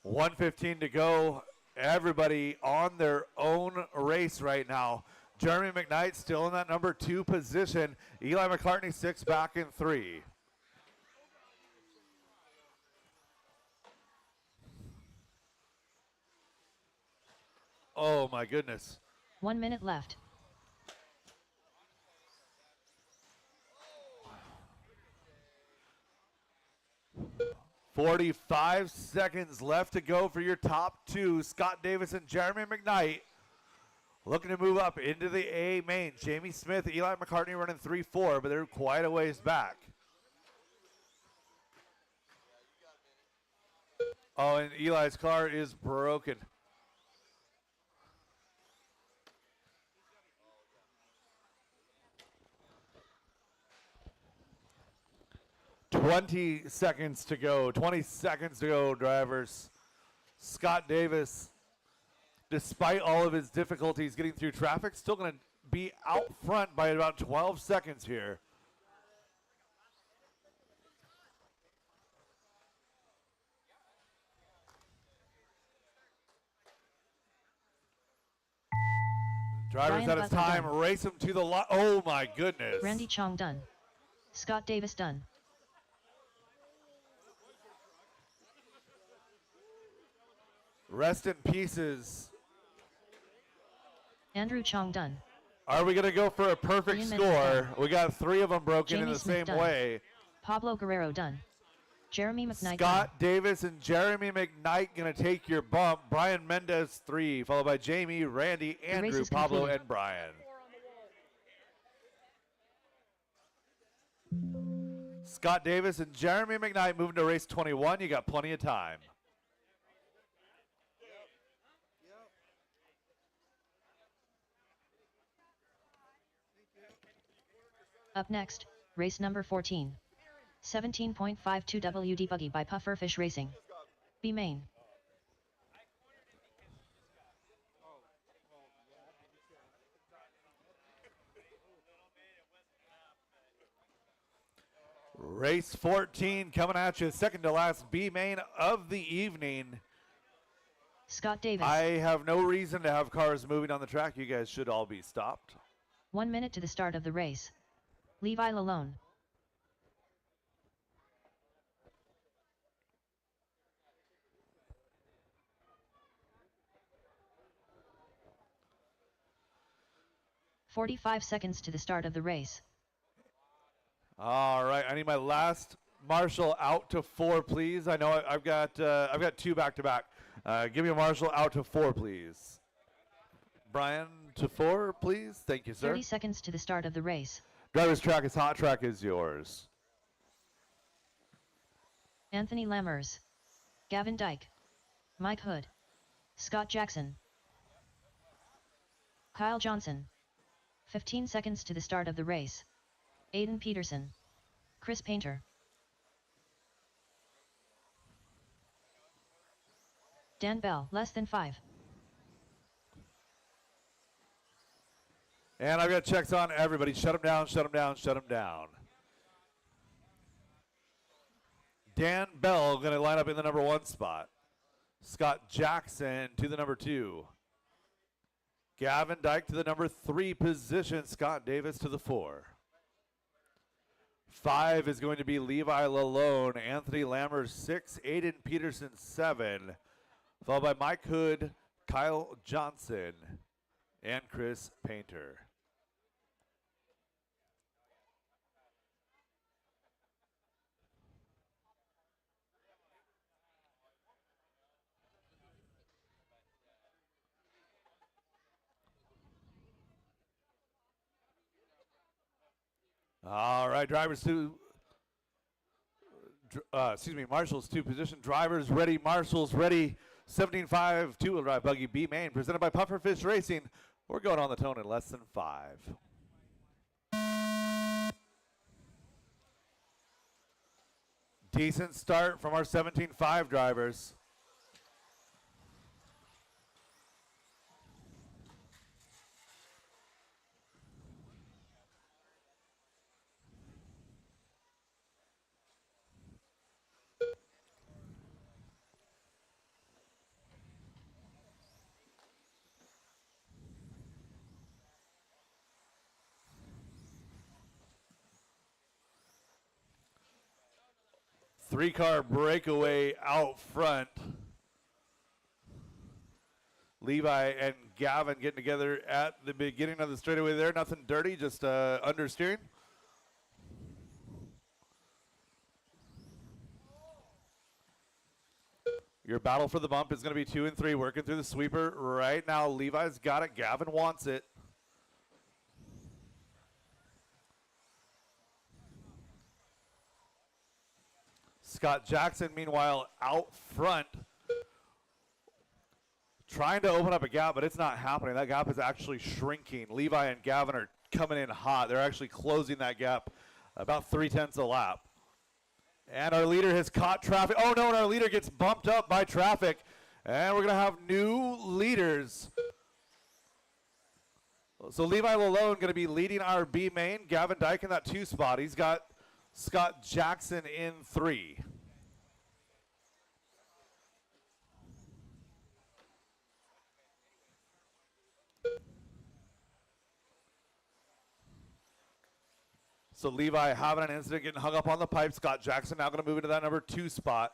.115 to go. Everybody on their own race right now. Jeremy McKnight still in that number 2 position. Eli McCartney 6 back in 3. Oh my goodness. 1 minute left. 45 seconds left to go for your top 2. Scott Davis and Jeremy McKnight looking to move up into the A main. Jamie Smith, Eli McCartney running 3-4, but they're quite a ways back. Oh, and Eli's car is broken. $20 seconds to go. 20 seconds to go, drivers. Scott Davis, despite all of his difficulties getting through traffic, still going to be out front by about 12 seconds here. Drivers Brian at his Butler time, done. race him to the line. Oh my goodness. Randy Chong done. Scott Davis done. Rest in pieces. Andrew Chong done. Are we going to go for a perfect 3 minutes score? done. We got 3 of them broken in Jamie the Smith same done. way. Pablo Guerrero done. Jeremy McKnight. Scott Davis and Jeremy McKnight going to take your bump. Brian Mendez 3, followed by Jamie, Randy, race Andrew, is Pablo, concluded. and Brian. Scott Davis and Jeremy McKnight moving to race 21. You got plenty of time. Up next, race number 14. 17.52 WD Buggy by Pufferfish Racing. B main. Race 14 coming at you, second to last B main of the evening. Scott Davis. I have no reason to have cars moving on the track. You guys should all be stopped. 1 minute to the start of the race. Levi Lalone. "45 seconds to the start of the race. All right, I need my last marshal out to 4, please. I know I've got 2 back to back. Give me a marshal out to 4, please. Brian to 4, please. Thank you, sir. 30 seconds to the start of the race. Driver's track is hot. Track is yours. Anthony Lammers. Gavin Dyke. Mike Hood. Scott Jackson. Kyle Johnson. 15 seconds to the start of the race. Aiden Peterson. Chris Painter. Dan Bell, less than 5. And I've got checks on everybody. Shut them down, shut them down, shut them down. Dan Bell going to line up in the number 1 spot. Scott Jackson to the number 2. Gavin Dyke to the number 3 position. Scott Davis to the 4. 5 is going to be Levi Lalone. Anthony Lammers 6. Aiden Peterson 7. Followed by Mike Hood, Kyle Johnson, and Chris Painter. All right, marshals to position. Drivers ready, marshals ready. 17.5 two-wheel drive buggy B main, presented by Pufferfish Racing. We're going on the tone in less than 5. Decent start from our 17.5 drivers. Three-car breakaway out front. Levi and Gavin getting together at the beginning of the straightaway there. Nothing dirty, just understeering. Your battle for the bump is going to be 2 and 3, working through the sweeper right now. Levi's got it. Gavin wants it. Scott Jackson, meanwhile, out front, trying to open up a gap, but it's not happening. That gap is actually shrinking. Levi and Gavin are coming in hot. They're actually closing that gap about 3/10 a lap. And our leader has caught traffic. Oh, no, and our leader gets bumped up by traffic. And we're going to have new leaders. So Levi Lalone going to be leading our B main. Gavin Dyke in that 2 spot. He's got Scott Jackson in 3. So Levi having an incident, getting hung up on the pipe. Scott Jackson now going to move into that number 2 spot.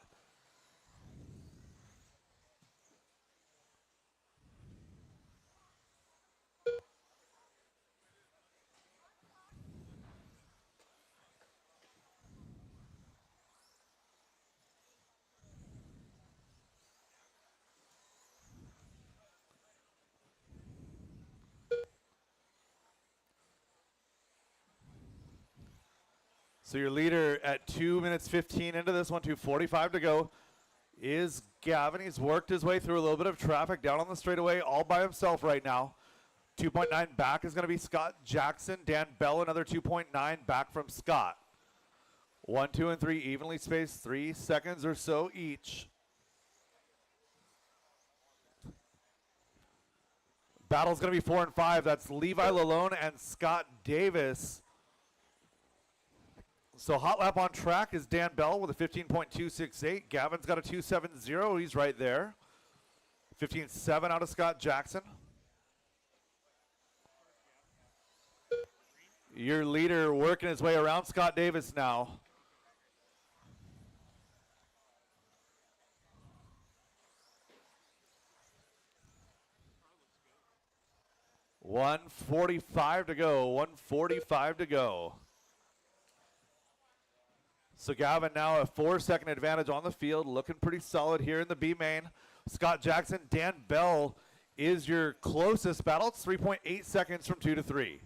So your leader at 2 minutes 15 into this one, 2:45 to go, is Gavin. He's worked his way through a little bit of traffic down on the straightaway all by himself right now. 2.9 back is going to be Scott Jackson. Dan Bell, another 2.9 back from Scott. 1, 2, and 3 evenly spaced, 3 seconds or so each. Battle's going to be 4 and 5. That's Levi Lalone and Scott Davis. So hot lap on track is Dan Bell with a 15.268. Gavin's got a 2.70. He's right there. 15.7 out of Scott Jackson. Your leader working his way around Scott Davis now. $1:45 to go. 1:45 to go. So Gavin now a 4-second advantage on the field, looking pretty solid here in the B main. Scott Jackson, Dan Bell is your closest battle. It's 3.8 seconds from 2 to 3.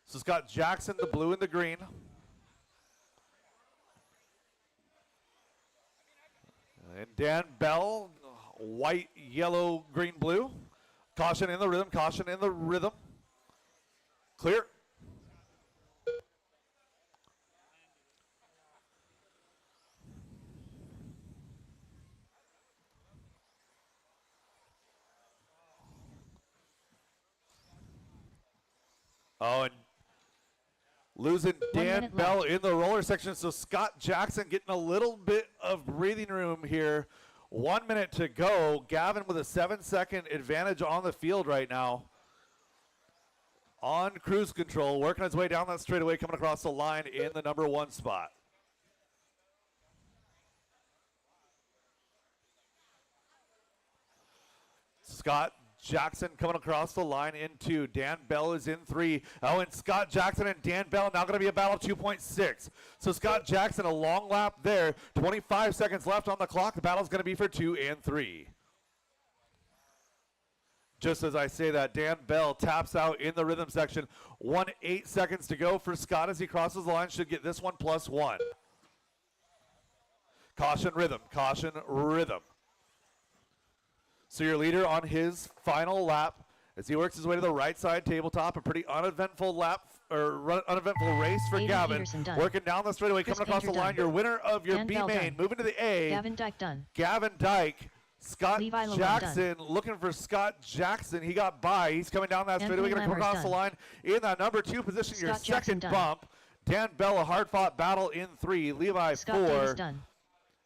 So Scott Jackson, the blue and the green. And Dan Bell, white, yellow, green, blue. Caution in the rhythm, caution in the rhythm. Clear. Oh, and losing Dan Bell in the roller section. So Scott Jackson getting a little bit of breathing room here. 1 minute to go. Gavin with a 7-second advantage on the field right now. On cruise control, working his way down that straightaway, coming across the line in the number 1 spot. Scott Jackson coming across the line in 2. Dan Bell is in 3. Oh, and Scott Jackson and Dan Bell now going to be a battle of 2.6. So Scott Jackson, a long lap there. 25 seconds left on the clock. The battle's going to be for 2 and 3. Just as I say that, Dan Bell taps out in the rhythm section. 8 seconds to go for Scott as he crosses the line. Should get this one +1. Caution rhythm, caution rhythm. So your leader on his final lap as he works his way to the right side tabletop. A pretty uneventful lap or uneventful race for Gavin. Working down the straightaway, coming across the line. Your winner of your B main, moving to the A. Gavin Dyke done. Gavin Dyke. Scott Jackson looking for Scott Jackson. He got by. He's coming down that straightaway, going to come across the line in that number 2 position. Your second bump. Dan Bell, a hard-fought battle in 3. Levi 4.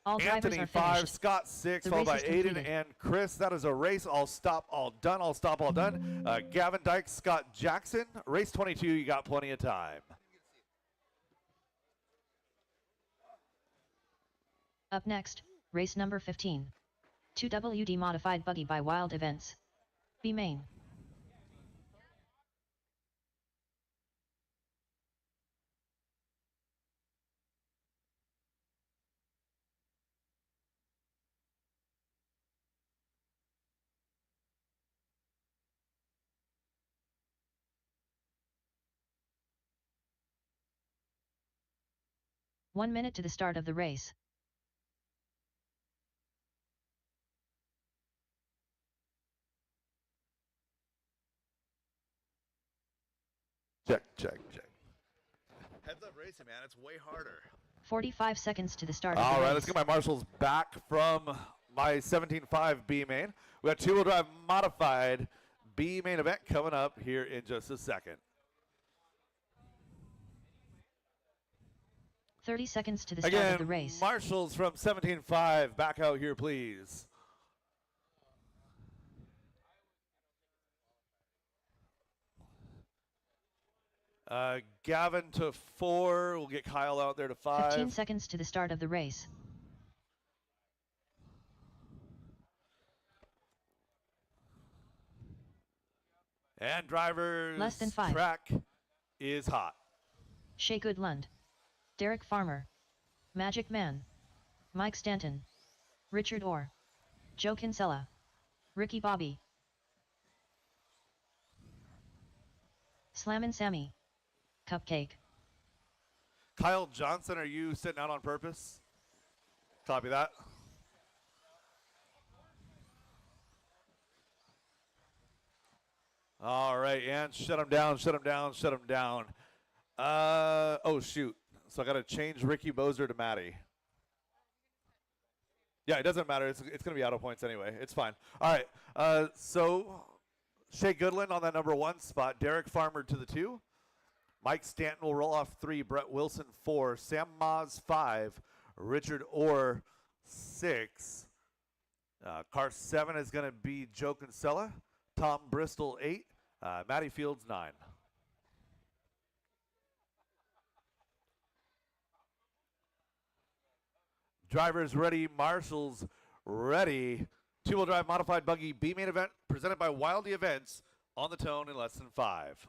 All Anthony 5, Scott 6, followed by Aiden and Chris. That is a race. All stop, all done. All stop, all done. Gavin Dyke, Scott Jackson. Race 22, you got plenty of time. Up next, race number 15. 2WD modified buggy by Wild Events. B main. One minute to the start of the race. Check, check, check. Heads up racing, man. It's way harder. 45 seconds to the start of the All race. right, let's get my marshals back from my 17.5 B main. We got 2-wheel drive modified B main event coming up here in just a second. 30 seconds to the start of the race. Marshals from 17.5, back out here, please. Gavin to 4. We'll get Kyle out there to 5. 15 seconds to the start of the race. And drivers Less than 5. Track is hot. Shea Goodlund. Derek Farmer. Magic Man. Mike Stanton. Richard Orr. Joe Kinsella. Ricky Bobby. Slammin' Sammy. Cupcake. Kyle Johnson, are you sitting out on purpose? Copy that. All right, and shut him down, shut him down, shut him down. Oh, shoot. So I got to change Ricky Bozer to Maddie. Yeah, it doesn't matter. It's going to be out of points anyway. It's fine. All right, so Shea Goodland on that number 1 spot. Derek Farmer to the 2. Mike Stanton will roll off 3. Brett Wilson 4. Sam Moz 5. Richard Orr 6. Car 7 is going to be Joe Kinsella. Tom Bristol 8. Matty Fields 9. Drivers ready, marshals ready. 2-wheel drive modified buggy B main event presented by Wildy Events on the tone in less than 5.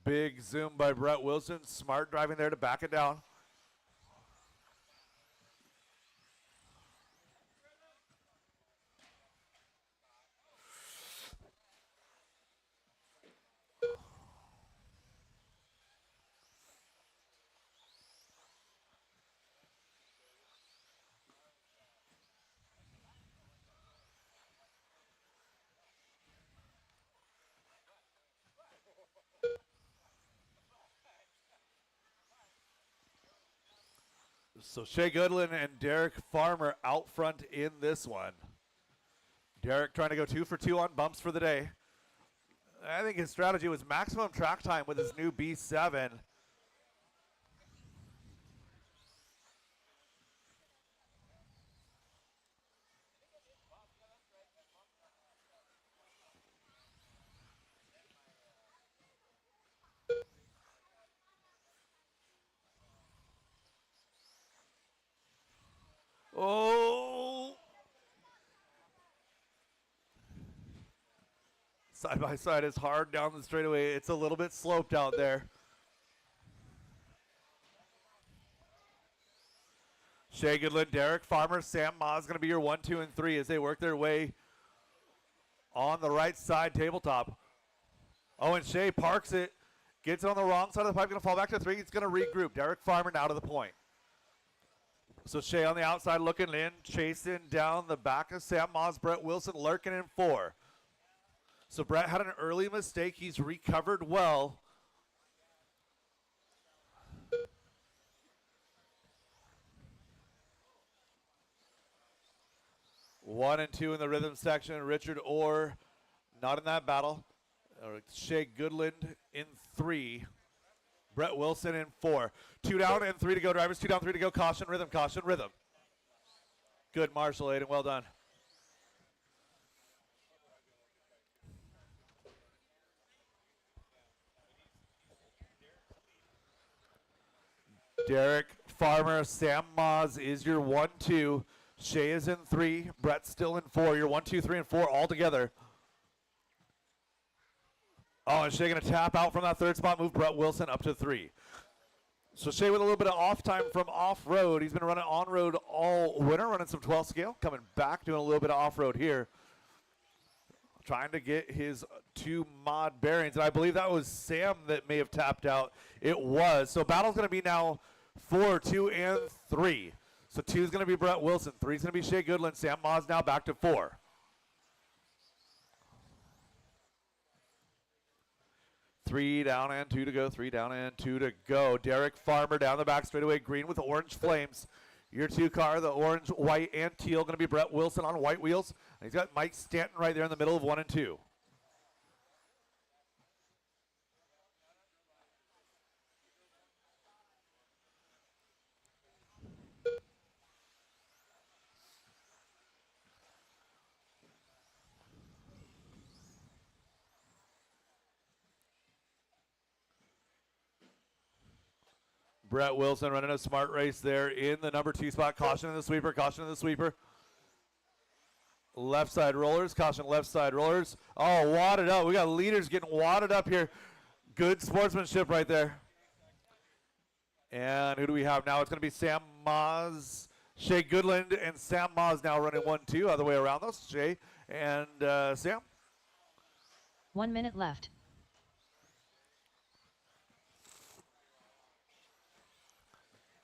Big zoom by Brett Wilson. Smart driving there to back it down. So Shea Goodland and Derek Farmer out front in this one. Derek trying to go 2 for 2 on bumps for the day. I think his strategy was maximum track time with his new B7. Oh! Side by side is hard down the straightaway. It's a little bit sloped out there. Shea Goodland, Derek Farmer, Sam Ma is going to be your 1, 2, and 3 as they work their way on the right side tabletop. Oh, and Shea parks it, gets it on the wrong side of the pipe, going to fall back to 3. He's going to regroup. Derek Farmer now to the point. So Shea on the outside looking in, chasing down the back of Sam Ma's Brett Wilson lurking in 4. So Brett had an early mistake. He's recovered well. One and 2 in the rhythm section. Richard Orr not in that battle. Shea Goodland in 3. Brett Wilson in 4. 2 down and 3 to go, drivers. 2 down, 3 to go. Caution, rhythm, caution, rhythm. Good, Marshall, Aiden. Well done. Derek Farmer, Sam Moz is your 1, 2. Shea is in 3. Brett's still in 4. Your 1, 2, 3, and 4 all together. Oh, and Shea going to tap out from that 3rd spot, move Brett Wilson up to 3. So Shea with a little bit of off time from off-road. He's been running on-road all winter, running some 12 scale, coming back, doing a little bit of off-road here. Trying to get his 2 mod bearings, and I believe that was Sam that may have tapped out. It was. So battle's going to be now 4, 2, and 3. So 2 is going to be Brett Wilson. 3 is going to be Shea Goodland. Sam Moz now back to 4. Three down and 2 to go. 3 down and 2 to go. Derek Farmer down the back straightaway, green with orange flames. Your 2 car, the orange, white, and teal, going to be Brett Wilson on white wheels. And he's got Mike Stanton right there in the middle of 1 and 2. Brett Wilson running a smart race there in the number 2 spot. Caution in the sweeper, caution in the sweeper. Left side rollers, caution left side rollers. Oh, wadded up. We got leaders getting wadded up here. Good sportsmanship right there. And who do we have now? It's going to be Sam Moz, Shea Goodland, and Sam Moz now running 1, 2. Other way around those, Shea and Sam. 1 minute left.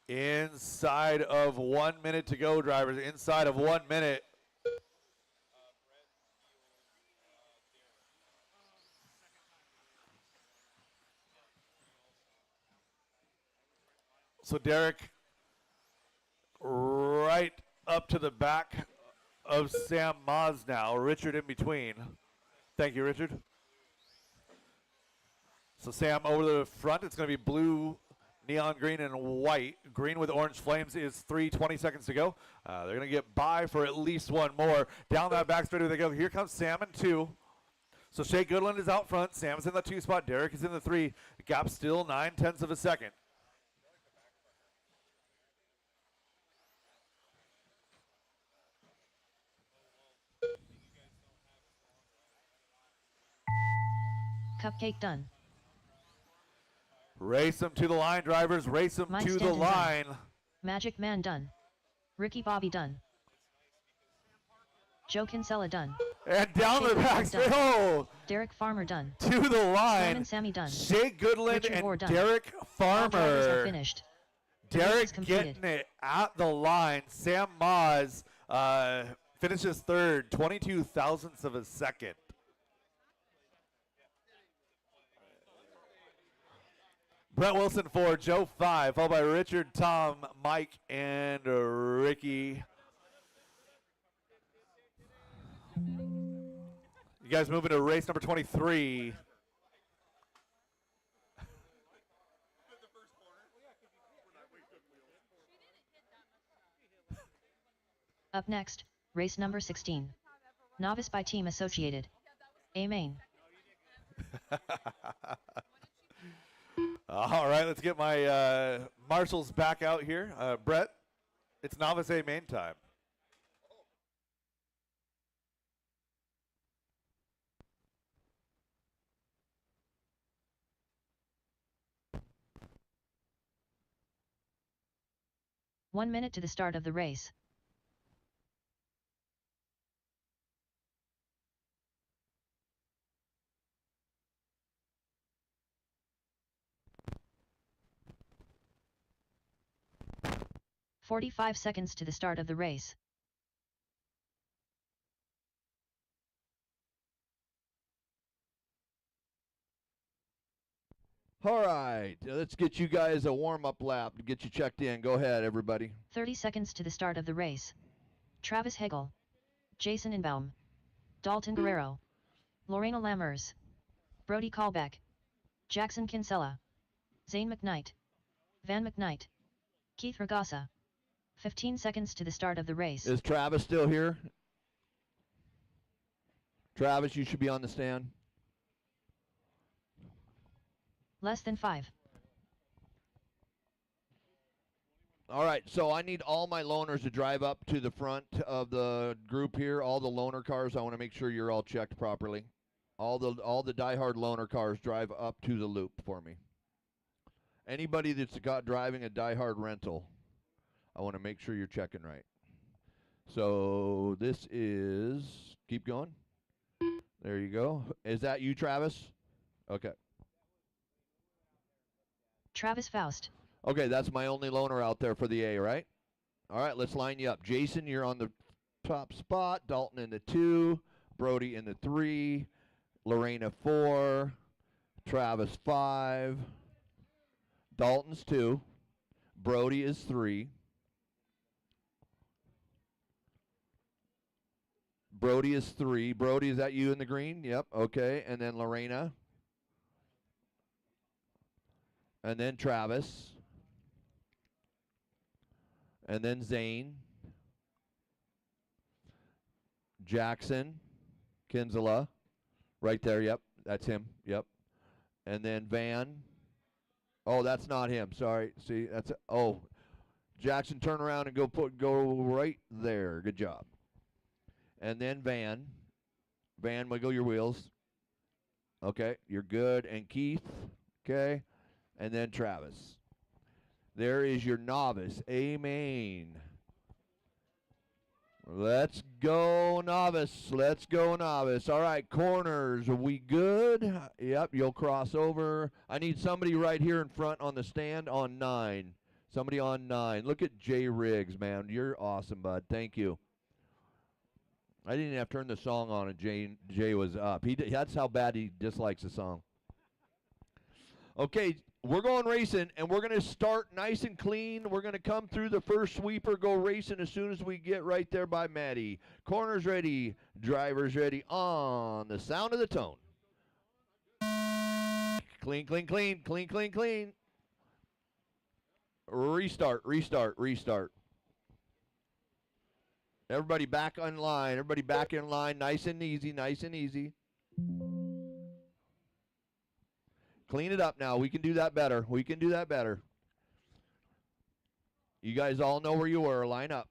Inside of 1 minute to go, drivers. Inside of 1 minute. So Derek right up to the back of Sam Moz now. Richard in between. Thank you, Richard. So Sam over the front. It's going to be blue, neon green, and white. Green with orange flames is 3:20 seconds to go. They're going to get by for at least one more. Down that back straightaway they go. Here comes Sam in 2. So Shea Goodland is out front. Sam is in the 2 spot. Derek is in the 3. The gap still 9/10 of a second. Cupcake done. Race them to the line, drivers. Race them Mike to the Stanton line. done. Magic Man done. Ricky Bobby done. Joe Kinsella done. And down Shea the back Goodland straight. done. Oh, Derek Farmer done. to the line. Simon Sammy done. Shea Goodland Richard Moore and done. Derek All drivers have Farmer. finished. The race is Derek completed. getting it at the line. Sam Moz finishes third, 22 thousandths of a second. Brett Wilson 4, Joe 5, followed by Richard, Tom, Mike, and Ricky. You guys moving to race number 23. Up next, race number 16. Novice by Team Associated. A main. All right, let's get my marshals back out here. Brett, it's novice A main time. One minute to the start of the race. "45 seconds to the start of the race. All right, let's get you guys a warm-up lap to get you checked in. Go ahead, everybody. 30 seconds to the start of the race. Travis Hegel. Jason Inbaum. Dalton Guerrero. Lorena Lammers. Brody Callback. Jackson Kinsella. Zane McKnight. Van McKnight. Keith Ragasa. 15 seconds to the start of the race. Is Travis still here? Travis, you should be on the stand. Less than 5. All right, so I need all my loaners to drive up to the front of the group here. All the loaner cars, I want to make sure you're all checked properly. All the DieHard loaner cars drive up to the loop for me. Anybody that's got driving a DieHard rental, I want to make sure you're checking right. So this is, keep going. There you go. Is that you, Travis? Okay. Travis Faust. Okay, that's my only loaner out there for the A, right? All right, let's line you up. Jason, you're on the top spot. Dalton in the 2. Brody in the 3. Lorena 4. Travis 5. Dalton's 2. Brody is 3. Brody is 3. Brody, is that you in the green? Yep, okay. And then Lorena. And then Travis. And then Zane. Jackson. Kinsella. Right there, yep. That's him, yep. And then Van. Oh, that's not him, sorry. See, that's, oh. Jackson, turn around and go right there. Good job. And then Van. Van, wiggle your wheels. Okay, you're good. And Keith, okay. And then Travis. There is your novice, A main. Let's go, novice. Let's go, novice. All right, corners. Are we good? Yep, you'll cross over. I need somebody right here in front on the stand on 9. Somebody on 9. Look at Jay Riggs, man. You're awesome, bud. Thank you. I didn't even have to turn the song on, and Jay was up. That's how bad he dislikes the song. Okay, we're going racing, and we're going to start nice and clean. We're going to come through the first sweeper, go racing as soon as we get right there by Maddie. Corners ready, drivers ready, on the sound of the tone. Clean, clean, clean, clean, clean, clean. Restart, restart, restart. Everybody back in line. Everybody back in line. Nice and easy, nice and easy. Clean it up now. We can do that better. We can do that better. You guys all know where you were. Line up.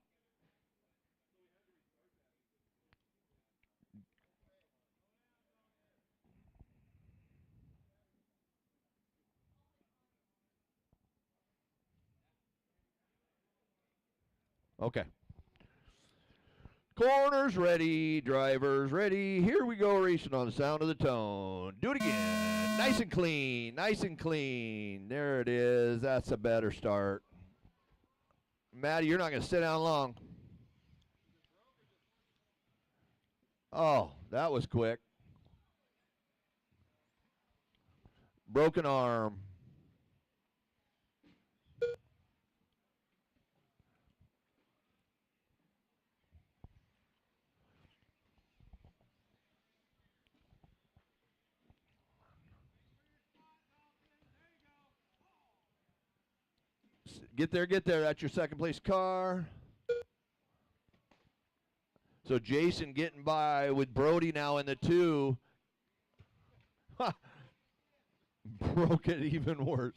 Okay. Corners ready, drivers ready. Here we go, racing on the sound of the tone. Do it again. Nice and clean, nice and clean. There it is. That's a better start. Maddie, you're not going to sit down long. Oh, that was quick. Broken arm. Get there, get there. That's your second place car. So Jason getting by with Brody now in the 2. Ha! Broke it even worse.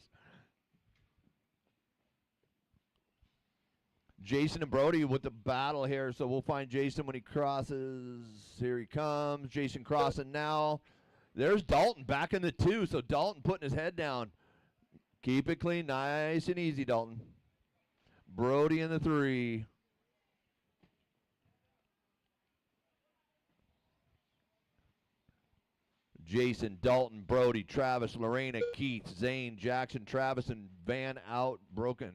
Jason and Brody with the battle here. So we'll find Jason when he crosses. Here he comes. Jason crossing now. There's Dalton back in the 2. So Dalton putting his head down. Keep it clean, nice and easy, Dalton. Brody in the 3. Jason, Dalton, Brody, Travis, Lorena, Keith, Zane, Jackson, Travis, and Van out, broken.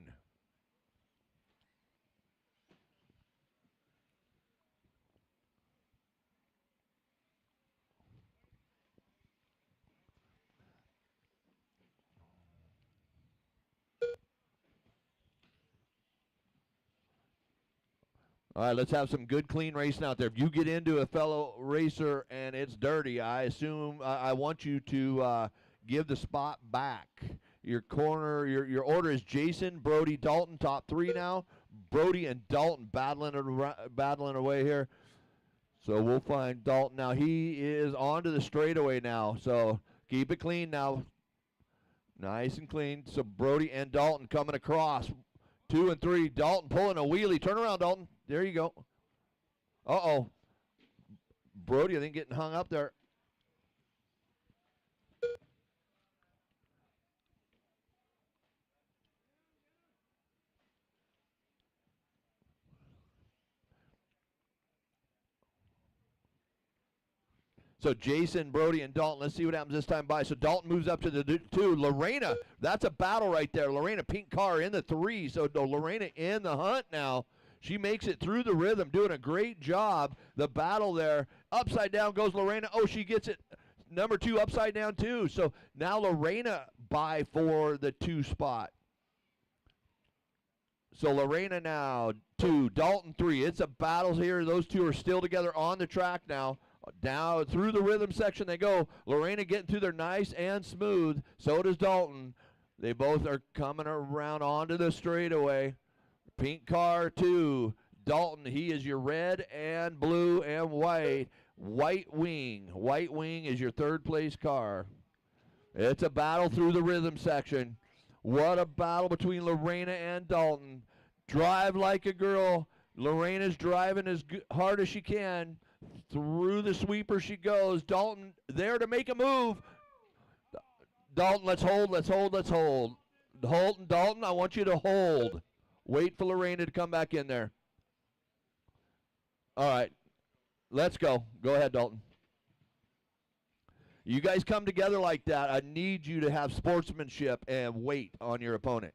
All right, let's have some good, clean racing out there. If you get into a fellow racer and it's dirty, I assume I want you to give the spot back. Your corner, your order is Jason, Brody, Dalton, top 3 now. Brody and Dalton battling away here. So we'll find Dalton now. He is onto the straightaway now. So keep it clean now. Nice and clean. So Brody and Dalton coming across. 2 and 3. Dalton pulling a wheelie. Turn around, Dalton. There you go. Uh-oh. Brody, I think, getting hung up there. So Jason, Brody, and Dalton, let's see what happens this time by. So Dalton moves up to the 2. Lorena, that's a battle right there. Lorena, pink car in the 3. So Lorena in the hunt now. She makes it through the rhythm, doing a great job. The battle there. Upside down goes Lorena. Oh, she gets it. Number 2 upside down too. So now Lorena by for the 2 spot. So Lorena now 2, Dalton 3. It's a battle here. Those 2 are still together on the track now. Down through the rhythm section they go. Lorena getting through there nice and smooth. So does Dalton. They both are coming around onto the straightaway. Pink car 2. Dalton, he is your red and blue and white. White wing. White wing is your 3rd place car. It's a battle through the rhythm section. What a battle between Lorena and Dalton. Drive like a girl. Lorena's driving as hard as she can. Through the sweeper she goes. Dalton there to make a move. Dalton, let's hold, let's hold, let's hold. Dalton, I want you to hold. Wait for Lorena to come back in there. All right. Let's go. Go ahead, Dalton. You guys come together like that. I need you to have sportsmanship and wait on your opponent.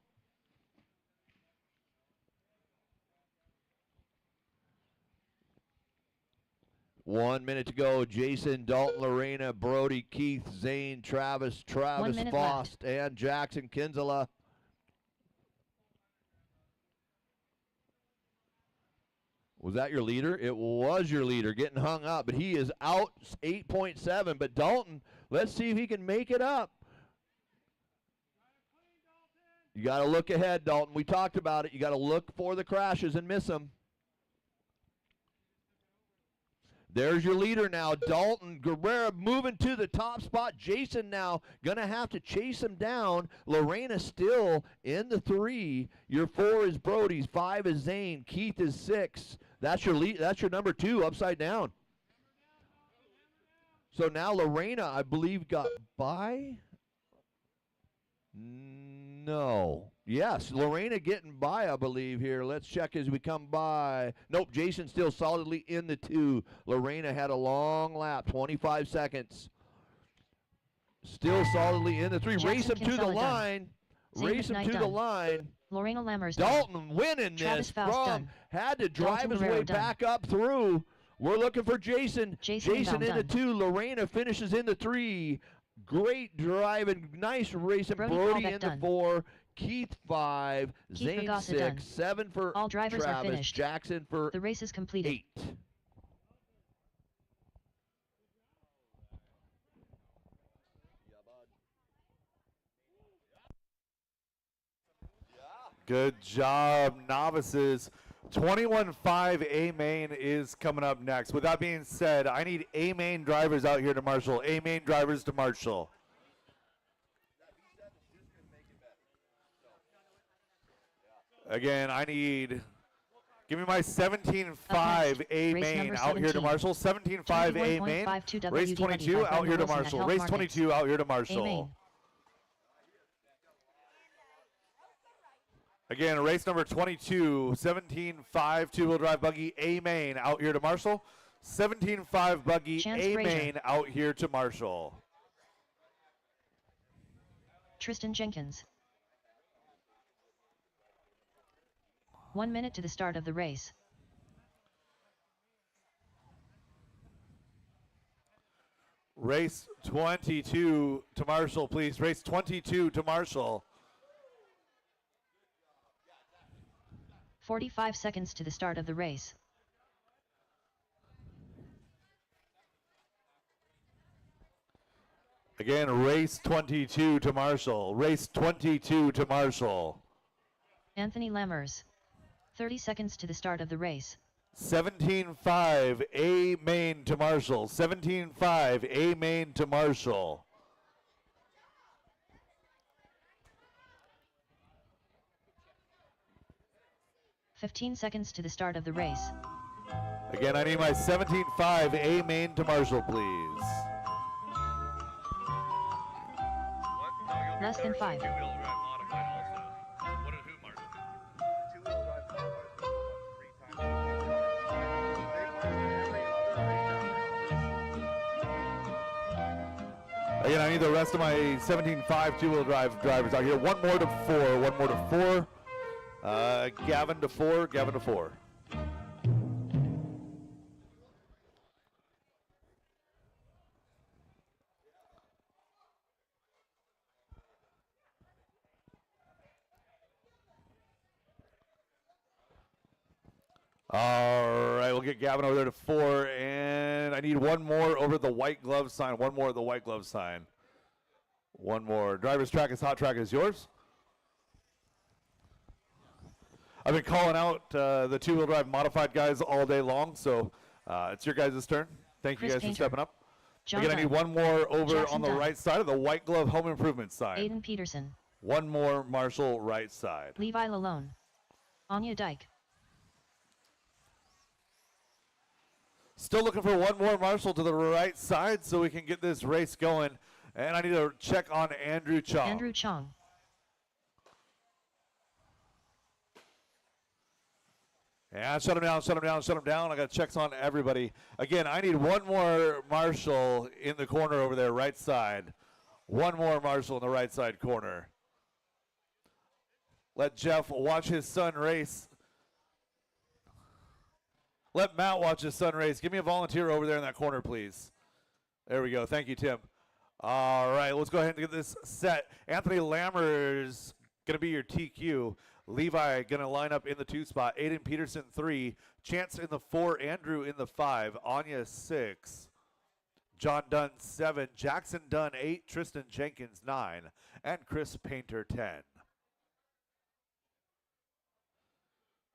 1 minute to go. Jason, Dalton, Lorena, Brody, Keith, Zane, Travis, 1 minute Fost, and Jackson Kinsella. Was that your leader? It was your leader getting hung up, but he is out 8.7. But Dalton, let's see if he can make it up. You got to look ahead, Dalton. We talked about it. You got to look for the crashes and miss them. There's your leader now, Dalton Guerrero moving to the top spot. Jason now going to have to chase him down. Lorena still in the 3. Your 4 is Brody's, 5 is Zane, Keith is 6. That's your lead. That's your number 2 upside down. So now Lorena, I believe, got by. No. Yes, Lorena getting by, I believe, here. Let's check as we come by. Nope, Jason still solidly in the 2. Lorena had a long lap, 25 seconds. Still solidly in the 3. Jackson Race him to the Kinsella line. Zane Race him McKnight to the done. line. Lorena Lammers Dalton winning Travis this Faust from. done. Had to drive Dalton his Guerrero way done. back up through. We're looking for Jason. Jason in Inbound the done. 2. Lorena finishes in the 3. Great driving. Nice racing. Brody Brody Paulbeck in the done. 4. Keith 5. Keith Zane Ragasa 6. done. 7 for All drivers are Travis. finished. Jackson for The race is completed. 8. Good job, novices. 21.5 A main is coming up next. With that being said, I need A main drivers out here to Marshall. A main drivers to Marshall. Again, I need. Give me my 17.5 A race main number out here to 17. Marshall. 17.5 A main. 21.52 Race WD 22 by out Brenda here to Wilson at Marshall. Health Race Markets. 22 out here to A Marshall. main. Again, race number 22, 17.5 two-wheel drive buggy A main out here to Marshall. 17.5 buggy Chance A Frazier. main out here to Marshall. Tristan Jenkins. 1 minute to the start of the race. Race 22 to Marshall, please. Race 22 to Marshall. 45 seconds to the start of the race. Again, race 22 to Marshall. Race 22 to Marshall. Anthony Lammers. 30 seconds to the start of the race. 17.5 A main to Marshall. 17.5 A main to Marshall. $15 seconds to the start of the race. Again, I need my 17.5 A main to Marshall, please. Less than 5. Two-wheel drive modified also. What is who, Martin? Two-wheel drive modified won 3 times. Again, I need the rest of my 17.5 two-wheel drive drivers out here. One more to 4. One more to 4. Gavin to 4. Gavin to 4. All right, we'll get Gavin over there to 4, and I need one more over the white glove sign. One more at the white glove sign. One more. Driver's track is hot track is yours. I've been calling out the two-wheel drive modified guys all day long, so it's your guys' turn. Thank Chris you guys Painter. for stepping up. John Again, I need Dunn. one more over Jackson on the Dunn. right side of the white glove home improvement sign. Aiden Peterson. One more Marshall right side. Levi Lalone. Anya Dyke. Still looking for one more Marshall to the right side so we can get this race going. And I need to check on Andrew Chong. Andrew Chong. Yeah, shut him down, shut him down, shut him down. I got checks on everybody. Again, I need one more Marshall in the corner over there, right side. One more Marshall in the right side corner. Let Jeff watch his son race. Let Matt watch his son race. Give me a volunteer over there in that corner, please. There we go. Thank you, Tim. All right, let's go ahead and get this set. Anthony Lammers going to be your TQ. Levi going to line up in the 2 spot. Aiden Peterson 3. Chance in the 4. Andrew in the 5. Anya 6. John Dunn 7. Jackson Dunn 8. Tristan Jenkins 9. And Chris Painter 10.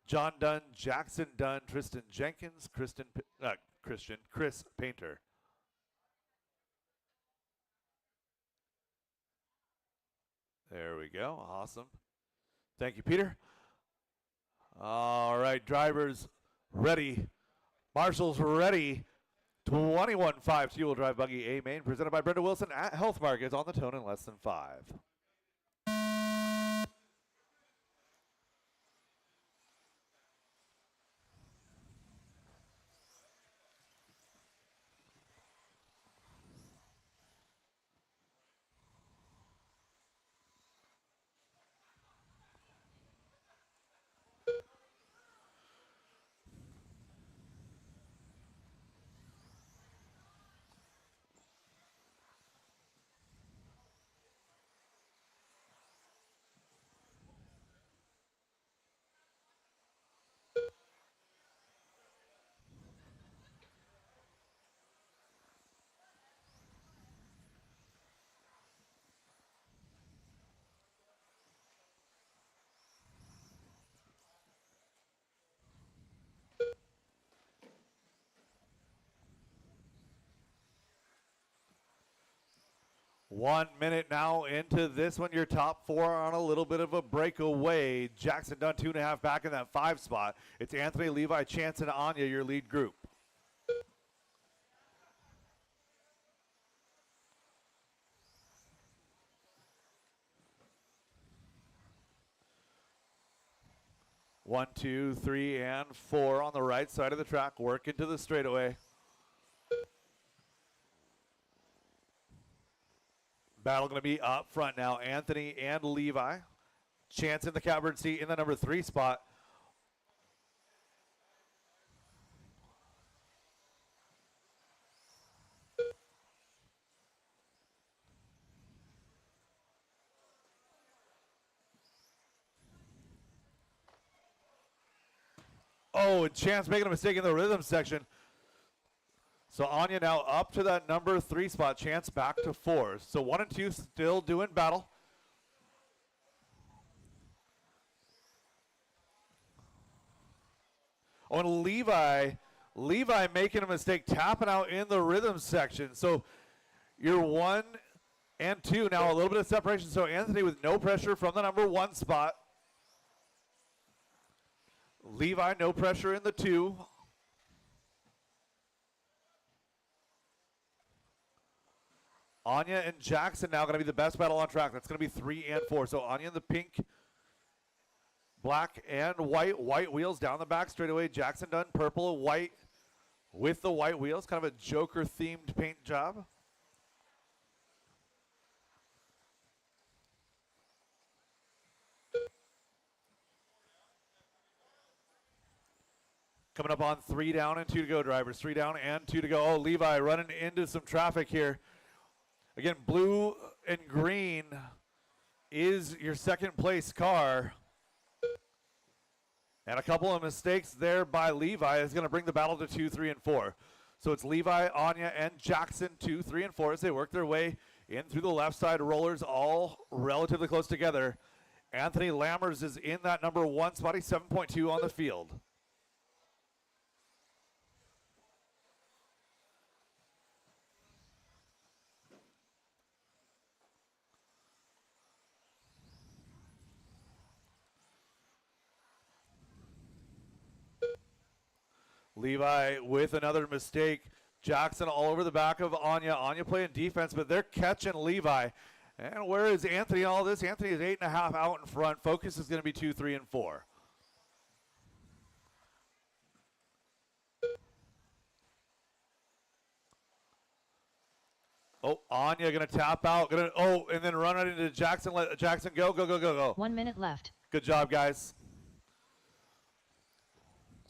John Dunn, Jackson Dunn, Tristan Jenkins, Chris Painter. There we go. Awesome. Thank you, Peter. All right, drivers ready. Marshals ready. 21.5 two-wheel drive buggy A main presented by Brenda Wilson at Health Markets on the tone in less than 5. 1 minute now into this one. Your top 4 are on a little bit of a breakaway. Jackson Dunn 2.5 back in that 5 spot. It's Anthony, Levi, Chance, and Anya, your lead group. One, 2, 3, and 4 on the right side of the track. Work into the straightaway. Battle going to be up front now. Anthony and Levi. Chance in the catbird seat in the number 3 spot. Oh, and Chance making a mistake in the rhythm section. So Anya now up to that number 3 spot. Chance back to 4. So 1 and 2 still doing battle. Oh, and Levi making a mistake, tapping out in the rhythm section. So you're 1 and 2 now, a little bit of separation. So Anthony with no pressure from the number 1 spot. Levi no pressure in the 2. Anya and Jackson now going to be the best battle on track. That's going to be 3 and 4. So Anya in the pink, black and white wheels down the back straightaway. Jackson Dunn purple and white with the white wheels. Kind of a Joker themed paint job. Coming up on 3 down and 2 to go, drivers. 3 down and 2 to go. Oh, Levi running into some traffic here. Again, blue and green is your second place car. And a couple of mistakes there by Levi is going to bring the battle to 2, 3, and 4. So it's Levi, Anya, and Jackson 2, 3, and 4 as they work their way in through the left side rollers, all relatively close together. Anthony Lammers is in that number 1 spot. He's 7.2 on the field. Levi with another mistake. Jackson all over the back of Anya. Anya playing defense, but they're catching Levi. And where is Anthony in all this? Anthony is 8.5 out in front. Focus is going to be 2, 3, and 4. Oh, Anya going to tap out. And then run it into Jackson. Let Jackson go. 1 minute left. Good job, guys.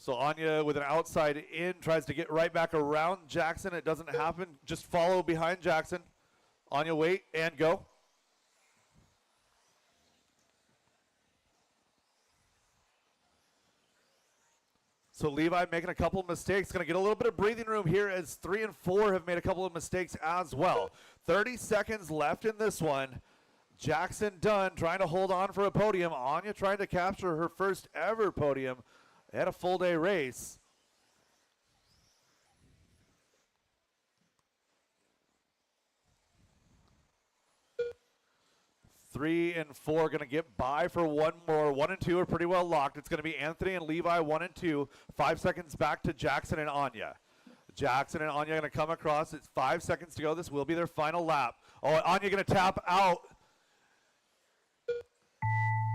So Anya with an outside in tries to get right back around Jackson. It doesn't happen. Just follow behind Jackson. Anya, wait and go. So Levi making a couple of mistakes. Going to get a little bit of breathing room here as 3 and 4 have made a couple of mistakes as well. 30 seconds left in this one. Jackson done trying to hold on for a podium. Anya trying to capture her first ever podium at a full day race. Three and 4 going to get by for one more. 1 and 2 are pretty well locked. It's going to be Anthony and Levi 1 and 2. 5 seconds back to Jackson and Anya. Jackson and Anya going to come across. It's 5 seconds to go. This will be their final lap. Oh, Anya going to tap out.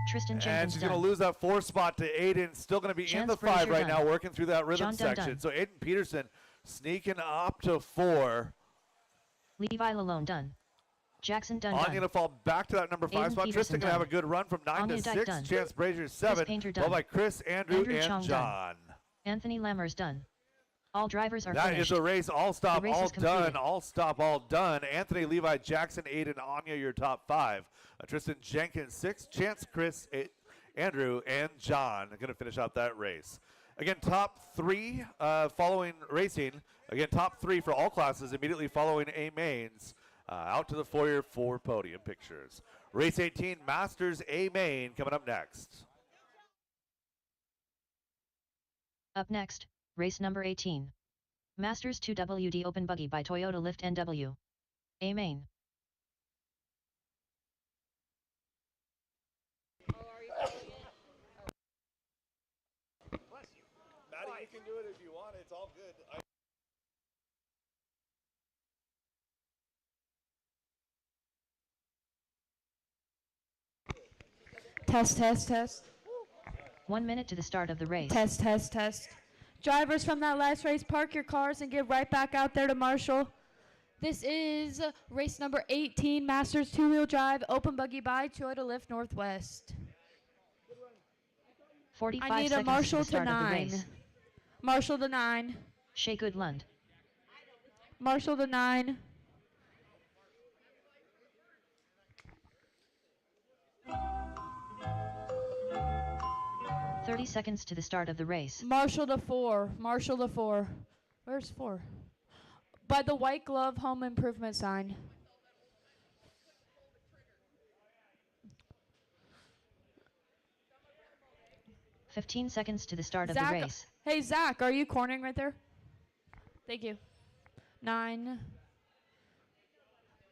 Tristan And Jenkins she's done. going to lose that 4 spot to Aiden. Still going to be in Chance the 5 Frazier right done. now, working through that rhythm John Dunn section. done. So Aiden Peterson sneaking up to 4. Levi Lalone done. Jackson done. Anya going to fall back to that number 5 Aiden spot. Peterson Tristan going to have a done. good run from 9 Anya to Dyke 6. done. Chance Brazier 7. Painter Followed done. by Chris, Andrew Andrew and Chong done. John. Anthony Lammers done. All drivers are That finished. is a race. All stop, The race all is done. completed. All stop, all done. Anthony, Levi, Jackson, Aiden, Anya, your top 5. Tristan Jenkins 6. Chance, Chris, Andrew, and John are going to finish out that race. Again, top 3 following racing. Again, top 3 for all classes immediately following A mains. Out to the foyer for podium pictures. Race 18, Masters A main, coming up next. Up next, race number 18. Masters 2WD Open Buggy by Toyota Lift NW. A main. Maddie, you can do it if you want. It's all good. Test, test, test. 1 minute to the start of the race. Test, test, test. Drivers from that last race, park your cars and get right back out there to Marshall. This is race number 18, Masters 2-wheel drive, open buggy by Toyota Lift Northwest. 45 I need a seconds Marshall to the start of the 9. race. Marshall to 9. Shea Goodlund. Marshall to 9. Thirty seconds to the start of the race. Marshall to 4. Marshall to 4. Where's 4? By the White Glove Home Improvement sign. $15 seconds to the start of Zach, the race. Hey, Zach, are you cornering right there? Thank you. 9.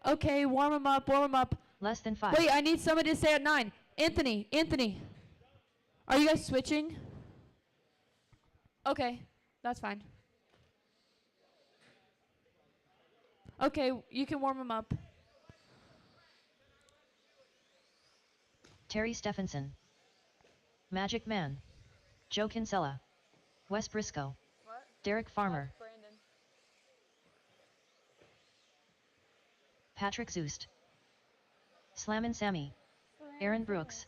Okay, warm him up, warm him up. Less than 5. Wait, I need somebody to say at 9. Anthony, Anthony. Are you guys switching? Okay, that's fine. Okay, you can warm him up. Terry Stephenson. Magic Man. Joe Kinsella. Wes Briscoe. What? Derek Farmer. Brandon. Patrick Zoost. Slammin' Sammy. Aaron Brooks.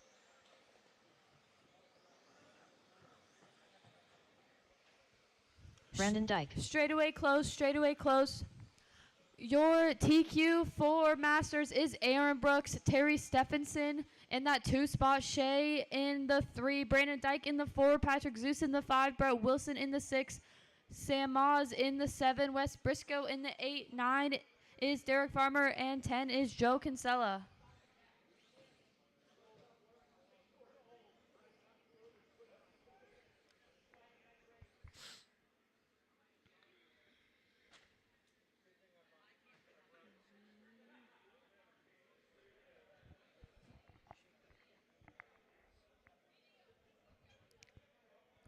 Brandon Dyke. Straightaway close, straightaway close. Your TQ for Masters is Aaron Brooks, Terry Stephenson in that 2 spot, Shea in the 3, Brandon Dyke in the 4, Patrick Zeus in the 5, Brett Wilson in the 6, Sam Moz in the 7, Wes Briscoe in the 8, 9 is Derek Farmer, and 10 is Joe Kinsella.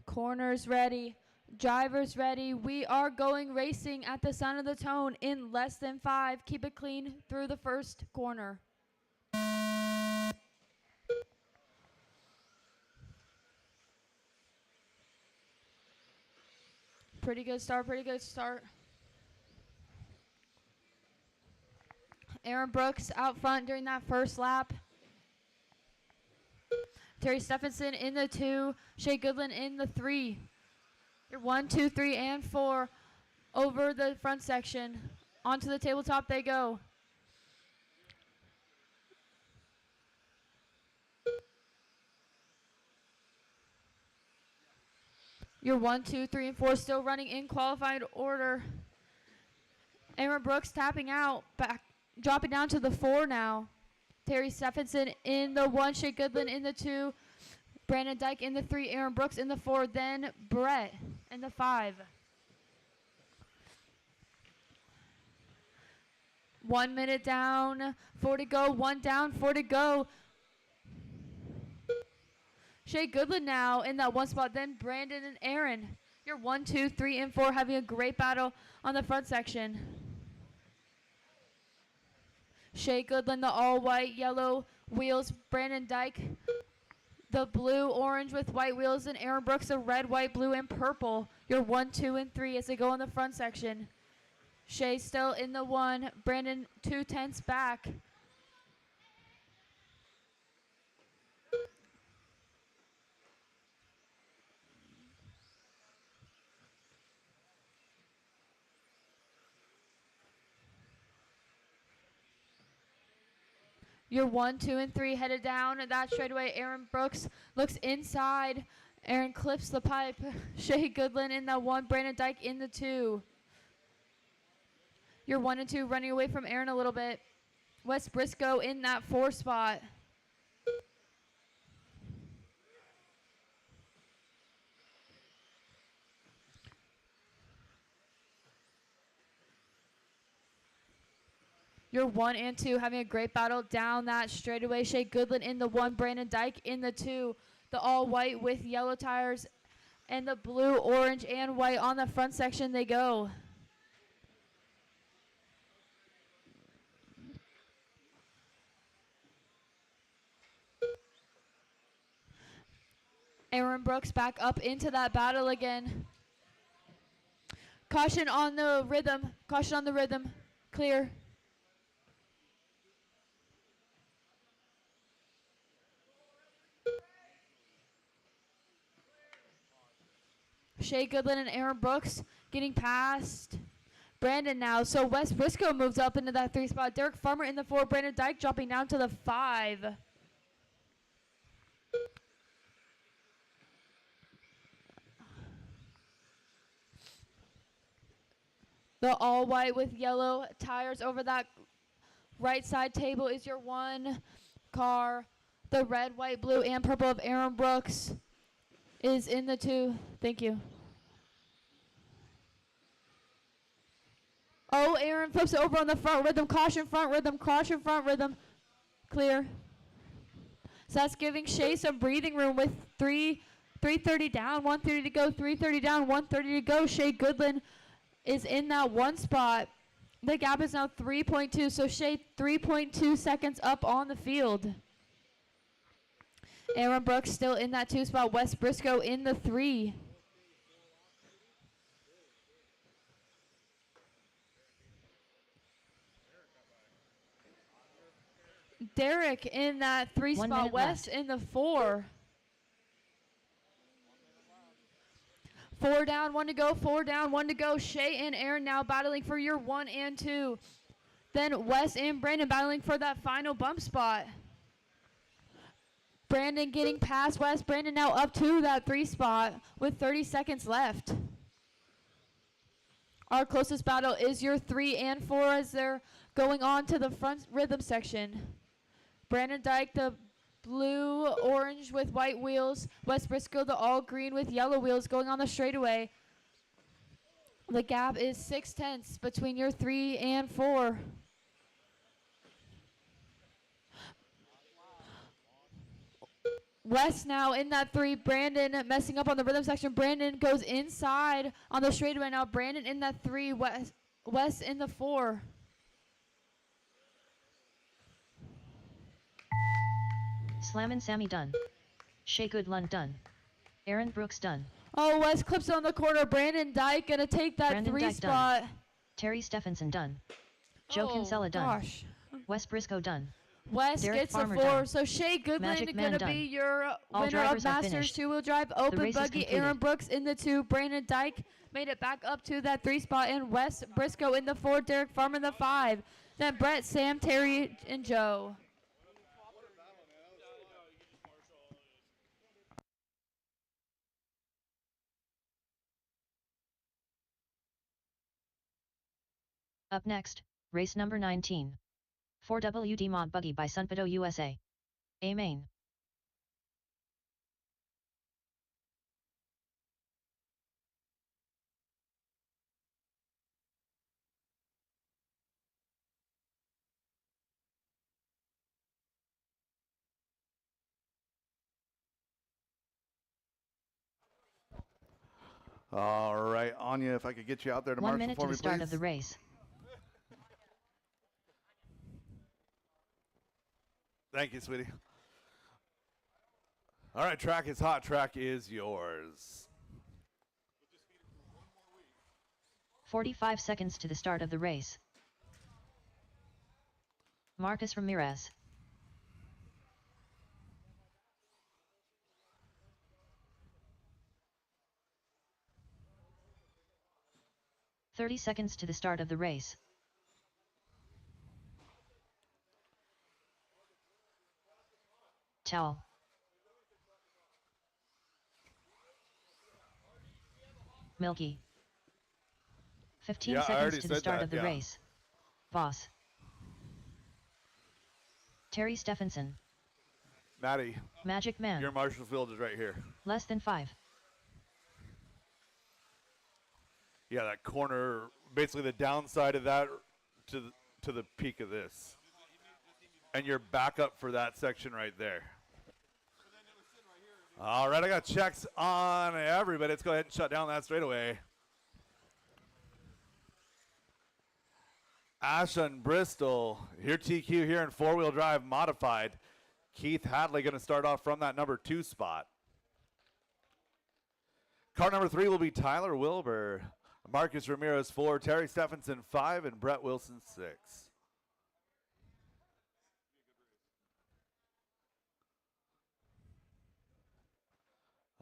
Corners ready, drivers ready. We are going racing at the sound of the tone in less than 5. Keep it clean through the first corner. Pretty good start, pretty good start. Aaron Brooks out front during that first lap. Terry Stephenson in the 2, Shea Goodland in the 3. Your 1, 2, 3, and 4 over the front section. Onto the tabletop they go. Your 1, 2, 3, and 4 still running in qualified order. Aaron Brooks tapping out, back, dropping down to the 4 now. Terry Stephenson in the 1, Shea Goodland in the 2, Brandon Dyke in the 3, Aaron Brooks in the 4, then Brett in the 5. 1 minute down, 4 to go, 1 down, 4 to go. Shea Goodland now in that 1 spot, then Brandon and Aaron. Your 1, 2, 3, and 4 having a great battle on the front section. Shea Goodland, the all white, yellow wheels. Brandon Dyke, the blue, orange with white wheels. And Aaron Brooks, the red, white, blue, and purple. Your 1, 2, and 3 as they go on the front section. Shea still in the 1. Brandon 2/10 back. Your 1, 2, and 3 headed down that straightaway. Aaron Brooks looks inside. Aaron clips the pipe. Shea Goodland in that 1. Brandon Dyke in the 2. Your 1 and 2 running away from Aaron a little bit. Wes Briscoe in that 4 spot. Your 1 and 2 having a great battle down that straightaway. Shea Goodland in the 1, Brandon Dyke in the 2. The all white with yellow tires and the blue, orange, and white on the front section they go. Aaron Brooks back up into that battle again. Caution on the rhythm. Caution on the rhythm. Clear. Shea Goodland and Aaron Brooks getting past Brandon now. So Wes Briscoe moves up into that 3 spot. Derek Farmer in the 4. Brandon Dyke dropping down to the 5. The all white with yellow tires over that right side table is your 1 car. The red, white, blue, and purple of Aaron Brooks is in the 2. Thank you. Oh, Aaron flips it over on the front rhythm. Caution front rhythm. Caution front rhythm. Clear. So that's giving Shea some breathing room with 3:30 down, 1:30 to go. 3:30 down, 1:30 to go. Shea Goodland is in that 1 spot. The gap is now 3.2. So Shea 3.2 seconds up on the field. Aaron Brooks still in that 2 spot. Wes Briscoe in the 3. Derek in that 3 spot. Wes in the 4. 4 down, 1 to go. 4 down, 1 to go. Shea and Aaron now battling for your 1 and 2. Then Wes and Brandon battling for that final bump spot. Brandon getting past Wes. Brandon now up to that 3 spot with 30 seconds left. Our closest battle is your 3 and 4 as they're going on to the front rhythm section. Brandon Dyke, the blue, orange with white wheels. Wes Briscoe, the all green with yellow wheels going on the straightaway. The gap is 6/10 between your 3 and 4. Wes now in that 3. Brandon messing up on the rhythm section. Brandon goes inside on the straightaway now. Brandon in that 3. Wes in the 4. Slammin' Sammy done. Shea Goodland done. Aaron Brooks done. Oh, Wes clips on the corner. Brandon Dyke gonna take that Brandon 3 Dyke spot. done. Terry Stephenson done. Joe Kinsella done. Gosh. Wes Briscoe done. West Derek gets Farmer the 4. done. So Shea Goodland Magic going Man to done. be your All winner drivers of are Masters finished. two-wheel drive. The Open race is buggy, completed. Aaron Brooks in the 2. Brandon Dyke made it back up to that 3 spot. And Wes Briscoe in the 4. Derek Farmer in the 5. Then Brett, Sam, Terry, and Joe. Up next, race number 19. 4WD Mod Buggy by Sunpedo USA. A main. All right, Anya, if I could get you out there to 1 marshal minute for to me, the start please. of the race. Thank you, sweetie. All right, track is hot. Track is yours. 45 seconds to the start of the race. Marcus Ramirez. "30 seconds to the start of the race. Towel. Milky. 15 Yeah, I seconds already to the said start that, of the yeah. race. Boss. Terry Stephenson. Maddie, Magic Man. your marshal field is right here. Less than 5. Yeah, that corner, basically the downside of that to the peak of this. And you're back up for that section right there. All right, I got checks on everybody. Let's go ahead and shut down that straightaway. Ashland Bristol, your TQ here in 4-wheel drive modified. Keith Hadley going to start off from that number 2 spot. Car number 3 will be Tyler Wilbur. Marcus Ramirez 4, Terry Stephenson 5, and Brett Wilson 6.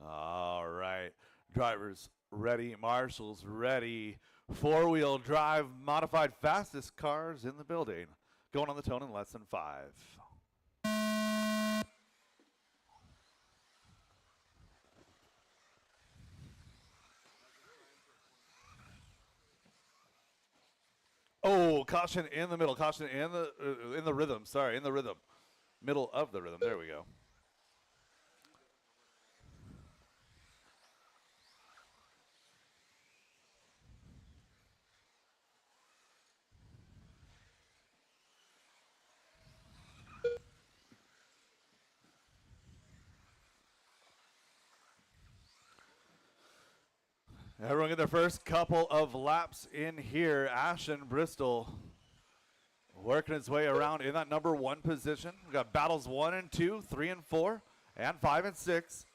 All right, drivers ready, marshals ready. 4-wheel drive modified, fastest cars in the building. Going on the tone in less than 5. Oh, caution in the middle. Caution in the rhythm. Sorry, in the rhythm. Middle of the rhythm. There we go. Everyone get their first couple of laps in here. Ashton Bristol working his way around in that number 1 position. We got battles 1 and 2, 3 and 4, and 5 and 6.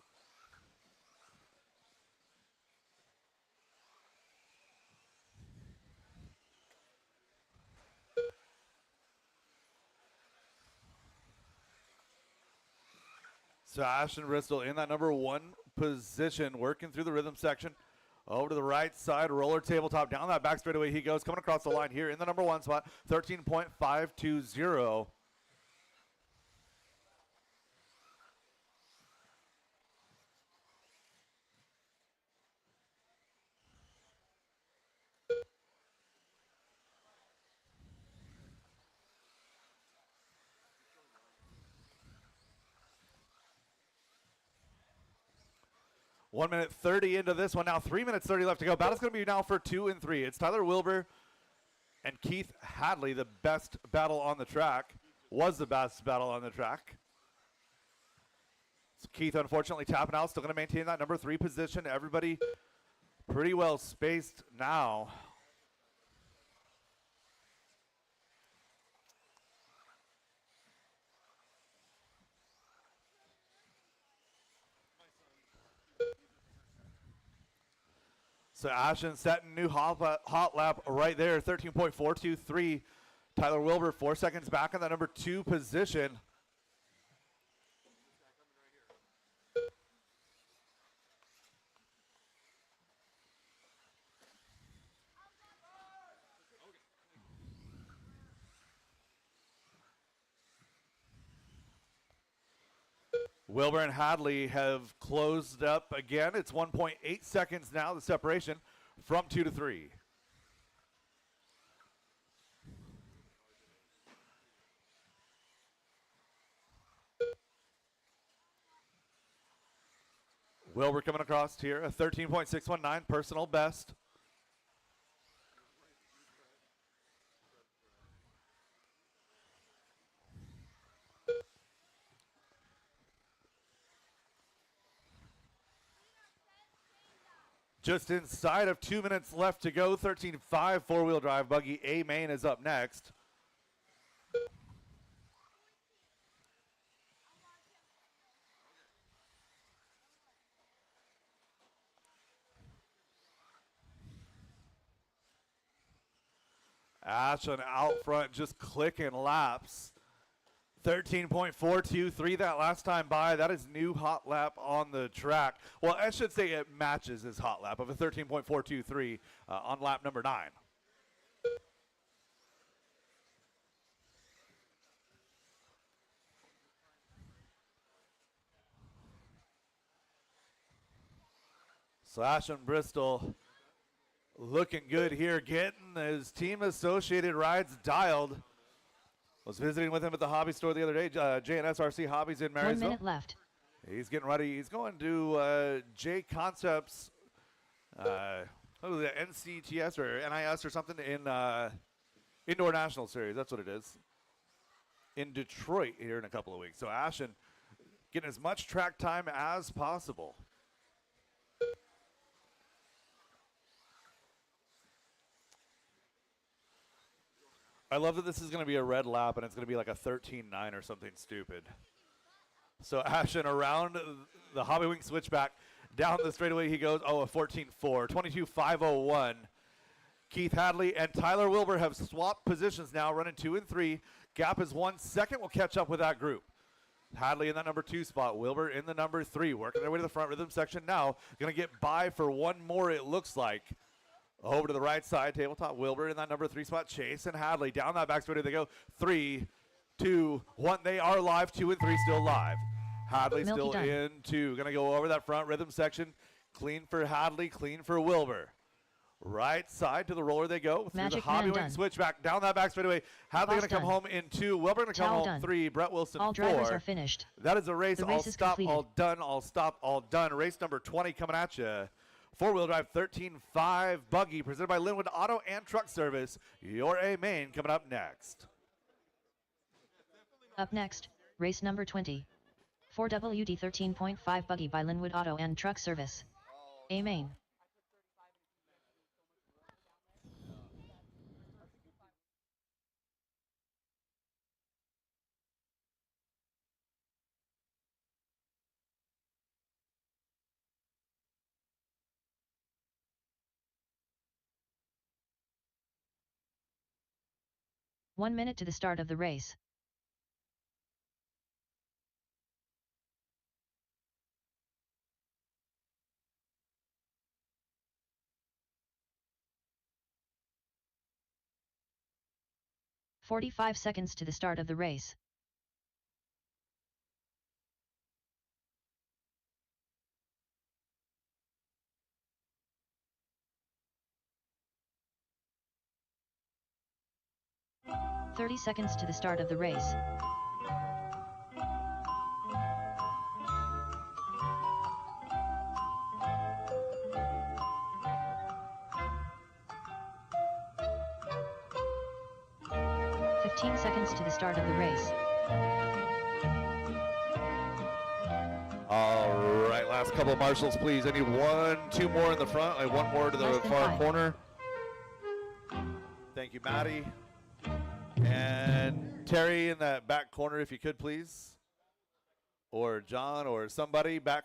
So Ashton Bristol in that number 1 position, working through the rhythm section. Over to the right side, roller tabletop, down that back straightaway he goes, coming across the line here in the number 1 spot, 13.520. One minute 30 into this one. Now 3 minutes 30 left to go. Battle's going to be now for 2 and 3. It's Tyler Wilbur and Keith Hadley, the best battle on the track. Was the best battle on the track. So Keith, unfortunately, tapping out. Still going to maintain that number 3 position. Everybody pretty well spaced now. So Ashton setting new hot lap right there, 13.423 Tyler Wilbur 4 seconds back in the number 2 position. Wilbur and Hadley have closed up again. It's 1.8 seconds now, the separation from 2 to 3. Wilbur coming across here, a 13.619 personal best. Just inside of 2 minutes left to go. 13.5 four-wheel drive buggy A main is up next. Ashland out front just clicking laps. 13.423 that last time by. That is new hot lap on the track. Well, I should say it matches his hot lap of a 13.423 on lap number 9. Slash and Bristol looking good here, getting his team associated rides dialed. Was visiting with him at the hobby store the other day, J&SRC Hobbies in Marysville. 1 minute left. He's getting ready. He's going to J Concepts, what was it, NCTS or NIS or something in Indoor National Series. That's what it is. In Detroit here in a couple of weeks. So Ashton getting as much track time as possible. I love that this is going to be a red lap and it's going to be like a 13.9 or something stupid. So Ashton around the Hobby Wing switchback. Down the straightaway he goes. Oh, a 14.4. 22.501. Keith Hadley and Tyler Wilbur have swapped positions now, running 2 and 3. Gap is 1 second. We'll catch up with that group. Hadley in that number 2 spot. Wilbur in the number 3. Working their way to the front rhythm section now. Going to get by for one more, it looks like. Over to the right side, tabletop Wilbur in that number 3 spot. Chase and Hadley down that back straight. They go 3, 2, 1. They are live. 2 and 3 still live. Hadley Milky still done. in 2. Going to go over that front rhythm section. Clean for Hadley, clean for Wilbur. Right side to the roller they go. Through Magic the Hobby man Wing done. switchback down that back straightaway. Hadley Boss going to come done. home in 2. Wilbur going to come Towel home done. 3. Brett Wilson All 4. drivers are finished. That is a race. The All race is stop, completed. all done, all stop, all done. Race number 20 coming at you. 4-wheel drive 13.5 buggy presented by Linwood Auto and Truck Service. Your A main coming up next. Up next, race number 20. 4WD 13.5 buggy by Linwood Auto and Truck Service. A main. One minute to the start of the race. "45 seconds to the start of the race. "30 seconds to the start of the race. "15 seconds to the start of the race. All right, last couple of marshals, please. I need 1, 2 more in the front. Like 1 more to the Less than far 5. corner. Thank you, Maddie. And Terry in that back corner, if you could, please. Or John or somebody back,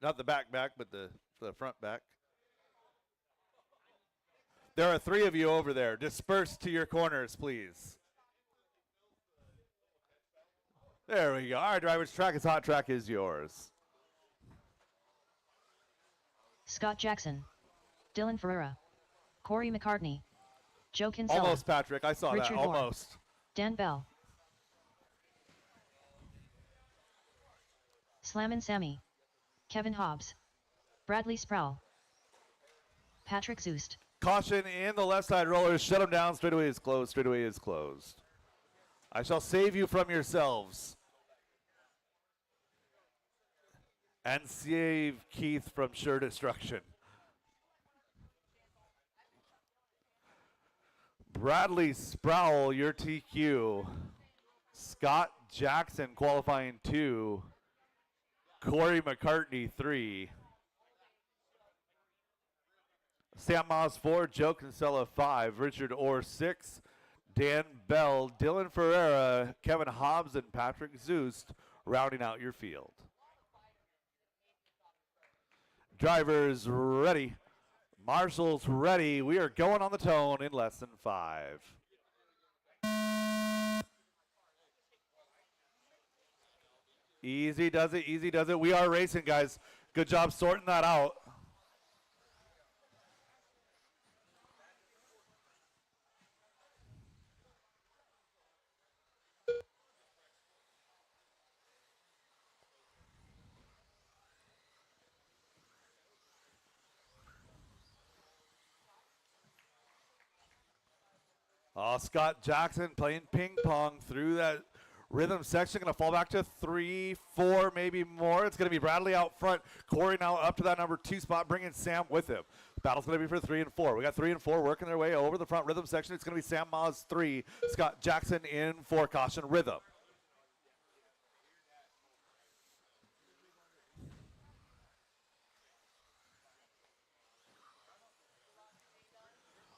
not the back, but the front back. There are 3 of you over there. Disperse to your corners, please. There we go. All right, drivers, track is hot. Track is yours. Scott Jackson, Dylan Ferreira, Corey McCartney, Joe Kinsella, Almost, Patrick. I saw Richard that. Moore, Almost. Dan Bell, Slammin' Sammy, Kevin Hobbs, Bradley Sproul, Patrick Zoost. Caution in the left side rollers. Shut them down. Straightaway is closed. Straightaway is closed. I shall save you from yourselves. And save Keith from sure destruction. Bradley Sproul, your TQ. Scott Jackson qualifying 2. Corey McCartney 3. Sam Moss 4. Joe Kinsella 5. Richard Orr 6. Dan Bell, Dylan Ferreira, Kevin Hobbs, and Patrick Zoost rounding out your field. Drivers ready. Marshals ready. We are going on the tone in less than 5. Easy does it, easy does it. We are racing, guys. Good job sorting that out. Scott Jackson playing ping pong through that rhythm section. Going to fall back to 3, 4, maybe more. It's going to be Bradley out front. Corey now up to that number 2 spot, bringing Sam with him. Battle's going to be for 3 and 4. We got 3 and 4 working their way over the front rhythm section. It's going to be Sam Moz 3, Scott Jackson in 4. Caution rhythm.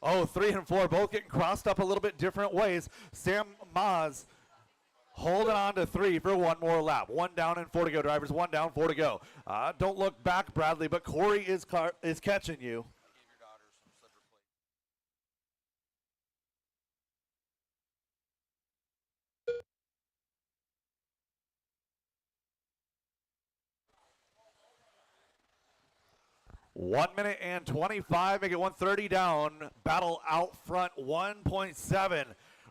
Oh, 3 and 4, both getting crossed up a little bit different ways. Sam Moz holding on to 3 for one more lap. 1 down and 4 to go, drivers. 1 down, 4 to go. Don't look back, Bradley, but Corey is catching you. 1 minute and 25, make it 1:30 down. Battle out front, 1.7.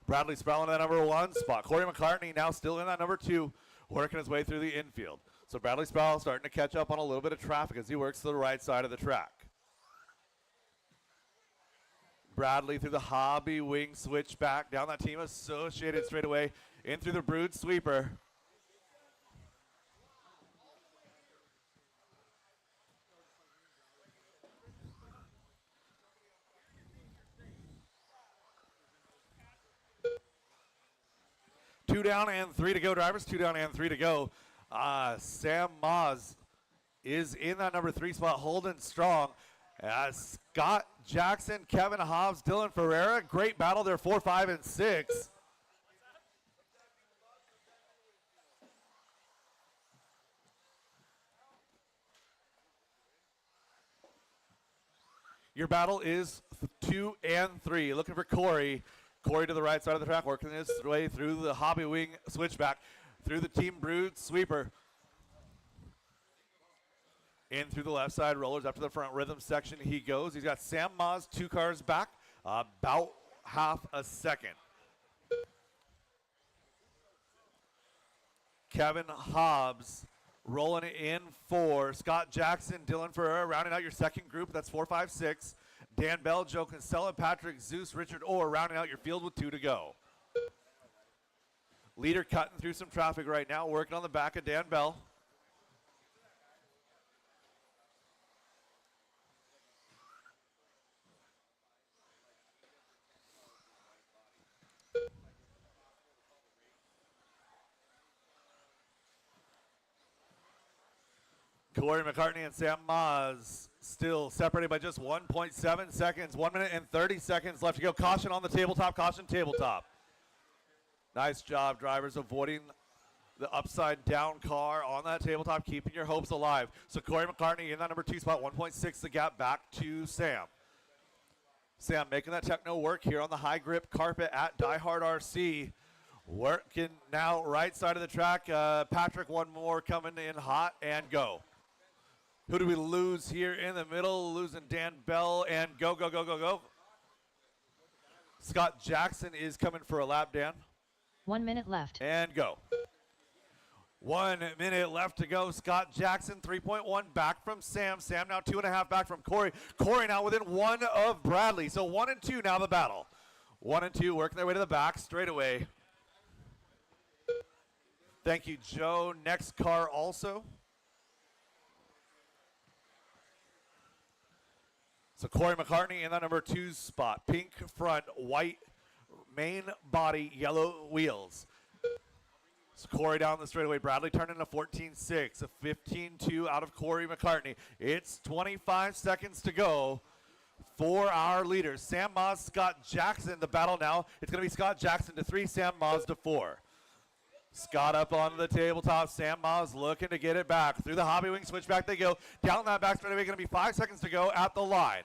Bradley Sproul in that number 1 spot. Corey McCartney now still in that number 2, working his way through the infield. So Bradley Sproul starting to catch up on a little bit of traffic as he works to the right side of the track. Bradley through the hobby wing switch back down that team associated straightaway in through the brood sweeper. Two down and 3 to go, drivers. 2 down and 3 to go. Sam Moz is in that number 3 spot, holding strong. Scott Jackson, Kevin Hobbs, Dylan Ferreira. Great battle there, 4, 5, and 6. Your battle is 2 and 3. Looking for Corey. Corey to the right side of the track, working his way through the hobby wing switchback, through the team brood sweeper. In through the left side rollers up to the front rhythm section he goes. He's got Sam Moz 2 cars back, about half a second. Kevin Hobbs rolling it in 4. Scott Jackson, Dylan Ferreira rounding out your second group. That's 4, 5, 6. Dan Bell, Joe Kinsella, Patrick Zeus, Richard Orr rounding out your field with 2 to go. Leader cutting through some traffic right now, working on the back of Dan Bell. Corey McCartney and Sam Moz still separated by just 1.7 seconds. 1 minute and 30 seconds left to go. Caution on the tabletop. Caution tabletop. Nice job, drivers, avoiding the upside down car on that tabletop, keeping your hopes alive. So Corey McCartney in that number 2 spot, 1.6 the gap back to Sam. Sam making that techno work here on the high grip carpet at DieHard RC. Working now right side of the track. Patrick, one more coming in hot and go. Who do we lose here in the middle? Losing Dan Bell and go, go, go, go, go. Scott Jackson is coming for a lap, Dan. 1 minute left. And go. 1 minute left to go. Scott Jackson, 3.1 back from Sam. Sam now 2.5 back from Corey. Corey now within 1 of Bradley. So 1 and 2 now the battle. 1 and 2 working their way to the back straight away. Thank you, Joe. Next car also. So Corey McCartney in that number 2 spot. Pink front, white main body, yellow wheels. So Corey down the straightaway. Bradley turning a 14.6, a 15.2 out of Corey McCartney. It's 25 seconds to go for our leaders. Sam Moss, Scott Jackson, the battle now. It's going to be Scott Jackson to 3, Sam Moss to 4. Scott up onto the tabletop. Sam Moss looking to get it back. Through the hobby wing switchback they go. Down that back straightaway, going to be 5 seconds to go at the line.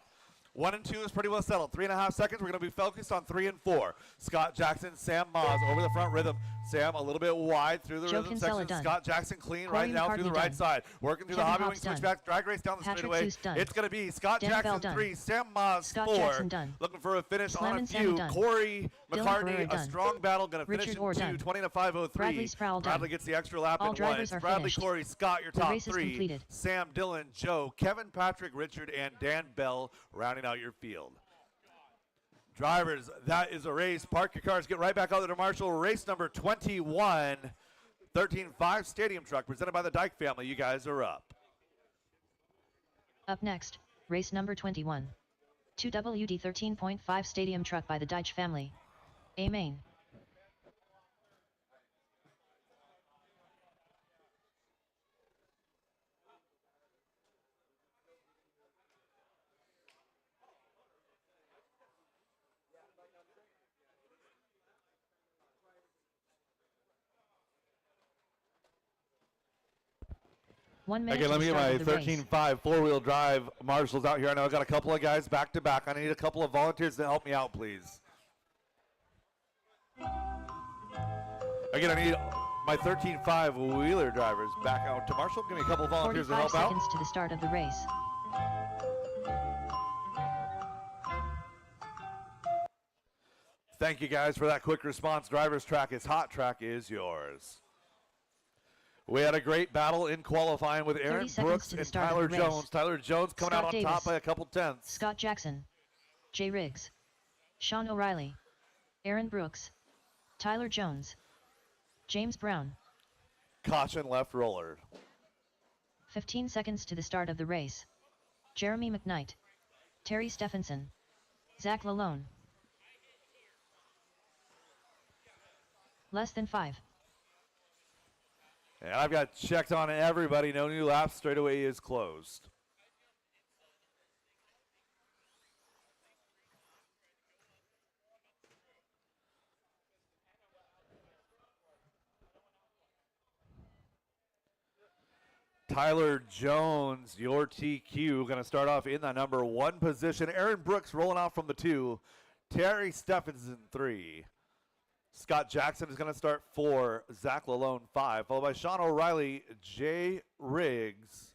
1 and 2 is pretty well settled. 3.5 seconds. We're going to be focused on 3 and 4. Scott Jackson, Sam Moss over the front rhythm. Sam a little bit wide through the Joe rhythm Kinsella section. done. Scott Jackson clean Corey right now through the McCartney right done. side. Working through Kevin the hobby wing Hobbs done. switchback. Drag race down the Patrick straightaway. Seuss done. It's going to be Scott Dan Jackson Bell done. 3, Sam Moss Scott 4. Jackson done. Looking for a finish Slam on a and Sammy few. done. Corey Dylan McCartney, Brewer a done. strong battle. Going to finish Richard in Orr 2, done. 20 to 5:03. Bradley Sproul done. Bradley gets the extra lap All and drivers wins. are Bradley, finished. Corey, Scott, your The top race is 3. completed. Sam, Dylan, Joe, Kevin, Patrick, Richard, and Dan Bell rounding out your field. Drivers, that is a race. Park your cars. Get right back out there to Marshall. Race number 21, 13.5 Stadium Truck, presented by the Dyke family. You guys are up. Up next, race number 21. 2WD 13.5 Stadium Truck by the Deitch family. A main. One minute Okay, to let the me get start my of the race. 13.5 four-wheel drive marshals out here. I know I've got a couple of guys back to back. I need a couple of volunteers to help me out, please. Again, I need my 13.5 wheeler drivers back out to Marshall. Give me a couple of volunteers to 45 help out. seconds to the start of the race. Thank you guys for that quick response. Driver's track is hot. Track is yours. We had a great battle in qualifying with 30 Aaron seconds Brooks to the and start of Tyler the race. Jones. Tyler Jones coming Scott out on Davis. top by a couple tenths. Scott Jackson. Jay Riggs. Sean O'Reilly. Aaron Brooks. Tyler Jones. James Brown. Caution left roller. 15 seconds to the start of the race. Jeremy McKnight. Terry Stephenson. Zach Lalone. Less than 5. And I've got checked on everybody. No new laps. Straightaway is closed. Tyler Jones, your TQ, going to start off in the number 1 position. Aaron Brooks rolling out from the 2. Terry Stephenson 3. Scott Jackson is going to start 4. Zach Lalone 5. Followed by Sean O'Reilly, Jay Riggs,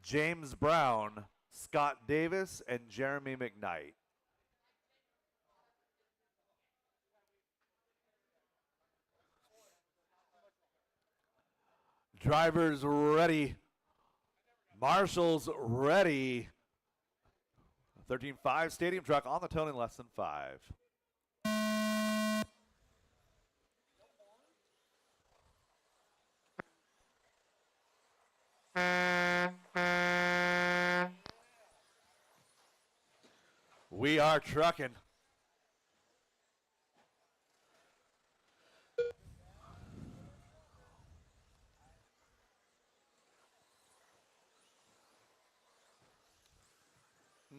James Brown, Scott Davis, and Jeremy McKnight. Drivers ready. Marshall's ready. 13.5 Stadium Truck on the tone in less than 5. We are trucking.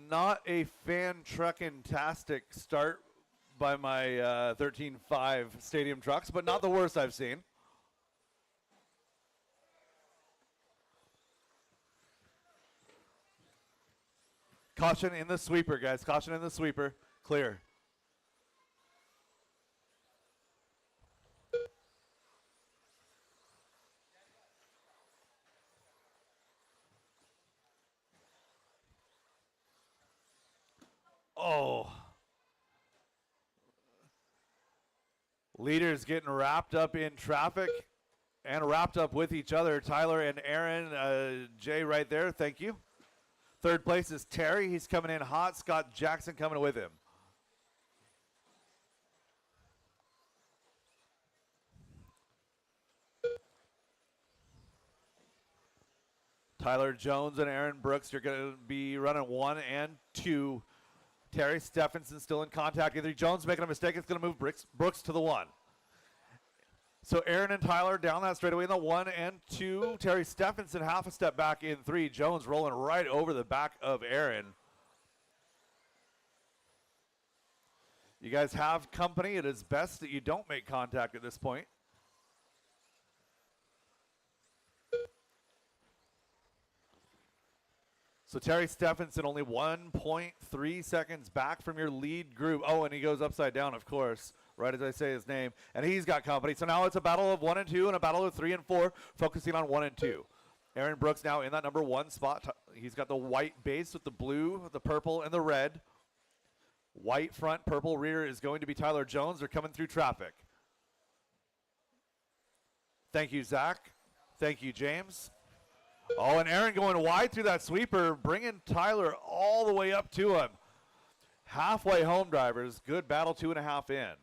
Not a fan-trucking-tastic start by my 13.5 Stadium Trucks, but not the worst I've seen. Caution in the sweeper, guys. Caution in the sweeper. Clear. Oh. Leaders getting wrapped up in traffic and wrapped up with each other. Tyler and Aaron, Jay right there. Thank you. Third place is Terry. He's coming in hot. Scott Jackson coming with him. Tyler Jones and Aaron Brooks, you're going to be running 1 and 2. Terry Stephenson still in contact. Either Jones making a mistake, it's going to move Brooks to the 1. So Aaron and Tyler down that straightaway in the 1 and 2. Terry Stephenson half a step back in 3. Jones rolling right over the back of Aaron. You guys have company. It is best that you don't make contact at this point. So Terry Stephenson only 1.3 seconds back from your lead group. Oh, and he goes upside down, of course, right as I say his name. And he's got company. So now it's a battle of 1 and 2 and a battle of 3 and 4, focusing on 1 and 2. Aaron Brooks now in that number 1 spot. He's got the white base with the blue, the purple, and the red. White front, purple rear is going to be Tyler Jones. They're coming through traffic. Thank you, Zach. Thank you, James. Oh, and Aaron going wide through that sweeper, bringing Tyler all the way up to him. Halfway home, drivers. Good battle, 2.5 in.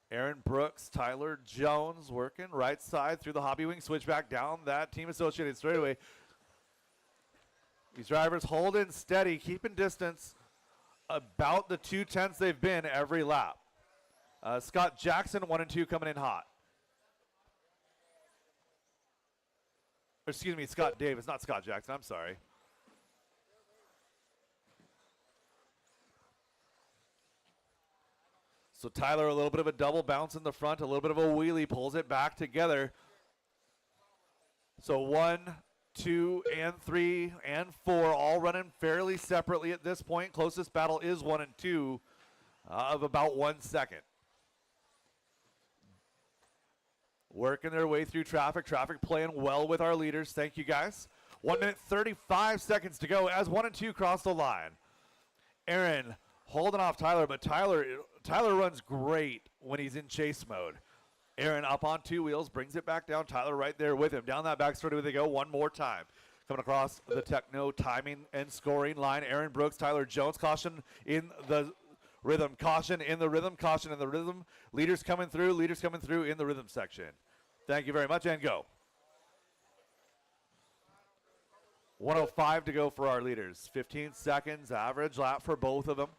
Aaron Brooks, Tyler Jones working right side through the Hobby Wing switchback down that Team Associated straightaway. These drivers holding steady, keeping distance about the 2/10 they've been every lap. Scott Jackson, 1 and 2 coming in hot. Excuse me, Scott Davis, not Scott Jackson. I'm sorry. So Tyler, a little bit of a double bounce in the front, a little bit of a wheelie, pulls it back together. So 1, 2, and 3, and 4, all running fairly separately at this point. Closest battle is 1 and 2 of about 1 second. Working their way through traffic. Traffic playing well with our leaders. Thank you, guys. 1 minute, 35 seconds to go as 1 and 2 cross the line. Aaron holding off Tyler, but Tyler runs great when he's in chase mode. Aaron up on 2 wheels, brings it back down. Tyler right there with him. Down that back straightaway they go one more time. Coming across the Techno timing and scoring line. Aaron Brooks, Tyler Jones. Caution in the rhythm. Caution in the rhythm. Caution in the rhythm. Leaders coming through. Leaders coming through in the rhythm section. Thank you very much, and go. 1:05 to go for our leaders. 15 seconds average lap for both of them.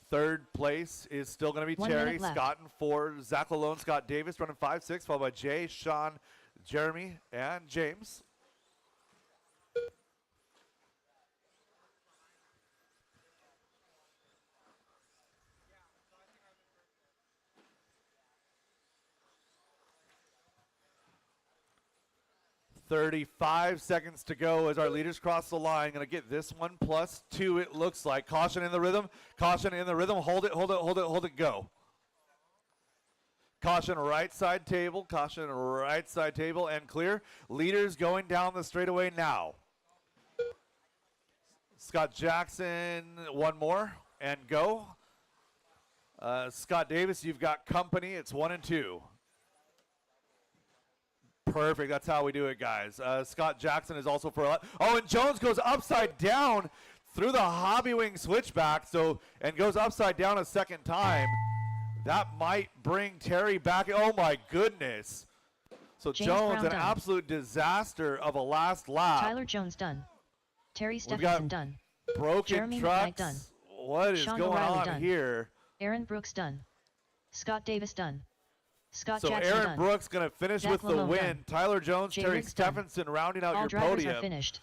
Third place is still going to be 1 Terry, minute left. Scott, and 4. Zach Lalone, Scott Davis running 5-6, followed by Jay, Sean, Jeremy, and James. .35 seconds to go as our leaders cross the line. Going to get this one +2, it looks like. Caution in the rhythm. Caution in the rhythm. Hold it, hold it, hold it, hold it, go. Caution right side table. Caution right side table and clear. Leaders going down the straightaway now. Scott Jackson, one more and go. Scott Davis, you've got company. It's 1 and 2. Perfect. That's how we do it, guys. Scott Jackson is also for a lot. Oh, and Jones goes upside down through the Hobby Wing switchback, and goes upside down a second time. That might bring Terry back. Oh, my goodness. So James Jones, Brown an done. absolute disaster of a last lap. Tyler Jones done. Terry We've got Stephenson done. broken Jeremy trucks. McKnight done. What is Sean going O'Reilly on done. here? Aaron Brooks done. Scott Davis done. Scott So Jackson Aaron done. Brooks going to finish Zach with the Lalone win. done. Tyler Jones, Jay Terry Riggs done. Stephenson rounding out All your drivers podium. are finished.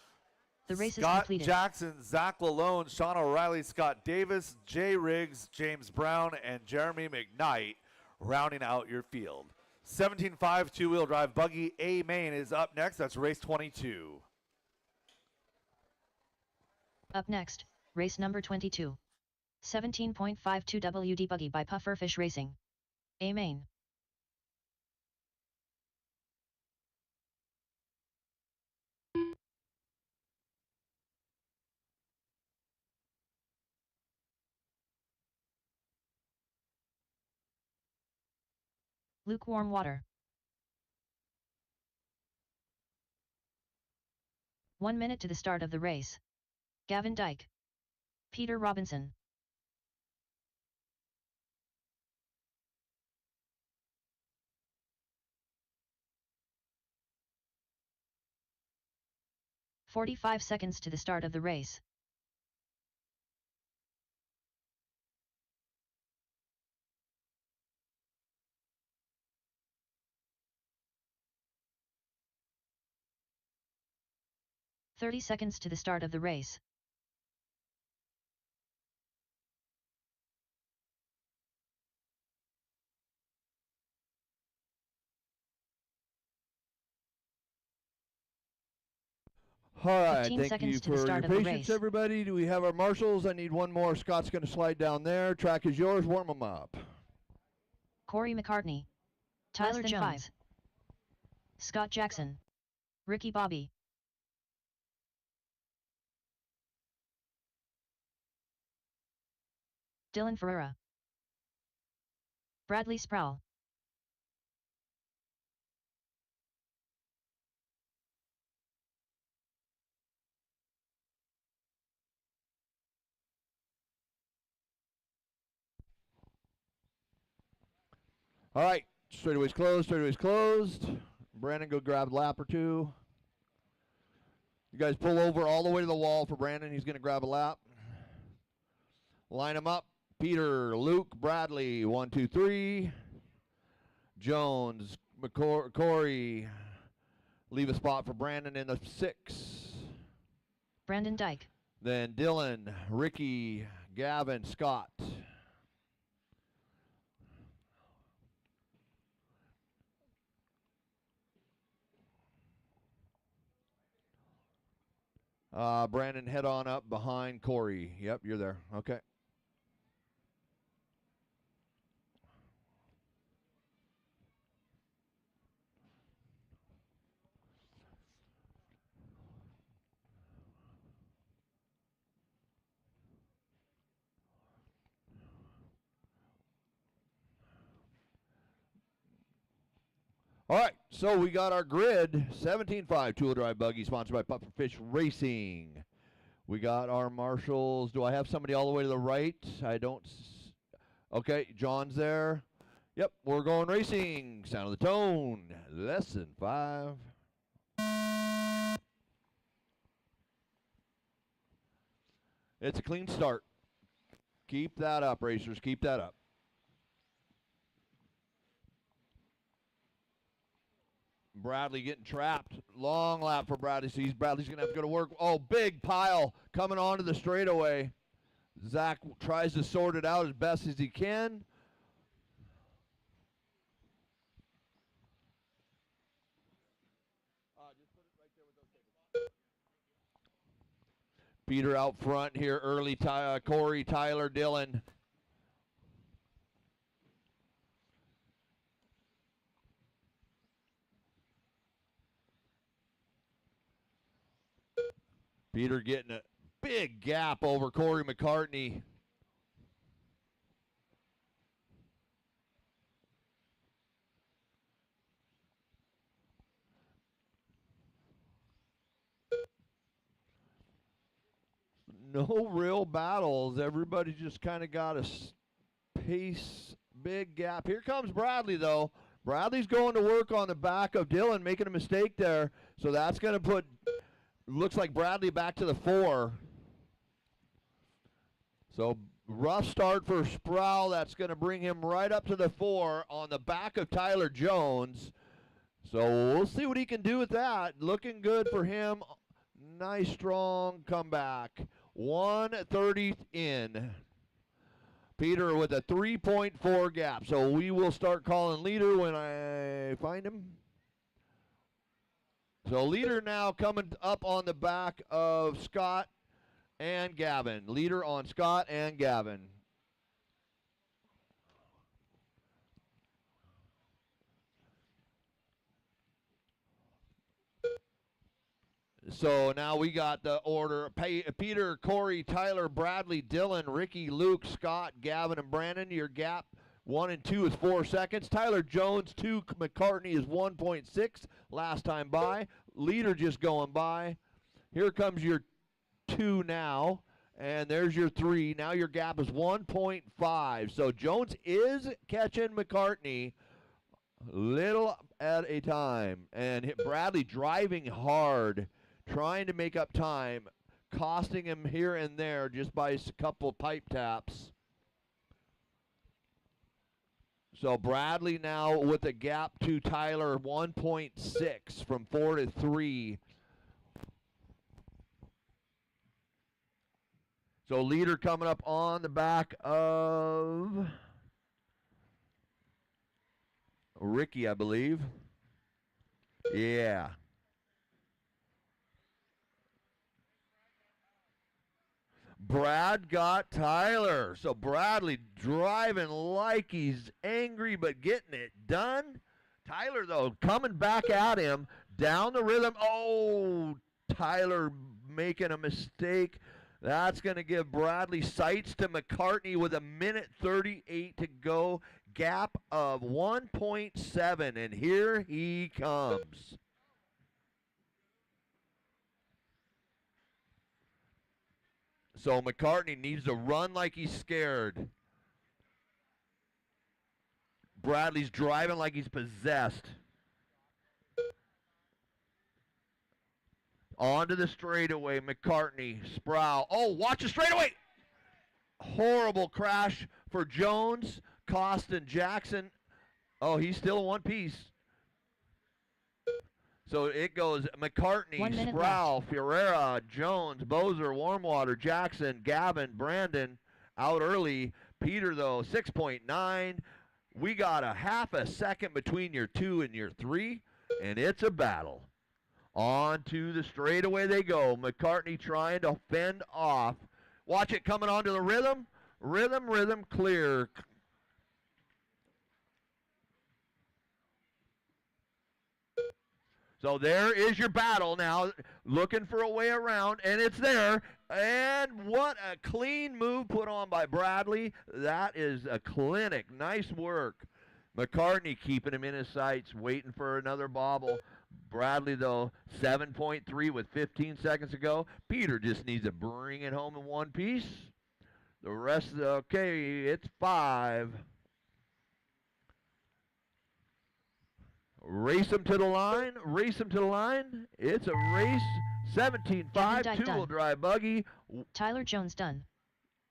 The race is Scott completed. Jackson, Zach Lalone, Sean O'Reilly, Scott Davis, Jay Riggs, James Brown, and Jeremy McKnight rounding out your field. 17.5 two-wheel drive buggy A main is up next. That's race 22. Up next, race number 22. 17.52 WD Buggy by Pufferfish Racing. A main. Lukewarm water. 1 minute to the start of the race. Gavin Dyke. Peter Robinson. "45 seconds to the start of the race. "30 seconds to the start of the race. All right, 15 thank seconds you to the for start your of the patience, race. everybody. Do we have our marshals? I need one more. Scott's going to slide down there. Track is yours. Warm them up. Corey McCartney. Tyler Jones. Scott Jackson. Ricky Bobby. Dylan Ferreira. Bradley Sproul. All right, straightaway's closed. Straightaway's closed. Brandon, go grab a lap or two. You guys pull over all the way to the wall for Brandon. He's going to grab a lap. Line them up. Peter, Luke, Bradley, 1, 2, 3. Jones, Corey. Leave a spot for Brandon in the 6. Brandon Dyke. Then Dylan, Ricky, Gavin, Scott. Brandon, head on up behind Corey. Yep, you're there. Okay. All right, so we got our grid, 17.5 two-wheel drive buggy, sponsored by Pufferfish Racing. We got our marshals. Do I have somebody all the way to the right? I don't. Okay, John's there. Yep, we're going racing. Sound of the tone, lesson 5. It's a clean start. Keep that up, racers. Keep that up. Bradley getting trapped. Long lap for Bradley. Sees Bradley's going to have to go to work. Oh, big pile coming onto the straightaway. Zach tries to sort it out as best as he can. Peter out front here early. Corey, Tyler, Dylan. Peter getting a big gap over Corey McCartney. No real battles. Everybody just kind of got a pace, big gap. Here comes Bradley, though. Bradley's going to work on the back of Dylan, making a mistake there. So that's going to put, looks like Bradley back to the 4. So rough start for Sproul. That's going to bring him right up to the 4 on the back of Tyler Jones. So we'll see what he can do with that. Looking good for him. Nice, strong comeback. 1:30 in. Peter with a 3.4 gap. So we will start calling leader when I find him. So leader now coming up on the back of Scott and Gavin. Leader on Scott and Gavin. So now we got the order. Peter, Corey, Tyler, Bradley, Dylan, Ricky, Luke, Scott, Gavin, and Brandon. Your gap 1 and 2 is 4 seconds. Tyler Jones, 2. McCartney is 1.6 last time by. Leader just going by. Here comes your 2 now. And there's your 3. Now your gap is 1.5. So Jones is catching McCartney little at a time. And Bradley driving hard, trying to make up time, costing him here and there just by a couple pipe taps. So Bradley now with a gap to Tyler 1.6 from 4 to 3. So leader coming up on the back of Ricky, I believe. Yeah. Brad got Tyler. So Bradley driving like he's angry but getting it done. Tyler, though, coming back at him down the rhythm. Oh, Tyler making a mistake. That's going to give Bradley sights to McCartney with 1:38 to go. Gap of 1.7, and here he comes. So McCartney needs to run like he's scared. Bradley's driving like he's possessed. Onto the straightaway, McCartney, Sproul. Oh, watch the straightaway! Horrible crash for Jones, Costin, Jackson. Oh, he's still in one piece. So it goes McCartney, Sproul, Ferreira, Jones, Bozer, Warmwater, Jackson, Gavin, Brandon out early. Peter, though, 6.9. We got a half a second between your 2 and your 3, and it's a battle. On to the straightaway they go. McCartney trying to fend off. Watch it coming onto the rhythm. Rhythm, clear. So there is your battle now, looking for a way around, and it's there. And what a clean move put on by Bradley. That is a clinic. Nice work. McCartney keeping him in his sights, waiting for another bobble. Bradley, though, 7.3 with 15 seconds to go. Peter just needs to bring it home in one piece. The rest, okay, it's 5. Race them to the line. It's a race. 17.5, two-wheel drive buggy. Tyler Jones done.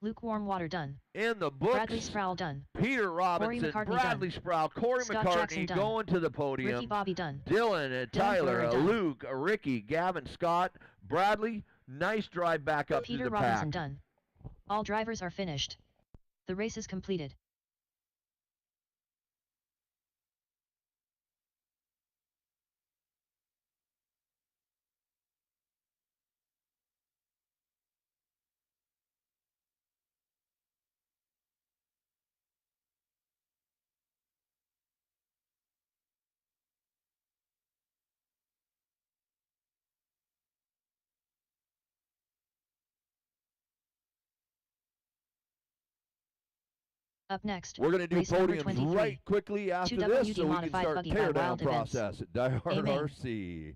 Luke Warmwater done. In the books. Bradley Sproul done. Peter Robinson, Bradley done. Sproul, Corey Scott McCartney Jackson done. going to the podium. Ricky Bobby done. Dylan and Tyler, Ferrer done. Luke, Ricky, Gavin, Scott, Bradley. Nice drive back up Peter to the Robinson pack. done. All drivers are finished. The race is completed. Up next, We're going to do race number podiums 23. right quickly after 2 this WD so we can modified start buggy by tear down Wild Events. process at DieHard Amen. RC.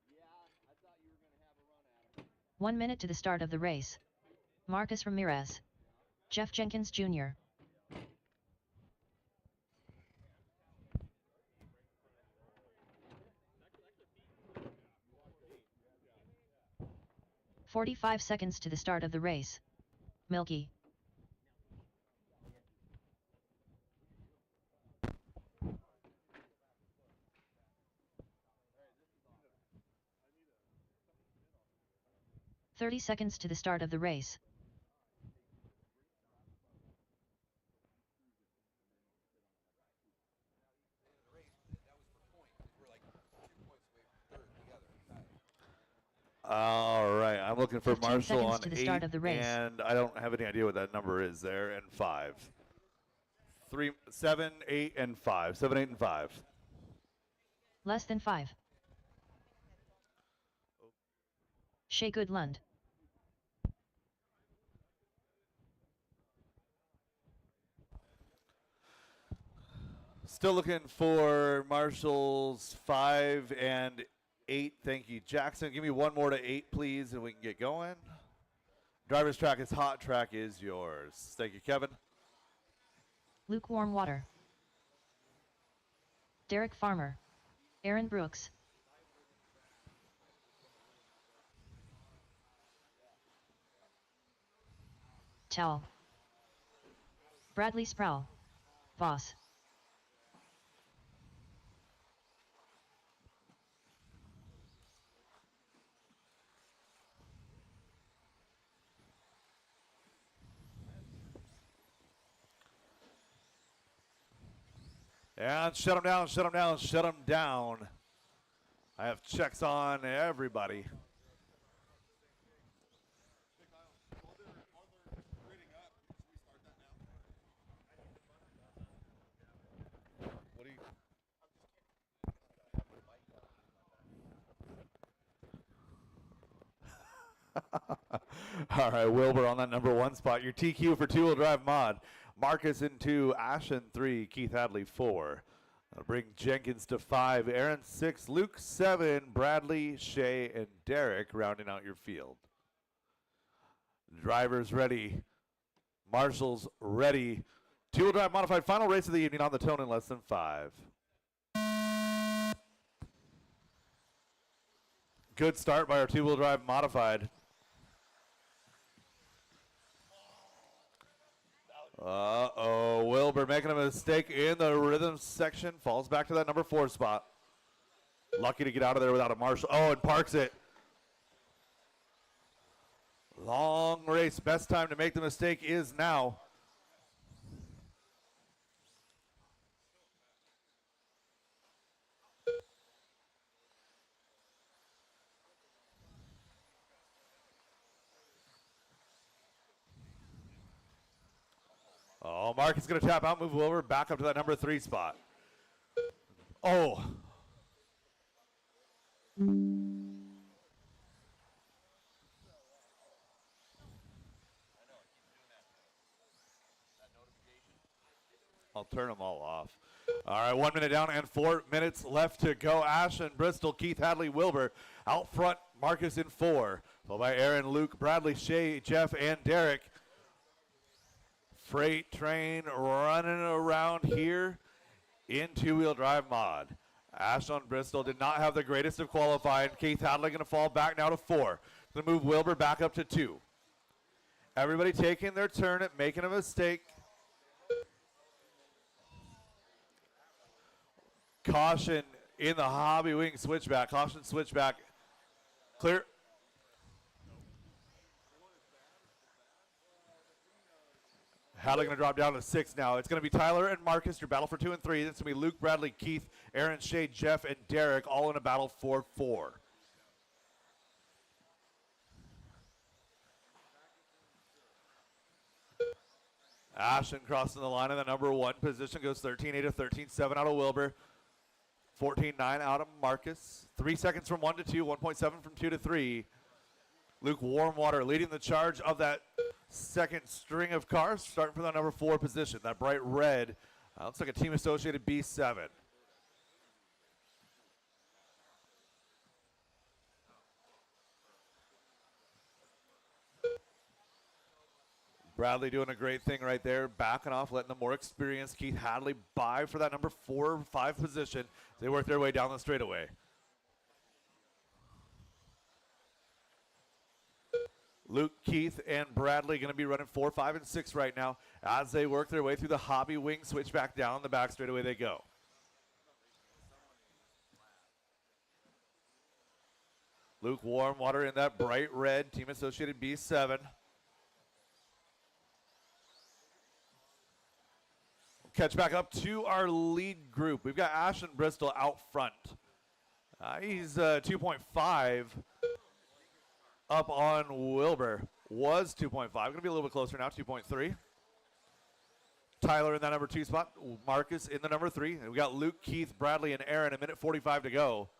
Yeah, I thought you were going to have a run at him. 1 minute to the start of the race. Marcus Ramirez. Jeff Jenkins Jr. "45 seconds to the start of the race. Milky. 30 seconds to the start of the race. All right, I'm looking for 15 Marshall seconds on to the 8, start of the race. and I don't have any idea what that number is there, and 5. 3, 7, 8, and 5. 7, 8, and 5. Less than 5. Shea Goodlund. Still looking for Marshall's 5 and 8. Thank you, Jackson. Give me one more to 8, please, and we can get going. Driver's track is hot. Track is yours. Thank you, Kevin. Lukewarm water. Derek Farmer. Aaron Brooks. Towel. Bradley Sproul. Voss. And shut them down, shut them down, shut them down. I have checks on everybody. All right, Wilbur on that number 1 spot. Your TQ for two-wheel drive mod. Marcus in 2, Ashen 3, Keith Hadley 4. That'll bring Jenkins to 5, Aaron 6, Luke 7, Bradley, Shea, and Derek rounding out your field. Drivers ready. Marshall's ready. Two-wheel drive modified final race of the evening on the tone in less than 5. Good start by our two-wheel drive modified. Uh-oh, Wilbur making a mistake in the rhythm section. Falls back to that number 4 spot. Lucky to get out of there without a Marshall. Oh, and parks it. Long race. Best time to make the mistake is now. Oh, Mark is going to tap out, move Wilbur back up to that number 3 spot. Oh. I'll turn them all off. All right, 1 minute down and 4 minutes left to go. Ashton, Bristol, Keith Hadley, Wilbur. Out front, Marcus in 4. Followed by Aaron, Luke, Bradley, Shea, Jeff, and Derek. Freight train running around here in two-wheel drive mod. Ashton Bristol did not have the greatest of qualifying. Keith Hadley going to fall back now to 4. Going to move Wilbur back up to 2. Everybody taking their turn at making a mistake. Caution in the hobby wing switchback. Caution switchback. Clear. Hadley going to drop down to 6 now. It's going to be Tyler and Marcus, your battle for 2 and 3. It's going to be Luke, Bradley, Keith, Aaron, Shea, Jeff, and Derek, all in a battle for 4. Ashton crossing the line in the number 1 position, goes 13-8 to 13-7 out of Wilbur. 14-9 out of Marcus. 3 seconds from 1 to 2, 1.7 from 2 to 3. Luke Warmwater leading the charge of that second string of cars, starting from the number 4 position. That bright red looks like a team associated B7. Bradley doing a great thing right there, backing off, letting the more experienced Keith Hadley by for that number 4 or 5 position. They work their way down the straightaway. Luke, Keith, and Bradley going to be running 4, 5, and 6 right now as they work their way through the hobby wing switch back down the back straightaway they go. Luke Warmwater in that bright red Team Associated B7. Catch back up to our lead group. We've got Ashton Bristol out front. He's 2.5 up on Wilbur. Was 2.5. Going to be a little bit closer now, 2.3. Tyler in that number 2 spot. Marcus in the number 3. And we got Luke, Keith, Bradley, and Aaron. A minute 45 to go.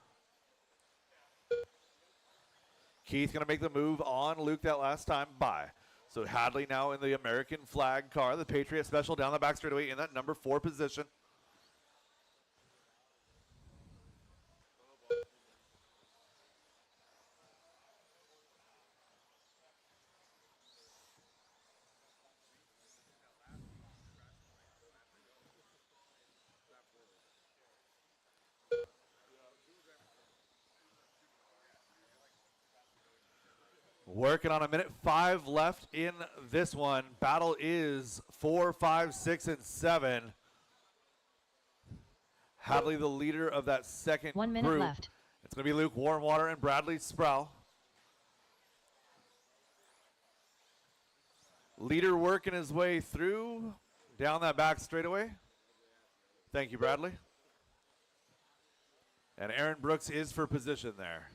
Keith going to make the move on Luke that last time by. So Hadley now in the American flag car, the Patriot Special down the back straightaway in that number 4 position. Working on a minute 5 left in this one. Battle is 4, 5, 6, and 7. Hadley, the leader of that second 1 minute group. left. It's going to be Luke Warmwater and Bradley Sproul. Leader working his way through down that back straightaway. Thank you, Bradley. And Aaron Brooks is for position there.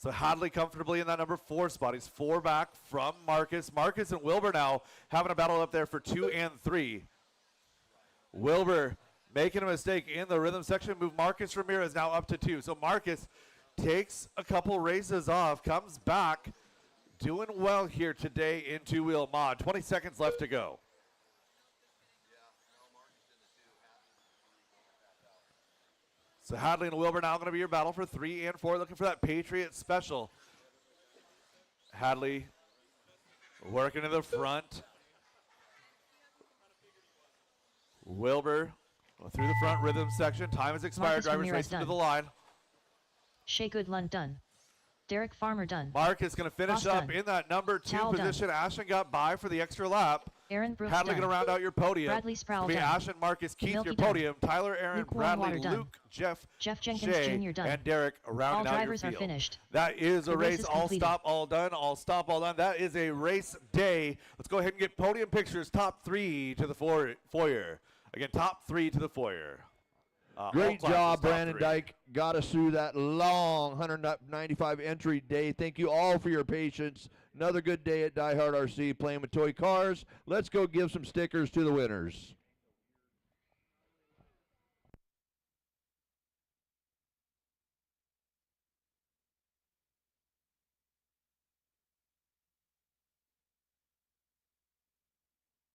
So Hadley comfortably in that number 4 spot. He's 4 back from Marcus. Marcus and Wilbur now having a battle up there for 2 and 3. Wilbur making a mistake in the rhythm section. Move Marcus Ramirez now up to 2. So Marcus takes a couple races off, comes back, doing well here today in two-wheel mod. 20 seconds left to go. So Hadley and Wilbur now going to be your battle for 3 and 4, looking for that Patriot Special. Hadley working to the front. Wilbur through the front rhythm section. Time has expired. Marcus Drivers Ramirez racing to done. the line. Shea Goodlund done. Derek Farmer done. Mark is going to finish Ross up done. in that number 2 Towle done. position. Ashton got by for the extra lap. Aaron Brooks Hadley done. going to round out your podium. Bradley Sproul It'll be done. Ashton, Marcus, Keith, Milky your done. podium. Tyler, Aaron, Luke Bradley, Warmwater done. Luke, Jeff Jenkins Shea, Jr. done. and Derek rounding All out drivers your are field. finished. That is a The race race. is All completed. stop, all done. All stop, all done. That is a race day. Let's go ahead and get podium pictures. Top 3 to the foyer. Again, top 3 to the foyer. All Great classes, job, top Brandon 3. Dyke. Got us through that long 195 entry day. Thank you all for your patience. Another good day at DieHard RC playing with toy cars. Let's go give some stickers to the winners.